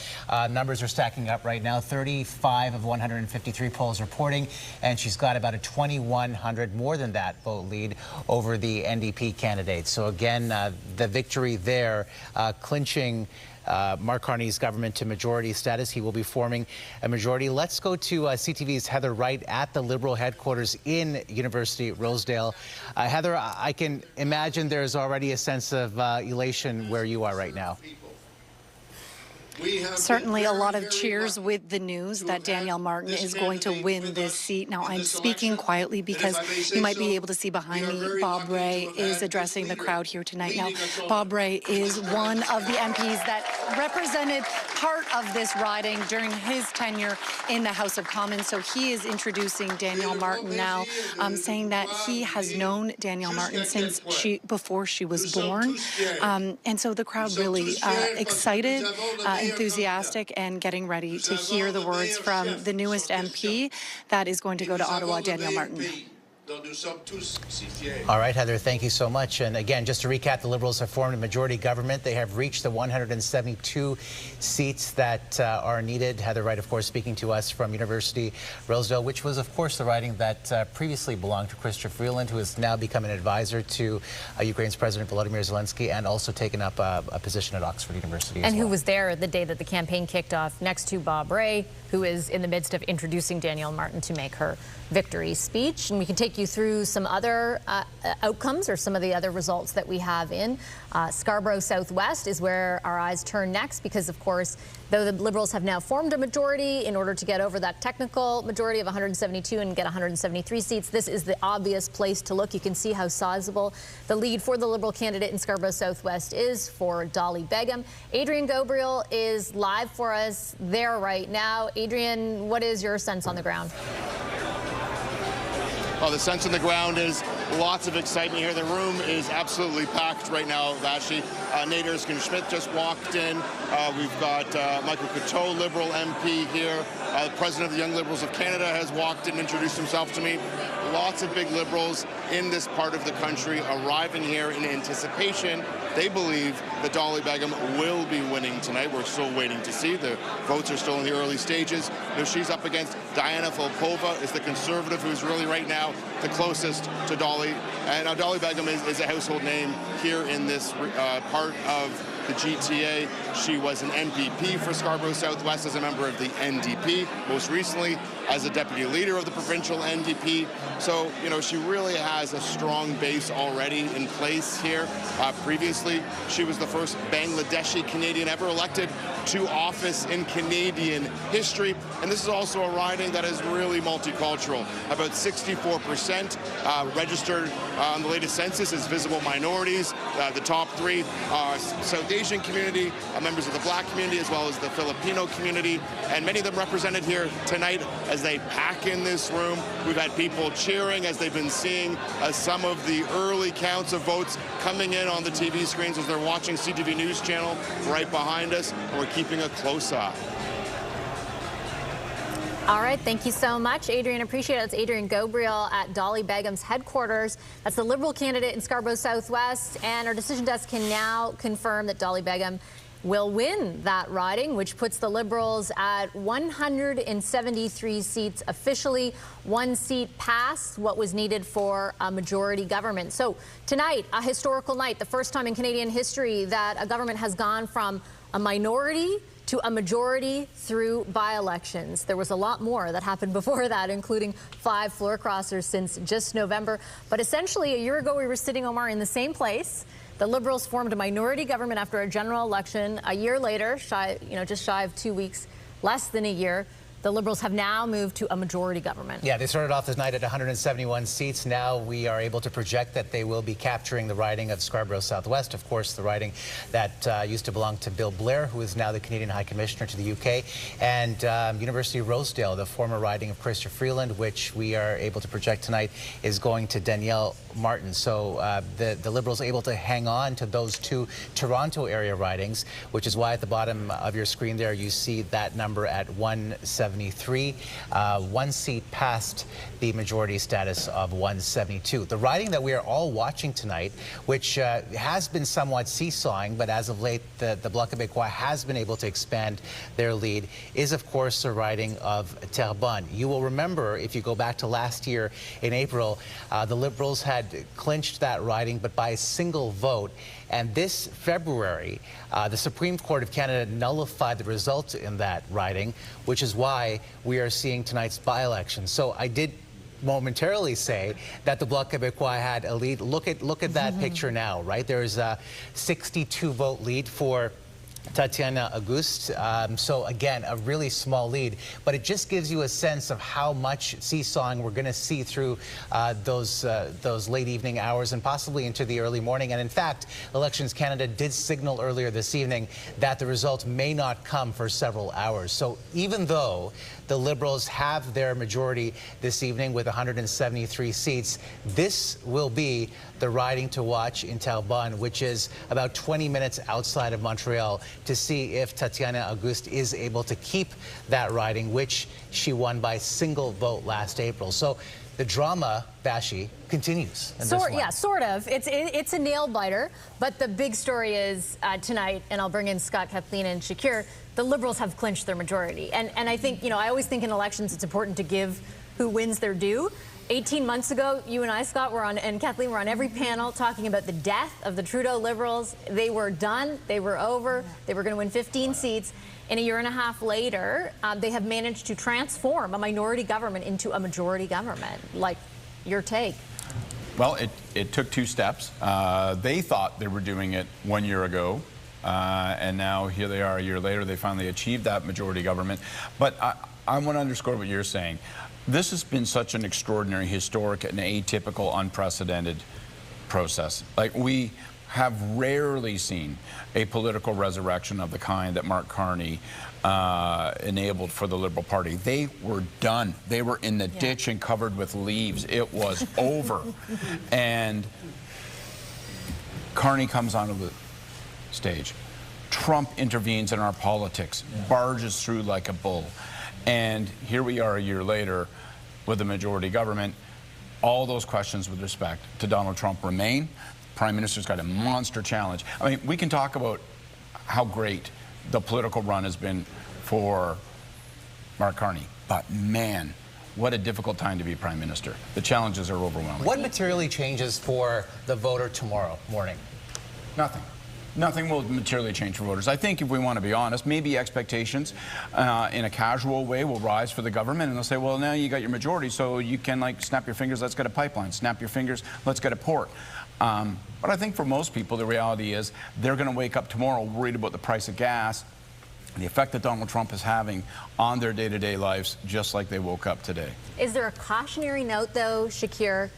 numbers are stacking up right now. 35 of 153 polls reporting, and she's got about a 2,100, more than that, vote lead over the NDP candidate. So again, the victory there, clinching Mark Carney's government to majority status. He will be forming a majority. Let's go to CTV's Heather Wright at the Liberal headquarters in University Rosedale. Heather, I can imagine there's already a sense of elation where you are right now. Certainly a lot of cheers with the news that Danielle Martin is going to win this seat. Now, I'm speaking quietly because you might be able to see behind me, Bob Rae is addressing the crowd here tonight. Now, Bob Rae is one of the MPs that represented part of this riding during his tenure in the House of Commons. So he is introducing Danielle Martin now, saying that he has known Danielle Martin since before she was born. And so the crowd really excited, enthusiastic, and getting ready to hear the words from the newest MP that is going to go to Ottawa, Danielle Martin. All right, Heather, thank you so much. And again, just to recap, the Liberals have formed a majority government. They have reached the 172 seats that are needed. Heather Wright, of course, speaking to us from University Rosedale, which was, of course, the riding that previously belonged to Chrystia Freeland, who has now become an advisor to Ukraine's President Volodymyr Zelensky, and also taken up a position at Oxford University and who was there the day that the campaign kicked off next to Bob Rae, who is in the midst of introducing Danielle Martin to make her victory speech. And we can take you through some other outcomes or some of the other results that we have in Scarborough Southwest is where our eyes turn next, because of course, though the Liberals have now formed a majority in order to get over that technical majority of 172 and get 173 seats, this is the obvious place to look. You can see how sizable the lead for the Liberal candidate in Scarborough Southwest is for Dolly Begum. Adrian Gabriel is live for us there right now. Adrian, what is your sense on the ground? Well, the sense on the ground is lots of excitement here. The room is absolutely packed right now, Vassy. Nate Erskine-Schmidt just walked in. We've got Michael Coteau, Liberal MP here. The President of the Young Liberals of Canada has walked in and introduced himself to me. Lots of big Liberals in this part of the country arriving here in anticipation. They believe that Dolly Begum will be winning tonight. We're still waiting to see. The votes are still in the early stages. You know, she's up against Diana Filipova, is the Conservative who's really right now the closest to Dolly. And now Dolly Begum is a household name here in this part of the GTA. She was an MPP for Scarborough Southwest as a member of the NDP, most recently as a deputy leader of the provincial NDP. So, you know, she really has a strong base already in place here. Previously, she was the first Bangladeshi Canadian ever elected to office in Canadian history. And this is also a riding that is really multicultural. About 64% registered on the latest census as visible minorities. The top three are South Asian community, members of the Black community, as well as the Filipino community, and many of them represented here tonight as they pack in this room. We've had people cheering as they've been seeing some of the early counts of votes coming in on the TV screens as they're watching CTV News Channel right behind us. We're keeping a close eye. All right, thank you so much, Adrian. Appreciate it. It's Adrian Gabriel at Dolly Begum's headquarters. That's the Liberal candidate in Scarborough Southwest, and our decision desk can now confirm that Dolly Begum will win that riding, which puts the Liberals at 173 seats officially, 1 seat past what was needed for a majority government. So tonight, a historical night, the first time in Canadian history that a government has gone from a minority to a majority through by-elections. There was a lot more that happened before that, including 5 floor crossers since just November. But essentially, a year ago, we were sitting, Omar, in the same place. The Liberals formed a minority government after a general election. A year later, just shy of 2 weeks, less than a year, the Liberals have now moved to a majority government. Yeah, they started off this night at 171 seats. Now we are able to project that they will be capturing the riding of Scarborough Southwest, of course, the riding that used to belong to Bill Blair, who is now the Canadian High Commissioner to the UK, and University of Rosedale, the former riding of Chrystia Freeland, which we are able to project tonight is going to Danielle Martin. So the Liberals are able to hang on to those 2 Toronto area ridings, which is why at the bottom of your screen there you see that number at 173, 1 seat past the majority status of 172. The riding that we are all watching tonight, which has been somewhat seesawing, but as of late the Bloc Québécois has been able to expand their lead, is of course the riding of Terrebonne. You will remember, if you go back to last year in April, the Liberals had clinched that riding, but by a single vote. And this February, the Supreme Court of Canada nullified the results in that riding, which is why we are seeing tonight's by-election. So I did momentarily say that the Bloc Québécois had a lead. Look at that picture now, right? There's a 62 vote lead for Tatiana Auguste. So again, a really small lead, but it just gives you a sense of how much seesawing we're going to see through those late evening hours and possibly into the early morning. And in fact, Elections Canada did signal earlier this evening that the results may not come for several hours. So even though the Liberals have their majority this evening with 173 seats, this will be the riding to watch in Terrebonne, which is about 20 minutes outside of Montreal, to see if Tatiana Auguste is able to keep that riding, which she won by single vote last April. So the drama, Vassy, continues. Yeah, sort of. It's a nail biter, but the big story is tonight, and I'll bring in Scott, Kathleen, and Shakir, the Liberals have clinched their majority. And I think, I always think in elections it's important to give who wins their due. 18 months ago, you and I, Scott, and Kathleen were on every panel talking about the death of the Trudeau Liberals. They were done. They were over. They were going to win 15 seats. And a year and a half later, they have managed to transform a minority government into a majority government. Like, your take? Well, it took 2 steps. They thought they were doing it 1 year ago. And now here they are a year later. They finally achieved that majority government. But I want to underscore what you're saying. This has been such an extraordinary, historic, and atypical, unprecedented process. Like, we have rarely seen a political resurrection of the kind that Mark Carney enabled for the Liberal Party. They were done. They were in the ditch and covered with leaves. It was over. And Carney comes onto the stage. Trump intervenes in our politics, barges through like a bull. And here we are a year later with a majority government. All those questions with respect to Donald Trump remain. Prime Minister's got a monster challenge. I mean, we can talk about how great the political run has been for Mark Carney, but man, what a difficult time to be Prime Minister. The challenges are overwhelming. What materially changes for the voter tomorrow morning? Nothing. Nothing will materially change for voters. I think if we want to be honest, maybe expectations in a casual way will rise for the government, and they'll say, well, now you got your majority, so you can, like, snap your fingers, let's get a pipeline. Snap your fingers, let's get a port. But I think for most people, the reality is they're going to wake up tomorrow worried about the price of gas, the effect that Donald Trump is having on their day-to-day lives, just like they woke up today. Is there a cautionary note, though, Shakir,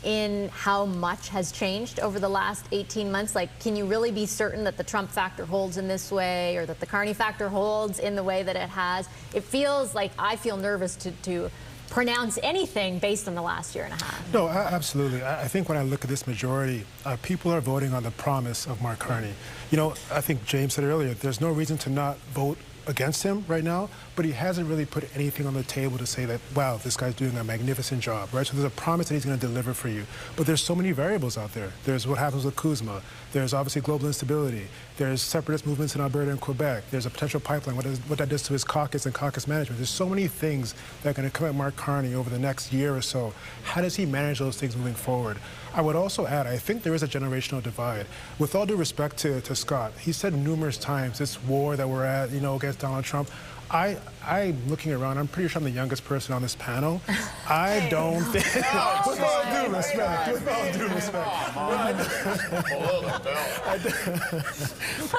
in how much has changed over the last 18 months? Like, can you really be certain that the Trump factor holds in this way, or that the Carney factor holds in the way that it has? It feels like I feel nervous to pronounce anything based on the last year and a half. No, absolutely. I think when I look at this majority, people are voting on the promise of Mark Carney. I think James said earlier, there's no reason to not vote against him right now, but he hasn't really put anything on the table to say that, wow, this guy's doing a magnificent job, right? So there's a promise that he's going to deliver for you. But there's so many variables out there. There's what happens with Kuzma. There's obviously global instability. There's separatist movements in Alberta and Quebec. There's a potential pipeline, what that does to his caucus and caucus management. There's so many things that are going to come at Mark Carney over the next year or so. How does he manage those things moving forward? I would also add, I think there is a generational divide. With all due respect to Scott, he said numerous times, this war that we're at, against Donald Trump, I'm looking around, I'm pretty sure I'm the youngest person on this panel. I don't think, with all due respect,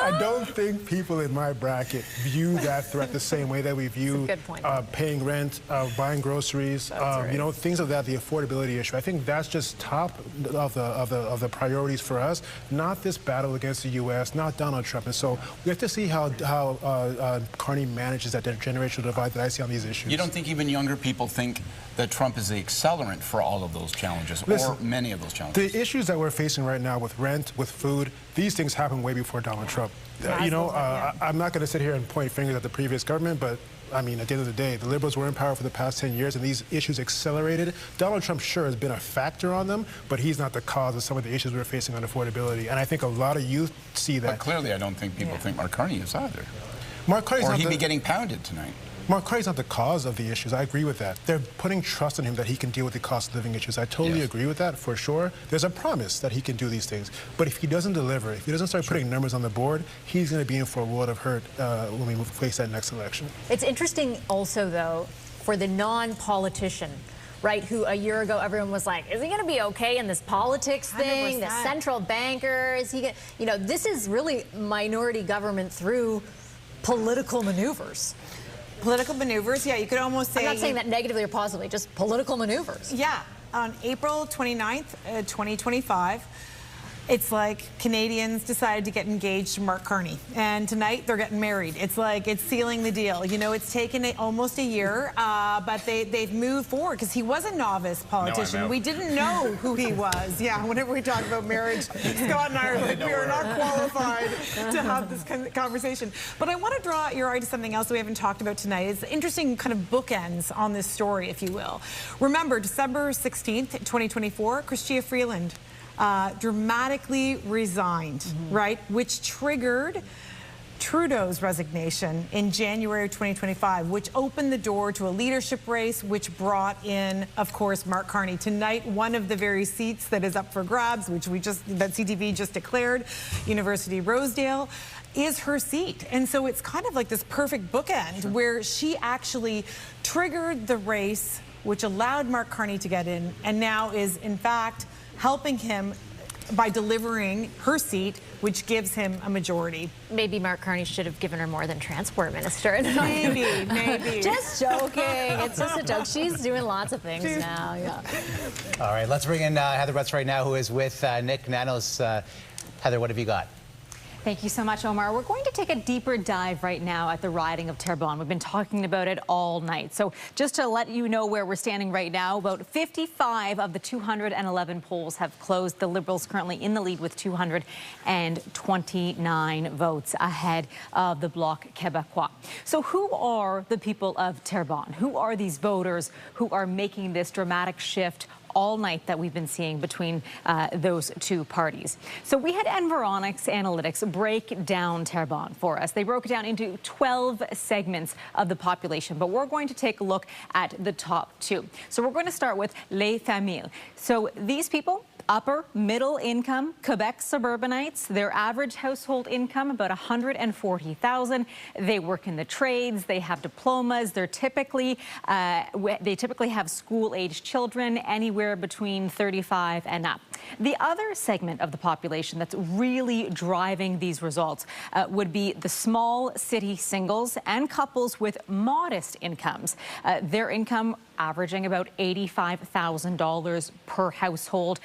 I don't think people in my bracket view that threat the same way that we view paying rent, buying groceries, things of that, the affordability issue. I think that's just top of the priorities for us, not this battle against the U.S., not Donald Trump. And so we have to see how Carney manages that generational divide that I see on these issues. You don't think even younger people think that Trump is the accelerant for all of those challenges, or many of those challenges? The issues that we're facing right now with rent, with food, these things happened way before Donald Trump. I'm not going to sit here and point fingers at the previous government, but I mean, at the end of the day, the Liberals were in power for the past 10 years, and these issues accelerated. Donald Trump sure has been a factor on them, but he's not the cause of some of the issues we're facing on affordability. And I think a lot of youth see that. But clearly, I don't think people think Mark Carney is either. Mark Carney's or he'd be getting pounded tonight. Mark Carney's not the cause of the issues. I agree with that. They're putting trust in him that he can deal with the cost of living issues. I totally agree with that, for sure. There's a promise that he can do these things. But if he doesn't deliver, if he doesn't start putting numbers on the board, he's going to be in for a world of hurt when we face that next election. It's interesting also, though, for the non-politician right, who a year ago everyone was like, is he going to be okay in this politics thing, 100%. the central banker? Is he going to, you know, this is really minority government through political maneuvers. Political maneuvers, yeah, you could almost say... I'm not saying that negatively or positively, just political maneuvers. Yeah, on April 29th, 2025, it's like Canadians decided to get engaged to Mark Carney. And tonight they're getting married. It's like it's sealing the deal. You know, it's taken almost a year, but they've moved forward because he was a novice politician. No, we didn't know who he was. Yeah, whenever we talk about marriage, Scott and I are like, we are not qualified to have this kind of conversation. But I want to draw your eye to something else that we haven't talked about tonight. It's interesting kind of bookends on this story, if you will. Remember, December 16th, 2024, Chrystia Freeland dramatically resigned, right? Which triggered Trudeau's resignation in January of 2025, which opened the door to a leadership race, which brought in, of course, Mark Carney. Tonight, one of the very seats that is up for grabs, which that CTV just declared, University of Rosedale, is her seat. And so it's kind of like this perfect bookend where she actually triggered the race, which allowed Mark Carney to get in, and now is, in fact, helping him by delivering her seat, which gives him a majority. Maybe Mark Carney should have given her more than transport minister. Maybe. Just joking. It's just a joke. She's doing lots of things now. Yeah. All right, let's bring in Heather Butts right now, who is with Nick Nanos. Heather, what have you got? Thank you so much, Omar. We're going to take a deeper dive right now at the riding of Terrebonne. We've been talking about it all night. So just to let you know where we're standing right now, about 55 of the 211 polls have closed. The Liberals currently in the lead with 229 votes ahead of the Bloc Québécois. So who are the people of Terrebonne? Who are these voters who are making this dramatic shift all night that we've been seeing between those two parties? So we had Environics Analytics break down Terrebonne for us. They broke it down into 12 segments of the population, but we're going to take a look at the top two. So we're going to start with Les Familles. So these people, upper middle income Quebec suburbanites, their average household income about $140,000. They work in the trades, they have diplomas, they typically have school-aged children, anywhere between 35 and up. The other segment of the population that's really driving these results would be the small city singles and couples with modest incomes. Their income averaging about $85,000 per household.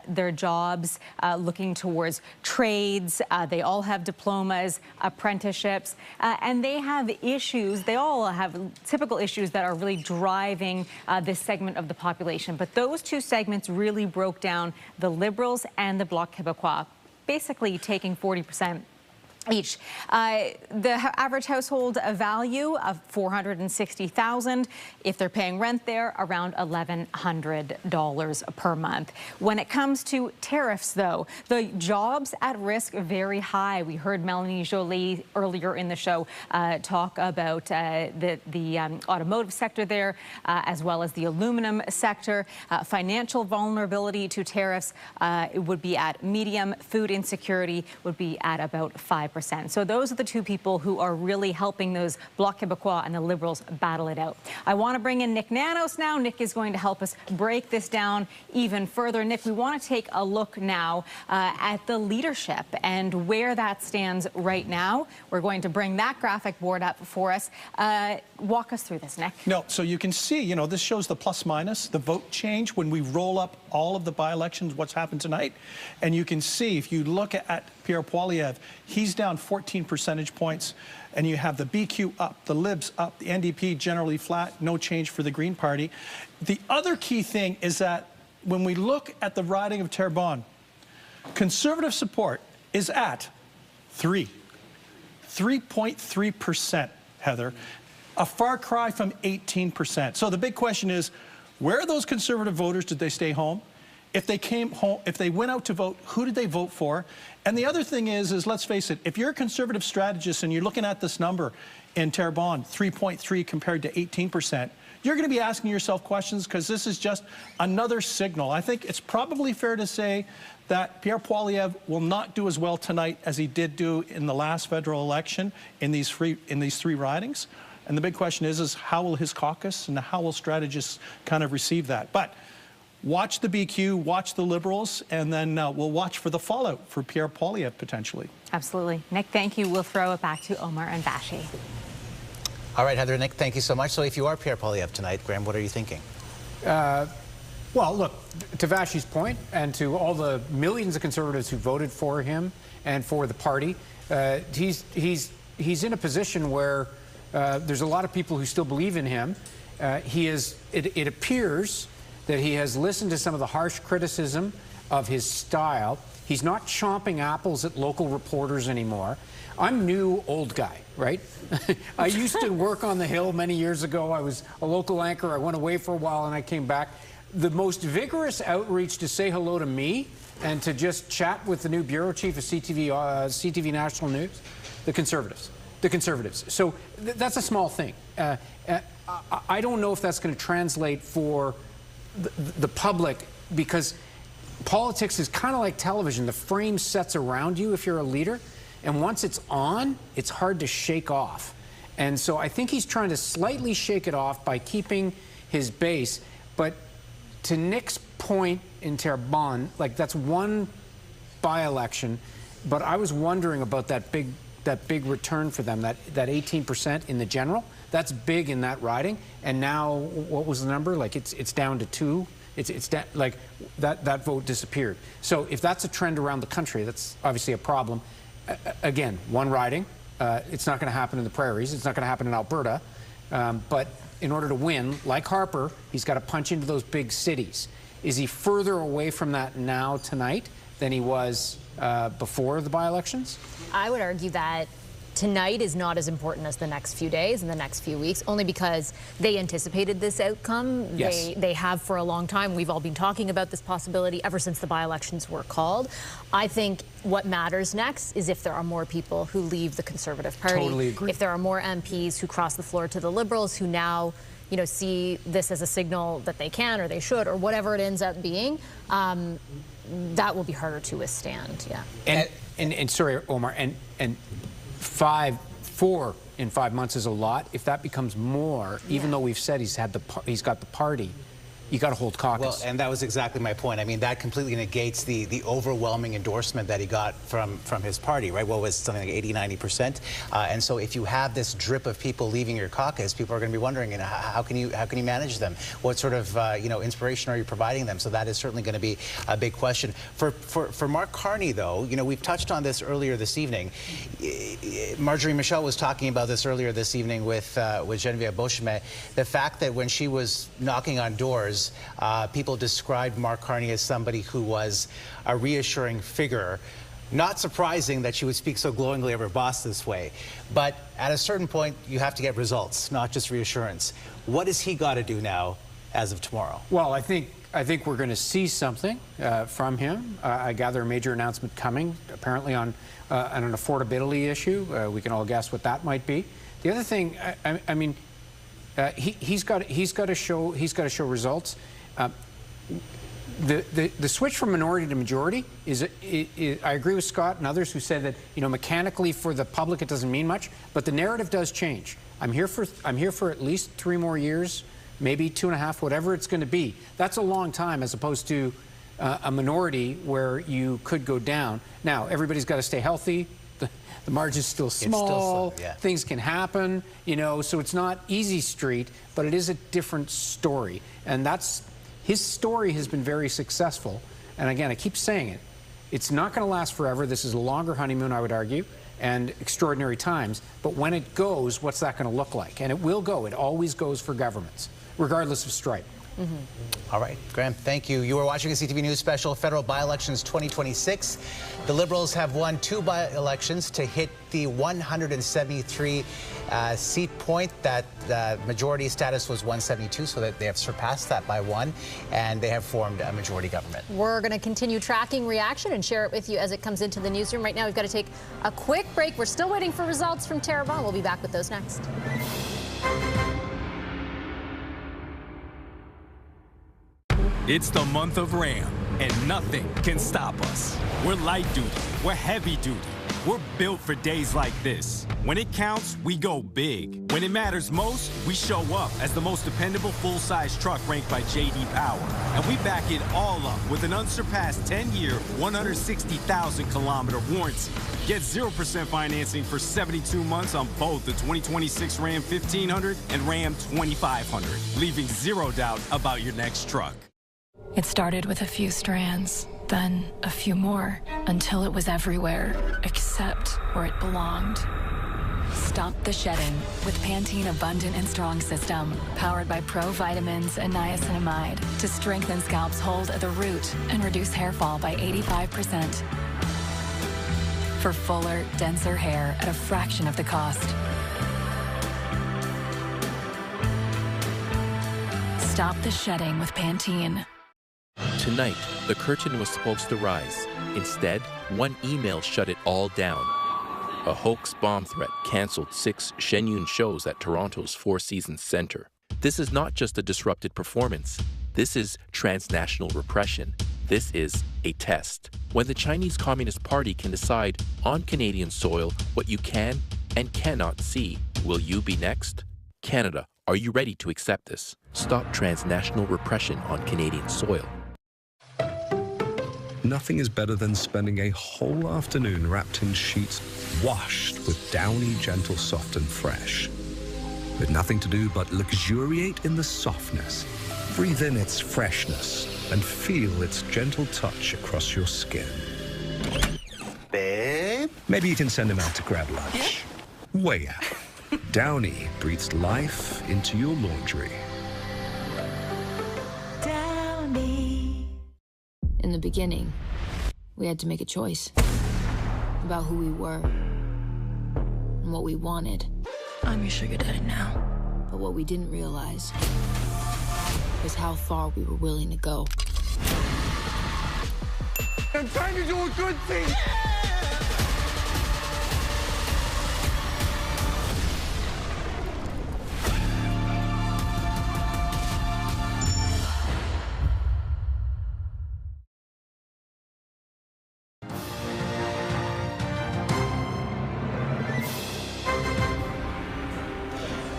Their jobs looking towards trades. They all have diplomas, apprenticeships, and they have issues. They all have typical issues that are really driving this segment of the population. But those two segments really broke down the Liberals and the Bloc Québécois, basically taking 40% each. The average household value of $460,000. If they're paying rent there, around $1,100 per month. When it comes to tariffs, though, the jobs at risk are very high. We heard Melanie Joly earlier in the show talk about the automotive sector there, as well as the aluminum sector. Financial vulnerability to tariffs it would be at medium. Food insecurity would be at about 5%. So those are the two people who are really helping those Bloc Québécois and the Liberals battle it out. I want to bring in Nick Nanos now. Nick is going to help us break this down even further. Nick, we want to take a look now at the leadership and where that stands right now. We're going to bring that graphic board up for us. Walk us through this, Nick. No, so you can see, you know, this shows the plus minus, the vote change when we roll up all of the by-elections, what's happened tonight. And you can see, if you look at Pierre Poilievre, he's down 14 percentage points. And you have the BQ up, the Libs up, the NDP generally flat, no change for the Green Party. The other key thing is that when we look at the riding of Terrebonne, Conservative support is at 3.3%, Heather. A far cry from 18%. So the big question is, where are those Conservative voters? Did they stay home? If they came home, if they went out to vote, who did they vote for? And the other thing is let's face it, if you're a Conservative strategist and you're looking at this number in Terrebonne, 3.3 compared to 18%, you're going to be asking yourself questions because this is just another signal. I think it's probably fair to say that Pierre Poilievre will not do as well tonight as he did do in the last federal election in these three ridings. And the big question is how will his caucus and how will strategists kind of receive that? But watch the BQ, watch the Liberals, and then we'll watch for the fallout for Pierre Poilievre potentially. Absolutely. Nick, thank you. We'll throw it back to Omar and Vassy. All right, Heather, Nick, thank you so much. So if you are Pierre Poilievre tonight, Graham, what are you thinking? Well, look, to Vassy's point, and to all the millions of Conservatives who voted for him and for the party, he's in a position where there's a lot of people who still believe in him. It appears that he has listened to some of the harsh criticism of his style. He's not chomping apples at local reporters anymore. I'm new old guy, right? I used to work on the Hill many years ago. I was a local anchor. I went away for a while and I came back. The most vigorous outreach to say hello to me and to just chat with the new bureau chief of CTV National News, the Conservatives. So that's a small thing. I don't know if that's going to translate for the public, because politics is kind of like television. The frame sets around you if you're a leader, and once it's on, it's hard to shake off. And so I think he's trying to slightly shake it off by keeping his base. But to Nick's point in Terrebonne, like, that's one by-election, but I was wondering about that big return for them, that 18% in the general. That's big in that riding. And now, what was the number? Like, it's down to 2. It's down, like, that vote disappeared. So if that's a trend around the country, that's obviously a problem. Again, one riding. It's not going to happen in the prairies. It's not going to happen in Alberta. But in order to win, like Harper, he's got to punch into those big cities. Is he further away from that now tonight than he was before the by-elections? I would argue that tonight is not as important as the next few days and the next few weeks, only because they anticipated this outcome. Yes. They have for a long time. We've all been talking about this possibility ever since the by-elections were called. I think what matters next is if there are more people who leave the Conservative Party. Totally agree. If there are more MPs who cross the floor to the Liberals, who now, you know, see this as a signal that they can or they should or whatever it ends up being, that will be harder to withstand. Yeah. And sorry, Omar, and 4 in 5 months is a lot. If that becomes more, even though we've said he's got the party, you got to hold caucus. Well, and that was exactly my point. I mean, that completely negates the overwhelming endorsement that he got from his party, right? What was something like 80–90%? And so if you have this drip of people leaving your caucus, people are going to be wondering, you know, how can you manage them? What sort of inspiration are you providing them? So that is certainly going to be a big question. For Mark Carney, though, you know, we've touched on this earlier this evening. Marjorie Michel was talking about this earlier this evening with Geneviève Beauchemin. The fact that when she was knocking on doors, people described Mark Carney as somebody who was a reassuring figure. Not surprising that she would speak so glowingly of her boss this way. But at a certain point, you have to get results, not just reassurance. What has he got to do now as of tomorrow? Well, I think we're going to see something from him. I gather a major announcement coming, apparently on an affordability issue. We can all guess what that might be. The other thing, I mean, he's got to show results. The switch from minority to majority is I agree with Scott and others who said that, you know, mechanically for the public it doesn't mean much, but the narrative does change. I'm here for at least 3 more years, maybe 2.5, whatever it's going to be. That's a long time, as opposed to a minority where you could go down. Now everybody's got to stay healthy. The margin's still small, things can happen, you know, so it's not easy street, but it is a different story. And his story has been very successful. And again, I keep saying it, it's not going to last forever. This is a longer honeymoon, I would argue, and extraordinary times. But when it goes, what's that going to look like? And it will go. It always goes for governments, regardless of stripe. All right, Graham, thank you. You are watching a CTV News Special, Federal By-Elections 2026. The Liberals have won 2 by-elections to hit the 173 seat point. That majority status was 172, so that they have surpassed that by 1, and they have formed a majority government. We're going to continue tracking reaction and share it with you as it comes into the newsroom. Right now, we've got to take a quick break. We're still waiting for results from Terrebonne. We'll be back with those next. It's the month of Ram, and nothing can stop us. We're light duty, we're heavy duty, We're built for days like this. When it counts, we go big. When it matters most, we show up as the most dependable full-size truck ranked by J.D. Power. And we back it all up with an unsurpassed 10-year, 160,000-kilometer warranty. Get 0% financing for 72 months on both the 2026 Ram 1500 and Ram 2500, leaving zero doubt about your next truck. It started with a few strands, then a few more, until it was everywhere, except where it belonged. Stop the shedding with Pantene Abundant and Strong System, powered by Pro Vitamins and niacinamide to strengthen scalp's hold at the root and reduce hair fall by 85%. For fuller, denser hair at a fraction of the cost. Stop the shedding with Pantene. Tonight, the curtain was supposed to rise. Instead, one email shut it all down. A hoax bomb threat canceled 6 Shenyun shows at Toronto's Four Seasons Centre. This is not just a disrupted performance. This is transnational repression. This is a test. When the Chinese Communist Party can decide on Canadian soil what you can and cannot see, will you be next? Canada, are you ready to accept this? Stop transnational repression on Canadian soil. Nothing is better than spending a whole afternoon wrapped in sheets washed with downy, gentle, soft and fresh. With nothing to do but luxuriate in the softness, breathe in its freshness, and feel its gentle touch across your skin. Babe? Maybe you can send him out to grab lunch. Yeah. Way out. Downy breathes life into your laundry. In the beginning, we had to make a choice about who we were and what we wanted. I'm your sugar daddy now. But what we didn't realize was how far we were willing to go. I'm trying to do a good thing.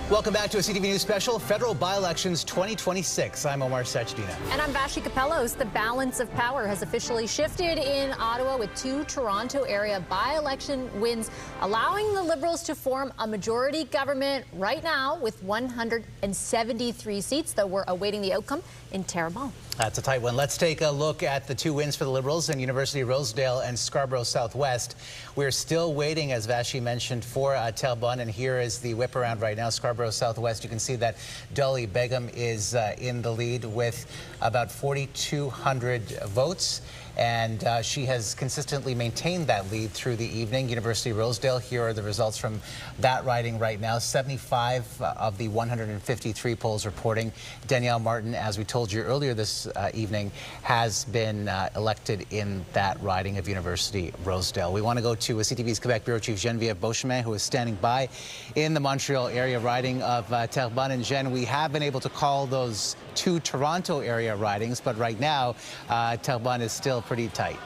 Welcome back to a CTV News Special, Federal Byelections 2026. I'm Omar Sachedina. And I'm Vassy Kapelos. The balance of power has officially shifted in Ottawa with 2 Toronto area by-election wins, allowing the Liberals to form a majority government right now with 173 seats, though we're awaiting the outcome in Terrebonne. That's a tight one. Let's take a look at the 2 wins for the Liberals in University of Rosedale and Scarborough Southwest. We're still waiting, as Vassy mentioned, for Terrebonne, and here is the whip around right now. Scarborough Southwest, you can see that Dolly Begum is in the lead with about 4,200 votes. And she has consistently maintained that lead through the evening. University of Rosedale, here are the results from that riding right now. 75 of the 153 polls reporting. Danielle Martin, as we told you earlier this evening, has been elected in that riding of University of Rosedale. We want to go to CTV's Quebec Bureau Chief Geneviève Beauchemin, who is standing by in the Montreal area riding of Terrebonne. And Jen, we have been able to call those 2 Toronto area ridings, but right now Terrebonne is still pretty tight.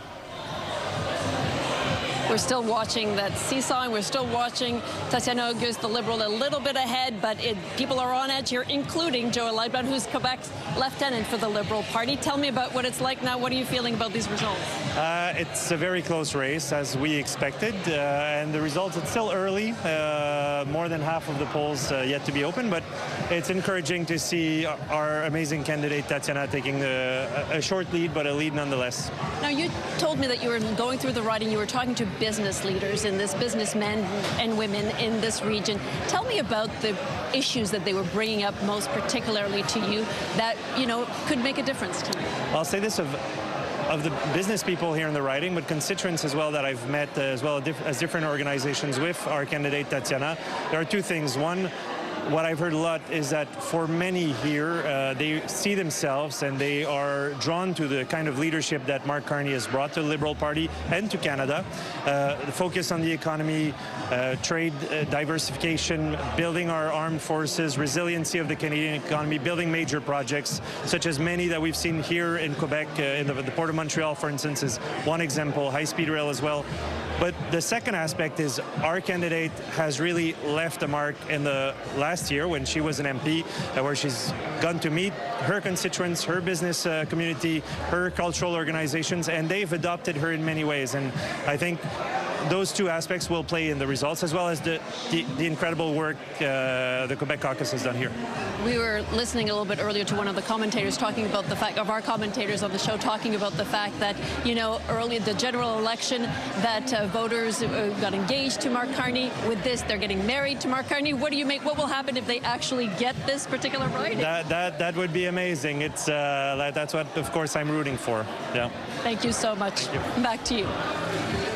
We're still watching that seesaw, and we're still watching Tatiana Auguste, the Liberal, a little bit ahead, but people are on edge here, including Joël Lightbound, who's Quebec's lieutenant for the Liberal Party. Tell me about what it's like now. What are you feeling about these results? It's a very close race, as we expected, and the results, it's still early. More than half of the polls yet to be open, but it's encouraging to see our amazing candidate, Tatiana, taking a short lead, but a lead nonetheless. Now, you told me that you were going through the riding, you were talking to business leaders in this, businessmen and women in this region. Tell me about the issues that they were bringing up most particularly to you that, you know, could make a difference tonight. I'll say this of the business people here in the riding, but constituents as well that I've met as well as different organizations with our candidate Tatiana. There are 2 things. One, what I've heard a lot is that for many here, they see themselves and they are drawn to the kind of leadership that Mark Carney has brought to the Liberal Party and to Canada. The focus on the economy, trade diversification, building our armed forces, resiliency of the Canadian economy, building major projects, such as many that we've seen here in Quebec, in the Port of Montreal, for instance, is one example, high-speed rail as well. But the second aspect is our candidate has really left a mark in the last year when she was an MP, where she's gone to meet her constituents, her business community, her cultural organizations, and they've adopted her in many ways. And I think those two aspects will play in the results, as well as the incredible work the Quebec caucus has done here. We were listening a little bit earlier to one of the commentators talking about the fact of our commentators on the show talking about the fact that, you know, early the general election that voters got engaged to Mark Carney. With this, they're getting married to Mark Carney. What do you make? What will happen if they actually get this particular riding? That would be amazing. It's that's what, of course, I'm rooting for. Yeah. Thank you so much. Back to you.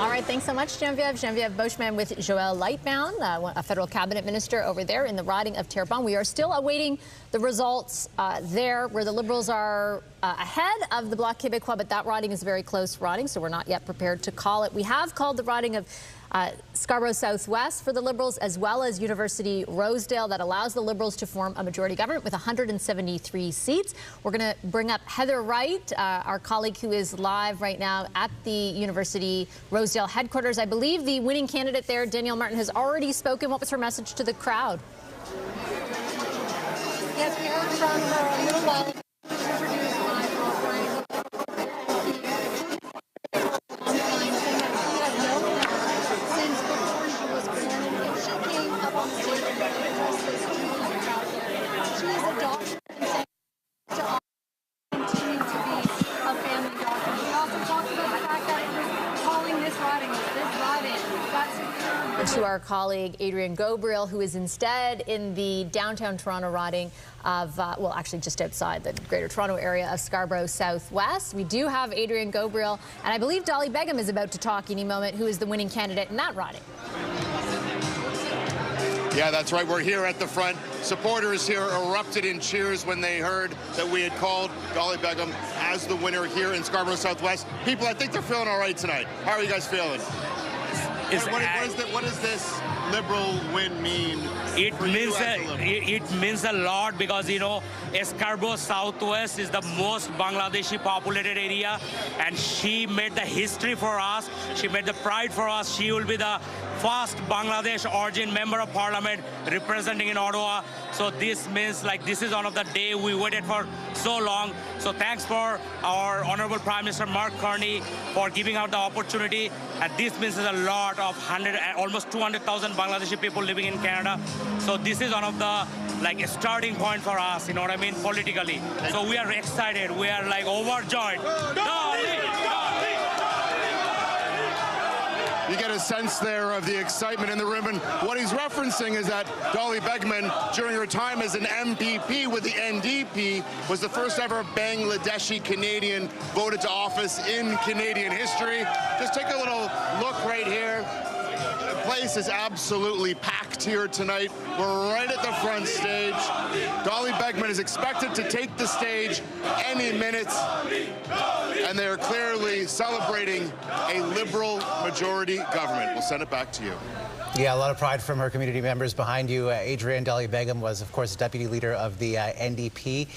All right, thanks so much, Geneviève. Geneviève Beauchemin with Joël Lightbound, a federal cabinet minister over there in the riding of Terrebonne. We are still awaiting the results there, where the Liberals are ahead of the Bloc Québécois, but that riding is a very close riding, so we're not yet prepared to call it. We have called the riding of Scarborough Southwest for the Liberals, as well as University Rosedale. That allows the Liberals to form a majority government with 173 seats. We're going to bring up Heather Wright, our colleague who is live right now at the University Rosedale headquarters. I believe the winning candidate there, Danielle Martin, has already spoken. What was her message to the crowd? Yes, we heard from her a little while ago. To our colleague Adrian Gabriel, who is instead in the downtown Toronto riding of, well, actually just outside the Greater Toronto area of Scarborough Southwest. We do have Adrian Gabriel, and I believe Dolly Begum is about to talk any moment, who is the winning candidate in that riding. Yeah, that's right. We're here at the front. Supporters here erupted in cheers when they heard that we had called Dolly Begum as the winner here in Scarborough Southwest. People, I think they're feeling all right tonight. How are you guys feeling? What does this Liberal win mean? It means a lot, because, you know, Scarborough Southwest is the most Bangladeshi populated area, and she made the history for us. She made the pride for us. She will be the first Bangladesh origin member of parliament representing in Ottawa. So this means, like, this is one of the day we waited for so long. So thanks for our Honorable Prime Minister Mark Carney for giving out the opportunity. And this means a lot of almost 200,000 Bangladeshi people living in Canada. So this is one of the, like, a starting point for us, you know what I mean, politically. So we are excited. We are, like, overjoyed. You get a sense there of the excitement in the room, and what he's referencing is that Dolly Begum, during her time as an MPP with the NDP, was the first ever Bangladeshi Canadian voted to office in Canadian history. Just take a little look right here. The place is absolutely packed here tonight. We're right at the front stage. Dolly Begum is expected to take the stage any minute, and they're clearly celebrating a Liberal majority government. We'll send it back to you. Yeah, a lot of pride from her community members behind you. Adrian Dolly Begum was, of course, deputy leader of the NDP,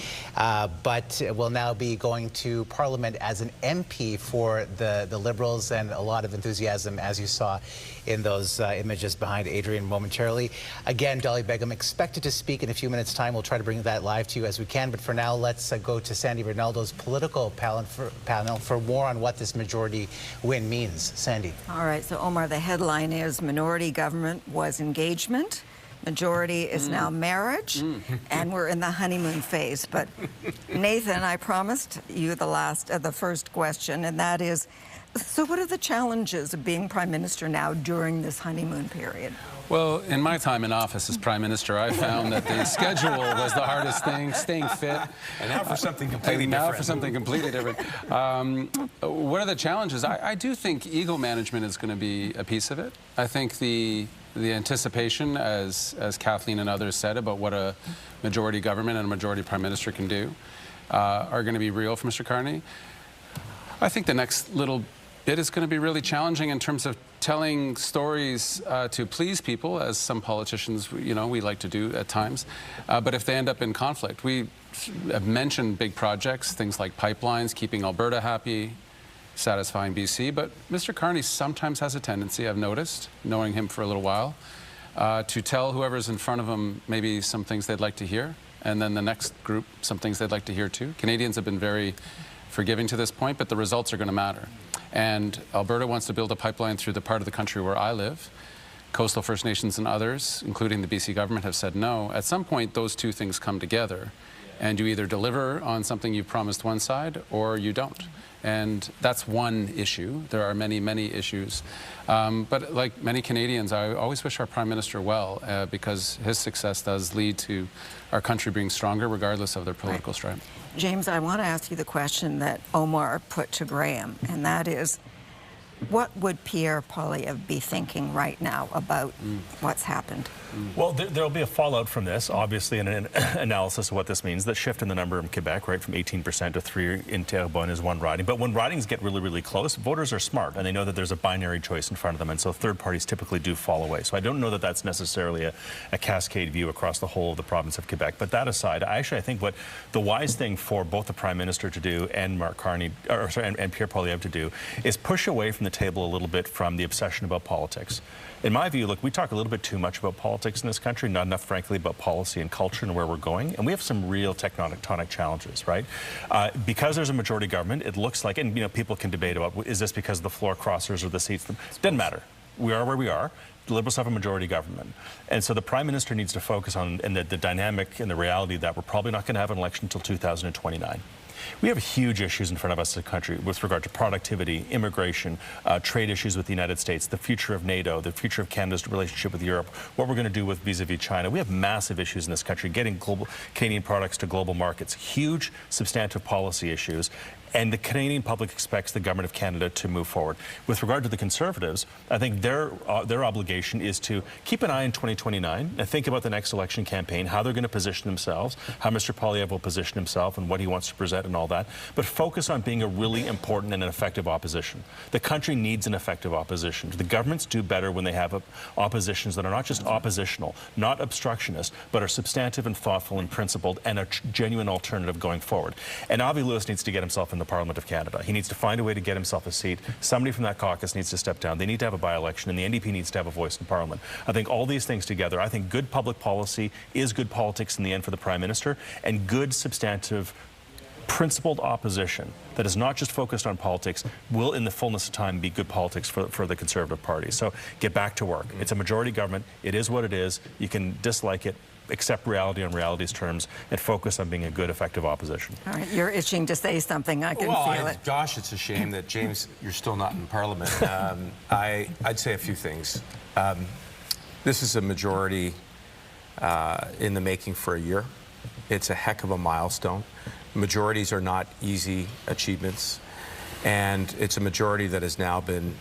but will now be going to Parliament as an MP for the Liberals, and a lot of enthusiasm, as you saw in those images behind Adrian momentarily. Again, Dolly Begum expected to speak in a few minutes' time. We'll try to bring that live to you as we can, but for now, let's go to Sandy Ronaldo's political panel for more on what this majority win means. Sandy. All right, so Omar, the headline is minority government was engagement, majority is now marriage, and we're in the honeymoon phase. But Nathan, I promised you the first question, and that is, so what are the challenges of being Prime Minister now during this honeymoon period? Well, in my time in office as Prime Minister, I found that the schedule was the hardest thing, staying fit. And now for something completely different. What are the challenges? I do think ego management is going to be a piece of it. I think the the anticipation, as Kathleen and others said, about what a majority government and a majority prime minister can do are going to be real for Mr. Carney. I think the next little bit is going to be really challenging in terms of telling stories to please people, as some politicians, we like to do at times. But if they end up in conflict, we have mentioned big projects, things like pipelines, keeping Alberta happy, satisfying BC. But Mr. Carney sometimes has a tendency, I've noticed, knowing him for a little while, to tell whoever's in front of him maybe some things they'd like to hear, and then the next group some things they'd like to hear too. Canadians have been very forgiving to this point, but the results are going to matter. And Alberta wants to build a pipeline through the part of the country where I live. Coastal First Nations and others, including the BC government, have said no. At some point, those two things come together, and you either deliver on something you promised one side or you don't. And that's one issue. There are many, many issues. But like many Canadians, I always wish our Prime Minister well, because his success does lead to our country being stronger, regardless of their political stripe. James, I want to ask you the question that Omar put to Graham, and that is, what would Pierre Poilievre be thinking right now about what's happened? Well, there'll be a fallout from this, obviously, an analysis of what this means. The shift in the number in Quebec, right, from 18% to 3 in Terrebonne is one riding. But when ridings get really, really close, voters are smart, and they know that there's a binary choice in front of them, and so third parties typically do fall away. So I don't know that that's necessarily a cascade view across the whole of the province of Quebec. But that aside, I think what the wise thing for both the Prime Minister to do and Mark Carney, and Pierre Poilievre to do, is push away from the table a little bit from the obsession about politics. In my view, look, we talk a little bit too much about politics in this country, not enough, frankly, about policy and culture and where we're going. And we have some real tectonic challenges, right? Because there's a majority government, it looks like, and people can debate about, is this because of the floor crossers or the seats? It doesn't matter. We are where we are. The Liberals have a majority government. And so the Prime Minister needs to focus on the dynamic and the reality that we're probably not going to have an election until 2029. We have huge issues in front of us as a country with regard to productivity, immigration, trade issues with the United States, the future of NATO, the future of Canada's relationship with Europe, what we're going to do with vis-a-vis China. We have massive issues in this country, getting Canadian products to global markets, huge substantive policy issues. And the Canadian public expects the Government of Canada to move forward. With regard to the Conservatives, I think their obligation is to keep an eye on 2029 and think about the next election campaign, how they're going to position themselves, how Mr. Poilievre will position himself and what he wants to present and all that, but focus on being a really important and an effective opposition. The country needs an effective opposition. The governments do better when they have oppositions that are not just oppositional, not obstructionist, but are substantive and thoughtful and principled and a genuine alternative going forward. And Avi Lewis needs to get himself in the Parliament of Canada. He needs to find a way to get himself a seat. Somebody from that caucus needs to step down. They need to have a by-election, and the NDP needs to have a voice in Parliament. I think all these things together, I think good public policy is good politics in the end for the Prime Minister, and good, substantive, principled opposition that is not just focused on politics will, in the fullness of time, be good politics for the Conservative Party. So get back to work. It's a majority government. It is what it is. You can dislike it, accept reality on reality's terms, and focus on being a good, effective opposition. All right, you're itching to say something. I can feel it. Gosh, it's a shame that, James, you're still not in Parliament. I'd say a few things. This is a majority in the making for a year. It's a heck of a milestone. Majorities are not easy achievements, and it's a majority that has now been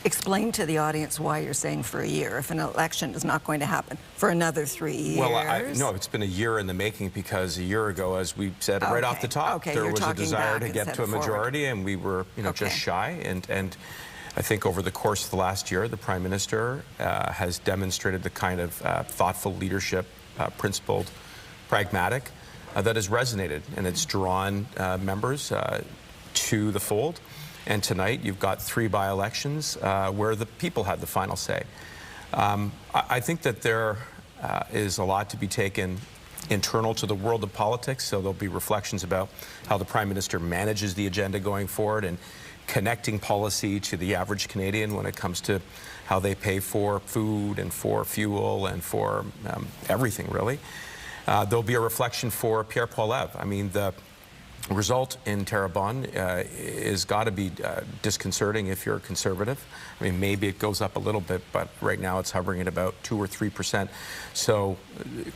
Explain to the audience why you're saying for a year if an election is not going to happen for another 3 years. Well, no, it's been a year in the making, because a year ago, as we said right off the top, there was a desire to get to a majority, and we were, just shy. And I think over the course of the last year, the Prime Minister has demonstrated the kind of thoughtful leadership, principled, pragmatic, that has resonated, and it's drawn members to the fold. And tonight, you've got 3 by-elections where the people had the final say. I think that there is a lot to be taken internal to the world of politics, so there'll be reflections about how the Prime Minister manages the agenda going forward and connecting policy to the average Canadian when it comes to how they pay for food and for fuel and for everything, really. There'll be a reflection for Pierre Poilievre. I mean, the result in Terrebonne is got to be disconcerting if you're a Conservative. I mean, maybe it goes up a little bit, but right now it's hovering at about 2 or 3%. So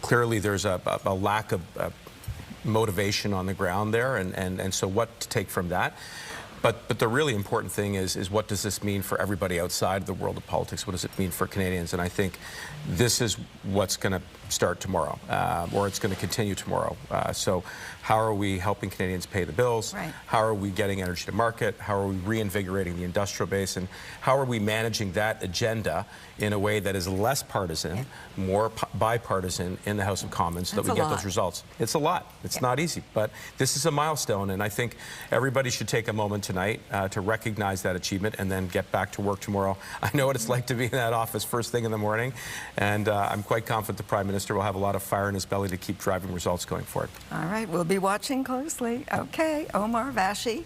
clearly there's a lack of motivation on the ground there, and so what to take from that? But the really important thing is what does this mean for everybody outside of the world of politics? What does it mean for Canadians? And I think this is what's going to start tomorrow, or it's going to continue tomorrow. So how are we helping Canadians pay the bills? Right. How are we getting energy to market? How are we reinvigorating the industrial base? And how are we managing that agenda in a way that is less partisan, more bipartisan in the House of Commons so that we get those results? It's a lot. It's not easy, but this is a milestone, and I think everybody should take a moment tonight to recognize that achievement and then get back to work tomorrow. I know what it's like to be in that office first thing in the morning, and I'm quite confident the Prime Minister will have a lot of fire in his belly to keep driving results going forward. All right, we'll be watching closely. Okay, Omar, Vassy.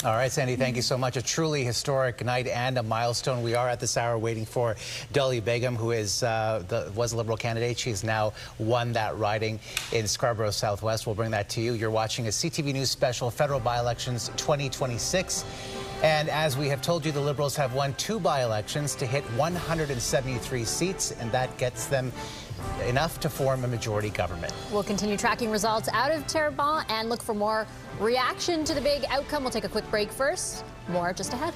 All right, Sandy, thank you so much. A truly historic night and a milestone. We are at this hour waiting for Dali Begum, who was a Liberal candidate. She's now won that riding in Scarborough Southwest. We'll bring that to you. You're watching a CTV News Special, Federal By-Elections 2026. And as we have told you, the Liberals have won 2 by-elections to hit 173 seats, and that gets them enough to form a majority government. We'll continue tracking results out of Terrebonne and look for more reaction to the big outcome. We'll take a quick break first. More just ahead.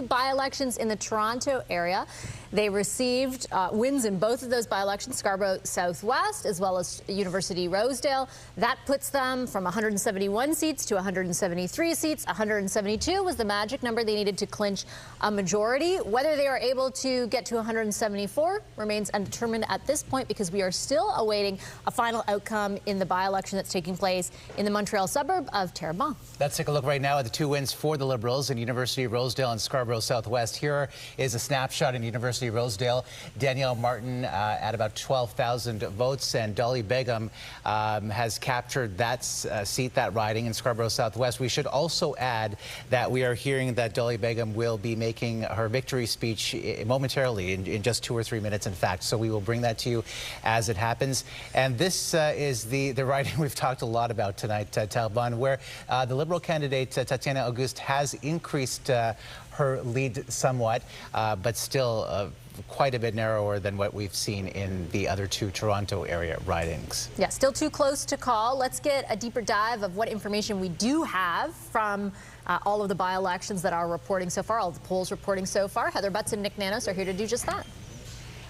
By-elections in the Toronto area. They received wins in both of those by-elections, Scarborough Southwest as well as University Rosedale. That puts them from 171 seats to 173 seats. 172 was the magic number they needed to clinch a majority. Whether they are able to get to 174 remains undetermined at this point because we are still awaiting a final outcome in the by-election that's taking place in the Montreal suburb of Terrebonne. Let's take a look right now at the 2 wins for the Liberals in University Rosedale and Scarborough Southwest. Here is a snapshot in University Rosedale. Danielle Martin at about 12,000 votes, and Dali Begum has captured that seat, that riding in Scarborough Southwest. We should also add that we are hearing that Dali Begum will be making her victory speech momentarily in just 2 or 3 minutes, in fact. So we will bring that to you as it happens. And this is the riding we've talked a lot about tonight, Terrebonne, where the Liberal candidate, Tatiana Auguste, has increased her lead somewhat, but still quite a bit narrower than what we've seen in the other two Toronto area ridings. Yeah, still too close to call. Let's get a deeper dive of what information we do have from all of the by-elections that are reporting so far, all of the polls reporting so far. Heather Butts and Nick Nanos are here to do just that.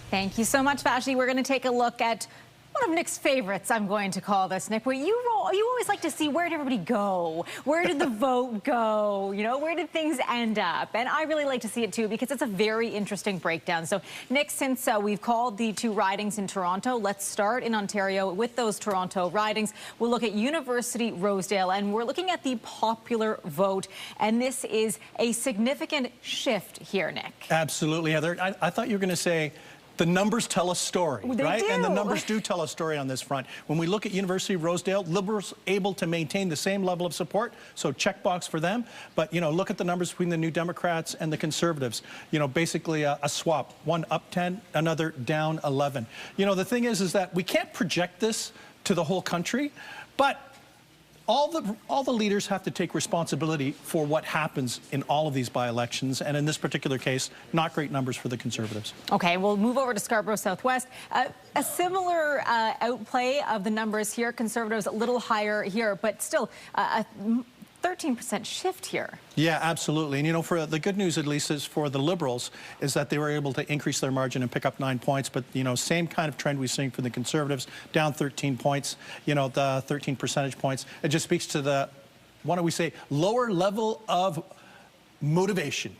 Thank you so much, Vassy. We're going to take a look at one of Nick's favorites, I'm going to call this, Nick, where you always like to see where did everybody go? Where did the vote go? You know, where did things end up? And I really like to see it, too, because it's a very interesting breakdown. So, Nick, since we've called the two ridings in Toronto, let's start in Ontario with those Toronto ridings. We'll look at University Rosedale, and we're looking at the popular vote. And this is a significant shift here, Nick. Absolutely, Heather. I thought you were going to say the numbers tell a story, right? Do. And the numbers do tell a story on this front. When we look at University of Rosedale, Liberals able to maintain the same level of support, so checkbox for them. But, you know, look at the numbers between the New Democrats and the Conservatives. You know, basically a swap. One up 10, another down 11. You know, the thing is that we can't project this to the whole country, but all the leaders have to take responsibility for what happens in all of these by-elections, and in this particular case, not great numbers for the Conservatives. Okay, we'll move over to Scarborough Southwest. A similar outplay of the numbers here. Conservatives a little higher here, but still a 13% shift here. Yeah, absolutely. And, you know, for the good news, at least, is for the Liberals, is that they were able to increase their margin and pick up 9 points. But, you know, same kind of trend we're seeing for the Conservatives, down 13 points, you know, the 13 percentage points. It just speaks to the, why don't we say, lower level of motivation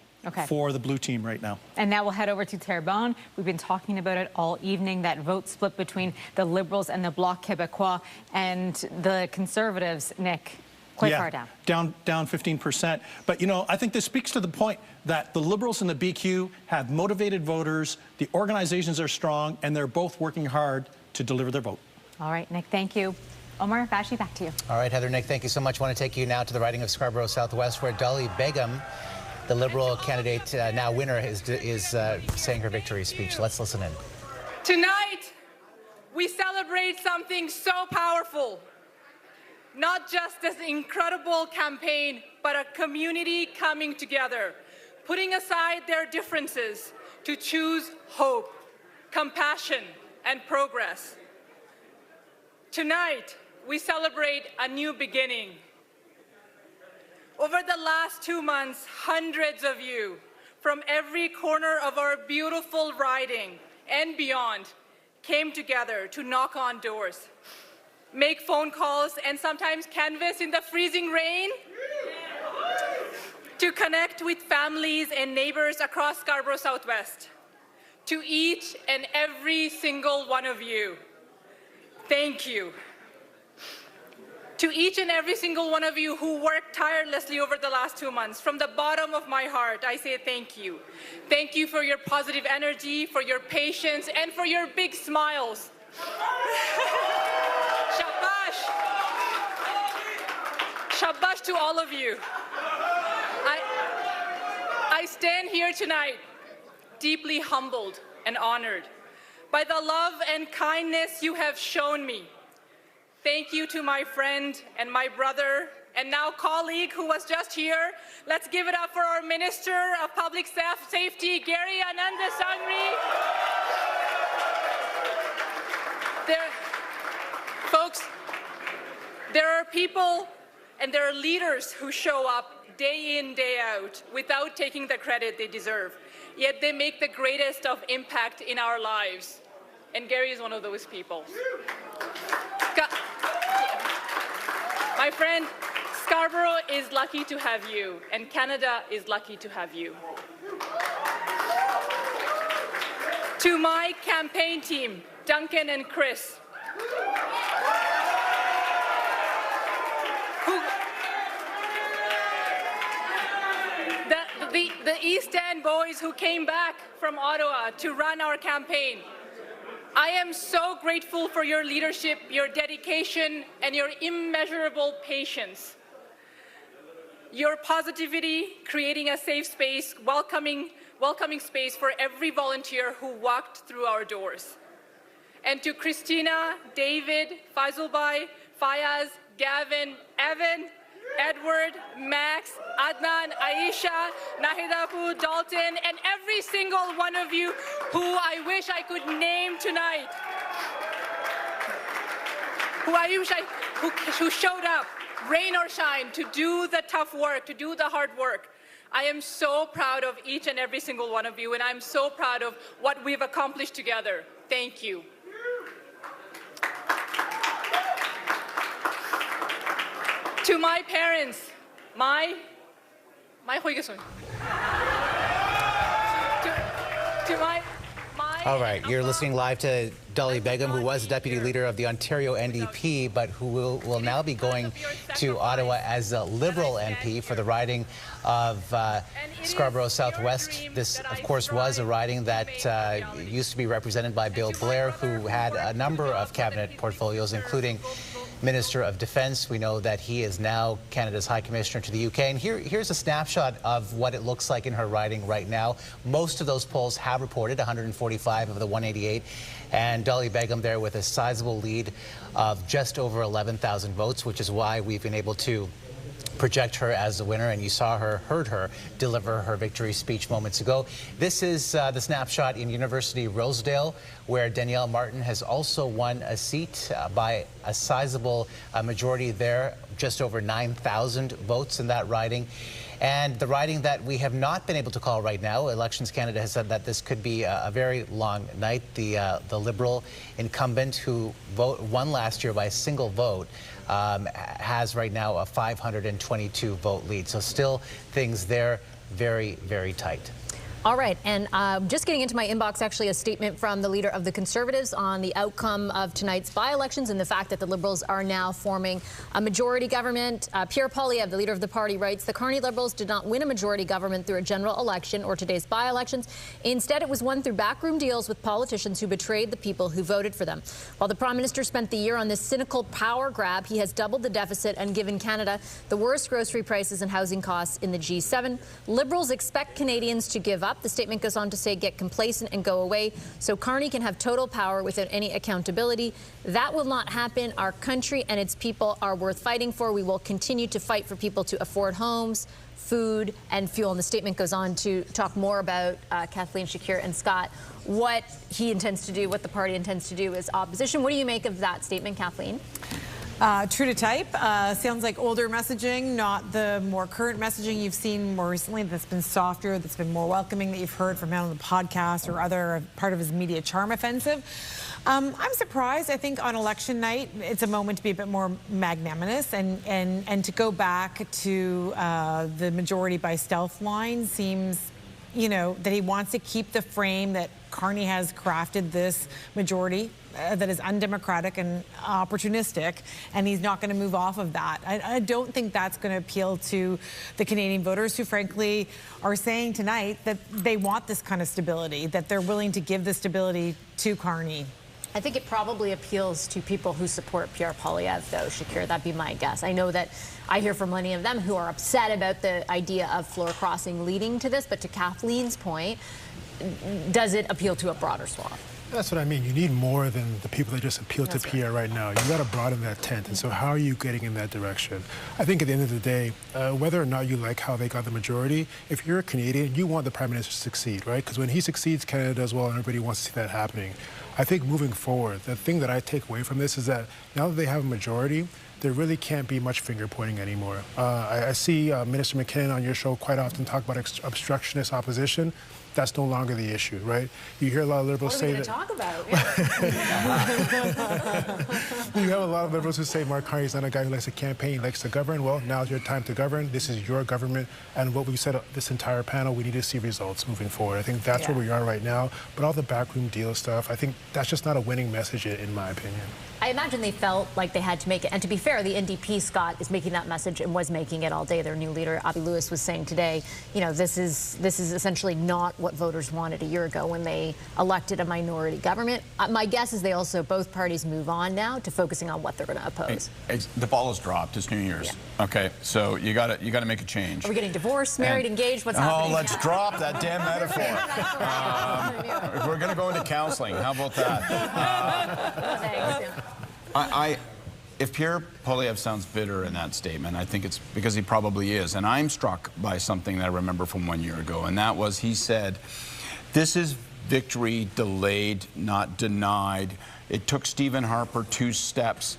for the blue team right now. And now we'll head over to Terrebonne. We've been talking about it all evening, that vote split between the Liberals and the Bloc Québécois, and the Conservatives, Nick, quite far down. Down 15%. But, you know, I think this speaks to the point that the Liberals and the BQ have motivated voters, the organizations are strong, and they're both working hard to deliver their vote. All right, Nick, thank you. Omar, Vassy, back to you. All right, Heather, Nick, thank you so much. I want to take you now to the riding of Scarborough Southwest, where Dali Begum, the Liberal candidate, now winner, is saying her victory speech. Let's listen in. Tonight, we celebrate something so powerful. Not just this incredible campaign, but a community coming together, putting aside their differences to choose hope, compassion, and progress. Tonight, we celebrate a new beginning. Over the last 2 months, hundreds of you from every corner of our beautiful riding and beyond came together to knock on doors, make phone calls, and sometimes canvass in the freezing rain to connect with families and neighbors across Scarborough Southwest. To each and every single one of you, thank you. To each and every single one of you who worked tirelessly over the last 2 months, from the bottom of my heart, I say thank you. Thank you for your positive energy, for your patience, and for your big smiles. Shabash! Shabash to all of you. I stand here tonight deeply humbled and honored by the love and kindness you have shown me. Thank you to my friend and my brother and now colleague who was just here. Let's give it up for our Minister of Public Safety, Gary Anandasangri. Folks, there are people and there are leaders who show up day in, day out without taking the credit they deserve, yet they make the greatest of impact in our lives. And Gary is one of those people. My friend, Scarborough is lucky to have you, and Canada is lucky to have you. To my campaign team, Duncan and Chris, the East End boys who came back from Ottawa to run our campaign, I am so grateful for your leadership, your dedication, and your immeasurable patience. Your positivity, creating a safe space, welcoming space for every volunteer who walked through our doors. And to Christina, David, Faizulbai, Fayaz, Gavin, Evan, Edward, Max, Adnan, Aisha, Nahidapu, Dalton, and every single one of you who I wish I could name tonight, who showed up, rain or shine, to do the tough work, to do the hard work. I am so proud of each and every single one of you, and I'm so proud of what we've accomplished together. Thank you. To my parents, All right, you're listening live to Dolly Begum, who was deputy leader of the Ontario NDP, but who will now be going to Ottawa as a Liberal MP for the riding of Scarborough Southwest. This, of course, was a riding that used to be represented by Bill Blair, who had a number of cabinet portfolios, including Minister of Defence. We know that he is now Canada's High Commissioner to the UK. And here's a snapshot of what it looks like in her riding right now. Most of those polls have reported 145 of the 188. And Dolly Begum there with a sizable lead of just over 11,000 votes, which is why we've been able to project her as the winner, and you heard her deliver her victory speech moments ago. This is the snapshot in University Rosedale, where Danielle Martin has also won a seat by a sizable majority there, just over 9,000 votes in that riding. And the riding that we have not been able to call right now, Elections Canada has said that this could be a very long night. The Liberal incumbent who won last year by a single vote has right now a 522 vote lead. So still things there very, very tight. All right, and just getting into my inbox, actually, a statement from the leader of the Conservatives on the outcome of tonight's by-elections and the fact that the Liberals are now forming a majority government. Pierre Poilievre, the leader of the party, writes, the Carney Liberals did not win a majority government through a general election or today's by-elections. Instead, it was won through backroom deals with politicians who betrayed the people who voted for them. While the Prime Minister spent the year on this cynical power grab, he has doubled the deficit and given Canada the worst grocery prices and housing costs in the G7. Liberals expect Canadians to give up. The statement goes on to say, get complacent and go away so Carney can have total power without any accountability. That will not happen. Our country and its people are worth fighting for. We will continue to fight for people to afford homes, food, and fuel. And the statement goes on to talk more about Kathleen, Shakir, and Scott, what he intends to do, what the party intends to do as opposition. What do you make of that statement, Kathleen? True to type. Sounds like older messaging, not the more current messaging you've seen more recently that's been softer, that's been more welcoming, that you've heard from him on the podcast or other part of his media charm offensive. I'm surprised. I think on election night, it's a moment to be a bit more magnanimous and to go back to the majority by stealth line seems, you know, that he wants to keep the frame that Carney has crafted this majority that is undemocratic and opportunistic, and he's not going to move off of that. I don't think that's going to appeal to the Canadian voters who, frankly, are saying tonight that they want this kind of stability, that they're willing to give the stability to Carney. I think it probably appeals to people who support Pierre Poilievre, though, Shakir. That'd be my guess. I know that I hear from many of them who are upset about the idea of floor crossing leading to this, but to Kathleen's point, does it appeal to a broader swath? That's what I mean. You need more than the people that just appeal to Pierre right now. You got to broaden that tent. And so how are you getting in that direction? I think at the end of the day, whether or not you like how they got the majority, if you're a Canadian, you want the Prime Minister to succeed, right? Because when he succeeds, Canada does well, and everybody wants to see that happening. I think moving forward, the thing that I take away from this is that now that they have a majority, there really can't be much finger pointing anymore. I see Minister McKinnon on your show quite often talk about obstructionist opposition. That's no longer the issue, right? You hear a lot of Liberals say that. What are we going to talk about? You have a lot of Liberals who say Mark Carney's not a guy who likes to campaign, he likes to govern. Well, now's your time to govern. This is your government. And what we've said this entire panel, we need to see results moving forward. I think that's where we are right now. But all the backroom deal stuff, I think that's just not a winning message in my opinion. I imagine they felt like they had to make it. And to be fair, the NDP, Scott, is making that message and was making it all day. Their new leader, Avi Lewis, was saying today, you know, this is essentially not what voters wanted a year ago when they elected a minority government. My guess is they also, both parties move on now to focusing on what they're going to oppose. The ball has dropped. It's New Year's. Yeah. Okay, so you got to make a change. Are we getting divorced, married, engaged? What's happening? Oh, let's drop that damn metaphor. We're going to go into counseling. How about that? if Pierre Poilievre sounds bitter in that statement, I think it's because he probably is. And I'm struck by something that I remember from 1 year ago, and that was he said, this is victory delayed, not denied. It took Stephen Harper 2 steps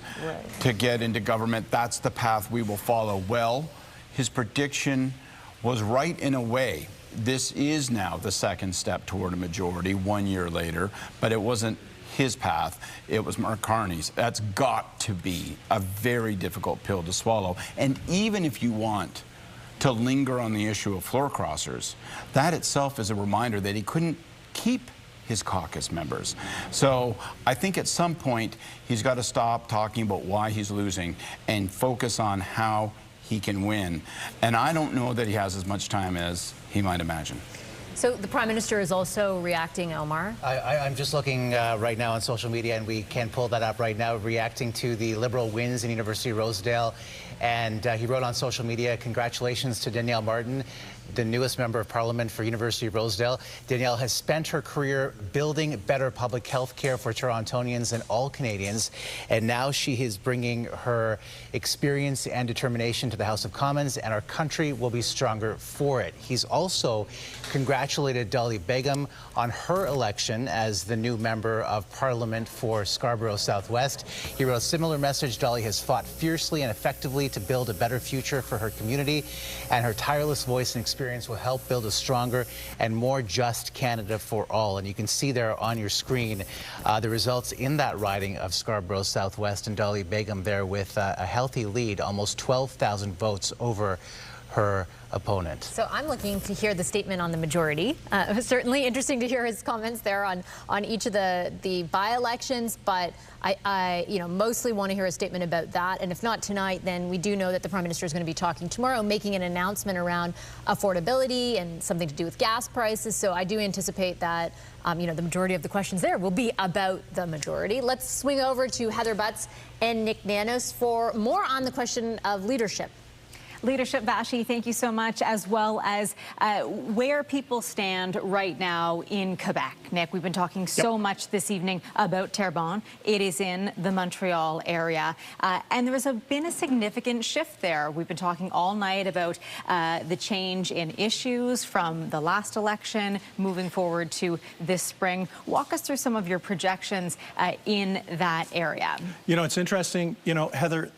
to get into government. That's the path we will follow. Well, his prediction was right in a way. This is now the second step toward a majority 1 year later, but it wasn't his path, it was Mark Carney's. That's got to be a very difficult pill to swallow. And even if you want to linger on the issue of floor crossers, that itself is a reminder that he couldn't keep his caucus members. So I think at some point he's got to stop talking about why he's losing and focus on how he can win. And I don't know that he has as much time as he might imagine. So the Prime Minister is also reacting, Omar. I'm just looking right now on social media, and we can pull that up right now, reacting to the Liberal wins in University of Rosedale. And he wrote on social media, congratulations to Danielle Martin, the newest member of Parliament for University of Rosedale. Danielle has spent her career building better public health care for Torontonians and all Canadians, and now she is bringing her experience and determination to the House of Commons, and our country will be stronger for it. He's also congratulated Dolly Begum on her election as the new member of Parliament for Scarborough Southwest. He wrote a similar message. Dolly has fought fiercely and effectively to build a better future for her community, and her tireless voice and experience will help build a stronger and more just Canada for all. And you can see there on your screen the results in that riding of Scarborough Southwest, and Dolly Begum there with a healthy lead, almost 12,000 votes over her opponent. So I'm looking to hear the statement on the majority. Certainly interesting to hear his comments there on each of the by-elections, but I mostly want to hear a statement about that. And if not tonight, then we do know that the Prime Minister is going to be talking tomorrow, making an announcement around affordability and something to do with gas prices. So I do anticipate that the majority of the questions there will be about the majority. Let's swing over to Heather Butts and Nick Nanos for more on the question of leadership. Leadership, Vassy, thank you so much, as well as where people stand right now in Quebec. Nick, we've been talking so much this evening about Terrebonne. It is in the Montreal area, and there has been a significant shift there. We've been talking all night about the change in issues from the last election moving forward to this spring. Walk us through some of your projections in that area. It's interesting, Heather,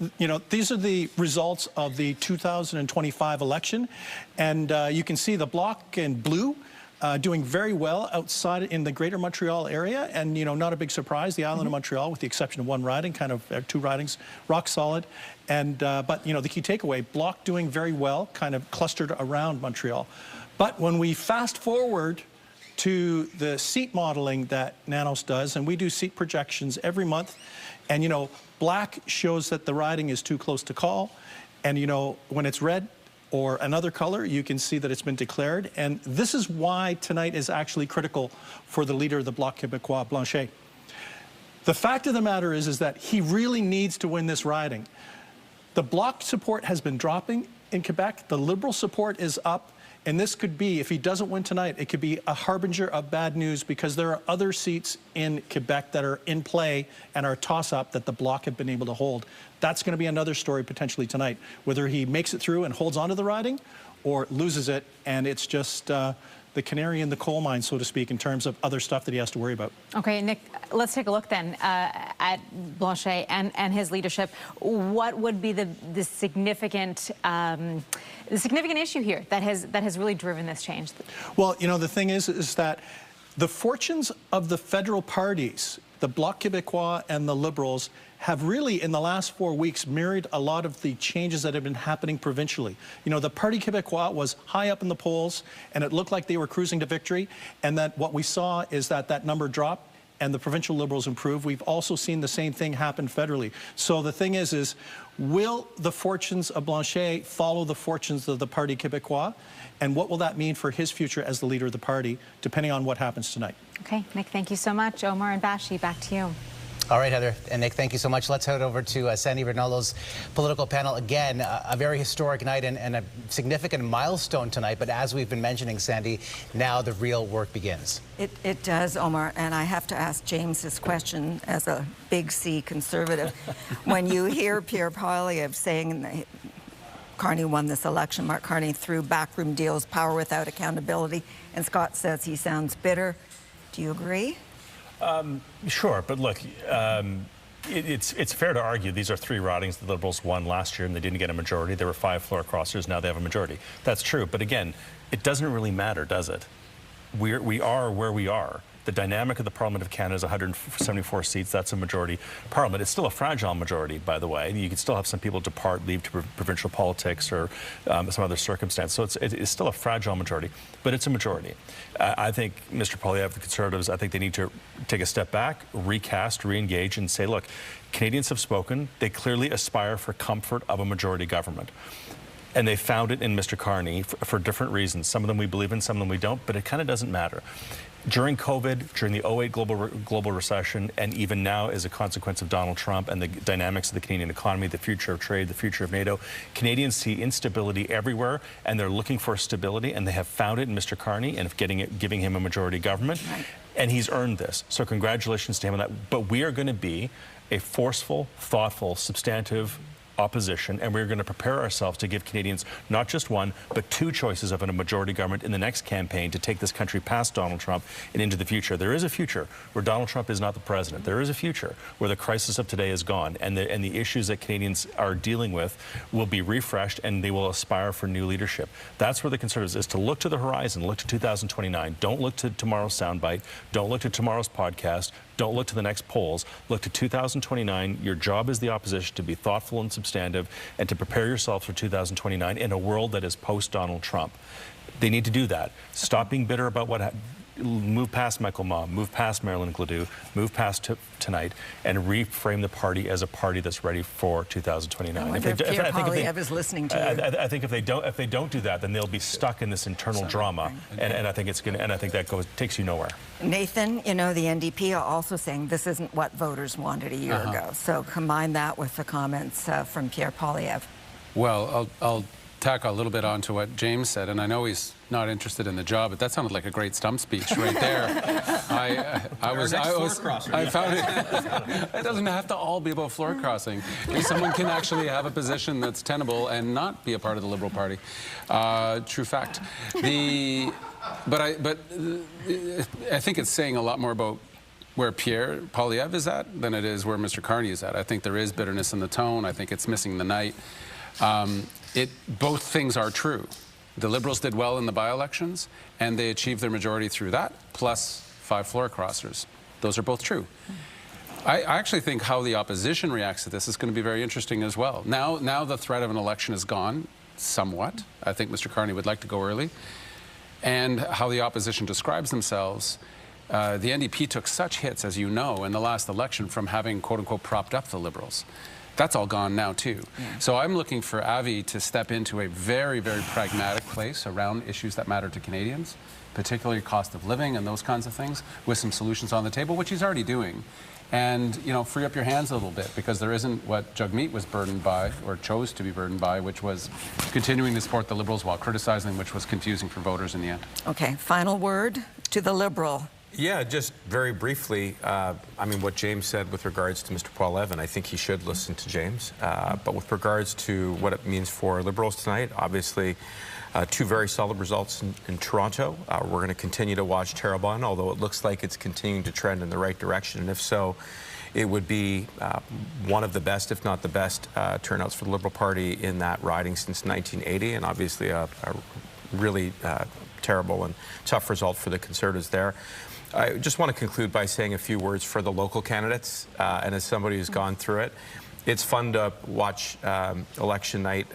these are the results of the 2025 election, and you can see the bloc in blue doing very well outside in the greater Montreal area, and not a big surprise, the island of Montreal, with the exception of one riding, kind of 2 ridings, rock solid. And but the key takeaway, bloc doing very well, kind of clustered around Montreal. But when we fast forward to the seat modeling that Nanos does, and we do seat projections every month, and black shows that the riding is too close to call. And when it's red or another color, you can see that it's been declared. And this is why tonight is actually critical for the leader of the Bloc Québécois, Blanchet. The fact of the matter is that he really needs to win this riding. The Bloc support has been dropping in Quebec. The Liberal support is up. And this could be, if he doesn't win tonight, it could be a harbinger of bad news, because there are other seats in Quebec that are in play and are toss-up that the Bloc have been able to hold. That's going to be another story potentially tonight, whether he makes it through and holds on to the riding or loses it, and it's just the canary in the coal mine, so to speak, in terms of other stuff that he has to worry about. Okay, Nick, let's take a look then at Blanchet and his leadership. What would be the significant issue here that has really driven this change? Well, the thing is that the fortunes of the federal parties, the Bloc Québécois and the Liberals, have really, in the last 4 weeks, mirrored a lot of the changes that have been happening provincially. The Parti Québécois was high up in the polls, and it looked like they were cruising to victory, and that what we saw is that number dropped, and the provincial Liberals improved. We've also seen the same thing happen federally. So the thing is will the fortunes of Blanchet follow the fortunes of the Parti Québécois? And what will that mean for his future as the leader of the party, depending on what happens tonight? Okay, Nick, thank you so much. Omar and Vassy, back to you. All right, Heather and Nick, thank you so much. Let's head over to Sandy Rinaldo's political panel. Again, a very historic night and a significant milestone tonight. But as we've been mentioning, Sandy, now the real work begins. It does, Omar. And I have to ask James this question as a big C conservative. When you hear Pierre Poilievre saying that Carney won this election, Mark Carney, through backroom deals, power without accountability, and Scott says he sounds bitter. Do you agree? Sure, but look, it's fair to argue these are 3 ridings the Liberals won last year and they didn't get a majority. There were 5 floor crossers, now they have a majority. That's true, but again, it doesn't really matter, does it? We are where we are. The dynamic of the Parliament of Canada is 174 seats. That's a majority parliament. It's still a fragile majority, by the way. You can still have some people depart, leave to provincial politics or some other circumstance. So it's still a fragile majority, but it's a majority. I think Mr. Poilievre, the Conservatives, I think they need to take a step back, recast, re-engage, and say, look, Canadians have spoken. They clearly aspire for comfort of a majority government. And they found it in Mr. Carney for different reasons. Some of them we believe in, some of them we don't, but it kind of doesn't matter. During COVID, during the 2008 global recession, and even now as a consequence of Donald Trump and the dynamics of the Canadian economy, the future of trade, the future of NATO, Canadians see instability everywhere, and they're looking for stability, and they have found it in Mr. Carney and giving him a majority government. Right. And he's earned this. So congratulations to him on that. But we are going to be a forceful, thoughtful, substantive opposition, and we're going to prepare ourselves to give Canadians not just one, but 2 choices of a majority government in the next campaign to take this country past Donald Trump and into the future. There is a future where Donald Trump is not the president. There is a future where the crisis of today is gone, and the issues that Canadians are dealing with will be refreshed, and they will aspire for new leadership. That's where the Conservatives is to look to the horizon, look to 2029. Don't look to tomorrow's soundbite. Don't look to tomorrow's podcast. Don't look to the next polls. Look to 2029. Your job as the opposition to be thoughtful and substantive and to prepare yourself for 2029 in a world that is post-Donald Trump. They need to do that. Stop being bitter about what happened. Move past Michael Maw, move past Marilyn Gladue, move past tonight, and reframe the party as a party that's ready for 2029. I think Pierre Poilievre is listening to you. I think if they don't do that, then they'll be stuck in this internal drama, and I think that takes you nowhere. Nathan, you know, the NDP are also saying this isn't what voters wanted a year ago. So combine that with the comments from Pierre Poilievre. Well, I'll tack a little bit onto what James said, and I know he's not interested in the job, but that sounded like a great stump speech right there. I found it doesn't have to all be about floor crossing. Someone can actually have a position that's tenable and not be a part of the Liberal Party. True fact. But I think it's saying a lot more about where Pierre Poilievre is at than it is where Mr. Carney is at. I think there is bitterness in the tone. I think it's missing the night. Both things are true. The Liberals did well in the by-elections, and they achieved their majority through that, plus 5 floor crossers. Those are both true. I actually think how the opposition reacts to this is going to be very interesting as well. Now the threat of an election is gone, somewhat. I think Mr. Carney would like to go early. And how the opposition describes themselves. The NDP took such hits, as you know, in the last election from having, quote-unquote, propped up the Liberals. That's all gone now, too. Yeah. So I'm looking for Avi to step into a very, very pragmatic place around issues that matter to Canadians, particularly cost of living and those kinds of things, with some solutions on the table, which he's already doing. And, you know, free up your hands a little bit, because there isn't what Jagmeet was burdened by, or chose to be burdened by, which was continuing to support the Liberals while criticizing, which was confusing for voters in the end. Okay, final word to the Liberal. Yeah, just very briefly, I mean, what James said with regards to Mr. Poilievre, I think he should listen to James. But with regards to what it means for Liberals tonight, obviously, 2 very solid results in Toronto. We're going to continue to watch Terrebonne, although it looks like it's continuing to trend in the right direction. And if so, it would be one of the best, if not the best, turnouts for the Liberal Party in that riding since 1980, and obviously a really terrible and tough result for the Conservatives there. I just want to conclude by saying a few words for the local candidates, and as somebody who's gone through it, it's fun to watch election night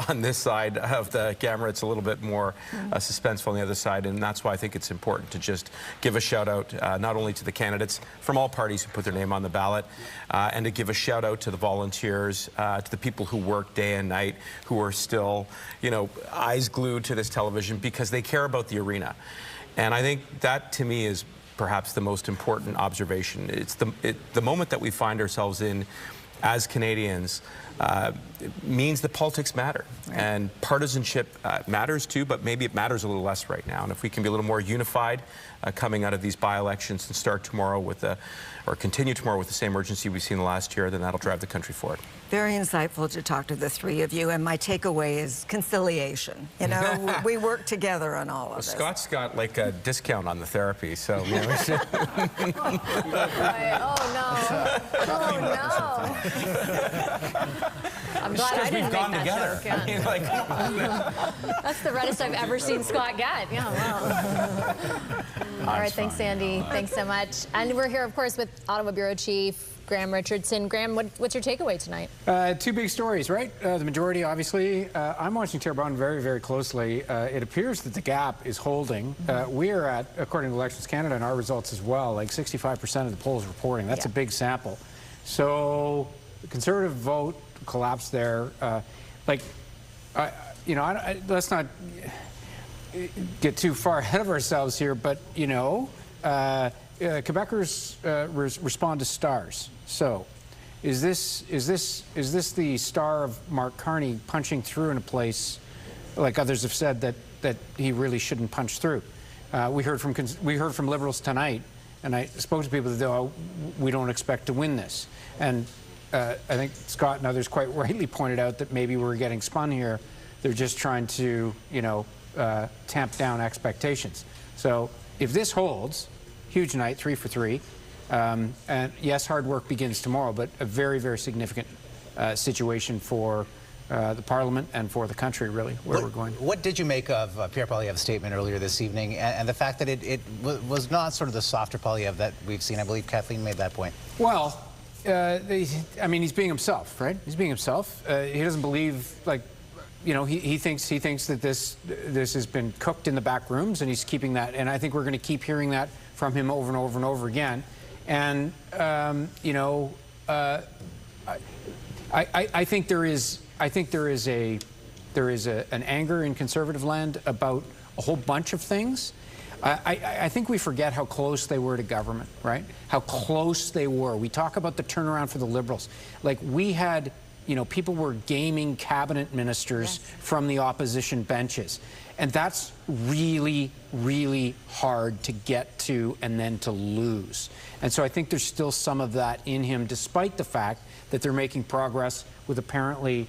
on this side of the camera. It's a little bit more suspenseful on the other side, and that's why I think it's important to just give a shout out not only to the candidates from all parties who put their name on the ballot, and to give a shout out to the volunteers, to the people who work day and night, who are still, you know, eyes glued to this television because they care about the arena. And I think that, to me, is perhaps the most important observation. It's the moment that we find ourselves in as Canadians means that politics matter. Right. And partisanship matters too, but maybe it matters a little less right now. And if we can be a little more unified coming out of these by-elections and start tomorrow with or continue tomorrow with the same urgency we've seen the last year, then that'll drive the country forward. Very insightful to talk to the three of you, and my takeaway is conciliation. You know, we work together on all of this. Scott's got like a discount on the therapy, so you know. Oh no! Oh no! I'm glad I didn't make that joke. Yeah. I mean, like, that's the reddest I've ever seen Scott get. Yeah, wow. All right, thanks, Sandy. Thanks so much. And we're here, of course, with Ottawa Bureau Chief Graham Richardson. Graham, what's your takeaway tonight? Two big stories, right? The majority, obviously. I'm watching Terrebonne very, very closely. It appears that the gap is holding. We are at, according to Elections Canada, and our results as well, like 65% of the polls reporting. That's a big sample. So the Conservative vote collapsed there. You know, let's not get too far ahead of ourselves here, but, you know, Quebecers respond to stars. So, is this the star of Mark Carney punching through in a place like others have said that he really shouldn't punch through? We heard from Liberals tonight, and I spoke to people that oh, we don't expect to win this, and I think Scott and others quite rightly pointed out that maybe we're getting spun here. They're just trying to, you know, tamp down expectations. So if this holds, huge night, 3 for 3. And yes, hard work begins tomorrow, but a very, very significant situation for the Parliament and for the country, really, where we're going. What did you make of Pierre Poilievre's statement earlier this evening and the fact that it was not sort of the softer Poilievre that we've seen? I believe Kathleen made that point. Well, I mean, he's being himself, right? He's being himself. He doesn't believe, like, you know, he thinks that this has been cooked in the back rooms, and he's keeping that. And I think we're going to keep hearing that from him over and over and over again. And you know, I think there is an anger in Conservative land about a whole bunch of things. I think we forget how close they were to government, right? How close they were. We talk about the turnaround for the Liberals. Like, we had, you know, people were gaming cabinet ministers from the opposition benches. And that's really, really hard to get to and then to lose. And so I think there's still some of that in him, despite the fact that they're making progress with apparently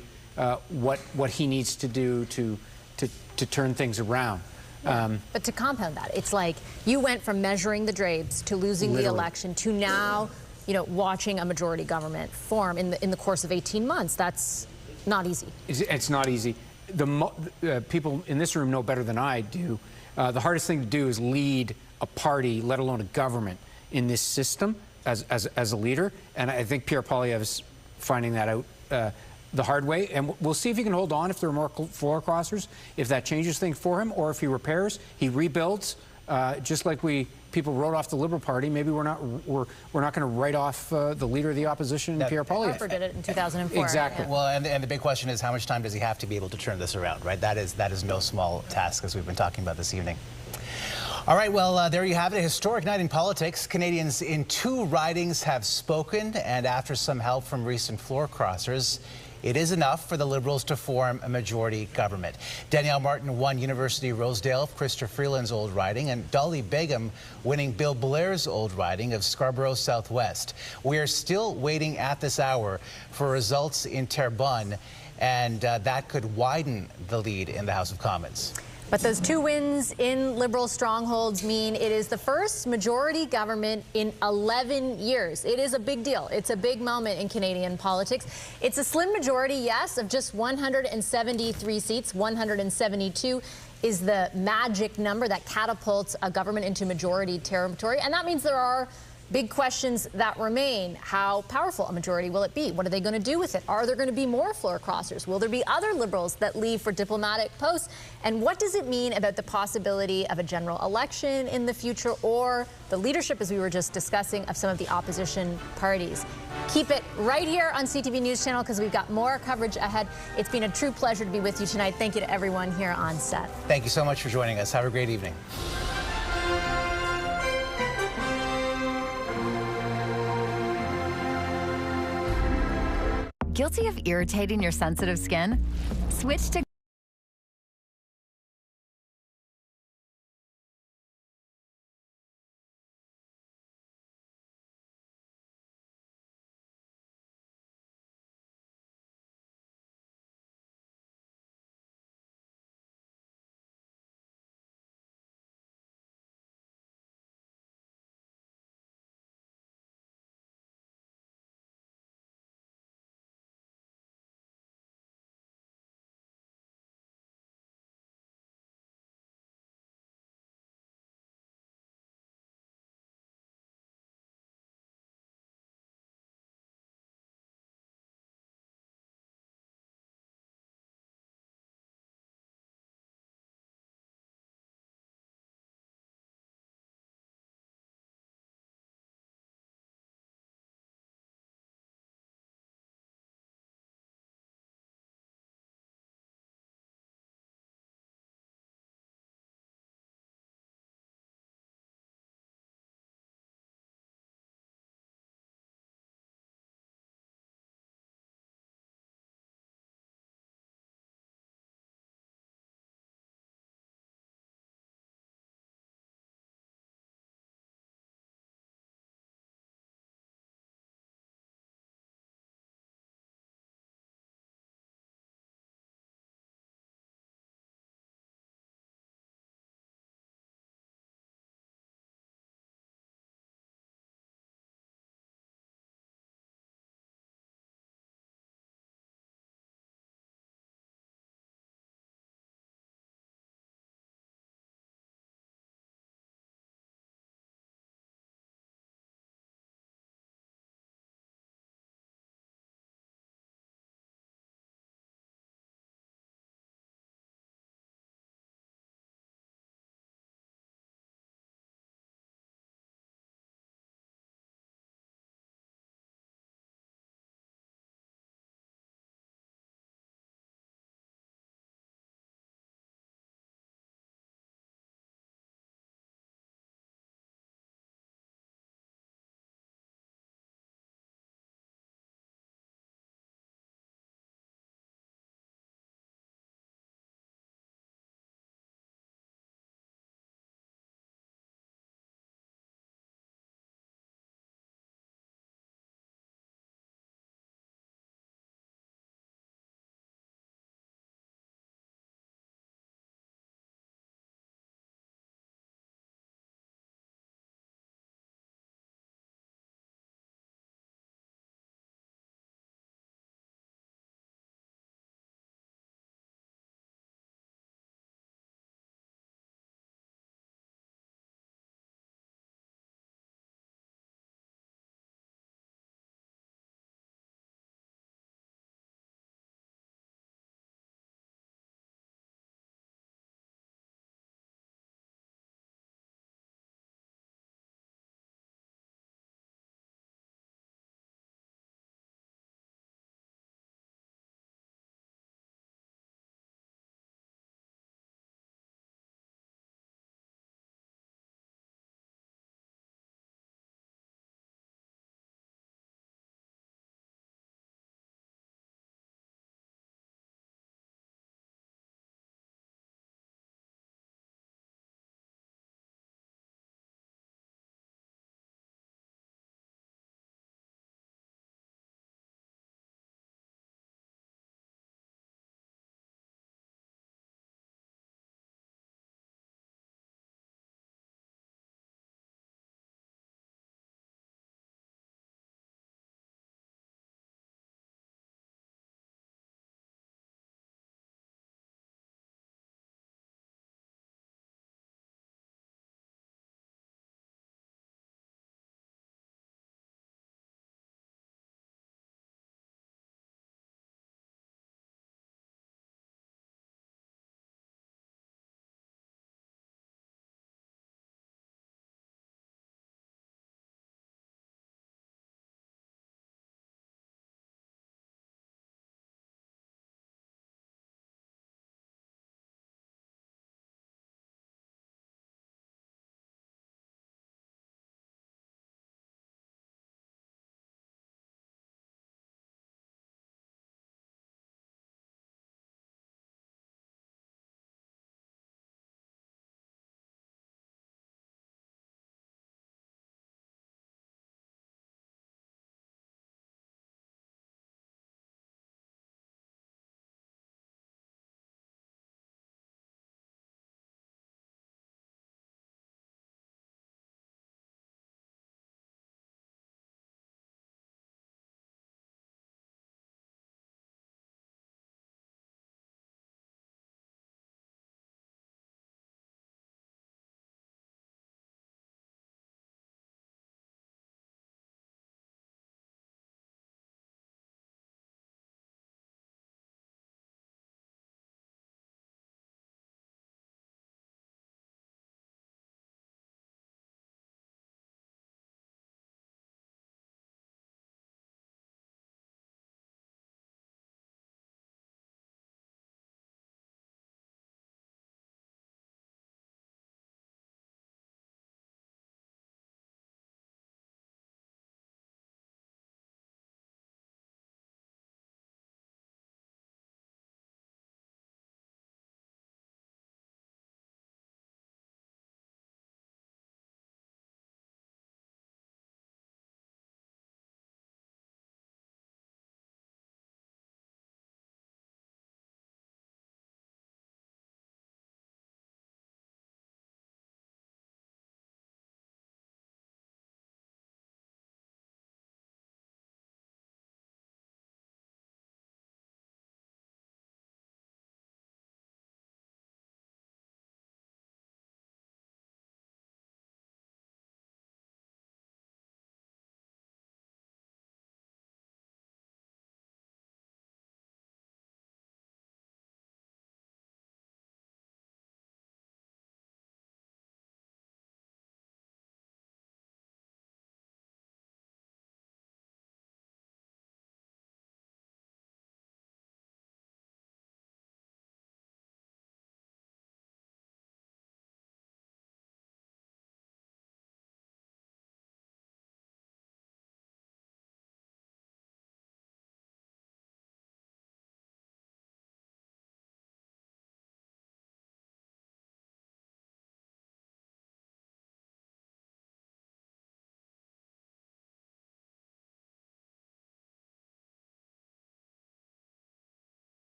what he needs to do to turn things around. But to compound that, it's like you went from measuring the drapes to losing the election to now, you know, watching a majority government form in the course of 18 months. That's not easy. It's not easy. People in this room know better than I do. The hardest thing to do is lead a party, let alone a government, in this system as a leader. And I think Pierre Poilievre's finding that out the hard way. And we'll see if he can hold on if there are more floor crossers, if that changes things for him, or if he repairs, he rebuilds, just like people wrote off the Liberal Party. Maybe we're not going to write off the leader of the opposition, Pierre Poilievre. Harper did it in 2004. Exactly. Well, and the big question is, how much time does he have to be able to turn this around, right? That is no small task, as we've been talking about this evening. All right, well, there you have it. A historic night in politics. Canadians in 2 ridings have spoken, and after some help from recent floor crossers, it is enough for the Liberals to form a majority government. Danielle Martin won University Rosedale, Chrysler Freeland's old riding, and Dolly Begum winning Bill Blair's old riding of Scarborough Southwest. We are still waiting at this hour for results in Terrebonne, and that could widen the lead in the House of Commons. But those 2 wins in Liberal strongholds mean it is the first majority government in 11 years. It is a big deal. It's a big moment in Canadian politics. It's a slim majority, yes, of just 173 seats. 172 is the magic number that catapults a government into majority territory. And that means there are big questions that remain. How powerful a majority will it be? What are they going to do with it? Are there going to be more floor crossers? Will there be other Liberals that leave for diplomatic posts? And what does it mean about the possibility of a general election in the future, or the leadership, as we were just discussing, of some of the opposition parties? Keep it right here on CTV News Channel, because we've got more coverage ahead. It's been a true pleasure to be with you tonight. Thank you to everyone here on set. Thank you so much for joining us. Have a great evening. Guilty of irritating your sensitive skin? Switch to